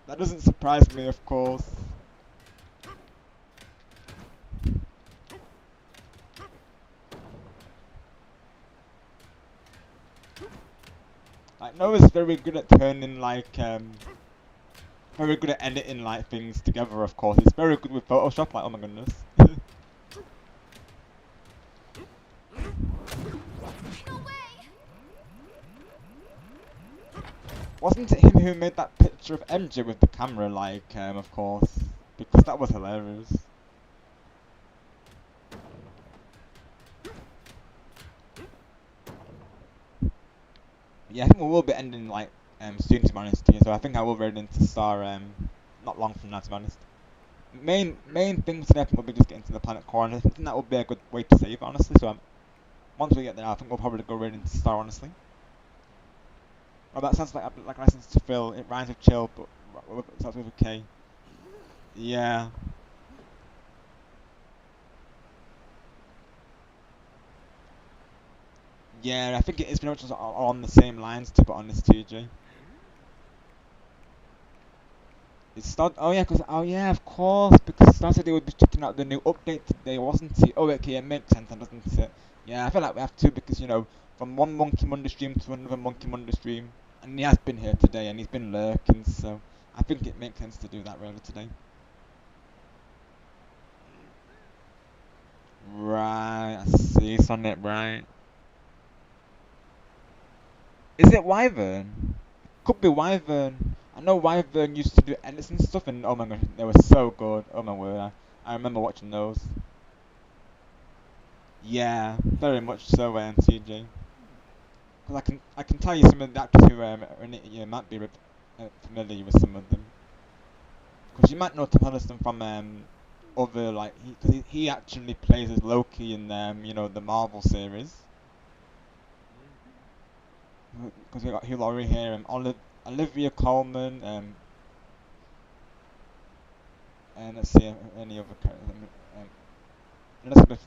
that doesn't surprise me, of course. Like Noah's very good at turning very good at editing like things together. Of course, he's very good with Photoshop. Like, oh my goodness. No way! Wasn't it him who made that picture of MJ with the camera? Like, of course, because that was hilarious. Yeah, I think we will be ending like soon, to be honest. So I think I will ready into Star not long from now, to be honest. Main thing today I think will be just getting to the planet core, and I think that will be a good way to save, honestly. So once we get there, I think we'll probably go right into Star, honestly. Oh, that sounds like License to Fill. It rhymes with chill, but it starts with a K. Yeah. Yeah, I think it is pretty much all on the same lines, to be honest, TJ. It started. Oh yeah, of course, because it started they would be checking out the new update today, wasn't it? Oh, okay, it makes sense, then, doesn't it? Yeah, I feel like we have to because from one Monkey Monday stream to another Monkey Monday stream, and he has been here today, and he's been lurking, so I think it makes sense to do that really today. Right, I see, it's on it, right? Is it Wyvern? Could be Wyvern. I know Wyvern used to do edits and stuff, and oh my gosh, they were so good. Oh my word, I remember watching those. Yeah, very much so, CJ. Because I can tell you some of the actors who are in it, you might be familiar with some of them. Because you might know Tom Hiddleston from other because he actually plays as Loki in the Marvel series. Because we got Hugh Laurie here, Olivia Colman, and let's see any other characters. Elizabeth,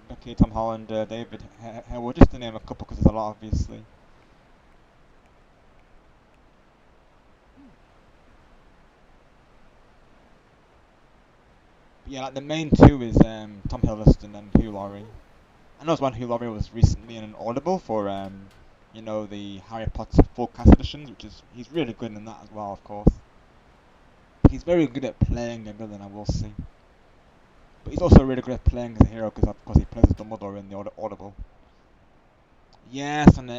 Becky, Tom Holland, David Harewood, just to name a couple, because there's a lot, obviously. Yeah, like the main two is Tom Hiddleston and Hugh Laurie. I know one Hugh Laurie was recently in an Audible for you know, the Harry Potter full cast editions, which is he's really good in that as well, of course. He's very good at playing a villain, I will say. But he's also really good at playing as a hero because of course he plays as Dumbledore in the Audible. Yes, and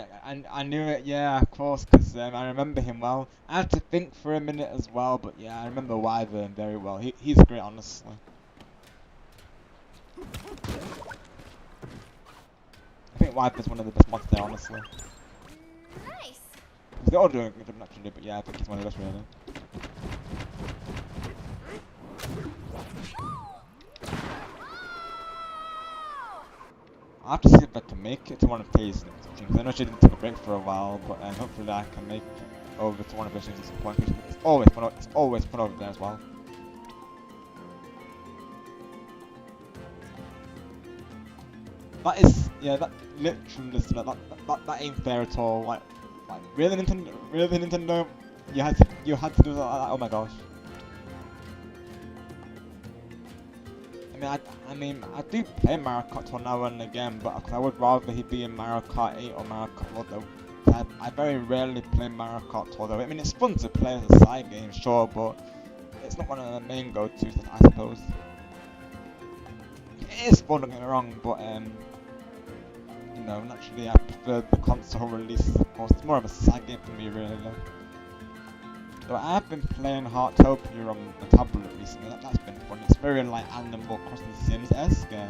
I knew it. Yeah, of course, because I remember him well. I had to think for a minute as well, but yeah, I remember Wyvern very well. He's great, honestly. I think Wyvern's one of the best monsters there, honestly. Nice. They're all doing good naturally, but yeah, I think he's one of the best really. I have to see if I can make it to one of Tay's streams. I know she didn't take a break for a while, but hopefully I can make it over to one of her streams at some point. It's always fun. It's always fun over there as well. That is, yeah, that literally, that ain't fair at all. Like really Nintendo, you had to do that like that. Oh my gosh. I mean, I do play Mario Kart 12 now and again, but I would rather he be in Mario Kart 8 or Mario Kart World though. I very rarely play Mario Kart 12 though. I mean, it's fun to play as a side game, sure, but it's not one of the main go-tos, I suppose. It is fun, don't get me wrong, but you know, naturally I prefer the console releases, of course. It's more of a side game for me, really. So I have been playing Heartopia on the tablet recently. That's been fun. It's very like Animal Crossing Sims-esque. I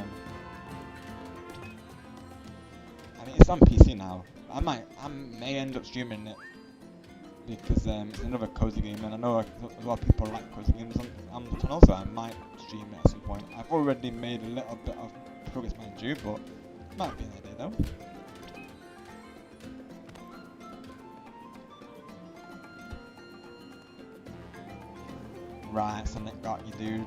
mean, it's on PC now. I may end up streaming it because it's another cozy game, and I know a lot of people like cozy games on the channel, so I might stream it at some point. I've already made a little bit of progress, mind you, but it might be an idea though. Right, Sonic got you, dude.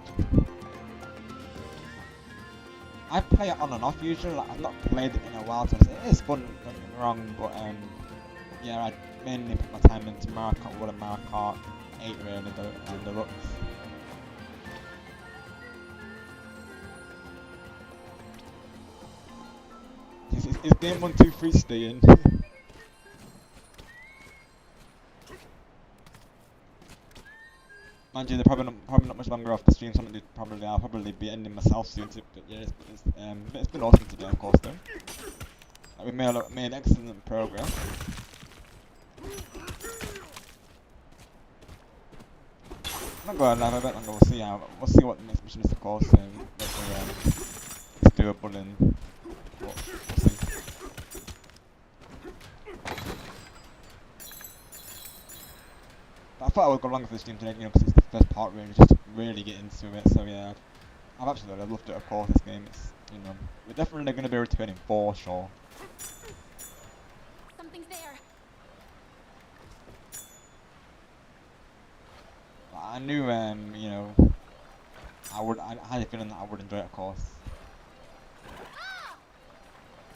I play it on and off usually. Like, I've not played it in a while, so it is fun. Don't get me wrong, but yeah, I mainly put my time into Mario Kart World and Mario Kart 8 really, and Deluxe. Is game 1, 2, 3 staying? Mind you, they're probably not much longer off the stream, so I'll probably be ending myself soon. But yeah, it's been awesome today, of course, though. Like, we made excellent progress. I'm not going live, I bet we'll see what the next mission is, of course. It's doable and we'll see. But I thought I would go longer for the stream today, you know, because it's the first part really, just to really get into it. So yeah, I've absolutely loved it, of course. This game, it's, you know, we're definitely going to be returning for sure. Something's there. But I knew, you know, I had a feeling that I would enjoy it, of course.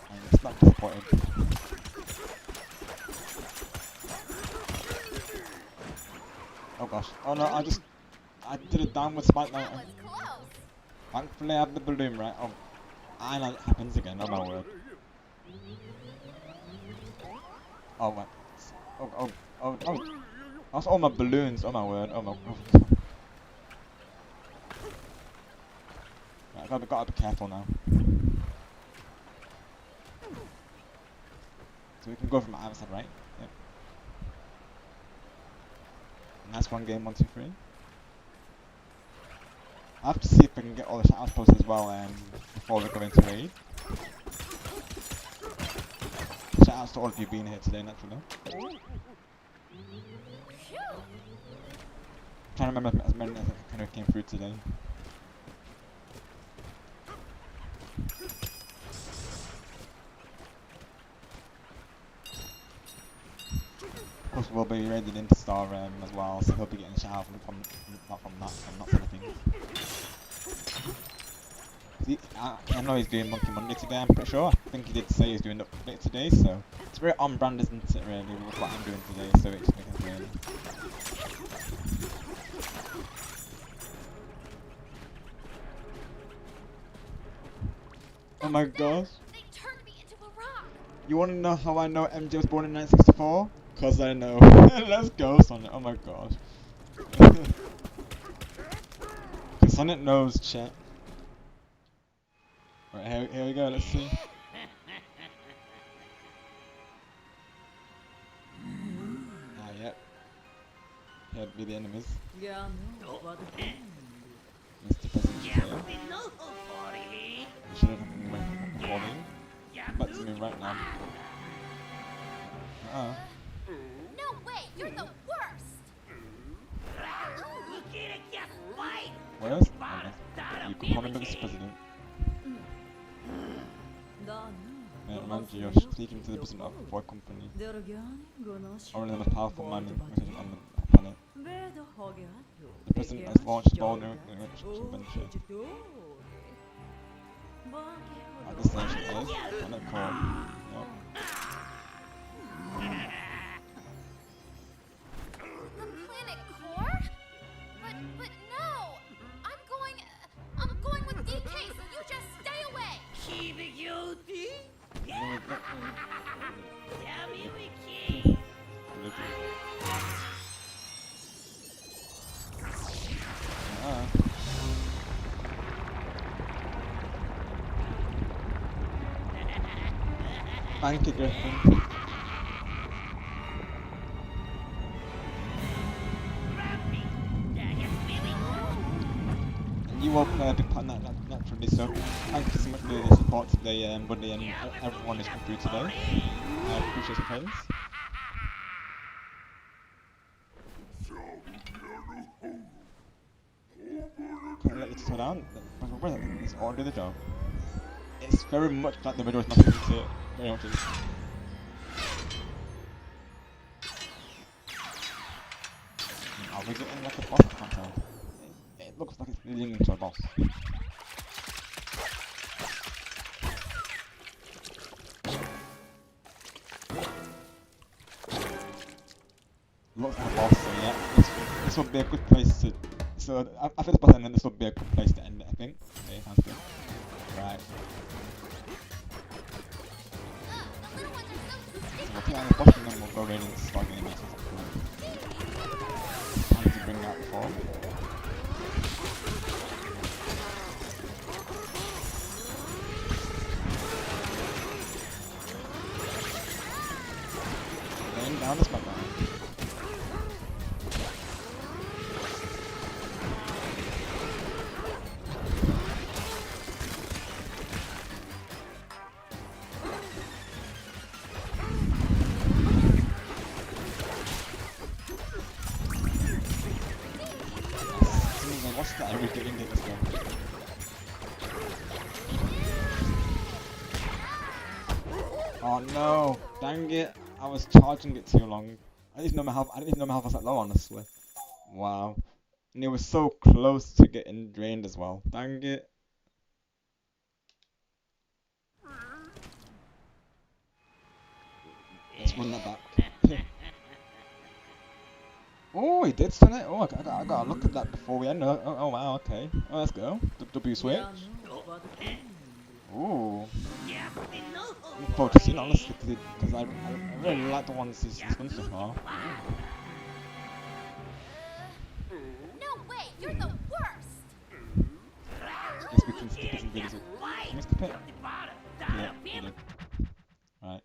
And it's not disappointed. Oh gosh. Oh no, I did a downward spike now. That was close. Thankfully I have the balloon right. Oh, I know it happens again, oh my word. Oh my. Oh. That's all my balloons, oh my word, oh my god. Right, gotta be careful now. So we can go from either side, right? Yep. Nice one game, 1, 2, 3. I have to see if I can get all the shout-outs posted as well before we go into raid. Shout-outs to all of you being here today, naturally. Trying to remember as many as I kind of came through today. Of course, we'll be raided into Star as well, so he'll be getting a shout out from that sort of thing. I know he's doing Monkey Monday today, I'm pretty sure. I think he did say he's doing the update today, so it's very on brand, isn't it, really, with what I'm doing today, so it's making sense, really. Oh my gosh. They turned me into a rock. You wanna know how I know MJ was born in 1964? Cause I know. Let's go, Sonic. Oh my gosh. Cause Sonic knows, chat. Right, here we go, let's see. Ah, yep. Here'd be the enemies. Mr. President here. You should have been waiting for me. Come back to me right now. No way, you're the worst. What else? You can call me Mr. President. And remind you, you're speaking to the president of the Boy Company. Only the most powerful man on the planet. The president has launched a bold new venture. At this station is Planet Core. Yep. The planet core? But no! I'm going with DK, so you just stay away! Thank you, Griffin. And you will play a big part in that naturally, so thank you so much for the support today, Buddy, and everyone who's come through today. I appreciate your friends. Can't let you slow down, let's all do the job. It's very much like the video is nothing to it. Very much is. Are we getting like a boss? I can't tell. It looks like it's leading into a boss. Looks like a boss, so yeah. This would be a good place to. So after this boss, and then this would be a good place to end it, I think. Okay, sounds good. Right. So we'll take out the boss and then we'll go right into start getting matches. Time to bring out the form. Laying down the spotlight. What's that? I was getting it as well. Oh no! Dang it! I was charging it too long. I didn't know my health. I didn't even know my health was that low, honestly. Wow. And it was so close to getting drained as well. Dang it! Let's run that back. Oh, he did stun it. Oh, I gotta look at that before we end. Oh wow, okay. Oh, let's go. W switch. Ooh. I'm looking forward to seeing it, honestly, because I really like the ones he's done so far. No way, you're the worst! Guess we can skip it and get it. Can we skip it? Yeah, we did. Right.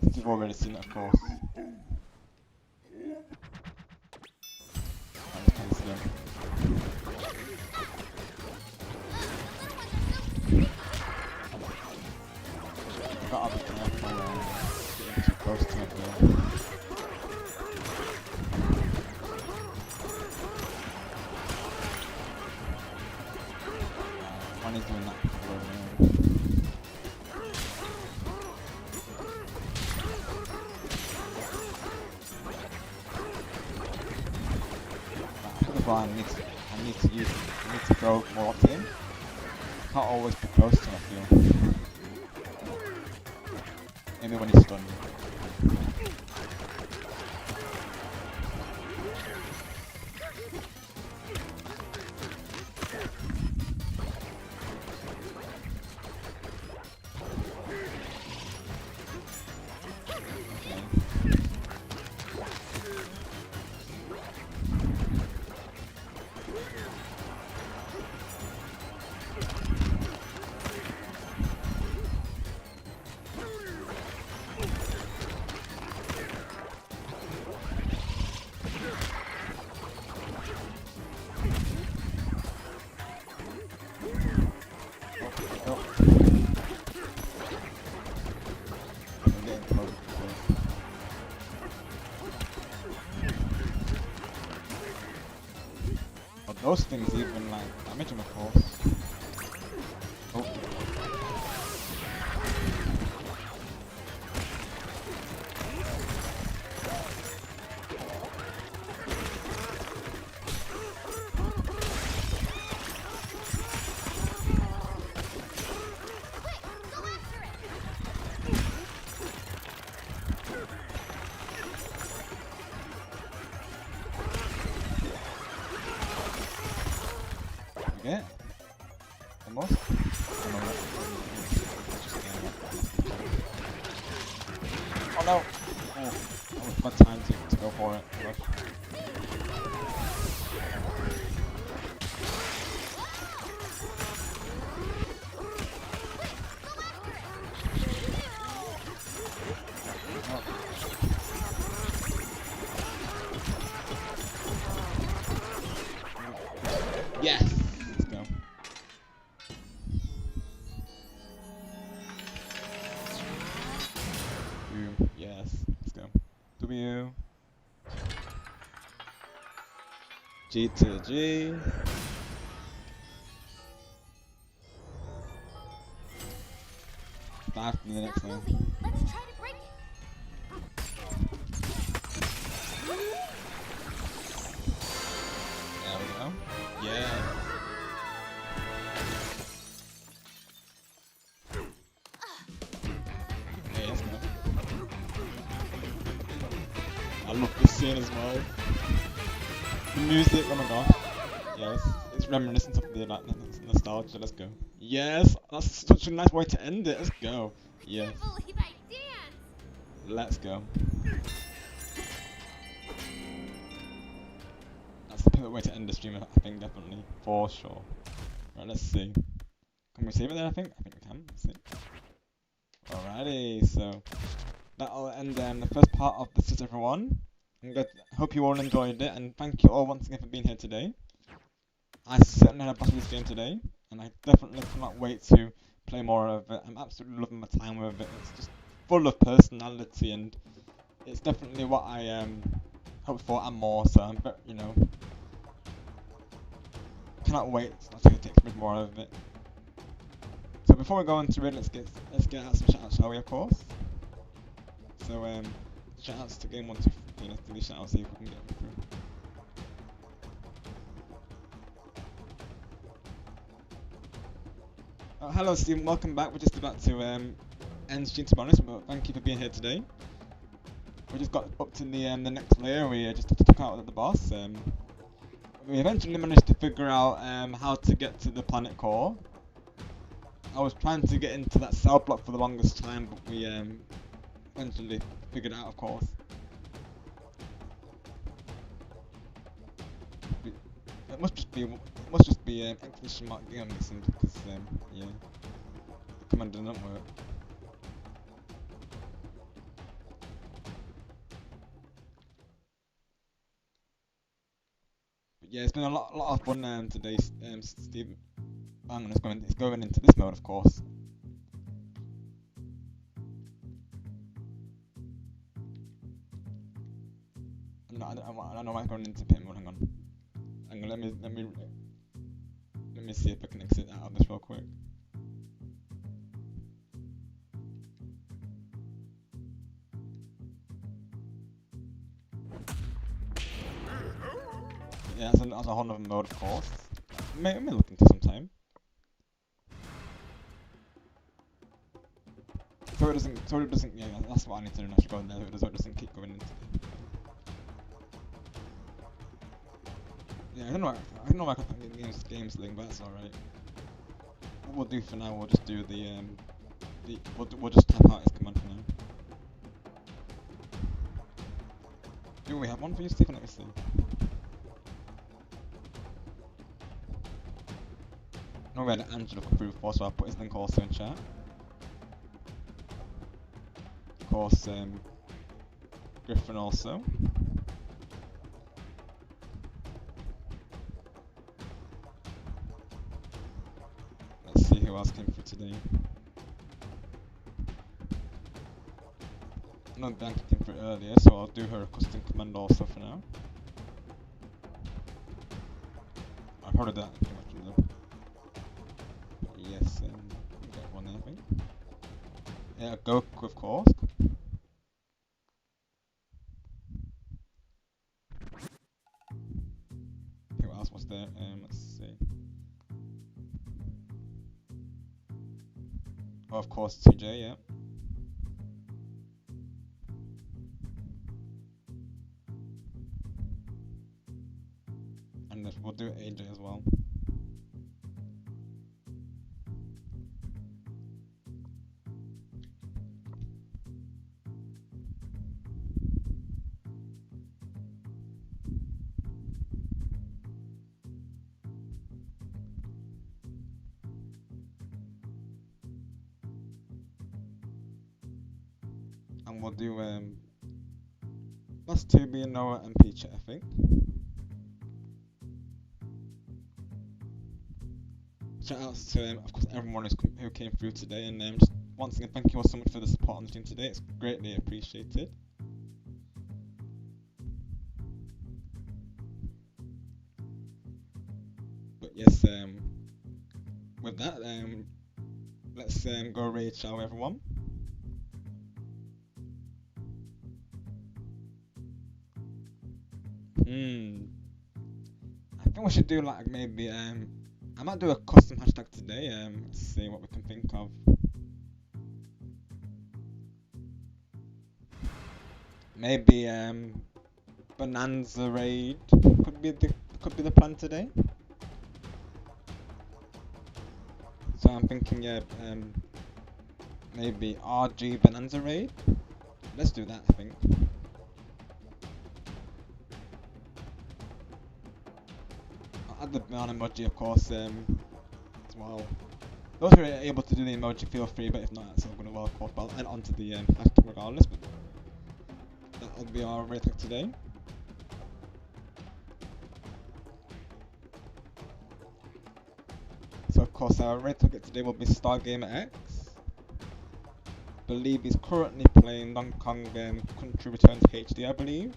Since we've already seen it, of course. I gotta be careful getting too close to it though. One is doing that before I need to throw more often. Can't always be close to him, I feel. Maybe when he's stunned. those things even like damage him, of course. Oh. Yeah. Almost. Oh no! Oh, that was my time to go for it. Yes! Let's go. Boom. Yes. Let's go. W. G to G. Back to the next Stop one. moving. Let's try to break it. There we go. Yeah. Okay, let's go. I love this scene as well. The music, oh my gosh. Yes, it's reminiscent of the like, nostalgia. Let's go. Yes, that's such a nice way to end it. Let's go. Yes, Can't believe I danced. let's go. That's the perfect way to end the stream, I think, definitely. For sure. Right, let's see. Can we save it there, I think? I think we can. Let's see. Alrighty, so that'll end the first part of this is everyone. Hope you all enjoyed it, and thank you all once again for being here today. I certainly had a blast with this game today, and I definitely cannot wait to play more of it. I'm absolutely loving my time with it. It's just full of personality, and it's definitely what I hoped for and more. So I'm, you know, cannot wait to experience more of it. So before we go into it, let's get out some shout outs, shall we? Of course. So shout outs to game 1, 2, 3. Let's do these shout outs, see if we can get them through. Oh, hello Stephen, welcome back. We're just about to end stream, to be honest, but thank you for being here today. We just got up to the next layer. We just took out the boss. We eventually managed to figure out how to get to the planet core. I was trying to get into that cell block for the longest time, but we eventually figured it out, of course. It must just be exclamation mark game, I'm guessing, because yeah, the command didn't work. But yeah, it's been a lot of fun today, Steve. Hang on, it's going into this mode, of course. No, I don't know why I'm going into pit mode. Hang on. Let me see if I can exit out of this real quick. Yeah, that's a whole other mode, of course. May look into some time. So it doesn't, yeah, that's what I need to do. I should go in there so it doesn't keep going into. Yeah, I don't know why I can't get the games link, but that's alright. What we'll do for now, we'll just do we'll just tap out his command for now. Do we have one for you, Stephen? Let me see. No, we had Angela come through before, so I'll put his link also in chat. Of course, Griffin also. Let's see who else came through today. I know Bianca came through earlier, so I'll do her custom command also for now. probably do that pretty much though. Yes, we got one there, I think. Yeah, Goku, of course. Okay, what else was there? Let's see. Oh, of course, TJ, yeah. And we'll do AJ as well. And we'll do last two being Noah and Peach, I think. Shout outs to of course everyone who came through today, and just once again thank you all so much for the support on the stream today. It's greatly appreciated. But yes, with that, let's go raid, shall we, everyone? I think we should do like maybe I might do a custom hashtag today. Let's see what we can think of. Maybe Bananza raid could be the plan today. So I'm thinking, yeah, maybe RG Bananza raid. Let's do that, I think. I'll add the banana emoji, of course, as well. Those who are able to do the emoji, feel free, but if not, that's all going to well, of course. But I'll add onto the hashtag regardless. But that'll be our raid talk today. So of course our raid target today will be Stargamer X. Believe he's currently playing Donkey Kong Country Returns HD, I believe.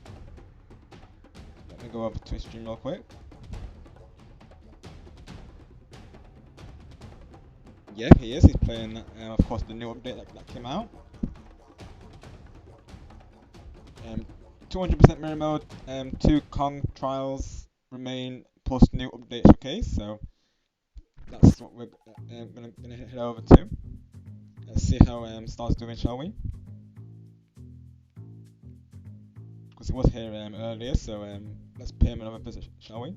Let me go over to his stream real quick. Yeah, he is. He's playing, of course, the new update that came out. 200% mirror mode. 2 Kong trials remain post new update showcase. So that's what we're gonna head over to. Let's see how Star's doing, shall we? Because he was here earlier, so let's pay him another visit, shall we?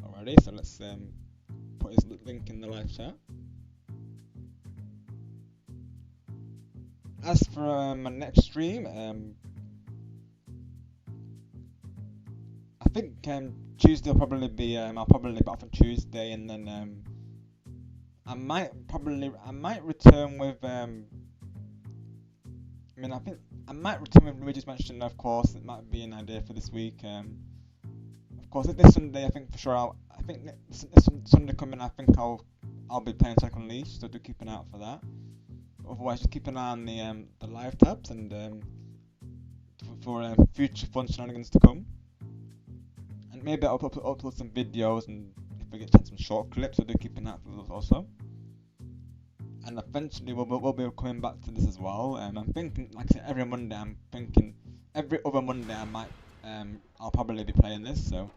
Alrighty, so let's put his link in the live chat. As for my next stream, I think Tuesday will probably be I'll probably be off on Tuesday, and then I might return with I think I might return with Luigi's Mansion. Of course, it might be an idea for this week. Of course, this Sunday I think for sure I think this Sunday coming I think I'll be playing Second Leash, so do keep an eye out for that. Otherwise, just keep an eye on the live tabs and for future fun shenanigans to come. And maybe I'll upload some videos, and if we get some short clips, so do keep an eye out for those also. And eventually we'll be coming back to this as well. I'm thinking, like I said, every Monday. I'm thinking every other Monday I might I'll probably be playing this, so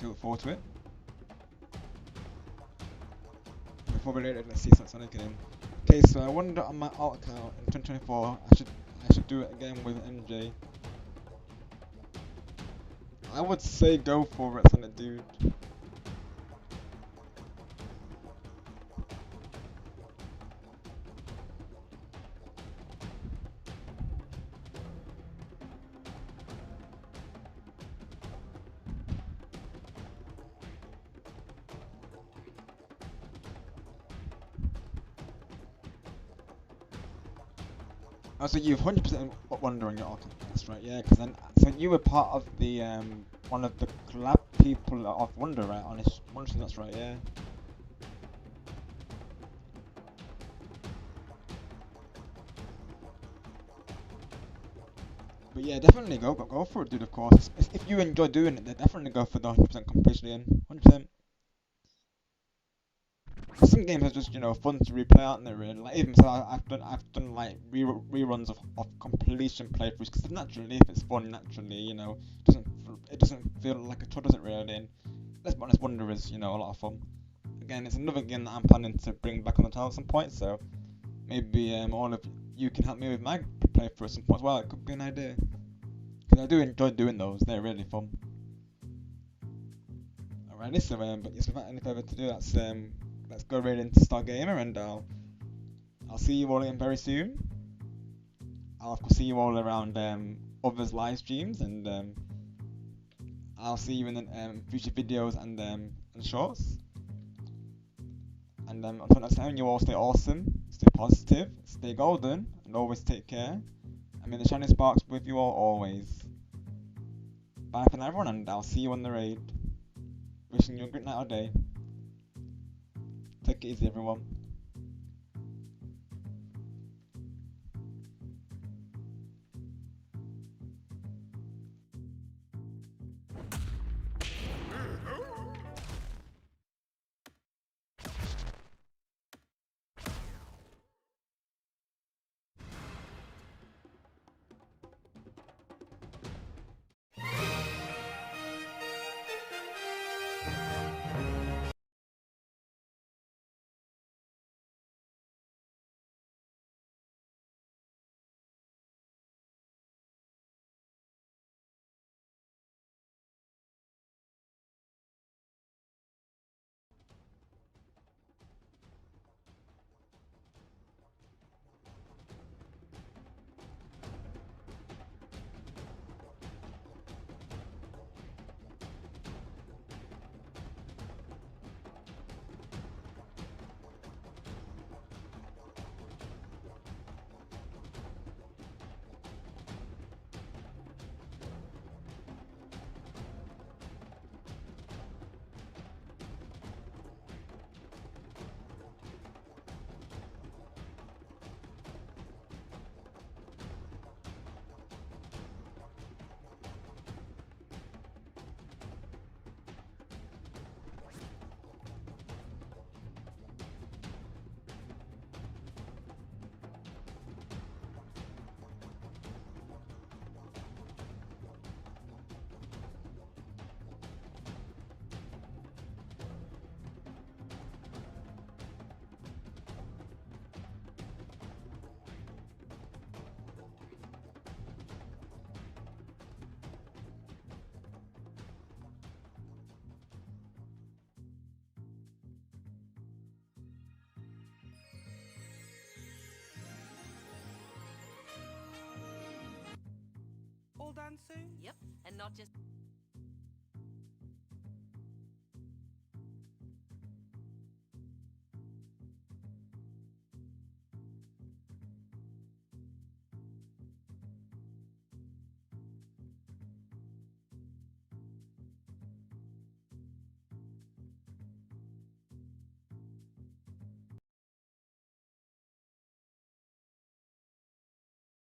do look forward to it. Before we let's see Sonic again. Okay, so I wonder on my alt account in 2024 I should do it again with MJ. I would say go for it, Sonic dude. Oh, so you've 100% Wonder on your alt account, that's right, yeah, because then, so you were part of the, one of the collab people of Wonder, right, on his Wonder, that's right, yeah. But yeah, definitely go for it, dude. Of course, if you enjoy doing it, then definitely go for the 100% completion in 100%. Some games are just fun to replay, aren't they? Really, like even so, I've done like reruns of completion playthroughs because naturally, if it's fun, naturally, it doesn't feel like a chore, does it really? And let's be honest, Wonder is a lot of fun. Again, it's another game that I'm planning to bring back on the channel at some point, so maybe all of you can help me with my playthrough at some point as well. It could be an idea because I do enjoy doing those. They're really fun. Alrighty, so but yes, without any further ado, let's go right into Stargamer, and I'll see you all again very soon. I'll of course see you all around others live streams, and I'll see you in the future videos and shorts. And until next time, you all stay awesome, stay positive, stay golden, and always take care. And may the shining sparks with you all always. Bye for now, everyone, and I'll see you on the raid. Wishing you a good night or day. Take it easy, everyone. All done soon? Yep, and not just